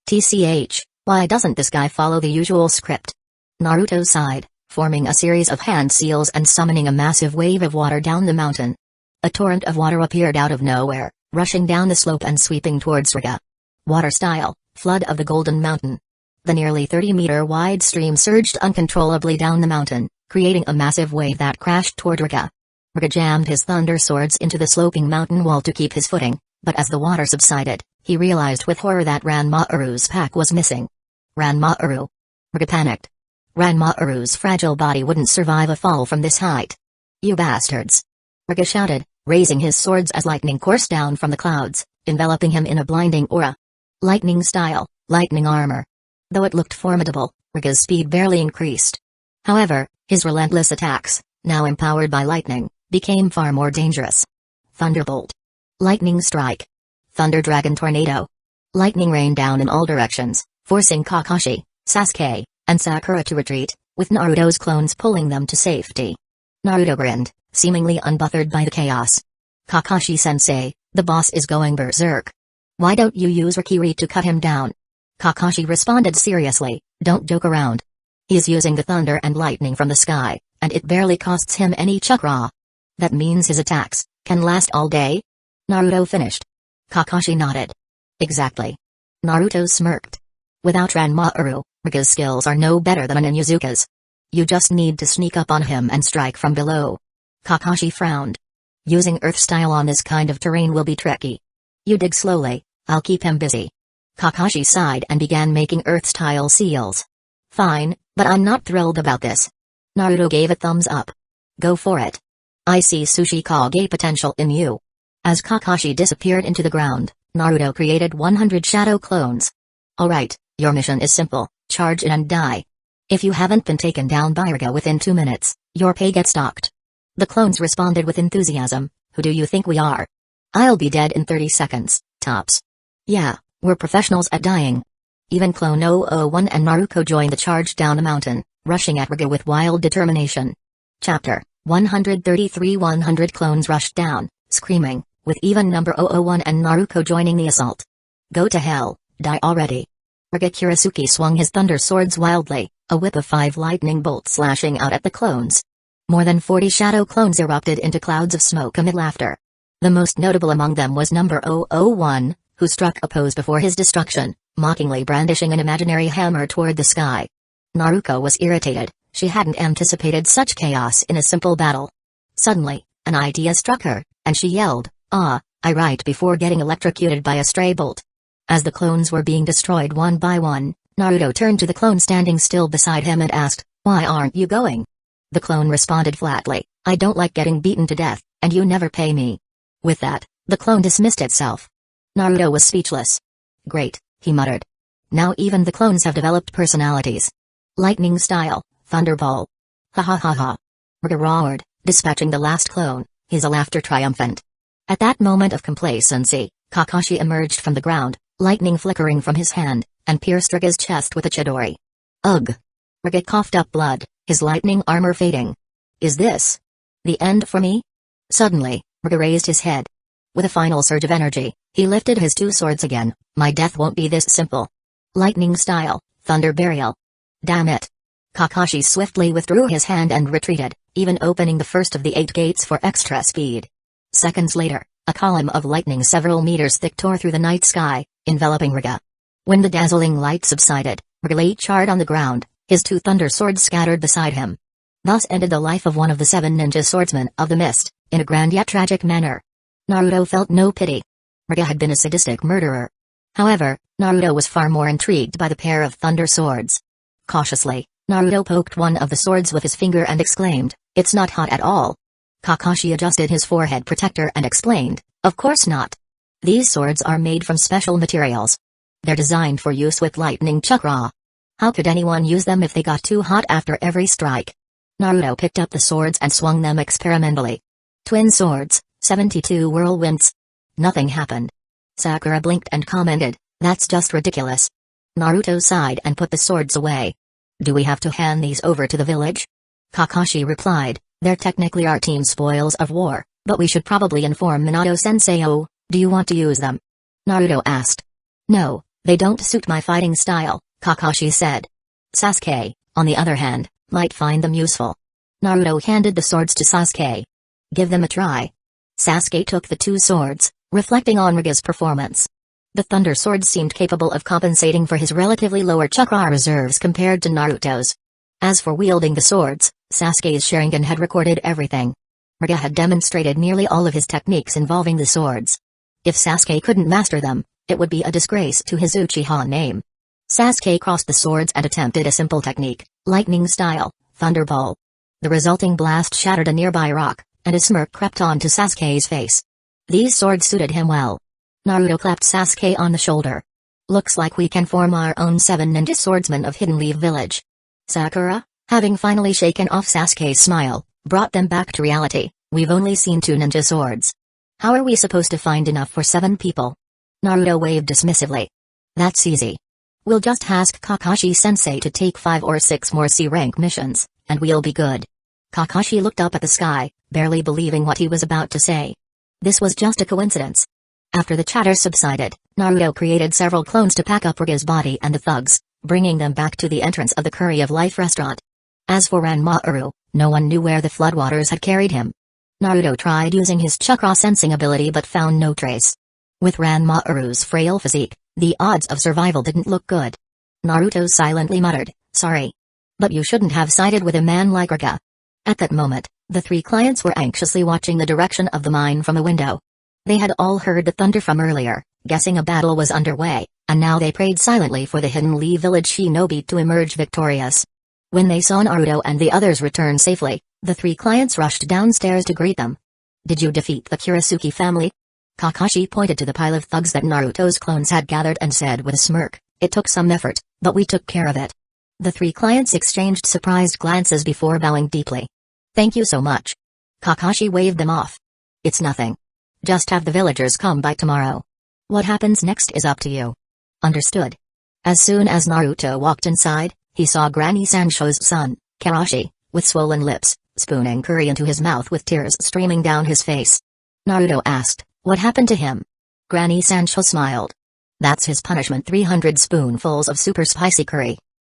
S1: TCH, why doesn't this guy follow the usual script? Naruto sighed, forming a series of hand seals and summoning a massive wave of water down the mountain. A torrent of water appeared out of nowhere, rushing down the slope and sweeping towards Riga. Water style, flood of the Golden Mountain. The nearly 30-meter wide stream surged uncontrollably down the mountain, creating a massive wave that crashed toward Riga. Riga jammed his thunder swords into the sloping mountain wall to keep his footing, but as the water subsided, he realized with horror that Ranmaaru's pack was missing. Ranmaaru. Riga panicked. Ranmaaru's fragile body wouldn't survive a fall from this height. You bastards! Riga shouted, raising his swords as lightning coursed down from the clouds, enveloping him in a blinding aura. Lightning style, lightning armor. Though it looked formidable, Riga's speed barely increased. However, his relentless attacks, now empowered by lightning, became far more dangerous. Thunderbolt. Lightning strike. Thunder dragon tornado. Lightning rained down in all directions, forcing Kakashi, Sasuke, and Sakura to retreat, with Naruto's clones pulling them to safety. Naruto grinned, seemingly unbothered by the chaos. Kakashi-sensei, the boss is going berserk. Why don't you use Rikiri to cut him down? Kakashi responded seriously, don't joke around. He's using the thunder and lightning from the sky, and it barely costs him any chakra. That means his attacks can last all day? Naruto finished. Kakashi nodded. Exactly. Naruto smirked. Without Ranmaaru, Riga's skills are no better than an Inuzuka's. You just need to sneak up on him and strike from below. Kakashi frowned. Using earth style on this kind of terrain will be tricky. You dig slowly, I'll keep him busy. Kakashi sighed and began making earth style seals. Fine, but I'm not thrilled about this. Naruto gave a thumbs up. Go for it. I see Sushi Kage potential in you. As Kakashi disappeared into the ground, Naruto created 100 shadow clones. Alright, your mission is simple, charge in and die. If you haven't been taken down by Riga within 2 minutes, your pay gets docked. The clones responded with enthusiasm. Who do you think we are? I'll be dead in 30 seconds, tops. Yeah, we're professionals at dying. Even Clone 001 and Naruto joined the charge down the mountain, rushing at Riga with wild determination. Chapter 133. 100 clones rushed down, screaming, with even number 001 and Naruto joining the assault. Go to hell, die already. Riga Kurisuke swung his thunder swords wildly, a whip of 5 lightning bolts slashing out at the clones. More than 40 shadow clones erupted into clouds of smoke amid laughter. The most notable among them was number 001, who struck a pose before his destruction, mockingly brandishing an imaginary hammer toward the sky. Naruto was irritated, she hadn't anticipated such chaos in a simple battle. Suddenly, an idea struck her, and she yelled, "Ah, I!" right before getting electrocuted by a stray bolt. As the clones were being destroyed one by one, Naruto turned to the clone standing still beside him and asked, "Why aren't you going?" The clone responded flatly, "I don't like getting beaten to death, and you never pay me." With that, the clone dismissed itself. Naruto was speechless. Great, he muttered. Now even the clones have developed personalities. Lightning style, Thunderball. Ha ha ha ha. Riga roared, dispatching the last clone, his laughter triumphant. At that moment of complacency, Kakashi emerged from the ground, lightning flickering from his hand, and pierced Riga's chest with a chidori. Ugh! Riga coughed up blood, his lightning armor fading. Is this the end for me? Suddenly, Riga raised his head. With a final surge of energy, he lifted his 2 swords again. My death won't be this simple. Lightning style, Thunder Burial. Damn it. Kakashi swiftly withdrew his hand and retreated, even opening the first of the 8 gates for extra speed. Seconds later, a column of lightning several meters thick tore through the night sky, enveloping Riga. When the dazzling light subsided, Riga lay charred on the ground, his 2 thunder swords scattered beside him. Thus ended the life of one of the 7 ninja swordsmen of the mist, in a grand yet tragic manner. Naruto felt no pity. Riga had been a sadistic murderer. However, Naruto was far more intrigued by the pair of thunder swords. Cautiously, Naruto poked one of the swords with his finger and exclaimed, "It's not hot at all." Kakashi adjusted his forehead protector and explained, "Of course not. These swords are made from special materials. They're designed for use with lightning chakra. How could anyone use them if they got too hot after every strike?" Naruto picked up the swords and swung them experimentally. Twin swords, 72 whirlwinds. Nothing happened. Sakura blinked and commented, "That's just ridiculous." Naruto sighed and put the swords away. "Do we have to hand these over to the village?" Kakashi replied, "They're technically our team spoils of war, but we should probably inform Minato-sensei. Oh, do you want to use them?" Naruto asked. "No, they don't suit my fighting style," Kakashi said. Sasuke, on the other hand, might find them useful. Naruto handed the swords to Sasuke. "Give them a try." Sasuke took the 2 swords, reflecting on Riga's performance. The Thunder Sword seemed capable of compensating for his relatively lower chakra reserves compared to Naruto's. As for wielding the swords, Sasuke's Sharingan had recorded everything. Riga had demonstrated nearly all of his techniques involving the swords. If Sasuke couldn't master them, it would be a disgrace to his Uchiha name. Sasuke crossed the swords and attempted a simple technique, lightning style, Thunderball. The resulting blast shattered a nearby rock, and a smirk crept onto Sasuke's face. These swords suited him well. Naruto clapped Sasuke on the shoulder. Looks like we can form our own 7 ninja swordsmen of Hidden Leaf Village. Sakura, having finally shaken off Sasuke's smile, brought them back to reality. We've only seen 2 ninja swords. How are we supposed to find enough for 7 people? Naruto waved dismissively. That's easy. We'll just ask Kakashi-sensei to take 5 or 6 more C-rank missions, and we'll be good. Kakashi looked up at the sky, barely believing what he was about to say. This was just a coincidence. After the chatter subsided, Naruto created several clones to pack up Riga's body and the thugs, bringing them back to the entrance of the Curry of Life restaurant. As for Ranmaru, no one knew where the floodwaters had carried him. Naruto tried using his chakra sensing ability but found no trace. With Ranmaru's frail physique, the odds of survival didn't look good. Naruto silently muttered, "Sorry. But you shouldn't have sided with a man like Riga." At that moment, the 3 clients were anxiously watching the direction of the mine from the window. They had all heard the thunder from earlier, guessing a battle was underway, and now they prayed silently for the Hidden Leaf Village shinobi to emerge victorious. When they saw Naruto and the others return safely, the 3 clients rushed downstairs to greet them. "Did you defeat the Kurisuke family?" Kakashi pointed to the pile of thugs that Naruto's clones had gathered and said with a smirk, "It took some effort, but we took care of it." The 3 clients exchanged surprised glances before bowing deeply. "Thank you so much." Kakashi waved them off. "It's nothing. Just have the villagers come by tomorrow. What happens next is up to you." "Understood." As soon as Naruto walked inside, he saw Granny Sancho's son, Karashi, with swollen lips, spooning curry into his mouth with tears streaming down his face. Naruto asked, "What happened to him?" Granny Sancho smiled. "That's his punishment, 300 spoonfuls of super spicy curry."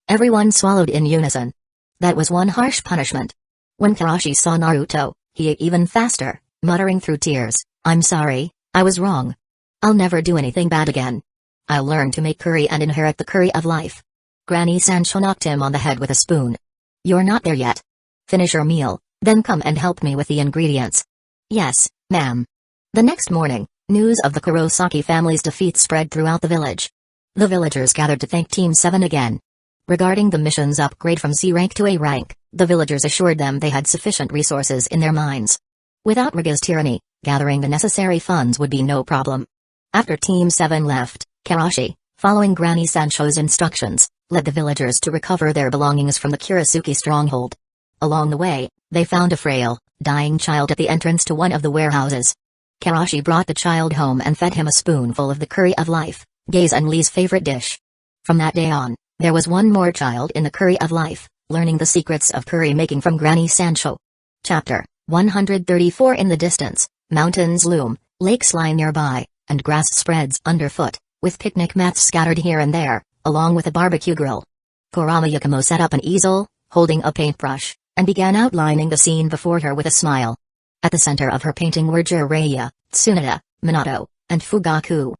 S1: Everyone swallowed in unison. That was one harsh punishment. When Karashi saw Naruto, he ate even faster, muttering through tears, "I'm sorry, I was wrong. I'll never do anything bad again. I'll learn to make curry and inherit the curry of life." Granny Sancho knocked him on the head with a spoon. "You're not there yet. Finish your meal, then come and help me with the ingredients." "Yes, ma'am." The next morning, news of the Kurosaki family's defeat spread throughout the village. The villagers gathered to thank Team 7 again. Regarding the mission's upgrade from C rank to A rank, the villagers assured them they had sufficient resources in their mines. Without Riga's tyranny, gathering the necessary funds would be no problem. After Team 7 left, Karashi, following Granny Sancho's instructions, led the villagers to recover their belongings from the Kurisuke stronghold. Along the way, they found a frail, dying child at the entrance to one of the warehouses. Karashi brought the child home and fed him a spoonful of the curry of life, Gei's and Lee's favorite dish. From that day on, there was one more child in the curry of life, learning the secrets of curry making from Granny Sancho. Chapter 134. In the distance, mountains loom, lakes lie nearby, and grass spreads underfoot, with picnic mats scattered here and there, along with a barbecue grill. Kurama Yakumo set up an easel, holding a paintbrush, and began outlining the scene before her with a smile. At the center of her painting were Jiraiya, Tsunade, Minato, and Fugaku.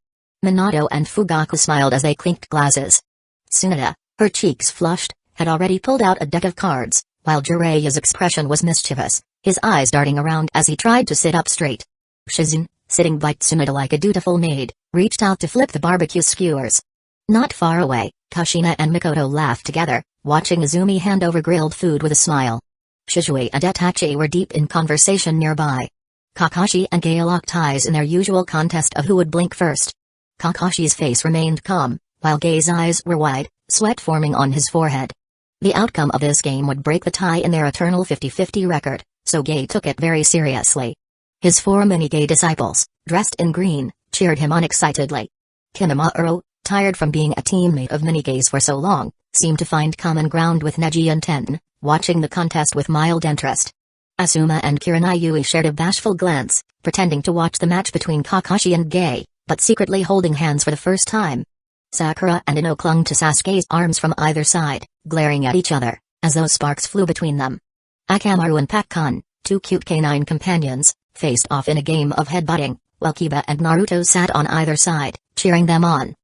S1: Minato and Fugaku smiled as they clinked glasses. Tsunade, her cheeks flushed, had already pulled out a deck of cards, while Jiraiya's expression was mischievous, his eyes darting around as he tried to sit up straight. Shizune, sitting by Tsunade like a dutiful maid, reached out to flip the barbecue skewers. Not far away, Kushina and Mikoto laughed together, watching Izumi hand over grilled food with a smile. Shizue and Itachi were deep in conversation nearby. Kakashi and Gai locked eyes in their usual contest of who would blink first. Kakashi's face remained calm, while Gai's eyes were wide, sweat forming on his forehead. The outcome of this game would break the tie in their eternal 50-50 record, so Gai took it very seriously. His 4 mini-Gai disciples, dressed in green, cheered him on excitedly. Kinamaru, tired from being a teammate of mini-Gais for so long, seemed to find common ground with Neji and Ten, watching the contest with mild interest. Asuma and Kiranayui shared a bashful glance, pretending to watch the match between Kakashi and Gai, but secretly holding hands for the first time. Sakura and Ino clung to Sasuke's arms from either side, glaring at each other, as though sparks flew between them. Akamaru and Pakkun, 2 cute canine companions, faced off in a game of headbutting, while Kiba and Naruto sat on either side, cheering them on.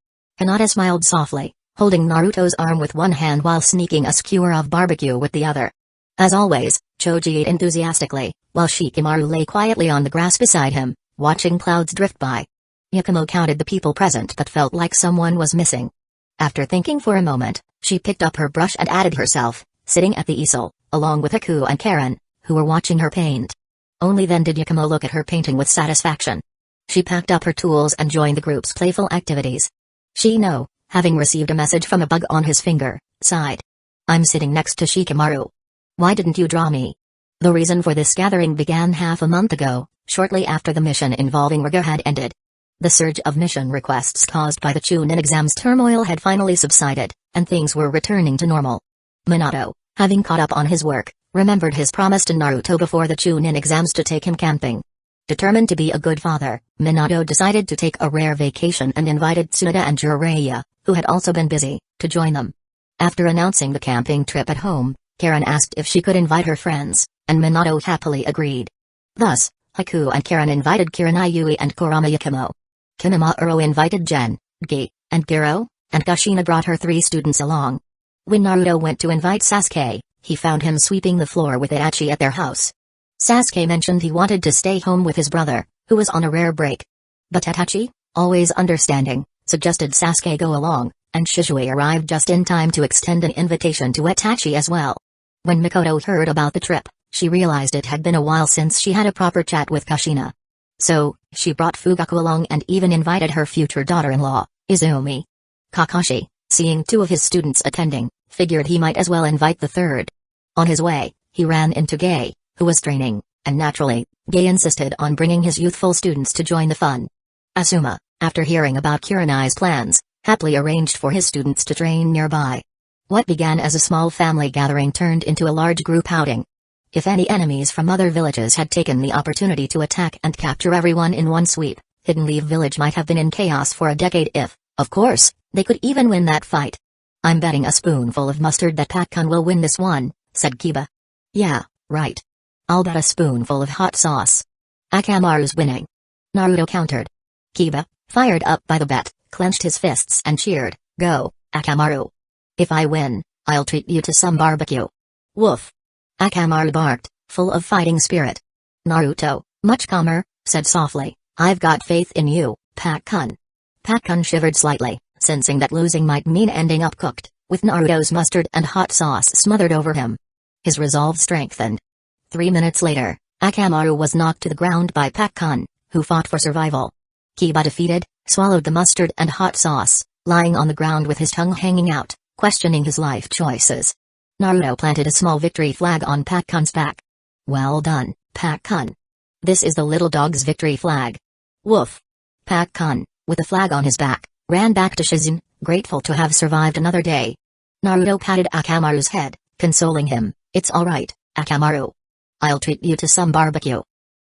S1: Hinata smiled softly, holding Naruto's arm with one hand while sneaking a skewer of barbecue with the other. As always, Choji ate enthusiastically, while Shikamaru lay quietly on the grass beside him, watching clouds drift by. Yakumo counted the people present but felt like someone was missing. After thinking for a moment, she picked up her brush and added herself, sitting at the easel, along with Haku and Karen, who were watching her paint. Only then did Yakumo look at her painting with satisfaction. She packed up her tools and joined the group's playful activities. Shino, having received a message from a bug on his finger, sighed. I'm sitting next to Shikamaru. Why didn't you draw me? The reason for this gathering began half a month ago, shortly after the mission involving Riga had ended. The surge of mission requests caused by the Chunin exam's turmoil had finally subsided, and things were returning to normal. Minato, having caught up on his work, remembered his promise to Naruto before the Chunin exams to take him camping. Determined to be a good father, Minato decided to take a rare vacation and invited Tsunoda and Jiraiya, who had also been busy, to join them. After announcing the camping trip at home, Karen asked if she could invite her friends, and Minato happily agreed. Thus, Haku and Karen invited Kiranayui and Kurama Yakumo. Kimimaro invited Gen, Gi, and Giro, and Kushina brought her 3 students along. When Naruto went to invite Sasuke, he found him sweeping the floor with Itachi at their house. Sasuke mentioned he wanted to stay home with his brother, who was on a rare break. But Itachi, always understanding, suggested Sasuke go along, and Shisui arrived just in time to extend an invitation to Itachi as well. When Mikoto heard about the trip, she realized it had been a while since she had a proper chat with Kushina. So, she brought Fugaku along and even invited her future daughter-in-law, Izumi. Kakashi, seeing 2 of his students attending, figured he might as well invite the third. On his way, he ran into Gay, who was training, and naturally, Gay insisted on bringing his youthful students to join the fun. Asuma, after hearing about Kurenai's plans, happily arranged for his students to train nearby. What began as a small family gathering turned into a large group outing. If any enemies from other villages had taken the opportunity to attack and capture everyone in one sweep, Hidden Leaf Village might have been in chaos for a decade if, of course, they could even win that fight. I'm betting a spoonful of mustard that Pakkun will win this one, said Kiba. Yeah, right. I'll bet a spoonful of hot sauce. Akamaru's winning. Naruto countered. Kiba, fired up by the bet, clenched his fists and cheered, Go, Akamaru. If I win, I'll treat you to some barbecue. Woof. Akamaru barked, full of fighting spirit. Naruto, much calmer, said softly, I've got faith in you, Pakkun. Pakkun shivered slightly, sensing that losing might mean ending up cooked, with Naruto's mustard and hot sauce smothered over him. His resolve strengthened. 3 minutes later, Akamaru was knocked to the ground by Pakkun, who fought for survival. Kiba defeated, swallowed the mustard and hot sauce, lying on the ground with his tongue hanging out, questioning his life choices. Naruto planted a small victory flag on Pakkun's back. Well done, Pakkun. This is the little dog's victory flag. Woof. Pakkun, with the flag on his back, ran back to Shizune, grateful to have survived another day. Naruto patted Akamaru's head, consoling him, It's alright, Akamaru. I'll treat you to some barbecue.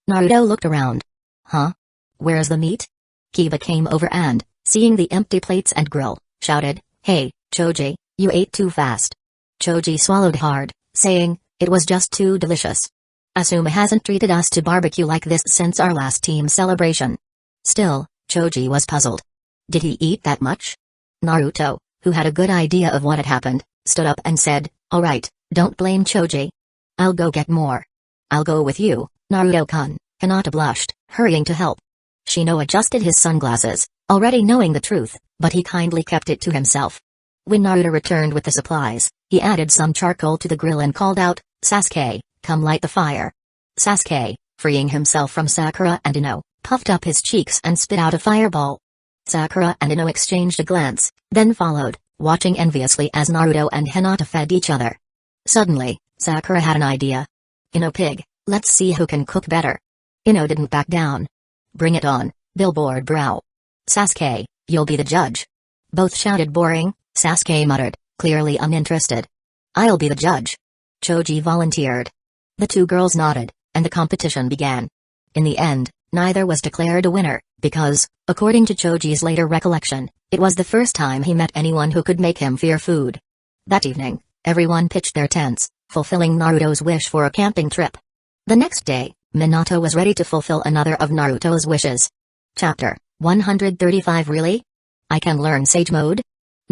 S1: Naruto looked around. Huh? Where's the meat? Kiba came over and, seeing the empty plates and grill, shouted, Hey, Choji, you ate too fast. Choji swallowed hard, saying, It was just too delicious. Asuma hasn't treated us to barbecue like this since our last team celebration. Still, Choji was puzzled. Did he eat that much? Naruto, who had a good idea of what had happened, stood up and said, Alright, don't blame Choji. I'll go get more. I'll go with you, Naruto-kun. Hinata blushed, hurrying to help. Shino adjusted his sunglasses, already knowing the truth, but he kindly kept it to himself. When Naruto returned with the supplies, he added some charcoal to the grill and called out, Sasuke, come light the fire. Sasuke, freeing himself from Sakura and Ino, puffed up his cheeks and spit out a fireball. Sakura and Ino exchanged a glance, then followed, watching enviously as Naruto and Hinata fed each other. Suddenly, Sakura had an idea. Ino pig, let's see who can cook better. Ino didn't back down. Bring it on, billboard brow. Sasuke, you'll be the judge. Both shouted boring, Sasuke muttered, clearly uninterested. I'll be the judge. Choji volunteered. The 2 girls nodded, and the competition began. In the end, neither was declared a winner, because, according to Choji's later recollection, it was the first time he met anyone who could make him fear food. That evening, everyone pitched their tents, fulfilling Naruto's wish for a camping trip. The next day, Minato was ready to fulfill another of Naruto's wishes. Chapter 135. Really? I can learn Sage Mode?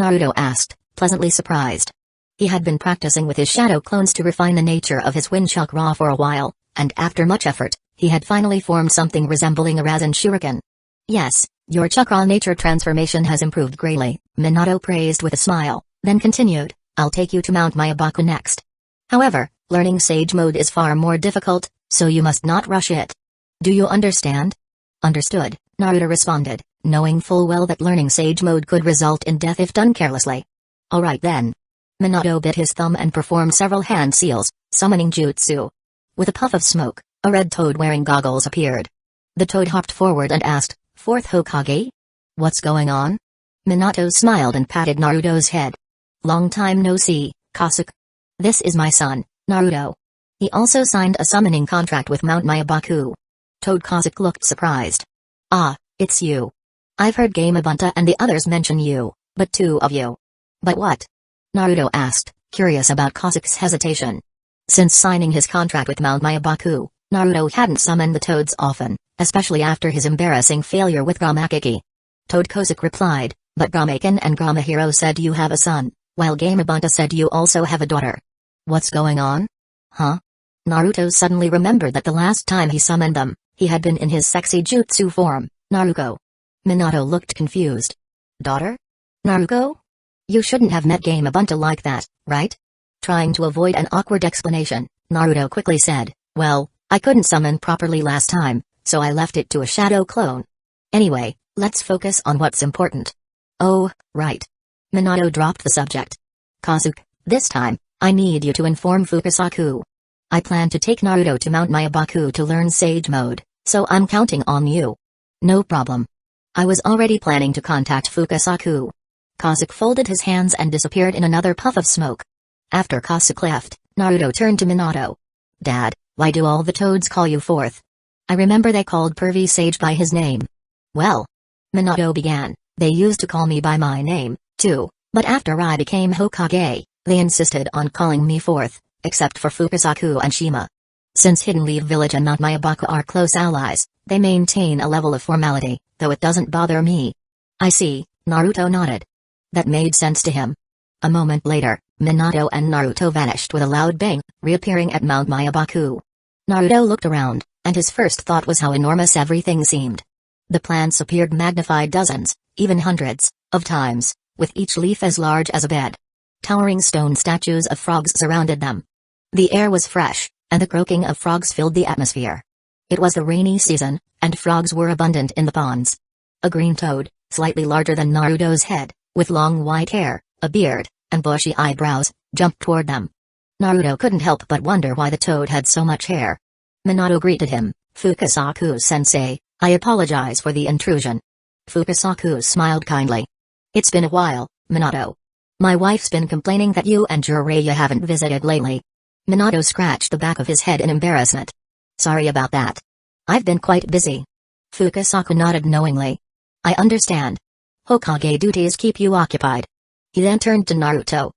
S1: Naruto asked, pleasantly surprised. He had been practicing with his shadow clones to refine the nature of his wind chakra for a while, and after much effort, he had finally formed something resembling a Rasen Shuriken. Yes, your chakra nature transformation has improved greatly, Minato praised with a smile, then continued, I'll take you to Mount Mayabaku next. However, learning Sage Mode is far more difficult, so you must not rush it. Do you understand? Understood, Naruto responded, knowing full well that learning Sage Mode could result in death if done carelessly. Alright then. Minato bit his thumb and performed several hand seals, summoning jutsu. With a puff of smoke, a red toad wearing goggles appeared. The toad hopped forward and asked, Fourth Hokage? What's going on? Minato smiled and patted Naruto's head. Long time no see, Kasuke. This is my son, Naruto. He also signed a summoning contract with Mount Mayabaku. Toad Kasuke looked surprised. Ah, it's you. I've heard Gamabunta and the others mention you, but two of you. But what? Naruto asked, curious about Kasuke's hesitation. Since signing his contract with Mount Mayabaku, Naruto hadn't summoned the toads often, especially after his embarrassing failure with Gamakiki. Toad Kasuke replied, but Gamaken and Gamahiro said you have a son, while Gamabunta said you also have a daughter. What's going on? Huh? Naruto suddenly remembered that the last time he summoned them, he had been in his sexy jutsu form, Naruko. Minato looked confused. Daughter? Naruko? You shouldn't have met Gamabunta like that, right? Trying to avoid an awkward explanation, Naruto quickly said, well, I couldn't summon properly last time, so I left it to a shadow clone. Anyway, let's focus on what's important. Oh, right. Minato dropped the subject. Kasuke, this time, I need you to inform Fukasaku. I plan to take Naruto to Mount Mayabaku to learn Sage Mode, so I'm counting on you. No problem. I was already planning to contact Fukasaku. Kasuke folded his hands and disappeared in another puff of smoke. After Kasuke left, Naruto turned to Minato. Dad, why do all the toads call you Fourth? I remember they called Pervy Sage by his name. Well, Minato began, they used to call me by my name, too, but after I became Hokage, they insisted on calling me Fourth, except for Fukasaku and Shima. Since Hidden Leaf Village and Mount Mayabaku are close allies, they maintain a level of formality, though it doesn't bother me. I see, Naruto nodded. That made sense to him. A moment later, Minato and Naruto vanished with a loud bang, reappearing at Mount Mayabaku. Naruto looked around, and his first thought was how enormous everything seemed. The plants appeared magnified dozens, even hundreds, of times, with each leaf as large as a bed. Towering stone statues of frogs surrounded them. The air was fresh, and the croaking of frogs filled the atmosphere. It was the rainy season, and frogs were abundant in the ponds. A green toad, slightly larger than Naruto's head, with long white hair, a beard, and bushy eyebrows, jumped toward them. Naruto couldn't help but wonder why the toad had so much hair. Minato greeted him, Fukasaku-sensei, I apologize for the intrusion. Fukasaku smiled kindly. It's been a while, Minato. My wife's been complaining that you and Jiraiya haven't visited lately. Minato scratched the back of his head in embarrassment. Sorry about that. I've been quite busy. Fukasaku nodded knowingly. I understand. Hokage duties keep you occupied. He then turned to Naruto.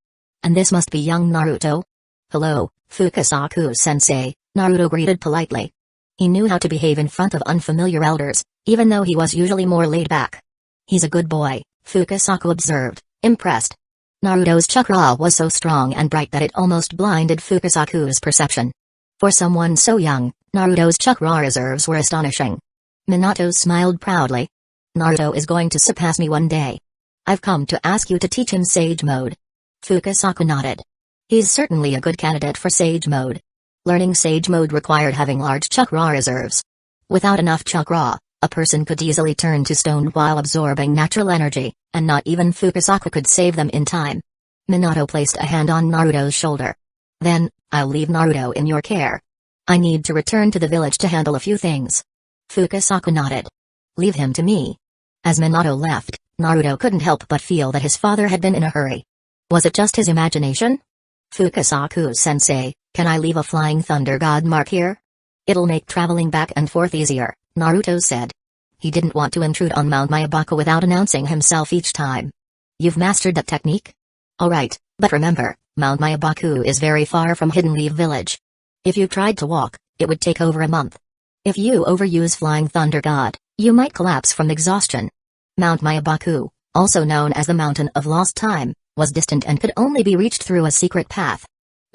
S1: And this must be young Naruto? Hello, Fukasaku-sensei, Naruto greeted politely. He knew how to behave in front of unfamiliar elders, even though he was usually more laid back. He's a good boy, Fukasaku observed, impressed. Naruto's chakra was so strong and bright that it almost blinded Fukasaku's perception. For someone so young, Naruto's chakra reserves were astonishing. Minato smiled proudly. Naruto is going to surpass me one day. I've come to ask you to teach him Sage Mode. Fukasaku nodded. He's certainly a good candidate for Sage Mode. Learning Sage Mode required having large chakra reserves. Without enough chakra, a person could easily turn to stone while absorbing natural energy, and not even Fukasaku could save them in time. Minato placed a hand on Naruto's shoulder. Then, I'll leave Naruto in your care. I need to return to the village to handle a few things. Fukasaku nodded. Leave him to me. As Minato left, Naruto couldn't help but feel that his father had been in a hurry. Was it just his imagination? Fukasaku-sensei, can I leave a flying thunder god mark here? It'll make traveling back and forth easier, Naruto said. He didn't want to intrude on Mount Mayabaku without announcing himself each time. You've mastered that technique? Alright, but remember, Mount Mayabaku is very far from Hidden Leaf Village. If you tried to walk, it would take over a month. If you overuse Flying Thunder God, you might collapse from exhaustion. Mount Mayabaku, also known as the Mountain of Lost Time, was distant and could only be reached through a secret path.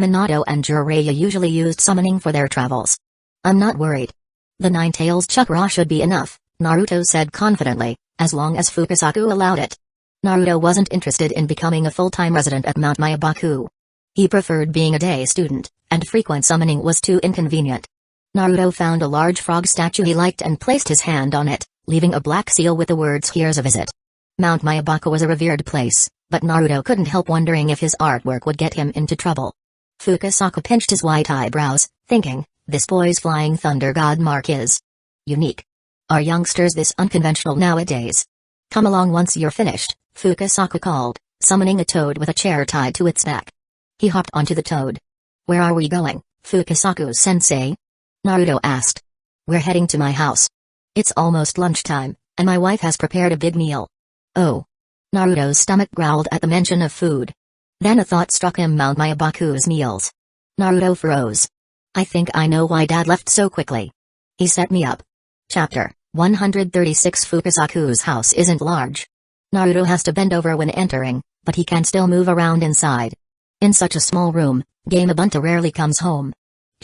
S1: Minato and Jiraiya usually used summoning for their travels. I'm not worried. The Nine-Tails chakra should be enough, Naruto said confidently, as long as Fukasaku allowed it. Naruto wasn't interested in becoming a full-time resident at Mount Mayabaku. He preferred being a day student, and frequent summoning was too inconvenient. Naruto found a large frog statue he liked and placed his hand on it, leaving a black seal with the words "Here's a visit." Mount Mayabaku was a revered place, but Naruto couldn't help wondering if his artwork would get him into trouble. Fukasaku pinched his white eyebrows, thinking, this boy's Flying Thunder God mark is unique. Are youngsters this unconventional nowadays? Come along once you're finished, Fukasaku called, summoning a toad with a chair tied to its neck. He hopped onto the toad. Where are we going, Fukasaku-sensei? Naruto asked. We're heading to my house. It's almost lunchtime, and my wife has prepared a big meal. Oh. Naruto's stomach growled at the mention of food. Then a thought struck him: Mount Mayabaku's meals. Naruto froze. I think I know why Dad left so quickly. He set me up. Chapter 136. Fukasaku's house isn't large. Naruto has to bend over when entering, but he can still move around inside. In such a small room, Gamabunta rarely comes home.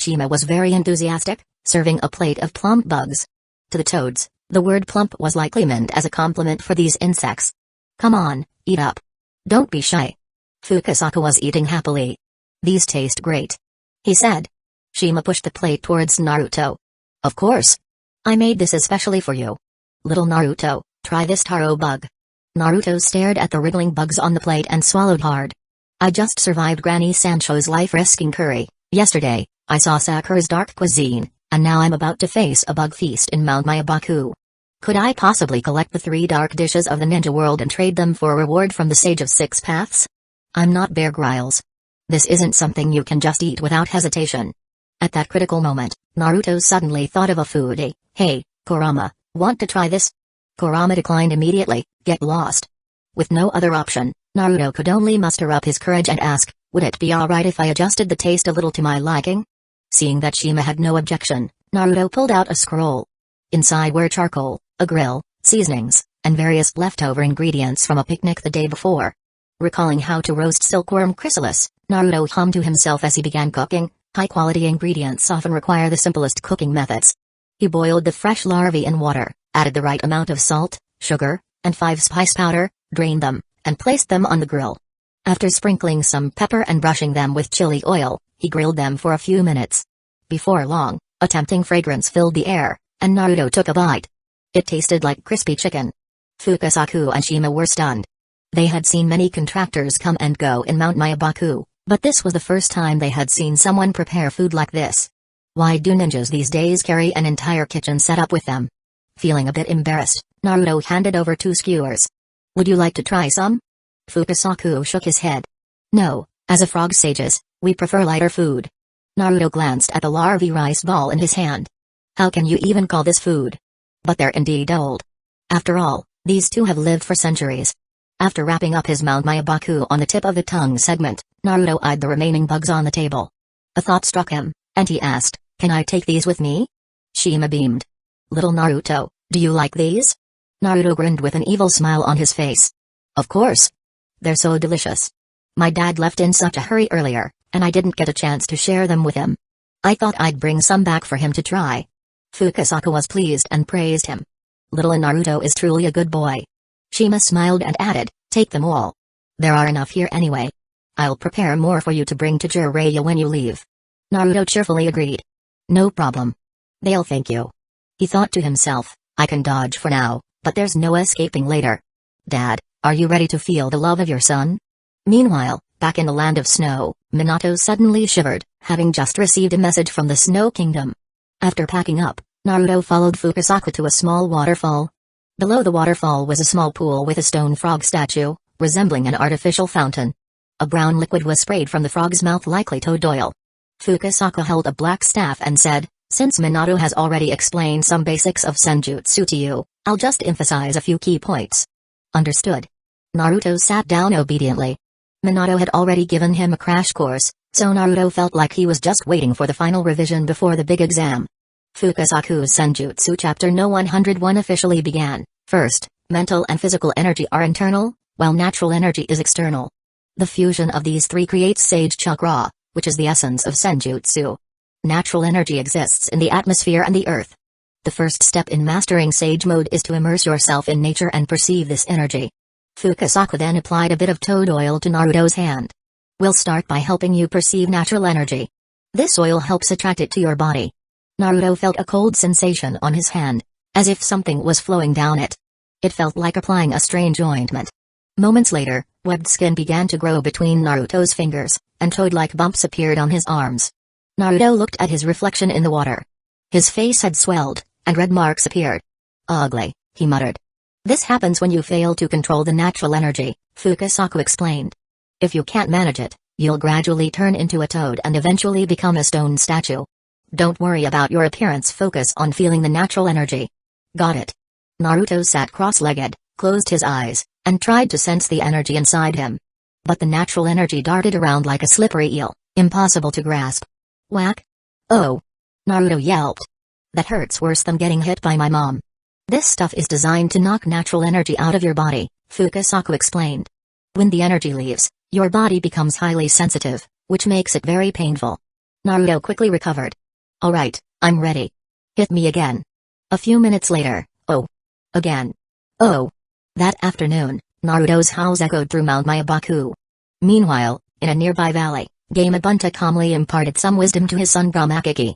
S1: Shima was very enthusiastic, serving a plate of plump bugs. To the toads, the word plump was likely meant as a compliment for these insects. Come on, eat up. Don't be shy. Fukasaku was eating happily. These taste great, he said. Shima pushed the plate towards Naruto. Of course. I made this especially for you. Little Naruto, try this taro bug. Naruto stared at the wriggling bugs on the plate and swallowed hard. I just survived Granny Sancho's life-risking curry. Yesterday, I saw Sakura's dark cuisine, and now I'm about to face a bug feast in Mount Mayabaku. Could I possibly collect the 3 dark dishes of the ninja world and trade them for a reward from the Sage of Six Paths? I'm not Bear Grylls. This isn't something you can just eat without hesitation. At that critical moment, Naruto suddenly thought of a foodie. Hey, Kurama, want to try this? Kurama declined immediately. Get lost. With no other option, Naruto could only muster up his courage and ask, would it be alright if I adjusted the taste a little to my liking? Seeing that Shima had no objection, Naruto pulled out a scroll. Inside were charcoal, a grill, seasonings, and various leftover ingredients from a picnic the day before. Recalling how to roast silkworm chrysalis, Naruto hummed to himself as he began cooking. High-quality ingredients often require the simplest cooking methods. He boiled the fresh larvae in water, added the right amount of salt, sugar, and 5-spice powder, drained them, and placed them on the grill. After sprinkling some pepper and brushing them with chili oil, he grilled them for a few minutes. Before long, a tempting fragrance filled the air, and Naruto took a bite. It tasted like crispy chicken. Fukasaku and Shima were stunned. They had seen many contractors come and go in Mount Mayabaku, but this was the first time they had seen someone prepare food like this. Why do ninjas these days carry an entire kitchen set up with them? Feeling a bit embarrassed, Naruto handed over 2 skewers. Would you like to try some? Fukasaku shook his head. No, as a frog sages, we prefer lighter food. Naruto glanced at the larvae rice ball in his hand. How can you even call this food? But they're indeed old. After all, these 2 have lived for centuries. After wrapping up his Mount Mayabaku on the tip of the tongue segment, Naruto eyed the remaining bugs on the table. A thought struck him, and he asked, can I take these with me? Shima beamed. Little Naruto, do you like these? Naruto grinned with an evil smile on his face. Of course. They're so delicious. My dad left in such a hurry earlier, and I didn't get a chance to share them with him. I thought I'd bring some back for him to try. Fukasaku was pleased and praised him. Little Naruto is truly a good boy. Shima smiled and added, take them all. There are enough here anyway. I'll prepare more for you to bring to Jiraiya when you leave. Naruto cheerfully agreed. No problem. They'll thank you. He thought to himself, I can dodge for now, but there's no escaping later. Dad, are you ready to feel the love of your son? Meanwhile, back in the land of snow, Minato suddenly shivered, having just received a message from the Snow Kingdom. After packing up, Naruto followed Fukasaku to a small waterfall. Below the waterfall was a small pool with a stone frog statue, resembling an artificial fountain. A brown liquid was sprayed from the frog's mouth, likely toad oil. Fukasaku held a black staff and said, since Minato has already explained some basics of senjutsu to you, I'll just emphasize a few key points. Understood. Naruto sat down obediently. Minato had already given him a crash course, so Naruto felt like he was just waiting for the final revision before the big exam. Fukasaku's Senjutsu Chapter No 101 officially began. First, mental and physical energy are internal, while natural energy is external. The fusion of these three creates Sage Chakra, which is the essence of Senjutsu. Natural energy exists in the atmosphere and the earth. The first step in mastering Sage Mode is to immerse yourself in nature and perceive this energy. Fukasaku then applied a bit of toad oil to Naruto's hand. We'll start by helping you perceive natural energy. This oil helps attract it to your body. Naruto felt a cold sensation on his hand, as if something was flowing down it. It felt like applying a strange ointment. Moments later, webbed skin began to grow between Naruto's fingers, and toad-like bumps appeared on his arms. Naruto looked at his reflection in the water. His face had swelled, and red marks appeared. Ugly, he muttered. This happens when you fail to control the natural energy, Fukasaku explained. If you can't manage it, you'll gradually turn into a toad and eventually become a stone statue. Don't worry about your appearance, focus on feeling the natural energy. Got it. Naruto sat cross-legged, closed his eyes, and tried to sense the energy inside him. But the natural energy darted around like a slippery eel, impossible to grasp. Whack! Oh! Naruto yelped. That hurts worse than getting hit by my mom. This stuff is designed to knock natural energy out of your body, Fukasaku explained. When the energy leaves, your body becomes highly sensitive, which makes it very painful. Naruto quickly recovered. Alright, I'm ready. Hit me again. A few minutes later, oh. Again. Oh. That afternoon, Naruto's howls echoed through Mount Myabaku. Meanwhile, in a nearby valley, Gamabunta calmly imparted some wisdom to his son Brahmakiki.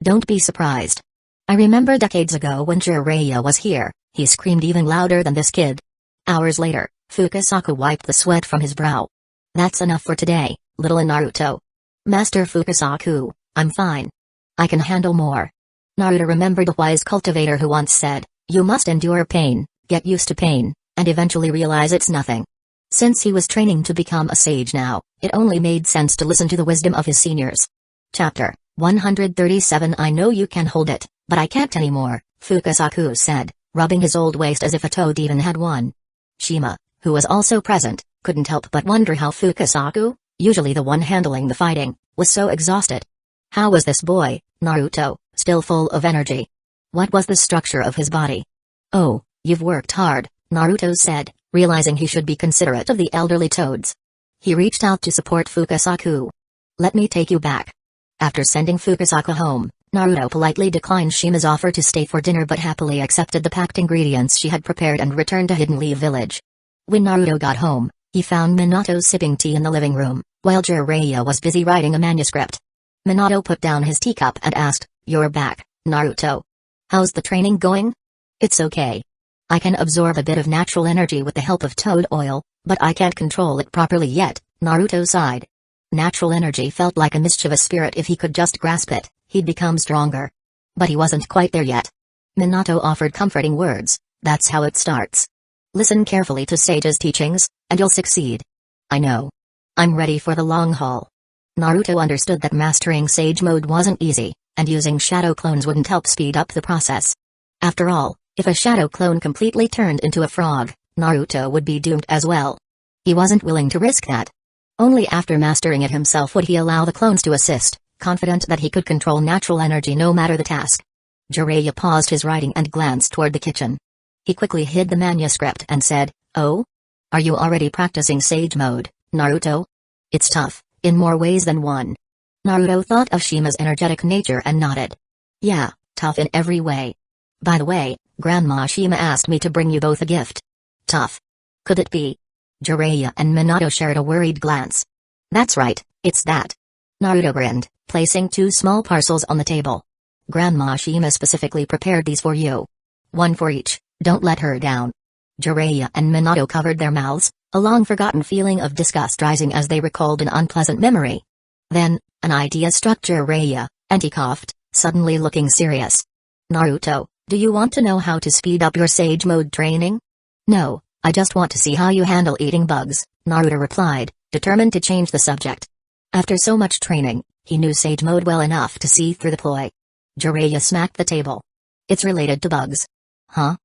S1: Don't be surprised. I remember decades ago when Jiraiya was here, he screamed even louder than this kid. Hours later, Fukasaku wiped the sweat from his brow. That's enough for today, little Naruto. Master Fukasaku, I'm fine. I can handle more. Naruto remembered a wise cultivator who once said, you must endure pain, get used to pain, and eventually realize it's nothing. Since he was training to become a sage now, it only made sense to listen to the wisdom of his seniors. Chapter 137 I know you can hold it, but I can't anymore, Fukasaku said, rubbing his old waist as if a toad even had one. Shima, who was also present, couldn't help but wonder how Fukasaku, usually the one handling the fighting, was so exhausted. How was this boy, Naruto, still full of energy? What was the structure of his body? Oh, you've worked hard, Naruto said, realizing he should be considerate of the elderly toads. He reached out to support Fukasaku. Let me take you back. After sending Fukasaku home, Naruto politely declined Shima's offer to stay for dinner but happily accepted the packed ingredients she had prepared and returned to Hidden Leaf Village. When Naruto got home, he found Minato sipping tea in the living room, while Jiraiya was busy writing a manuscript. Minato put down his teacup and asked, You're back, Naruto. How's the training going? It's okay. I can absorb a bit of natural energy with the help of toad oil, but I can't control it properly yet, Naruto sighed. Natural energy felt like a mischievous spirit. If he could just grasp it, he'd become stronger. But he wasn't quite there yet. Minato offered comforting words, that's how it starts. Listen carefully to Sage's teachings, and you'll succeed. I know. I'm ready for the long haul. Naruto understood that mastering Sage Mode wasn't easy, and using shadow clones wouldn't help speed up the process. After all, if a shadow clone completely turned into a frog, Naruto would be doomed as well. He wasn't willing to risk that. Only after mastering it himself would he allow the clones to assist, confident that he could control natural energy no matter the task. Jiraiya paused his writing and glanced toward the kitchen. He quickly hid the manuscript and said, Oh? Are you already practicing Sage Mode, Naruto? It's tough, in more ways than one. Naruto thought of Shima's energetic nature and nodded. Yeah, tough in every way. By the way, Grandma Shima asked me to bring you both a gift. Tough. Could it be? Jiraiya and Minato shared a worried glance. That's right, it's that. Naruto grinned, placing 2 small parcels on the table. Grandma Shima specifically prepared these for you. One for each, don't let her down. Jiraiya and Minato covered their mouths, a long-forgotten feeling of disgust rising as they recalled an unpleasant memory. Then, an idea struck Jiraiya, and he coughed, suddenly looking serious. Naruto, do you want to know how to speed up your Sage Mode training? No, I just want to see how you handle eating bugs, Naruto replied, determined to change the subject. After so much training, he knew Sage Mode well enough to see through the ploy. Jiraiya smacked the table. It's related to bugs. Huh?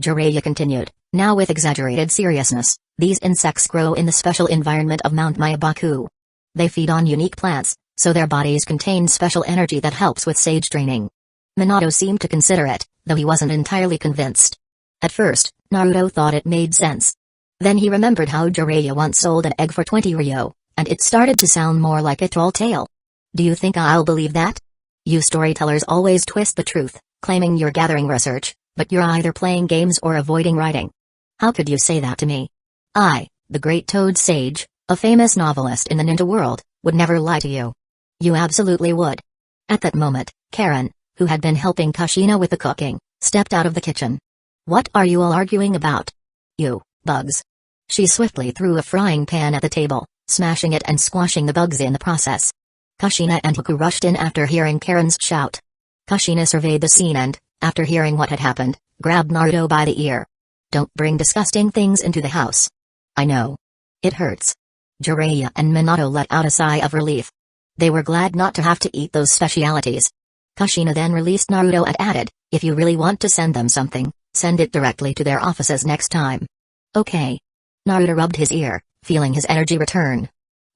S1: Jiraiya continued, now with exaggerated seriousness, these insects grow in the special environment of Mount Myabaku. They feed on unique plants, so their bodies contain special energy that helps with sage training. Minato seemed to consider it, though he wasn't entirely convinced. At first, Naruto thought it made sense. Then he remembered how Jiraiya once sold an egg for 20 ryo, and it started to sound more like a tall tale. Do you think I'll believe that? You storytellers always twist the truth, claiming you're gathering research, but you're either playing games or avoiding writing. How could you say that to me? I, the great Toad Sage, a famous novelist in the ninja world, would never lie to you. You absolutely would. At that moment, Karen, who had been helping Kushina with the cooking, stepped out of the kitchen. What are you all arguing about? You, bugs. She swiftly threw a frying pan at the table, smashing it and squashing the bugs in the process. Kushina and Haku rushed in after hearing Karen's shout. Kushina surveyed the scene and, after hearing what had happened, grabbed Naruto by the ear. Don't bring disgusting things into the house. I know. It hurts. Jiraiya and Minato let out a sigh of relief. They were glad not to have to eat those specialities. Kushina then released Naruto and added, if you really want to send them something, send it directly to their offices next time. Okay. Naruto rubbed his ear, feeling his energy return.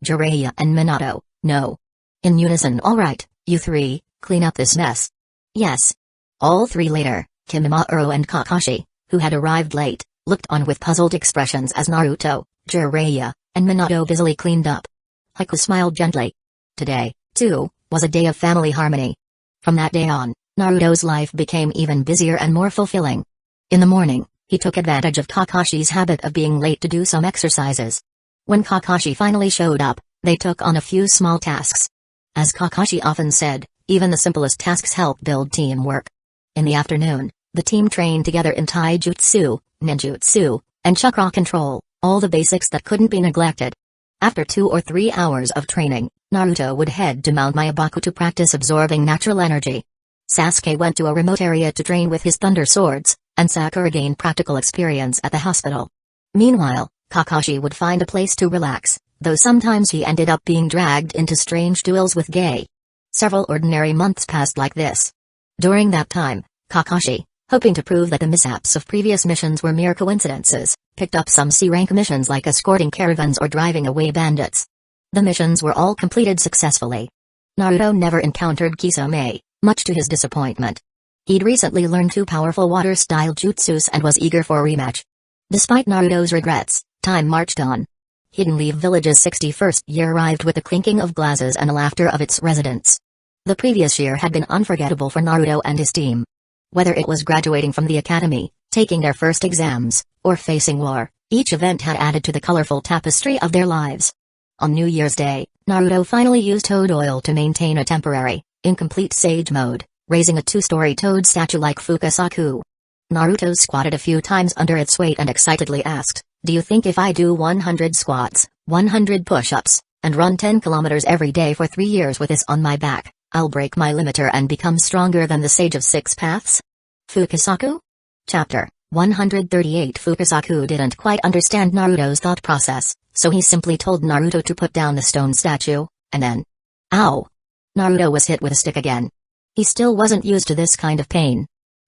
S1: Jiraiya and Minato, no. In unison, alright, you three, clean up this mess. Yes. All three later, Kimimaro and Kakashi, who had arrived late, looked on with puzzled expressions as Naruto, Jiraiya, and Minato busily cleaned up. Haku smiled gently. Today, too, was a day of family harmony. From that day on, Naruto's life became even busier and more fulfilling. In the morning, he took advantage of Kakashi's habit of being late to do some exercises. When Kakashi finally showed up, they took on a few small tasks. As Kakashi often said, even the simplest tasks help build teamwork. In the afternoon, the team trained together in taijutsu, ninjutsu, and chakra control, all the basics that couldn't be neglected. After 2 or 3 hours of training, Naruto would head to Mount Mayabaku to practice absorbing natural energy. Sasuke went to a remote area to train with his thunder swords, and Sakura gained practical experience at the hospital. Meanwhile, Kakashi would find a place to relax, though sometimes he ended up being dragged into strange duels with Gai. Several ordinary months passed like this. During that time, Kakashi, hoping to prove that the mishaps of previous missions were mere coincidences, picked up some C-rank missions like escorting caravans or driving away bandits. The missions were all completed successfully. Naruto never encountered Kisame, much to his disappointment. He'd recently learned 2 powerful water-style jutsus and was eager for a rematch. Despite Naruto's regrets, time marched on. Hidden Leaf Village's 61st year arrived with the clinking of glasses and the laughter of its residents. The previous year had been unforgettable for Naruto and his team. Whether it was graduating from the academy, taking their first exams, or facing war, each event had added to the colorful tapestry of their lives. On New Year's Day, Naruto finally used toad oil to maintain a temporary, incomplete sage mode, raising a 2-story toad statue like Fukasaku. Naruto squatted a few times under its weight and excitedly asked, do you think if I do 100 squats, 100 push-ups, and run 10 kilometers every day for 3 years with this on my back, I'll break my limiter and become stronger than the Sage of 6 Paths? Fukasaku? Chapter 138. Fukasaku didn't quite understand Naruto's thought process, so he simply told Naruto to put down the stone statue, and then... Ow! Naruto was hit with a stick again. He still wasn't used to this kind of pain.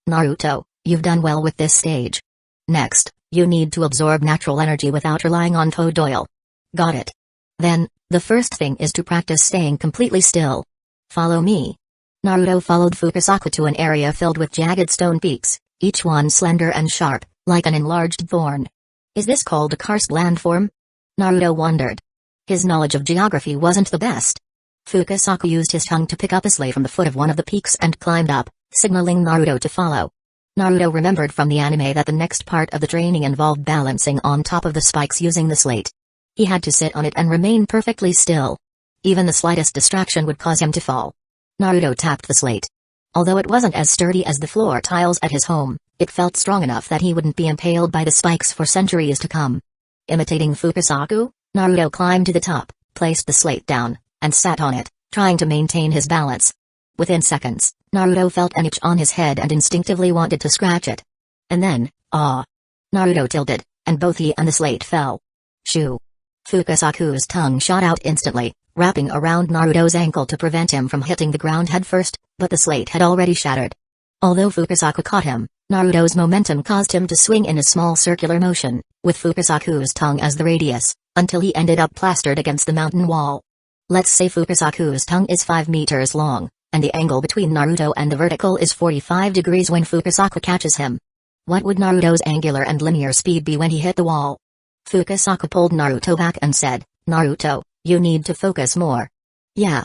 S1: Naruto, you've done well with this stage. Next, you need to absorb natural energy without relying on toad oil. Got it. Then, the first thing is to practice staying completely still. Follow me. Naruto followed Fukasaku to an area filled with jagged stone peaks, each one slender and sharp, like an enlarged thorn. Is this called a karst landform? Naruto wondered. His knowledge of geography wasn't the best. Fukasaku used his tongue to pick up a slate from the foot of one of the peaks and climbed up, signaling Naruto to follow. Naruto remembered from the anime that the next part of the training involved balancing on top of the spikes using the slate. He had to sit on it and remain perfectly still. Even the slightest distraction would cause him to fall. Naruto tapped the slate. Although it wasn't as sturdy as the floor tiles at his home, it felt strong enough that he wouldn't be impaled by the spikes for centuries to come. Imitating Fukasaku, Naruto climbed to the top, placed the slate down, and sat on it, trying to maintain his balance. Within seconds, Naruto felt an itch on his head and instinctively wanted to scratch it. And then, Naruto tilted, and both he and the slate fell. Shoo! Fukasaku's tongue shot out instantly, wrapping around Naruto's ankle to prevent him from hitting the ground headfirst, but the slate had already shattered. Although Fukasaku caught him, Naruto's momentum caused him to swing in a small circular motion, with Fukasaku's tongue as the radius, until he ended up plastered against the mountain wall. Let's say Fukasaku's tongue is 5 meters long, And the angle between Naruto and the vertical is 45 degrees when Fukasaku catches him. What would Naruto's angular and linear speed be when he hit the wall? Fukasaku pulled Naruto back and said, "Naruto, you need to focus more." Yeah,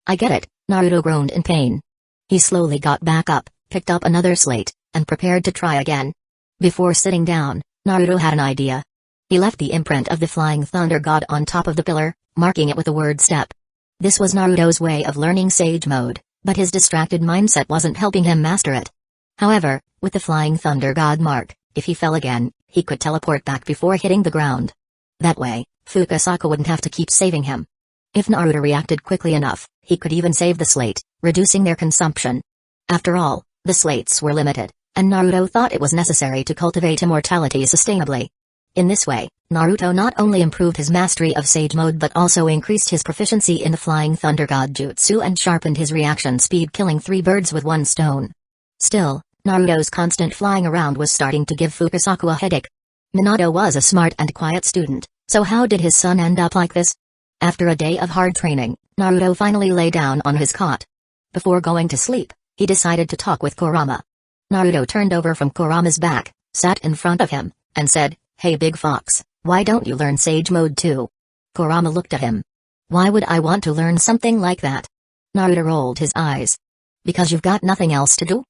S1: I get it," Naruto groaned in pain. He slowly got back up, picked up another slate, and prepared to try again. Before sitting down, Naruto had an idea. He left the imprint of the Flying Thunder God on top of the pillar, marking it with the word step. This was Naruto's way of learning Sage Mode, but his distracted mindset wasn't helping him master it. However, with the Flying Thunder God mark, if he fell again, he could teleport back before hitting the ground. That way, Fukasaku wouldn't have to keep saving him. If Naruto reacted quickly enough, he could even save the slate, reducing their consumption. After all, the slates were limited, and Naruto thought it was necessary to cultivate immortality sustainably. In this way, Naruto not only improved his mastery of Sage Mode but also increased his proficiency in the Flying Thunder God Jutsu and sharpened his reaction speed, killing 3 birds with 1 stone. Still, Naruto's constant flying around was starting to give Fukasaku a headache. Minato was a smart and quiet student, so how did his son end up like this? After a day of hard training, Naruto finally lay down on his cot. Before going to sleep, he decided to talk with Kurama. Naruto turned over from Kurama's back, sat in front of him, and said, "Hey Big Fox, why don't you learn Sage Mode too?" Kurama looked at him. "Why would I want to learn something like that?" Naruto rolled his eyes. "Because you've got nothing else to do?"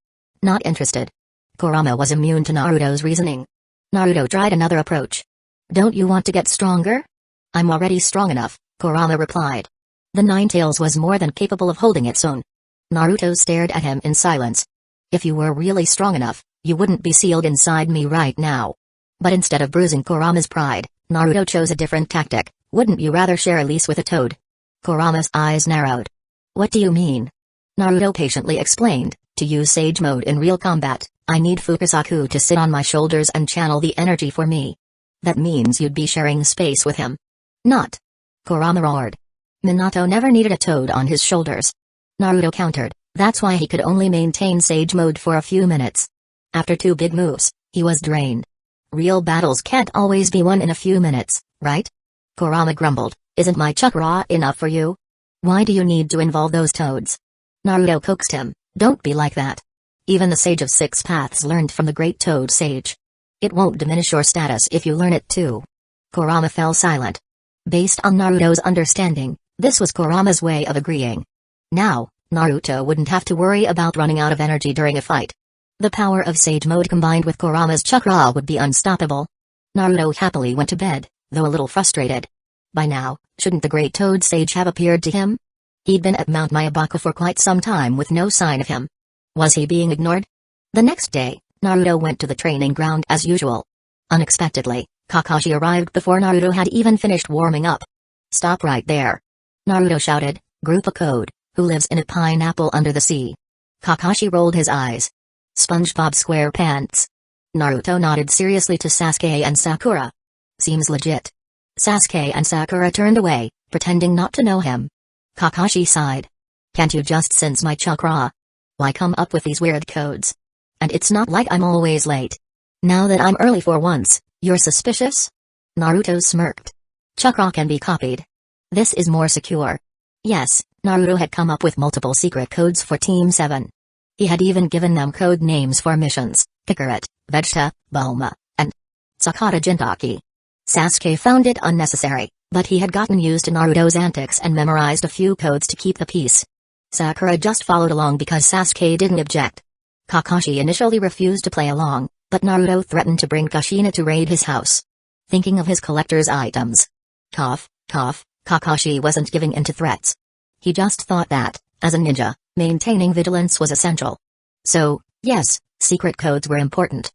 S1: "Not interested." Kurama was immune to Naruto's reasoning. Naruto tried another approach. "Don't you want to get stronger?" "I'm already strong enough," Kurama replied. The Ninetales was more than capable of holding its own. Naruto stared at him in silence. "If you were really strong enough, you wouldn't be sealed inside me right now." But instead of bruising Kurama's pride, Naruto chose a different tactic. "Wouldn't you rather share a lease with a toad?" Kurama's eyes narrowed. "What do you mean?" Naruto patiently explained, "To use Sage Mode in real combat, I need Fukasaku to sit on my shoulders and channel the energy for me." "That means you'd be sharing space with him." "Not." Kurama roared. "Minato never needed a toad on his shoulders." Naruto countered, "That's why he could only maintain Sage Mode for a few minutes. After 2 big moves, he was drained." "Real battles can't always be won in a few minutes, right?" Kurama grumbled, "Isn't my chakra enough for you? Why do you need to involve those toads?" Naruto coaxed him, "Don't be like that. Even the Sage of 6 Paths learned from the Great Toad Sage. It won't diminish your status if you learn it too." Kurama fell silent. Based on Naruto's understanding, this was Kurama's way of agreeing. Now, Naruto wouldn't have to worry about running out of energy during a fight. The power of Sage Mode combined with Kurama's chakra would be unstoppable. Naruto happily went to bed, though a little frustrated. By now, shouldn't the Great Toad Sage have appeared to him? He'd been at Mount Miyabako for quite some time with no sign of him. Was he being ignored? The next day, Naruto went to the training ground as usual. Unexpectedly, Kakashi arrived before Naruto had even finished warming up. "Stop right there!" Naruto shouted, "Group a code, who lives in a pineapple under the sea?" Kakashi rolled his eyes. "SpongeBob SquarePants." Naruto nodded seriously to Sasuke and Sakura. "Seems legit." Sasuke and Sakura turned away, pretending not to know him. Kakashi sighed. "Can't you just sense my chakra? Why come up with these weird codes? And it's not like I'm always late. Now that I'm early for once, you're suspicious?" Naruto smirked. "Chakra can be copied. This is more secure." Yes, Naruto had come up with multiple secret codes for Team 7. He had even given them code names for missions: Kakarot, Vegeta, Bulma, and Sakata Jintaki. Sasuke found it unnecessary, but he had gotten used to Naruto's antics and memorized a few codes to keep the peace. Sakura just followed along because Sasuke didn't object. Kakashi initially refused to play along, but Naruto threatened to bring Kushina to raid his house. Thinking of his collector's items. Kakashi wasn't giving in to threats. He just thought that, as a ninja, maintaining vigilance was essential. So, yes, secret codes were important.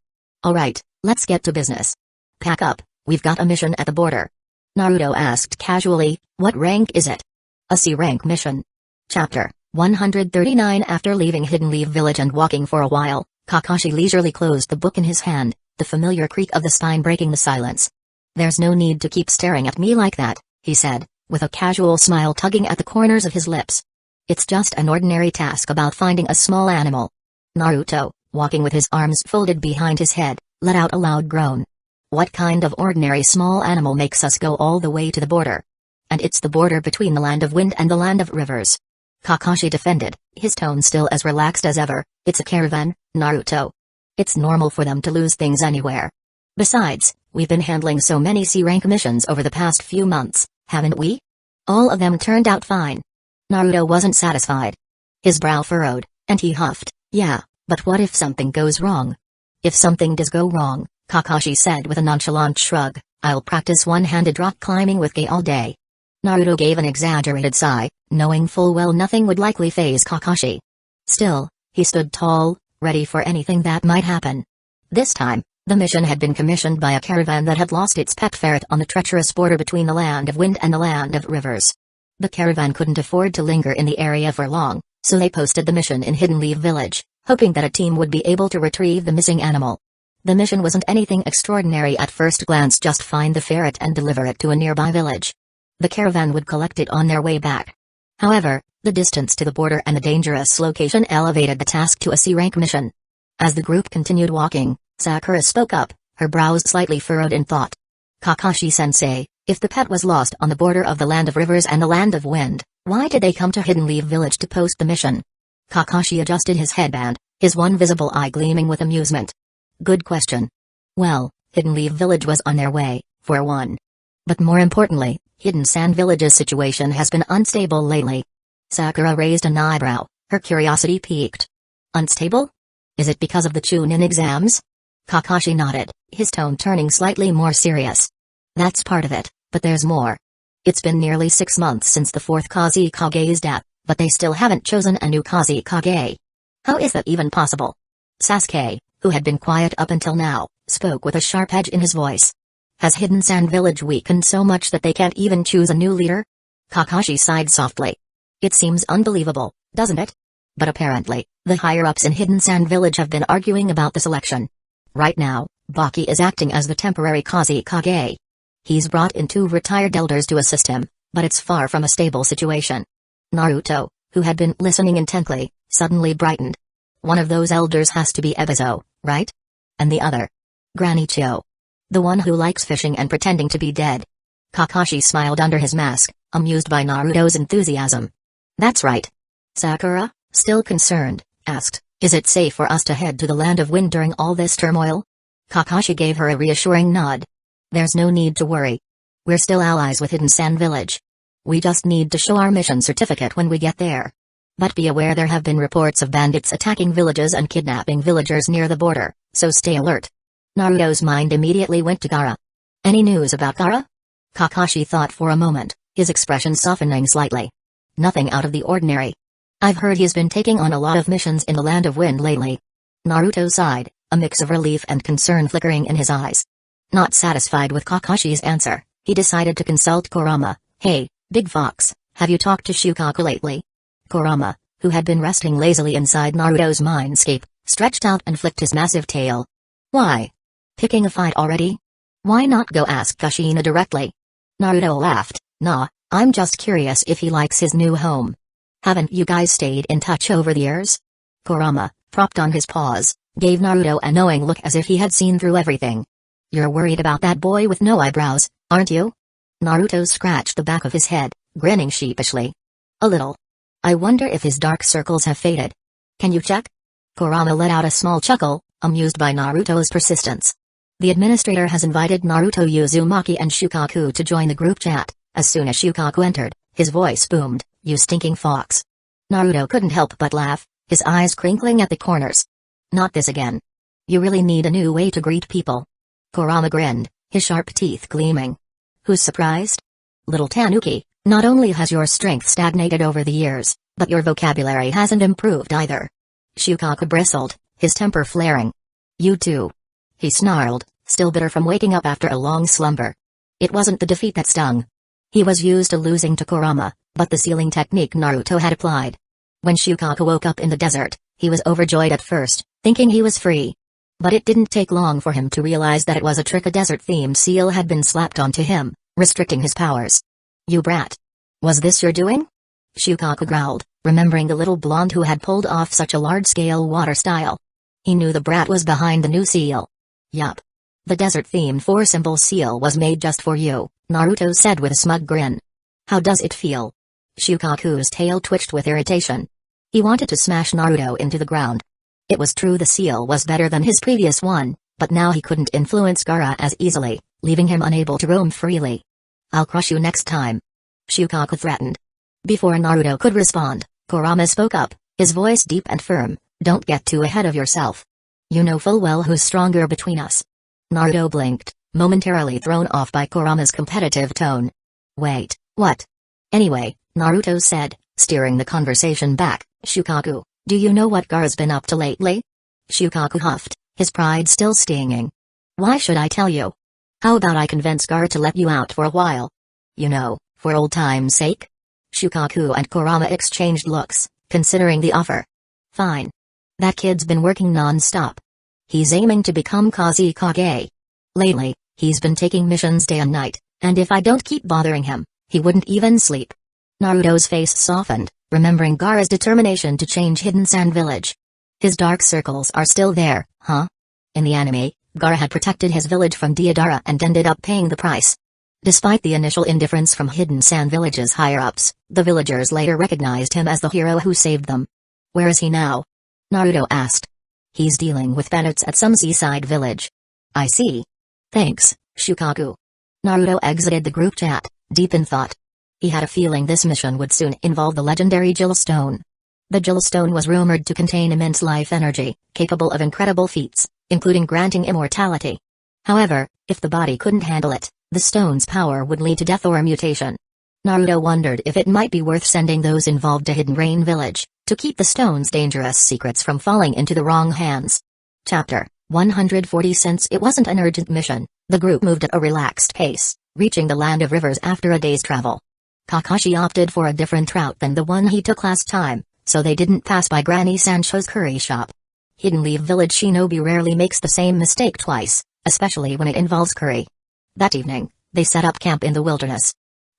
S1: "Alright, let's get to business. Pack up, we've got a mission at the border." Naruto asked casually, "What rank is it?" "A C rank mission." Chapter 139. After leaving Hidden Leaf Village and walking for a while, Kakashi leisurely closed the book in his hand, the familiar creak of the spine breaking the silence. "There's no need to keep staring at me like that," he said, with a casual smile tugging at the corners of his lips. "It's just an ordinary task about finding a small animal." Naruto, walking with his arms folded behind his head, let out a loud groan. "What kind of ordinary small animal makes us go all the way to the border? And it's the border between the land of wind and the land of rivers." Kakashi defended, his tone still as relaxed as ever. It's a caravan, Naruto. It's normal for them to lose things anywhere. Besides, we've been handling so many C-rank missions over the past few months, haven't we? All of them turned out fine. Naruto wasn't satisfied. His brow furrowed, and he huffed, yeah, but what if something goes wrong? If something does go wrong, Kakashi said with a nonchalant shrug, I'll practice one-handed rock climbing with Kei all day. Naruto gave an exaggerated sigh, knowing full well nothing would likely faze Kakashi. Still, he stood tall, ready for anything that might happen. This time, the mission had been commissioned by a caravan that had lost its pet ferret on the treacherous border between the land of wind and the land of rivers. The caravan couldn't afford to linger in the area for long, so they posted the mission in Hidden Leaf Village, hoping that a team would be able to retrieve the missing animal. The mission wasn't anything extraordinary at first glance, just find the ferret and deliver it to a nearby village. The caravan would collect it on their way back. However, the distance to the border and the dangerous location elevated the task to a C-rank mission. As the group continued walking, Sakura spoke up, her brows slightly furrowed in thought. Kakashi-sensei, if the pet was lost on the border of the land of rivers and the land of wind, why did they come to Hidden Leaf Village to post the mission? Kakashi adjusted his headband, his one visible eye gleaming with amusement. Good question. Well, Hidden Leaf Village was on their way, for one. But more importantly, Hidden Sand Village's situation has been unstable lately. Sakura raised an eyebrow, her curiosity piqued. Unstable? Is it because of the Chunin exams? Kakashi nodded, his tone turning slightly more serious. That's part of it, but there's more. It's been nearly 6 months since the 4th Kazekage's death, but they still haven't chosen a new Kazekage. How is that even possible? Sasuke, who had been quiet up until now, spoke with a sharp edge in his voice. Has Hidden Sand Village weakened so much that they can't even choose a new leader? Kakashi sighed softly. It seems unbelievable, doesn't it? But apparently, the higher-ups in Hidden Sand Village have been arguing about the selection. Right now, Baki is acting as the temporary Kazekage. He's brought in 2 retired elders to assist him, but it's far from a stable situation. Naruto, who had been listening intently, suddenly brightened. One of those elders has to be Ebizo, right? And the other? Granny Chio. The one who likes fishing and pretending to be dead. Kakashi smiled under his mask, amused by Naruto's enthusiasm. That's right. Sakura, still concerned, asked, is it safe for us to head to the land of wind during all this turmoil? Kakashi gave her a reassuring nod. There's no need to worry. We're still allies with Hidden Sand Village. We just need to show our mission certificate when we get there. But be aware there have been reports of bandits attacking villages and kidnapping villagers near the border, so stay alert. Naruto's mind immediately went to Gaara. Any news about Gaara? Kakashi thought for a moment, his expression softening slightly. Nothing out of the ordinary. I've heard he's been taking on a lot of missions in the Land of Wind lately. Naruto sighed, a mix of relief and concern flickering in his eyes. Not satisfied with Kakashi's answer, he decided to consult Kurama. Hey, Big Fox, have you talked to Shukaku lately? Kurama, who had been resting lazily inside Naruto's mindscape, stretched out and flicked his massive tail. Why? Picking a fight already? Why not go ask Kushina directly? Naruto laughed. Nah, I'm just curious if he likes his new home. Haven't you guys stayed in touch over the years? Kurama, propped on his paws, gave Naruto a knowing look as if he had seen through everything. You're worried about that boy with no eyebrows, aren't you? Naruto scratched the back of his head, grinning sheepishly. A little. I wonder if his dark circles have faded. Can you check? Kurama let out a small chuckle, amused by Naruto's persistence. The administrator has invited Naruto, Uzumaki and Shukaku to join the group chat. As soon as Shukaku entered, his voice boomed, you stinking fox. Naruto couldn't help but laugh, his eyes crinkling at the corners. Not this again. You really need a new way to greet people. Kurama grinned, his sharp teeth gleaming. Who's surprised? Little Tanuki, not only has your strength stagnated over the years, but your vocabulary hasn't improved either. Shukaku bristled, his temper flaring. You too. He snarled, still bitter from waking up after a long slumber. It wasn't the defeat that stung. He was used to losing to Kurama, but the sealing technique Naruto had applied. When Shukaku woke up in the desert, he was overjoyed at first, thinking he was free. But it didn't take long for him to realize that it was a trick. A desert-themed seal had been slapped onto him, restricting his powers. You brat. Was this your doing? Shukaku growled, remembering the little blonde who had pulled off such a large-scale water style. He knew the brat was behind the new seal. Yup. The desert-themed 4-symbol seal was made just for you, Naruto said with a smug grin. How does it feel? Shukaku's tail twitched with irritation. He wanted to smash Naruto into the ground. It was true the seal was better than his previous one, but now he couldn't influence Gaara as easily, leaving him unable to roam freely. "I'll crush you next time," Shukaku threatened. Before Naruto could respond, Kurama spoke up, his voice deep and firm. "Don't get too ahead of yourself. You know full well who's stronger between us." Naruto blinked, momentarily thrown off by Kurama's competitive tone. "Wait, what?" "Anyway," Naruto said, steering the conversation back, "Shukaku, do you know what Gaara's been up to lately?" Shukaku huffed, his pride still stinging. "Why should I tell you? How about I convince Gaara to let you out for a while? You know, for old time's sake?" Shukaku and Kurama exchanged looks, considering the offer. "Fine. That kid's been working non-stop. He's aiming to become Kazekage. Lately, he's been taking missions day and night, and if I don't keep bothering him, he wouldn't even sleep." Naruto's face softened, remembering Gaara's determination to change Hidden Sand Village. His dark circles are still there, huh? In the anime, Gaara had protected his village from Deodara and ended up paying the price. Despite the initial indifference from Hidden Sand Village's higher-ups, the villagers later recognized him as the hero who saved them. "Where is he now?" Naruto asked. "He's dealing with bandits at some seaside village." "I see. Thanks, Shukaku." Naruto exited the group chat, deep in thought. He had a feeling this mission would soon involve the legendary Jewel Stone. The Jewel Stone was rumored to contain immense life energy, capable of incredible feats, including granting immortality. However, if the body couldn't handle it, the stone's power would lead to death or mutation. Naruto wondered if it might be worth sending those involved to Hidden Rain Village, to keep the stone's dangerous secrets from falling into the wrong hands. Chapter 140. Since it wasn't an urgent mission, the group moved at a relaxed pace, reaching the Land of Rivers after a day's travel. Kakashi opted for a different route than the one he took last time, so they didn't pass by Granny Sancho's curry shop. Hidden Leaf Village shinobi rarely makes the same mistake twice, especially when it involves curry. That evening, they set up camp in the wilderness.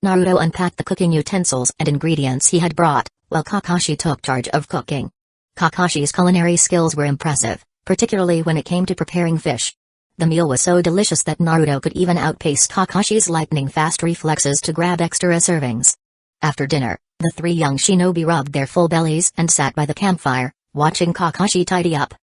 S1: Naruto unpacked the cooking utensils and ingredients he had brought, while Kakashi took charge of cooking. Kakashi's culinary skills were impressive, particularly when it came to preparing fish. The meal was so delicious that Naruto could even outpace Kakashi's lightning-fast reflexes to grab extra servings. After dinner, the three young shinobi rubbed their full bellies and sat by the campfire, watching Kakashi tidy up.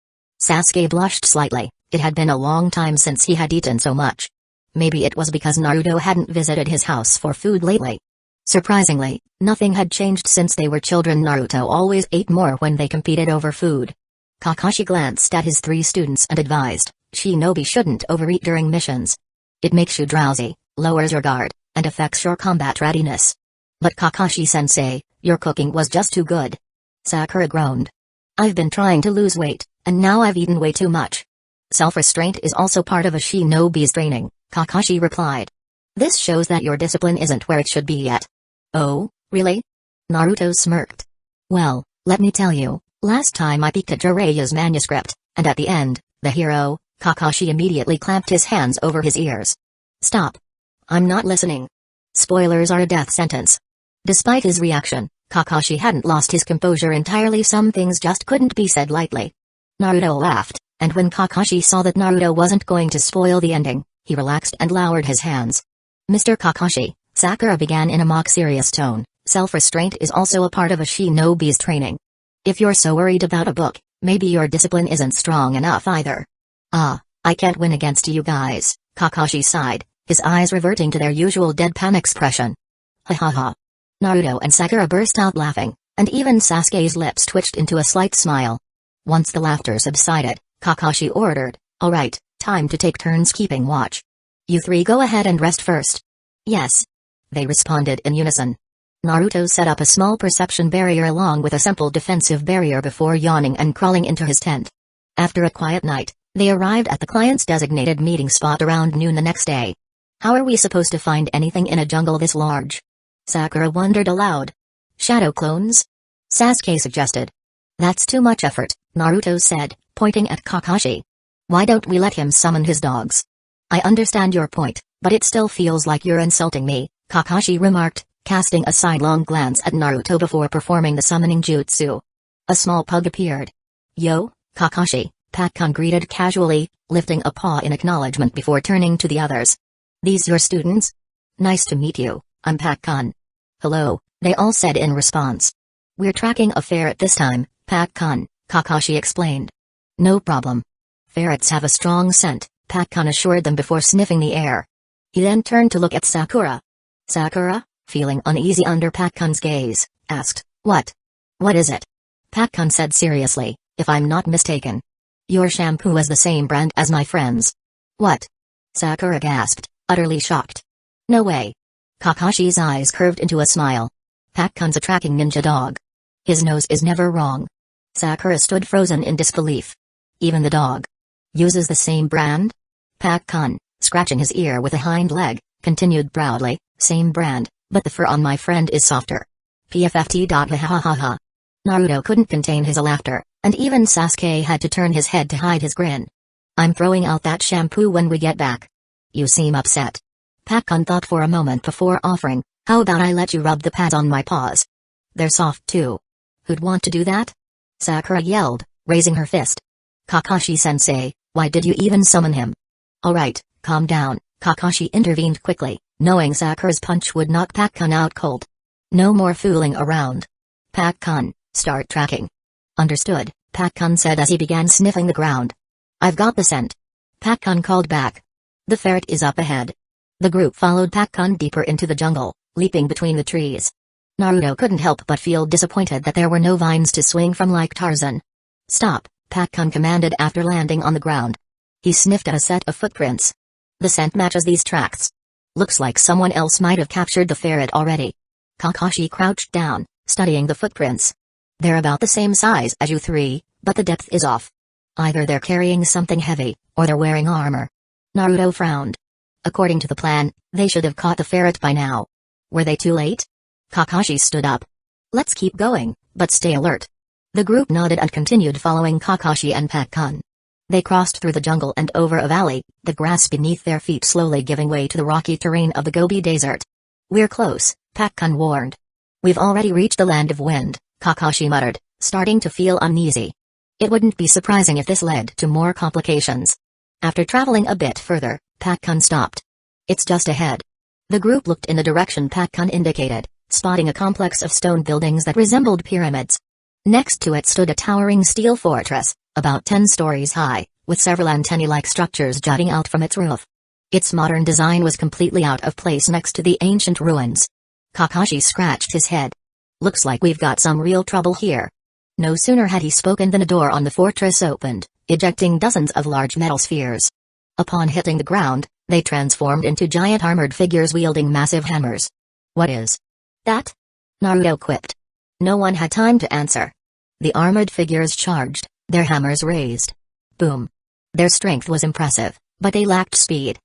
S1: Sasuke blushed slightly. It had been a long time since he had eaten so much. Maybe it was because Naruto hadn't visited his house for food lately. Surprisingly, nothing had changed since they were children. Naruto always ate more when they competed over food. Kakashi glanced at his three students and advised, "Shinobi shouldn't overeat during missions. It makes you drowsy, lowers your guard, and affects your combat readiness." "But Kakashi-sensei, your cooking was just too good." Sakura groaned. "I've been trying to lose weight, and now I've eaten way too much." "Self-restraint is also part of a shinobi's training," Kakashi replied. "This shows that your discipline isn't where it should be yet." "Oh, really?" Naruto smirked. "Well, let me tell you, last time I peeked at Jiraiya's manuscript, and at the end, the hero," Kakashi immediately clamped his hands over his ears. "Stop. I'm not listening. Spoilers are a death sentence." Despite his reaction, Kakashi hadn't lost his composure entirely. Some things just couldn't be said lightly. Naruto laughed, and when Kakashi saw that Naruto wasn't going to spoil the ending, he relaxed and lowered his hands. "Mr. Kakashi," Sakura began in a mock-serious tone, "self-restraint is also a part of a shinobi's training. If you're so worried about a book, maybe your discipline isn't strong enough either." "Ah, I can't win against you guys," Kakashi sighed, his eyes reverting to their usual deadpan expression. "Ha ha ha." Naruto and Sakura burst out laughing, and even Sasuke's lips twitched into a slight smile. Once the laughter subsided, Kakashi ordered, "All right, time to take turns keeping watch. You three go ahead and rest first." "Yes." They responded in unison. Naruto set up a small perception barrier along with a simple defensive barrier before yawning and crawling into his tent. After a quiet night, they arrived at the client's designated meeting spot around noon the next day. "How are we supposed to find anything in a jungle this large?" Sakura wondered aloud. "Shadow clones?" Sasuke suggested. "That's too much effort," Naruto said, pointing at Kakashi. "Why don't we let him summon his dogs?" "I understand your point, but it still feels like you're insulting me," Kakashi remarked, casting a sidelong glance at Naruto before performing the summoning jutsu. A small pug appeared. "Yo, Kakashi," Pakkun greeted casually, lifting a paw in acknowledgement before turning to the others. "These your students? Nice to meet you, I'm Pakkun." "Hello, They all said in response. We're tracking a ferret this time, Pac-kun, Kakashi explained. No problem. Ferrets have a strong scent, Pac-kun assured them before sniffing the air. He then turned to look at Sakura. Sakura, feeling uneasy under Pac-kun's gaze, asked, What? What is it? Pac-kun said seriously, if I'm not mistaken. Your shampoo is the same brand as my friend's. What? Sakura gasped, utterly shocked. No way. Kakashi's eyes curved into a smile. Pac-kun's a tracking ninja dog. His nose is never wrong. Sakura stood frozen in disbelief. Even the dog uses the same brand? Pac-kun, scratching his ear with a hind leg, continued proudly, same brand, but the fur on my friend is softer. PFFT. Ha ha ha ha. Naruto couldn't contain his laughter, and even Sasuke had to turn his head to hide his grin. I'm throwing out that shampoo when we get back. You seem upset. Pac-kun thought for a moment before offering, how about I let you rub the pads on my paws? They're soft too. Who'd want to do that? Sakura yelled, raising her fist. Kakashi-sensei, why did you even summon him? Alright, calm down, Kakashi intervened quickly, knowing Sakura's punch would knock Pac-kun out cold. No more fooling around. Pac-kun, start tracking. Understood, Pac-kun said as he began sniffing the ground. I've got the scent. Pac-kun called back. The ferret is up ahead. The group followed Pac-kun deeper into the jungle, leaping between the trees. Naruto couldn't help but feel disappointed that there were no vines to swing from like Tarzan. Stop, Pac-kun commanded after landing on the ground. He sniffed at a set of footprints. The scent matches these tracks. Looks like someone else might have captured the ferret already. Kakashi crouched down, studying the footprints. They're about the same size as you three, but the depth is off. Either they're carrying something heavy, or they're wearing armor. Naruto frowned. According to the plan, they should have caught the ferret by now. Were they too late? Kakashi stood up. Let's keep going, but stay alert. The group nodded and continued following Kakashi and Pac-kun. They crossed through the jungle and over a valley, the grass beneath their feet slowly giving way to the rocky terrain of the Gobi Desert. We're close, Pac-kun warned. We've already reached the land of wind, Kakashi muttered, starting to feel uneasy. It wouldn't be surprising if this led to more complications. After traveling a bit further, Pac-kun stopped. It's just ahead. The group looked in the direction Pac-kun indicated, spotting a complex of stone buildings that resembled pyramids. Next to it stood a towering steel fortress, about 10 stories high, with several antennae-like structures jutting out from its roof. Its modern design was completely out of place next to the ancient ruins. Kakashi scratched his head. Looks like we've got some real trouble here. No sooner had he spoken than a door on the fortress opened, ejecting dozens of large metal spheres. Upon hitting the ground, they transformed into giant armored figures wielding massive hammers. What is that? Naruto quipped. No one had time to answer. The armored figures charged, their hammers raised. Boom. Their strength was impressive, but they lacked speed.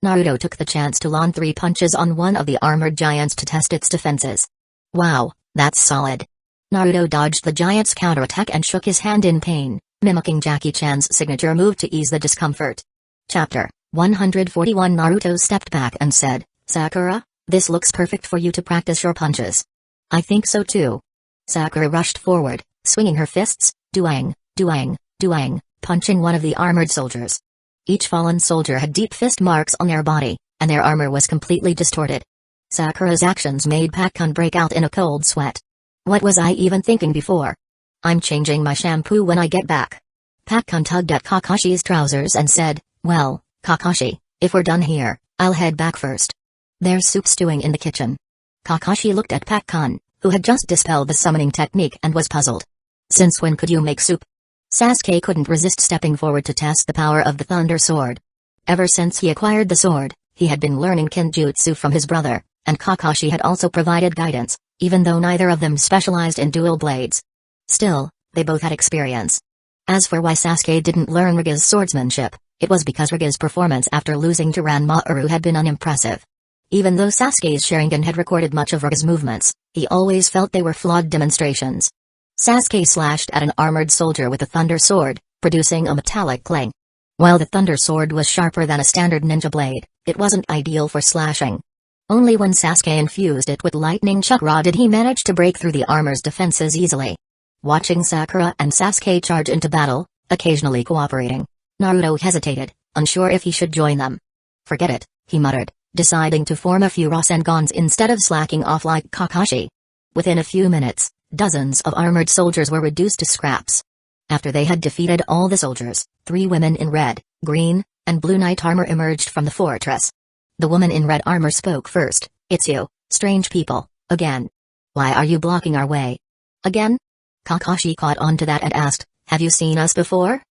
S1: Naruto took the chance to land 3 punches on one of the armored giants to test its defenses. Wow, that's solid. Naruto dodged the giant's counterattack and shook his hand in pain, mimicking Jackie Chan's signature move to ease the discomfort. Chapter 141. Naruto stepped back and said, Sakura, this looks perfect for you to practice your punches. I think so too. Sakura rushed forward, swinging her fists, duang, duang, duang, punching one of the armored soldiers. Each fallen soldier had deep fist marks on their body, and their armor was completely distorted. Sakura's actions made Pac-kun break out in a cold sweat. What was I even thinking before? I'm changing my shampoo when I get back. Pac-kun tugged at Kakashi's trousers and said, well, Kakashi, if we're done here, I'll head back first. There's soup stewing in the kitchen. Kakashi looked at Pac-kun, who had just dispelled the summoning technique and was puzzled. Since when could you make soup? Sasuke couldn't resist stepping forward to test the power of the Thunder Sword. Ever since he acquired the sword, he had been learning Kinjutsu from his brother, and Kakashi had also provided guidance, even though neither of them specialized in dual blades. Still, they both had experience. As for why Sasuke didn't learn Riga's swordsmanship, it was because Riga's performance after losing to Ranmaru had been unimpressive. Even though Sasuke's Sharingan had recorded much of Riga's movements, he always felt they were flawed demonstrations. Sasuke slashed at an armored soldier with a thunder sword, producing a metallic clang. While the thunder sword was sharper than a standard ninja blade, it wasn't ideal for slashing. Only when Sasuke infused it with lightning chakra did he manage to break through the armor's defenses easily. Watching Sakura and Sasuke charge into battle, occasionally cooperating, Naruto hesitated, unsure if he should join them. Forget it, he muttered, deciding to form a few Rasengans instead of slacking off like Kakashi. Within a few minutes, dozens of armored soldiers were reduced to scraps. After they had defeated all the soldiers, 3 women in red, green, and blue knight armor emerged from the fortress. The woman in red armor spoke first. "It's you, strange people, again. Why are you blocking our way? Again?" Kakashi caught on to that and asked, "Have you seen us before?"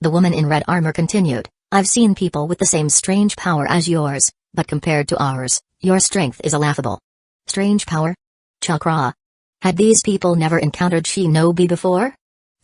S1: The woman in red armor continued, "I've seen people with the same strange power as yours, but compared to ours, your strength is laughable." Strange power? Chakra. Had these people never encountered shinobi before?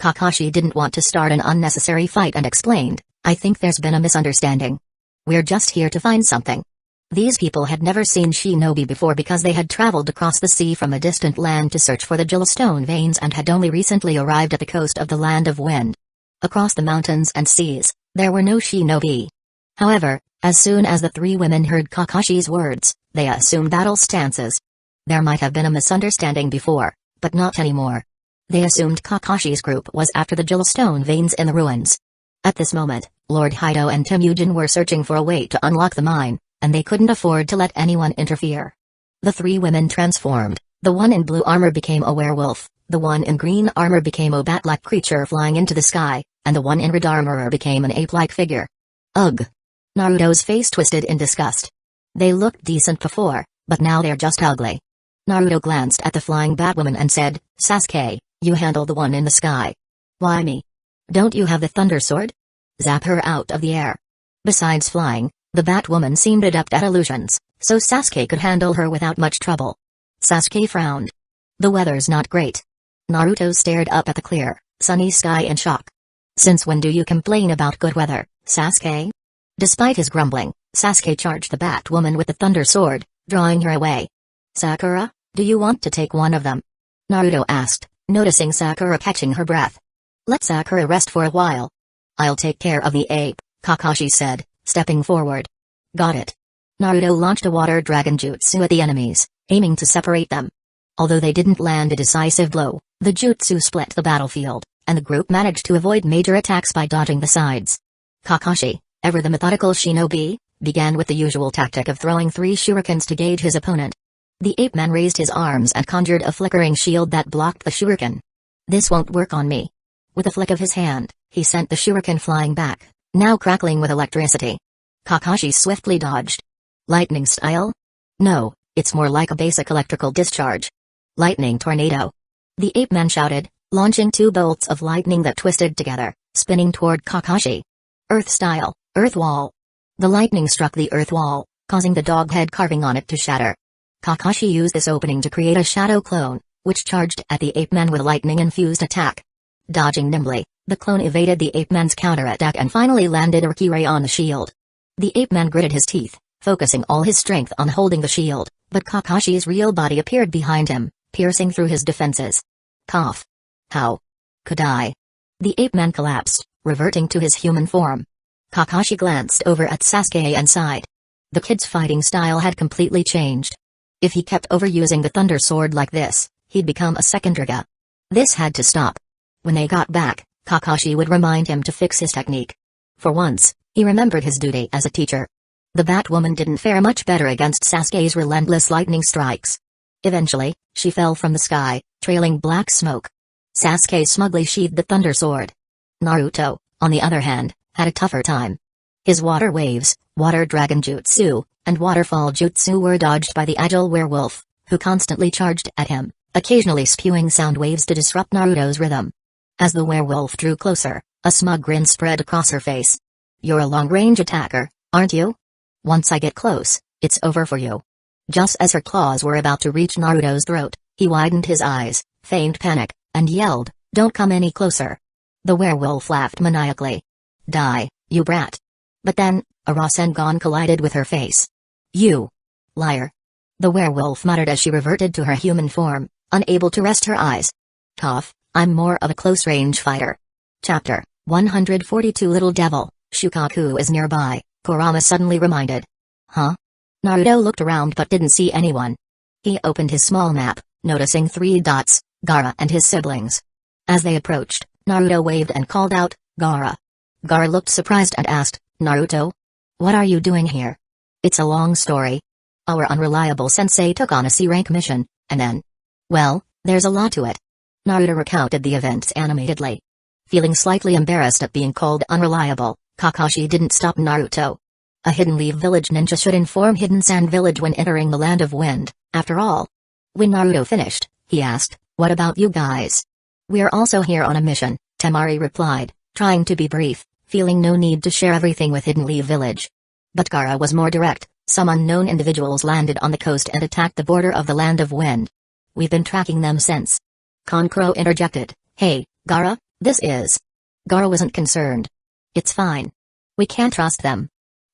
S1: Kakashi didn't want to start an unnecessary fight and explained, "I think there's been a misunderstanding. We're just here to find something." These people had never seen shinobi before because they had traveled across the sea from a distant land to search for the Jewelstone veins and had only recently arrived at the coast of the Land of Wind. Across the mountains and seas, there were no shinobi. However, as soon as the 3 women heard Kakashi's words, they assumed battle stances. There might have been a misunderstanding before, but not anymore. They assumed Kakashi's group was after the Jewelstone veins in the ruins. At this moment, Lord Haido and Temujin were searching for a way to unlock the mine, and they couldn't afford to let anyone interfere. The 3 women transformed. The one in blue armor became a werewolf, the one in green armor became a bat-like creature flying into the sky, and the one in red armor became an ape-like figure. Ugh! Naruto's face twisted in disgust. They looked decent before, but now they're just ugly. Naruto glanced at the flying Batwoman and said, "Sasuke, you handle the one in the sky." "Why me? Don't you have the Thunder Sword? Zap her out of the air." Besides flying, the Batwoman seemed adept at illusions, so Sasuke could handle her without much trouble. Sasuke frowned. "The weather's not great." Naruto stared up at the clear, sunny sky in shock. "Since when do you complain about good weather, Sasuke?" Despite his grumbling, Sasuke charged the Batwoman with the Thunder Sword, drawing her away. "Sakura, do you want to take one of them?" Naruto asked, noticing Sakura catching her breath. "Let Sakura rest for a while." "I'll take care of the ape," Kakashi said, stepping forward. "Got it." Naruto launched a water dragon jutsu at the enemies, aiming to separate them. Although they didn't land a decisive blow, the jutsu split the battlefield, and the group managed to avoid major attacks by dodging the sides. Kakashi, ever the methodical shinobi, began with the usual tactic of throwing 3 shurikens to gauge his opponent. The ape-man raised his arms and conjured a flickering shield that blocked the shuriken. "This won't work on me." With a flick of his hand, he sent the shuriken flying back, now crackling with electricity. Kakashi swiftly dodged. "Lightning style?" "No, it's more like a basic electrical discharge." "Lightning tornado!" The ape-man shouted, launching 2 bolts of lightning that twisted together, spinning toward Kakashi. "Earth style, earth wall." The lightning struck the earth wall, causing the dog head carving on it to shatter. Kakashi used this opening to create a shadow clone, which charged at the ape-man with lightning-infused attack. Dodging nimbly, the clone evaded the ape-man's counterattack and finally landed a Riki-ray on the shield. The ape-man gritted his teeth, focusing all his strength on holding the shield, but Kakashi's real body appeared behind him, piercing through his defenses. Cough. "How could I?" The ape-man collapsed, reverting to his human form. Kakashi glanced over at Sasuke and sighed. The kid's fighting style had completely changed. If he kept overusing the Thunder Sword like this, he'd become a second Draga. This had to stop. When they got back, Kakashi would remind him to fix his technique. For once, he remembered his duty as a teacher. The Batwoman didn't fare much better against Sasuke's relentless lightning strikes. Eventually, she fell from the sky, trailing black smoke. Sasuke smugly sheathed the Thunder Sword. Naruto, on the other hand, had a tougher time. His water waves, water dragon jutsu, and waterfall jutsu were dodged by the agile werewolf, who constantly charged at him, occasionally spewing sound waves to disrupt Naruto's rhythm. As the werewolf drew closer, a smug grin spread across her face. "You're a long-range attacker, aren't you? Once I get close, it's over for you." Just as her claws were about to reach Naruto's throat, he widened his eyes, feigned panic, and yelled, "Don't come any closer." The werewolf laughed maniacally. "Die, you brat." But then, a Rasengan collided with her face. "You liar." The werewolf muttered as she reverted to her human form, unable to rest her eyes. "Cough, I'm more of a close-range fighter." Chapter 142 Little Devil, Shukaku is nearby, Kurama suddenly reminded. "Huh?" Naruto looked around but didn't see anyone. He opened his small map, noticing 3 dots, Gaara and his siblings. As they approached, Naruto waved and called out, "Gaara." Gaara looked surprised and asked, "Naruto? What are you doing here?" "It's a long story. Our unreliable sensei took on a C-rank mission, and then... well, There's a lot to it. Naruto recounted the events animatedly. Feeling slightly embarrassed at being called unreliable, Kakashi didn't stop Naruto. A Hidden Leaf Village ninja should inform Hidden Sand Village when entering the Land of Wind, after all. When Naruto finished, he asked, "What about you guys?" "We're also here on a mission," Temari replied, trying to be brief, feeling no need to share everything with Hidden Leaf Village. But Gaara was more direct. "Some unknown individuals landed on the coast and attacked the border of the Land of Wind. We've been tracking them since." Kankuro interjected, "Hey, Gaara, this is..." Gaara wasn't concerned. "It's fine. We can't trust them."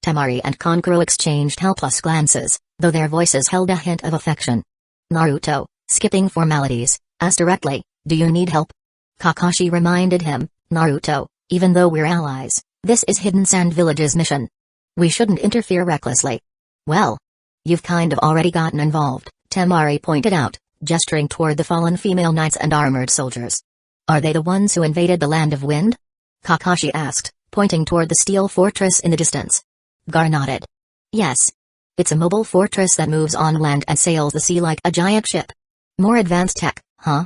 S1: Temari and Kankuro exchanged helpless glances, though their voices held a hint of affection. Naruto, skipping formalities, asked directly, "Do you need help?" Kakashi reminded him, "Naruto, even though we're allies, this is Hidden Sand Village's mission. We shouldn't interfere recklessly." "Well, you've kind of already gotten involved," Temari pointed out, gesturing toward the fallen female knights and armored soldiers. "Are they the ones who invaded the Land of Wind?" Kakashi asked, pointing toward the steel fortress in the distance. Gaara nodded. "Yes. It's a mobile fortress that moves on land and sails the sea like a giant ship. More advanced tech, huh?"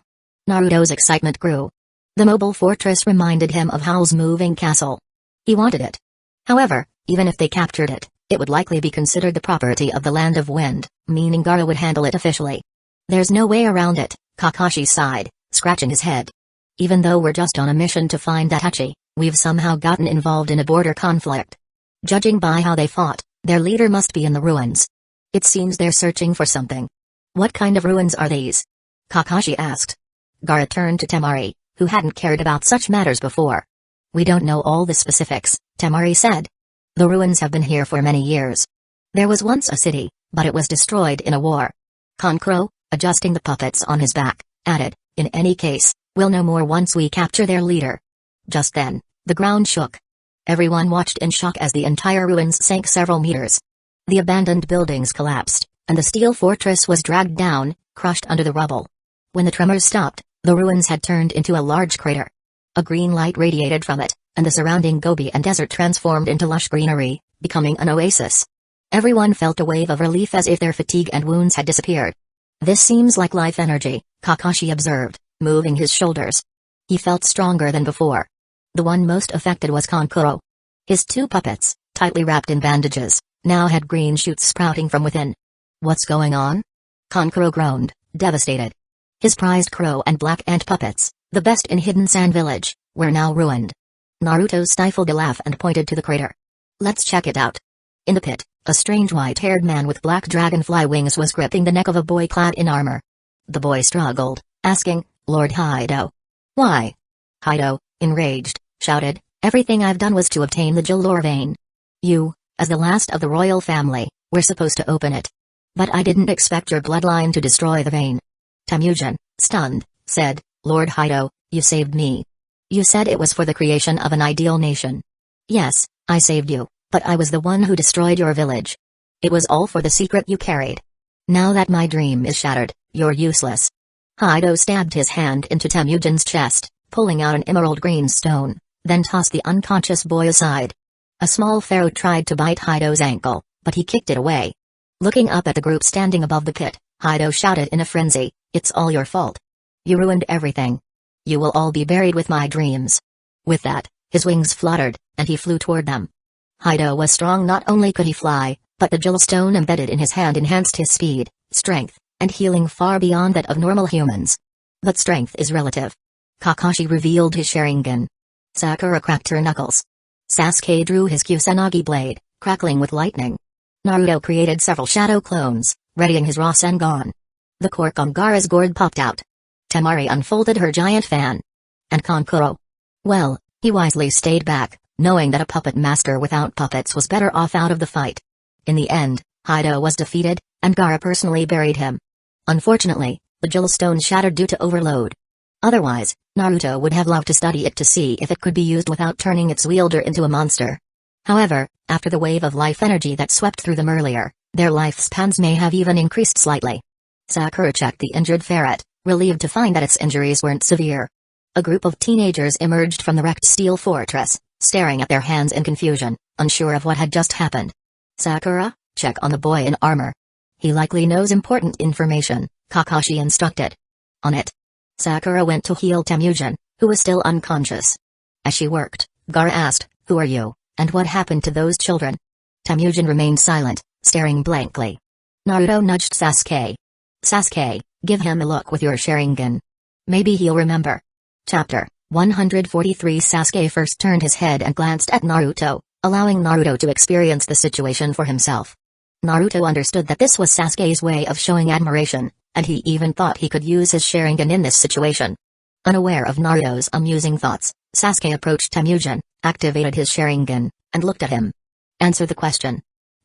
S1: Naruto's excitement grew. The mobile fortress reminded him of Howl's moving castle. He wanted it. However, even if they captured it, it would likely be considered the property of the Land of Wind, meaning Gaara would handle it officially. "There's no way around it," Kakashi sighed, scratching his head. "Even though we're just on a mission to find Itachi, we've somehow gotten involved in a border conflict. Judging by how they fought, their leader must be in the ruins. It seems they're searching for something." "What kind of ruins are these?" Kakashi asked. Gaara turned to Temari, who hadn't cared about such matters before. "We don't know all the specifics," Temari said. "The ruins have been here for many years. There was once a city, but it was destroyed in a war." Kankuro, adjusting the puppets on his back, added, "In any case, we'll know more once we capture their leader." Just then, the ground shook. Everyone watched in shock as the entire ruins sank several meters. The abandoned buildings collapsed, and the steel fortress was dragged down, crushed under the rubble. When the tremors stopped, the ruins had turned into a large crater. A green light radiated from it, and the surrounding Gobi and desert transformed into lush greenery, becoming an oasis. Everyone felt a wave of relief as if their fatigue and wounds had disappeared. "This seems like life energy," Kakashi observed, moving his shoulders. He felt stronger than before. The one most affected was Kankuro. His two puppets, tightly wrapped in bandages, now had green shoots sprouting from within. "What's going on?" Kankuro groaned, devastated. His prized crow and black ant puppets, the best in Hidden Sand Village, were now ruined. Naruto stifled a laugh and pointed to the crater. "Let's check it out." In the pit, a strange white-haired man with black dragonfly wings was gripping the neck of a boy clad in armor. The boy struggled, asking, "Lord Hido." "Why?" Hido, enraged, shouted, "Everything I've done was to obtain the Jalor vein. You, as the last of the royal family, were supposed to open it. But I didn't expect your bloodline to destroy the vein." Temujin, stunned, said, "Lord Hido, you saved me. You said it was for the creation of an ideal nation." "Yes, I saved you, but I was the one who destroyed your village. It was all for the secret you carried. Now that my dream is shattered, you're useless." Hido stabbed his hand into Temujin's chest, pulling out an emerald green stone, then tossed the unconscious boy aside. A small pharaoh tried to bite Hido's ankle, but he kicked it away. Looking up at the group standing above the pit, Hido shouted in a frenzy, "It's all your fault. You ruined everything. You will all be buried with my dreams." With that, his wings fluttered, and he flew toward them. Hido was strong. Not only could he fly, but the Jewelstone embedded in his hand enhanced his speed, strength, and healing far beyond that of normal humans. But strength is relative. Kakashi revealed his Sharingan. Sakura cracked her knuckles. Sasuke drew his Kusanagi blade, crackling with lightning. Naruto created several shadow clones, readying his Rasengan. The cork on Gaara's gourd popped out. Temari unfolded her giant fan. And Kankuro? Well, he wisely stayed back, knowing that a puppet master without puppets was better off out of the fight. In the end, Hido was defeated, and Gaara personally buried him. Unfortunately, the Jewelstone shattered due to overload. Otherwise, Naruto would have loved to study it to see if it could be used without turning its wielder into a monster. However, after the wave of life energy that swept through them earlier, their lifespans may have even increased slightly. Sakura checked the injured ferret, relieved to find that its injuries weren't severe. A group of teenagers emerged from the wrecked steel fortress, staring at their hands in confusion, unsure of what had just happened. "Sakura, check on the boy in armor. He likely knows important information," Kakashi instructed. On it. Sakura went to heal Temujin, who was still unconscious. As she worked, Gaara asked, "Who are you, and what happened to those children?" Temujin remained silent, staring blankly. Naruto nudged Sasuke. "Sasuke, give him a look with your Sharingan. Maybe he'll remember." Chapter 143. Sasuke first turned his head and glanced at Naruto, allowing Naruto to experience the situation for himself. Naruto understood that this was Sasuke's way of showing admiration, and he even thought he could use his Sharingan in this situation. Unaware of Naruto's amusing thoughts, Sasuke approached Temujin, activated his Sharingan, and looked at him. "Answer the question."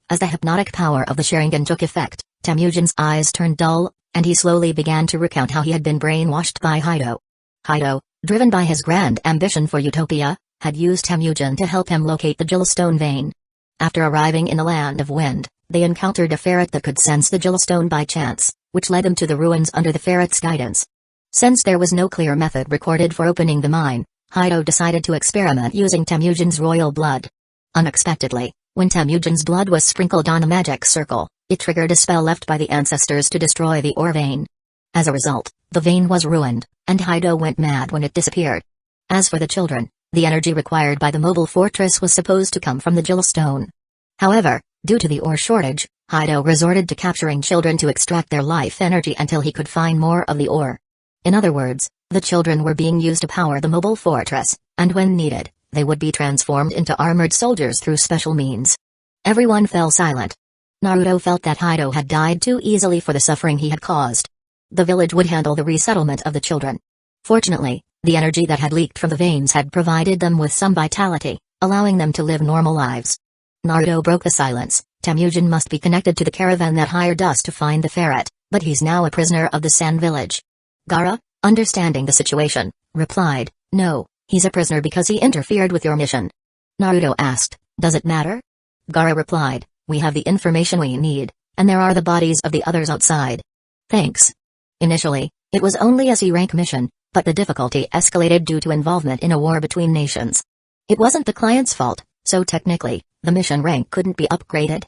S1: As the hypnotic power of the Sharingan took effect, Temujin's eyes turned dull, and he slowly began to recount how he had been brainwashed by Haido. Haido, driven by his grand ambition for utopia, had used Temujin to help him locate the Jewelstone vein. After arriving in the Land of Wind, they encountered a ferret that could sense the Jewelstone by chance, which led them to the ruins under the ferret's guidance. Since there was no clear method recorded for opening the mine, Haido decided to experiment using Temujin's royal blood. Unexpectedly, when Temujin's blood was sprinkled on a magic circle, it triggered a spell left by the ancestors to destroy the ore vein. As a result, the vein was ruined, and Haido went mad when it disappeared. As for the children, the energy required by the mobile fortress was supposed to come from the Jewelstone. However, due to the ore shortage, Haido resorted to capturing children to extract their life energy until he could find more of the ore. In other words, the children were being used to power the mobile fortress, and when needed, they would be transformed into armored soldiers through special means. Everyone fell silent. Naruto felt that Haido had died too easily for the suffering he had caused. The village would handle the resettlement of the children. Fortunately, the energy that had leaked from the veins had provided them with some vitality, allowing them to live normal lives. Naruto broke the silence. Temujin must be connected to the caravan that hired us to find the ferret, but he's now a prisoner of the Sand Village. Gaara, understanding the situation, replied, "No, he's a prisoner because he interfered with your mission." Naruto asked, "Does it matter?" Gaara replied, "We have the information we need, and there are the bodies of the others outside." "Thanks." Initially, it was only a C-rank mission, but the difficulty escalated due to involvement in a war between nations. It wasn't the client's fault, so technically, the mission rank couldn't be upgraded.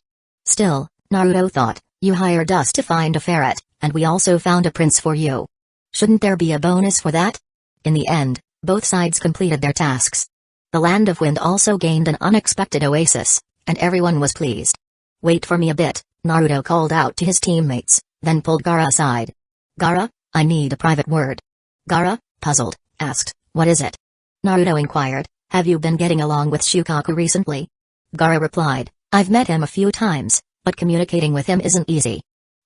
S1: Still, Naruto thought, "You hired us to find a ferret, and we also found a prince for you. Shouldn't there be a bonus for that?" In the end, both sides completed their tasks. The Land of Wind also gained an unexpected oasis, and everyone was pleased. "Wait for me a bit," Naruto called out to his teammates, then pulled Gaara aside. "Gaara, I need a private word." Gaara, puzzled, asked, "What is it?" Naruto inquired, "Have you been getting along with Shukaku recently?" Gaara replied, "I've met him a few times, but communicating with him isn't easy."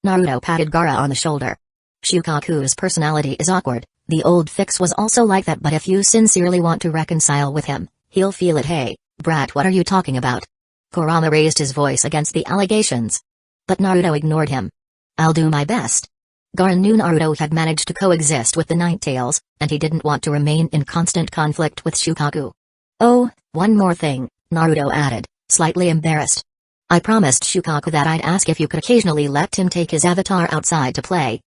S1: Naruto patted Gaara on the shoulder. "Shukaku's personality is awkward, the old fix was also like that, but if you sincerely want to reconcile with him, he'll feel it." "Hey, brat, what are you talking about?" Kurama raised his voice against the allegations. But Naruto ignored him. "I'll do my best." Gaara knew Naruto had managed to coexist with the Ninetales, and he didn't want to remain in constant conflict with Shukaku. "Oh, one more thing," Naruto added, slightly embarrassed. "I promised Shukaku that I'd ask if you could occasionally let him take his avatar outside to play."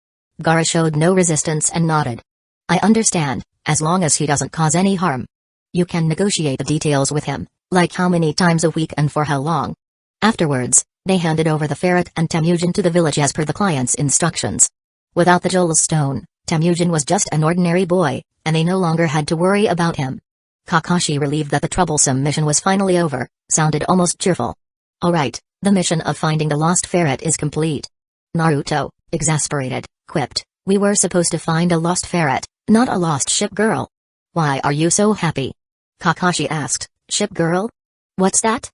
S1: Gaara showed no resistance and nodded. "I understand, as long as he doesn't cause any harm. You can negotiate the details with him, like how many times a week and for how long." Afterwards, they handed over the ferret and Temujin to the village as per the client's instructions. Without the Jewelstone, Temujin was just an ordinary boy, and they no longer had to worry about him. Kakashi, relieved that the troublesome mission was finally over, sounded almost cheerful. "Alright, the mission of finding the lost ferret is complete." Naruto, exasperated, quipped, "We were supposed to find a lost ferret, not a lost ship girl. Why are you so happy?" Kakashi asked, "Ship girl? What's that?"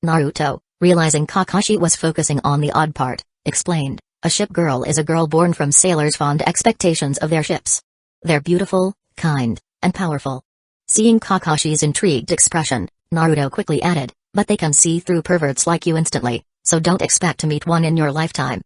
S1: Naruto, realizing Kakashi was focusing on the odd part, explained, "A ship girl is a girl born from sailors' fond expectations of their ships. They're beautiful, kind, and powerful." Seeing Kakashi's intrigued expression, Naruto quickly added, "But they can see through perverts like you instantly, so don't expect to meet one in your lifetime."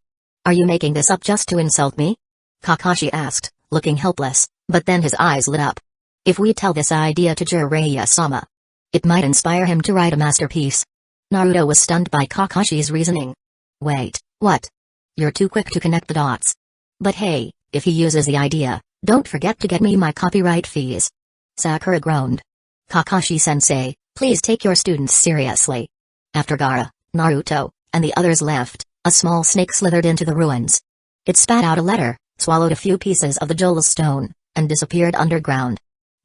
S1: "Are you making this up just to insult me?" Kakashi asked, looking helpless, but then his eyes lit up. "If we tell this idea to Jiraiya-sama, it might inspire him to write a masterpiece." Naruto was stunned by Kakashi's reasoning. "Wait, what? You're too quick to connect the dots. But hey, if he uses the idea, don't forget to get me my copyright fees." Sakura groaned. "Kakashi-sensei, please take your students seriously." After Gaara, Naruto, and the others left, a small snake slithered into the ruins. It spat out a letter, swallowed a few pieces of the Joel stone, and disappeared underground.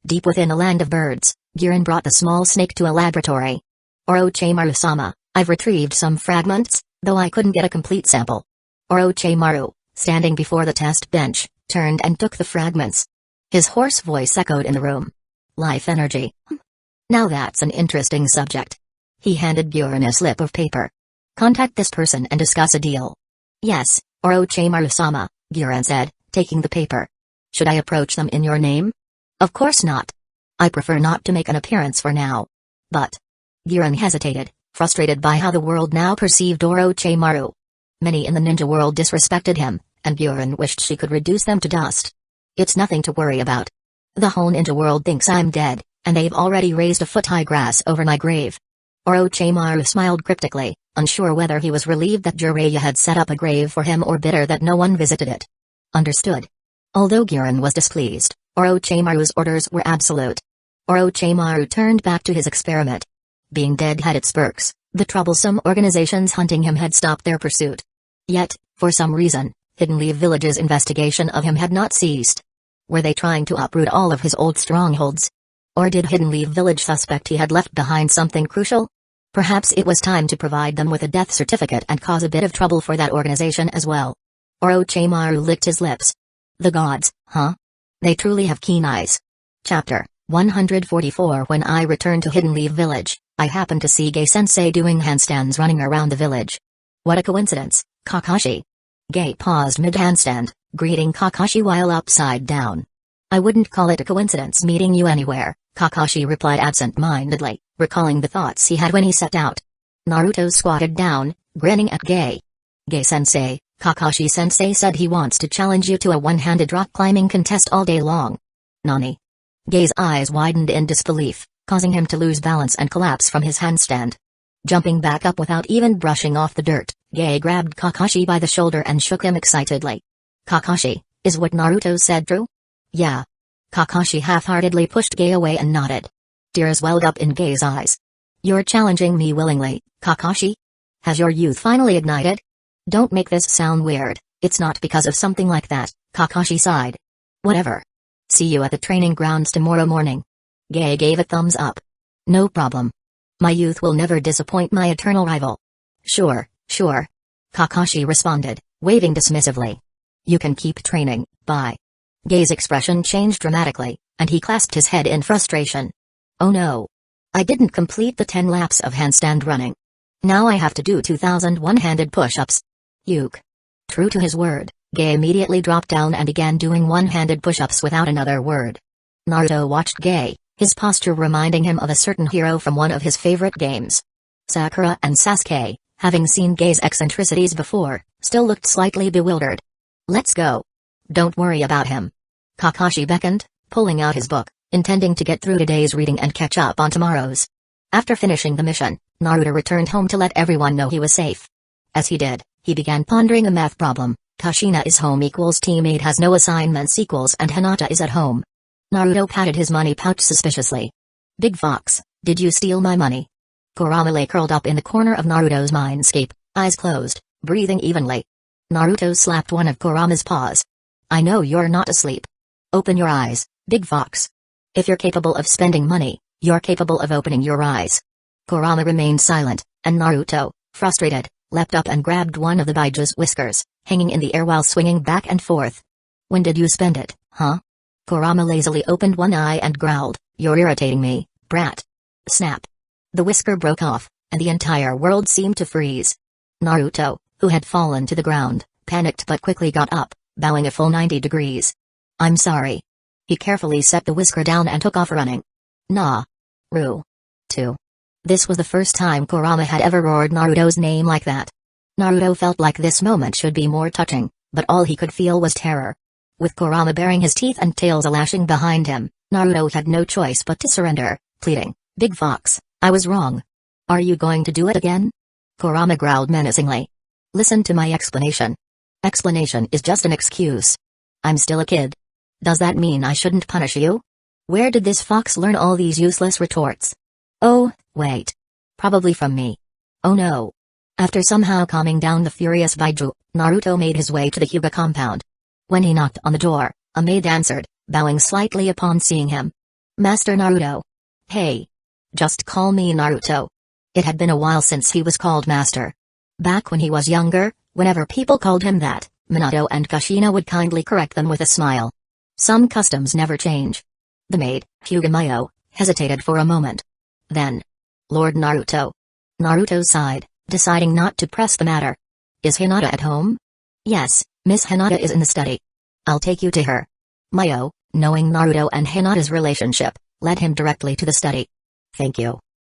S1: Deep within a land of birds, Giran brought the small snake to a laboratory. Orochimaru-sama, I've retrieved some fragments, though I couldn't get a complete sample. Orochimaru, standing before the test bench, turned and took the fragments. His hoarse voice echoed in the room. Life energy. Now that's an interesting subject. He handed Giran a slip of paper. Contact this person and discuss a deal. Yes, Orochimaru-sama, Giran said, taking the paper. Should I approach them in your name? Of course not. I prefer not to make an appearance for now. But. Giran hesitated, frustrated by how the world now perceived Orochimaru. Many in the ninja world disrespected him, and Giran wished she could reduce them to dust. It's nothing to worry about. The whole ninja world thinks I'm dead, and they've already raised a foot-high grass over my grave. Orochimaru smiled cryptically, unsure whether he was relieved that Jiraiya had set up a grave for him or bitter that no one visited it. Understood. Although Giran was displeased, Orochimaru's orders were absolute. Orochimaru turned back to his experiment. Being dead had its perks, the troublesome organizations hunting him had stopped their pursuit. Yet, for some reason, Hidden Leaf Village's investigation of him had not ceased. Were they trying to uproot all of his old strongholds? Or did Hidden Leaf Village suspect he had left behind something crucial? Perhaps it was time to provide them with a death certificate and cause a bit of trouble for that organization as well. Orochimaru licked his lips. The gods, huh? They truly have keen eyes. Chapter 144. When I returned to Hidden Leaf Village, I happened to see Gai-sensei doing handstands running around the village. What a coincidence, Kakashi. Gai paused mid-handstand, greeting Kakashi while upside down. I wouldn't call it a coincidence meeting you anywhere, Kakashi replied absent-mindedly, recalling the thoughts he had when he set out. Naruto squatted down, grinning at Gai. Gai-sensei, Kakashi-sensei said he wants to challenge you to a one-handed rock climbing contest all day long. Nani? Gai's eyes widened in disbelief, causing him to lose balance and collapse from his handstand. Jumping back up without even brushing off the dirt, Gai grabbed Kakashi by the shoulder and shook him excitedly. Kakashi, is what Naruto said true? Yeah. Kakashi half-heartedly pushed Gai away and nodded. Tears welled up in Gai's eyes. You're challenging me willingly, Kakashi? Has your youth finally ignited? Don't make this sound weird, it's not because of something like that, Kakashi sighed. Whatever. See you at the training grounds tomorrow morning. Gai gave a thumbs up. No problem. My youth will never disappoint my eternal rival. Sure, sure. Kakashi responded, waving dismissively. You can keep training, bye. Gai's expression changed dramatically, and he clasped his head in frustration. Oh no. I didn't complete the 10 laps of handstand running. Now I have to do 2,000 one-handed push-ups. Yuke. True to his word, Gai immediately dropped down and began doing one-handed push-ups without another word. Naruto watched Gai, his posture reminding him of a certain hero from one of his favorite games. Sakura and Sasuke, having seen Gai's eccentricities before, still looked slightly bewildered. Let's go. Don't worry about him. Kakashi beckoned, pulling out his book, intending to get through today's reading and catch up on tomorrow's. After finishing the mission, Naruto returned home to let everyone know he was safe. As he did, he began pondering a math problem. Kushina is home equals teammate has no assignments equals and Hinata is at home. Naruto patted his money pouch suspiciously. Big Fox, did you steal my money? Kurama lay curled up in the corner of Naruto's mindscape, eyes closed, breathing evenly. Naruto slapped one of Kurama's paws. I know you're not asleep. Open your eyes, Big Fox. If you're capable of spending money, you're capable of opening your eyes. Kurama remained silent, and Naruto, frustrated, leapt up and grabbed one of the Baiju's whiskers, hanging in the air while swinging back and forth. When did you spend it, huh? Kurama lazily opened one eye and growled, you're irritating me, brat. Snap. The whisker broke off, and the entire world seemed to freeze. Naruto, who had fallen to the ground, panicked but quickly got up, bowing a full 90 degrees. I'm sorry. He carefully set the whisker down and took off running. Nah. Ru. 2. This was the first time Kurama had ever roared Naruto's name like that. Naruto felt like this moment should be more touching, but all he could feel was terror. With Kurama baring his teeth and tails a-lashing behind him, Naruto had no choice but to surrender, pleading, Big Fox, I was wrong. Are you going to do it again? Kurama growled menacingly. Listen to my explanation. Explanation is just an excuse. I'm still a kid. Does that mean I shouldn't punish you? Where did this fox learn all these useless retorts? Oh, wait. Probably from me. Oh no. After somehow calming down the furious Baiju, Naruto made his way to the Hyuga compound. When he knocked on the door, a maid answered, bowing slightly upon seeing him. Master Naruto. Hey. Just call me Naruto. It had been a while since he was called Master. Back when he was younger, whenever people called him that, Minato and Kushina would kindly correct them with a smile. Some customs never change. The maid, Hugamayo, hesitated for a moment. Then, Lord Naruto. Naruto sighed, deciding not to press the matter. Is Hinata at home? Yes, Miss Hinata is in the study. I'll take you to her. Mayo, knowing Naruto and Hinata's relationship, led him directly to the study. Thank you.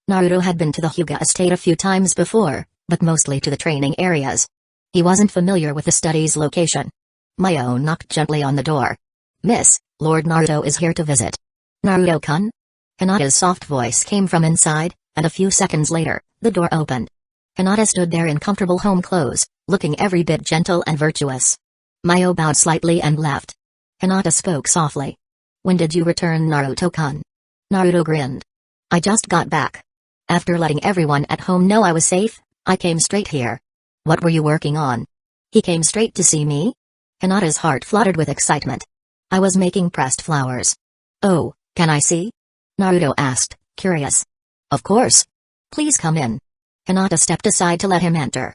S1: Naruto had been to the Hyuga estate a few times before, but mostly to the training areas. He wasn't familiar with the study's location. Mayo knocked gently on the door. Miss, Lord Naruto is here to visit. Naruto-kun? Hinata's soft voice came from inside, and a few seconds later, the door opened. Hinata stood there in comfortable home clothes, looking every bit gentle and virtuous. Mayo bowed slightly and left. Hinata spoke softly. When did you return, Naruto-kun? Naruto grinned. I just got back. After letting everyone at home know I was safe, I came straight here. What were you working on? He came straight to see me? Hinata's heart fluttered with excitement. I was making pressed flowers. Oh, can I see? Naruto asked, curious. Of course. Please come in. Hinata stepped aside to let him enter.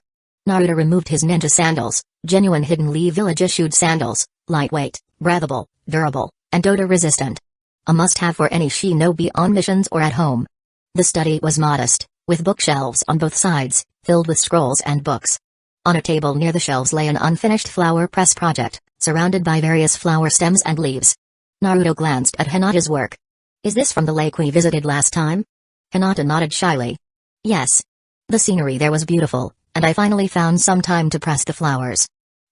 S1: Naruto removed his ninja sandals, genuine Hidden Leaf Village-issued sandals, lightweight, breathable, durable, and odor-resistant. A must-have for any shinobi on missions or at home. The study was modest, with bookshelves on both sides, filled with scrolls and books. On a table near the shelves lay an unfinished flower press project, surrounded by various flower stems and leaves. Naruto glanced at Hinata's work. Is this from the lake we visited last time? Hinata nodded shyly. Yes. The scenery there was beautiful, and I finally found some time to press the flowers.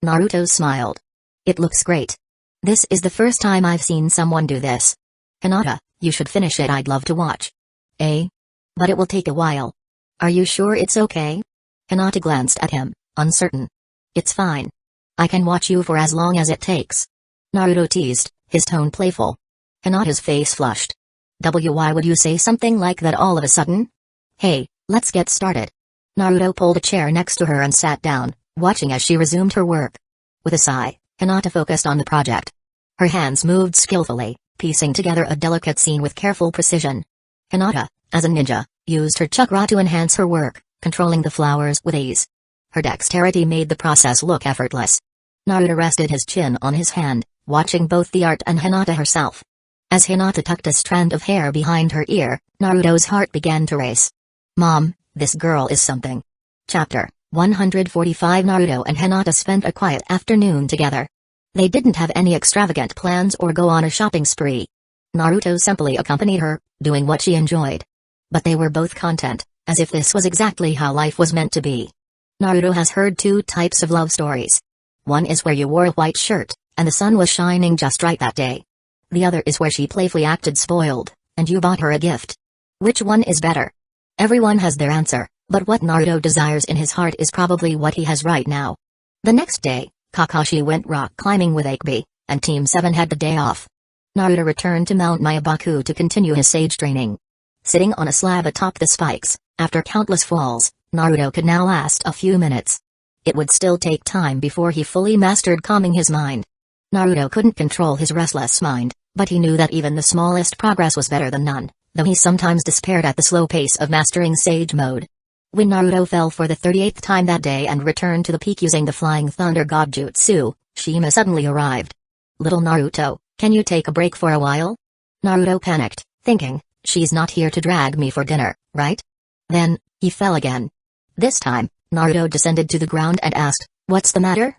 S1: Naruto smiled. It looks great. This is the first time I've seen someone do this. Hinata, you should finish it. I'd love to watch. But it will take a while. Are you sure it's okay? Hinata glanced at him, uncertain. It's fine. I can watch you for as long as it takes. Naruto teased, his tone playful. Hinata's face flushed. Why would you say something like that all of a sudden? Hey, let's get started. Naruto pulled a chair next to her and sat down, watching as she resumed her work. With a sigh, Hinata focused on the project. Her hands moved skillfully, piecing together a delicate scene with careful precision. Hinata, as a ninja, used her chakra to enhance her work, controlling the flowers with ease. Her dexterity made the process look effortless. Naruto rested his chin on his hand, watching both the art and Hinata herself. As Hinata tucked a strand of hair behind her ear, Naruto's heart began to race. Mom, this girl is something. Chapter 145. Naruto and Hinata spent a quiet afternoon together. They didn't have any extravagant plans or go on a shopping spree. Naruto simply accompanied her, doing what she enjoyed. But they were both content, as if this was exactly how life was meant to be. Naruto has heard two types of love stories. One is where you wore a white shirt, and the sun was shining just right that day. The other is where she playfully acted spoiled, and you bought her a gift. Which one is better? Everyone has their answer, but what Naruto desires in his heart is probably what he has right now. The next day, Kakashi went rock climbing with Akebi, and Team 7 had the day off. Naruto returned to Mount Mayabaku to continue his sage training. Sitting on a slab atop the spikes, after countless falls, Naruto could now last a few minutes. It would still take time before he fully mastered calming his mind. Naruto couldn't control his restless mind, but he knew that even the smallest progress was better than none, though he sometimes despaired at the slow pace of mastering sage mode. When Naruto fell for the 38th time that day and returned to the peak using the Flying Thunder God Jutsu, Shima suddenly arrived. Little Naruto, can you take a break for a while? Naruto panicked, thinking, she's not here to drag me for dinner, right? Then, he fell again. This time, Naruto descended to the ground and asked, what's the matter?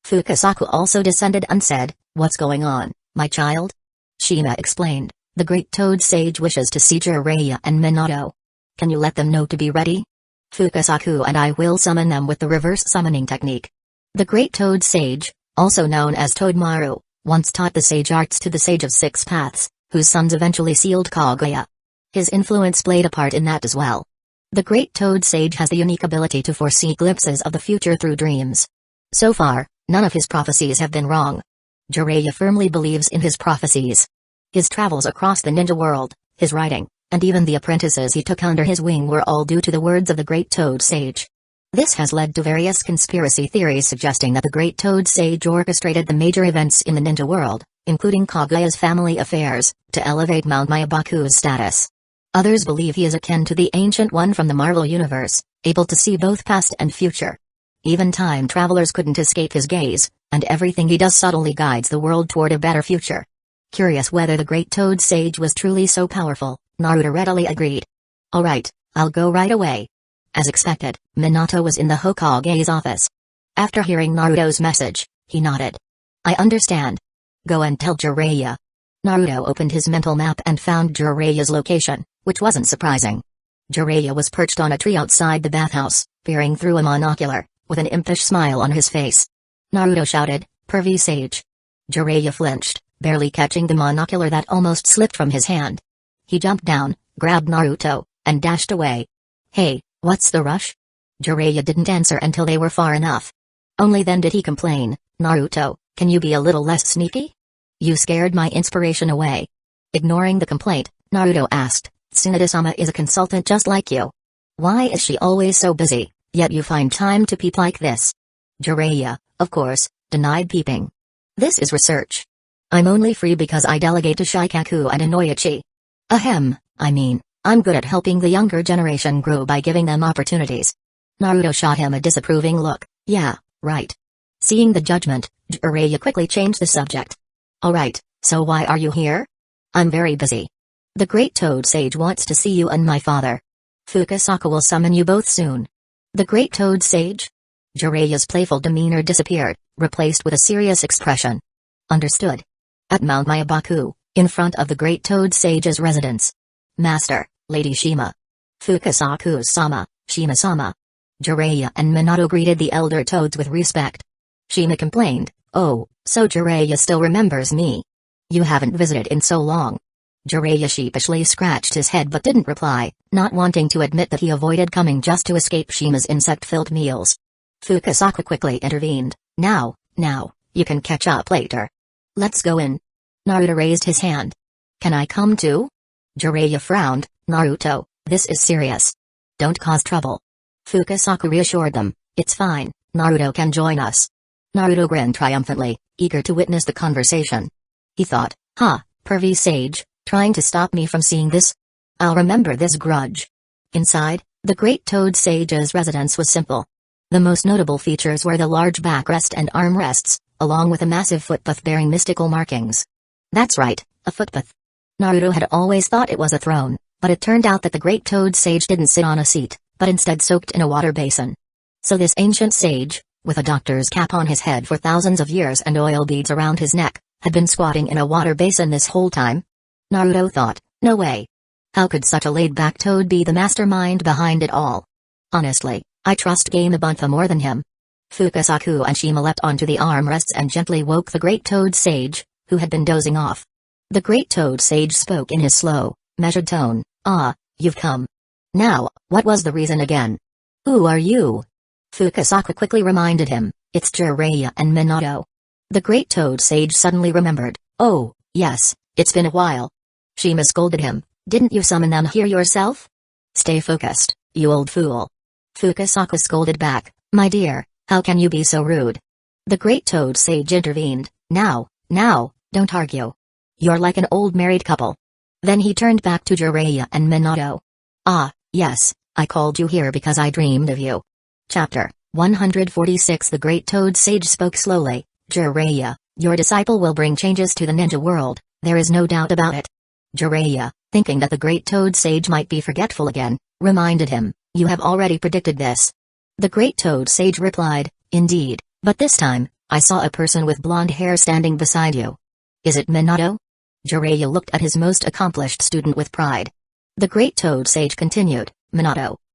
S1: Fukasaku also descended and said, what's going on, my child? Shima explained, the Great Toad Sage wishes to see Jiraiya and Minato. Can you let them know to be ready? Fukasaku and I will summon them with the reverse summoning technique. The Great Toad Sage, also known as Toadmaru, once taught the sage arts to the Sage of Six Paths, whose sons eventually sealed Kaguya. His influence played a part in that as well. The Great Toad Sage has the unique ability to foresee glimpses of the future through dreams. So far, none of his prophecies have been wrong. Jiraiya firmly believes in his prophecies. His travels across the ninja world, his writing, and even the apprentices he took under his wing were all due to the words of the Great Toad Sage. This has led to various conspiracy theories suggesting that the Great Toad Sage orchestrated the major events in the ninja world, including Kaguya's family affairs, to elevate Mount Myabaku's status. Others believe he is akin to the Ancient One from the Marvel Universe, able to see both past and future. Even time travelers couldn't escape his gaze, and everything he does subtly guides the world toward a better future. Curious whether the Great Toad Sage was truly so powerful, Naruto readily agreed. Alright, I'll go right away. As expected, Minato was in the Hokage's office. After hearing Naruto's message, he nodded. I understand. Go and tell Jiraiya. Naruto opened his mental map and found Jiraiya's location, which wasn't surprising. Jiraiya was perched on a tree outside the bathhouse, peering through a monocular, with an impish smile on his face. Naruto shouted, Pervy Sage. Jiraiya flinched, barely catching the monocular that almost slipped from his hand. He jumped down, grabbed Naruto, and dashed away. Hey, what's the rush? Jiraiya didn't answer until they were far enough. Only then did he complain, Naruto, can you be a little less sneaky? You scared my inspiration away. Ignoring the complaint, Naruto asked, Tsunade-sama is a consultant just like you. Why is she always so busy, yet you find time to peep like this? Jiraiya, of course, denied peeping. This is research. I'm only free because I delegate to Shikaku and Inoichi. I'm good at helping the younger generation grow by giving them opportunities. Naruto shot him a disapproving look. Yeah, right. Seeing the judgment, Jiraiya quickly changed the subject. Alright, so why are you here? I'm very busy. The Great Toad Sage wants to see you and my father. Fukasaka will summon you both soon. The Great Toad Sage? Jiraiya's playful demeanor disappeared, replaced with a serious expression. Understood. At Mount Myabaku, in front of the Great Toad Sage's residence. Master, Lady Shima. Fukasaku-sama, Shima-sama. Jiraiya and Minato greeted the elder toads with respect. Shima complained, oh, so Jiraiya still remembers me. You haven't visited in so long. Jiraiya sheepishly scratched his head but didn't reply, not wanting to admit that he avoided coming just to escape Shima's insect-filled meals. Fukasaka quickly intervened, now, you can catch up later. Let's go in. Naruto raised his hand. Can I come too? Jiraiya frowned, Naruto, this is serious. Don't cause trouble. Fukasaka reassured them, it's fine, Naruto can join us. Naruto grinned triumphantly, eager to witness the conversation. He thought, pervy sage, trying to stop me from seeing this? I'll remember this grudge. Inside, the Great Toad Sage's residence was simple. The most notable features were the large backrest and armrests, along with a massive footpath bearing mystical markings. That's right, a footpath. Naruto had always thought it was a throne, but it turned out that the Great Toad Sage didn't sit on a seat, but instead soaked in a water basin. So this ancient sage, with a doctor's cap on his head for thousands of years and oil beads around his neck, had been squatting in a water basin this whole time? Naruto thought, no way. How could such a laid-back toad be the mastermind behind it all? Honestly, I trust Game-Abunfa more than him. Fukasaku and Shima leapt onto the armrests and gently woke the Great Toad Sage, who had been dozing off. The Great Toad Sage spoke in his slow, measured tone, you've come. Now, what was the reason again? Who are you? Fukasaka quickly reminded him, it's Jiraiya and Minato. The Great Toad Sage suddenly remembered, oh, yes, it's been a while. Shima scolded him, didn't you summon them here yourself? Stay focused, you old fool. Fukasaka scolded back, my dear, how can you be so rude? The Great Toad Sage intervened, now, don't argue. You're like an old married couple. Then he turned back to Jiraiya and Minato. Yes, I called you here because I dreamed of you. Chapter 146 The Great Toad Sage spoke slowly, Jiraiya, your disciple will bring changes to the ninja world, there is no doubt about it. Jiraiya, thinking that the Great Toad Sage might be forgetful again, reminded him, you have already predicted this. The Great Toad Sage replied, indeed, but this time, I saw a person with blonde hair standing beside you. Is it Minato? Jiraiya looked at his most accomplished student with pride. The Great Toad Sage continued, Minato,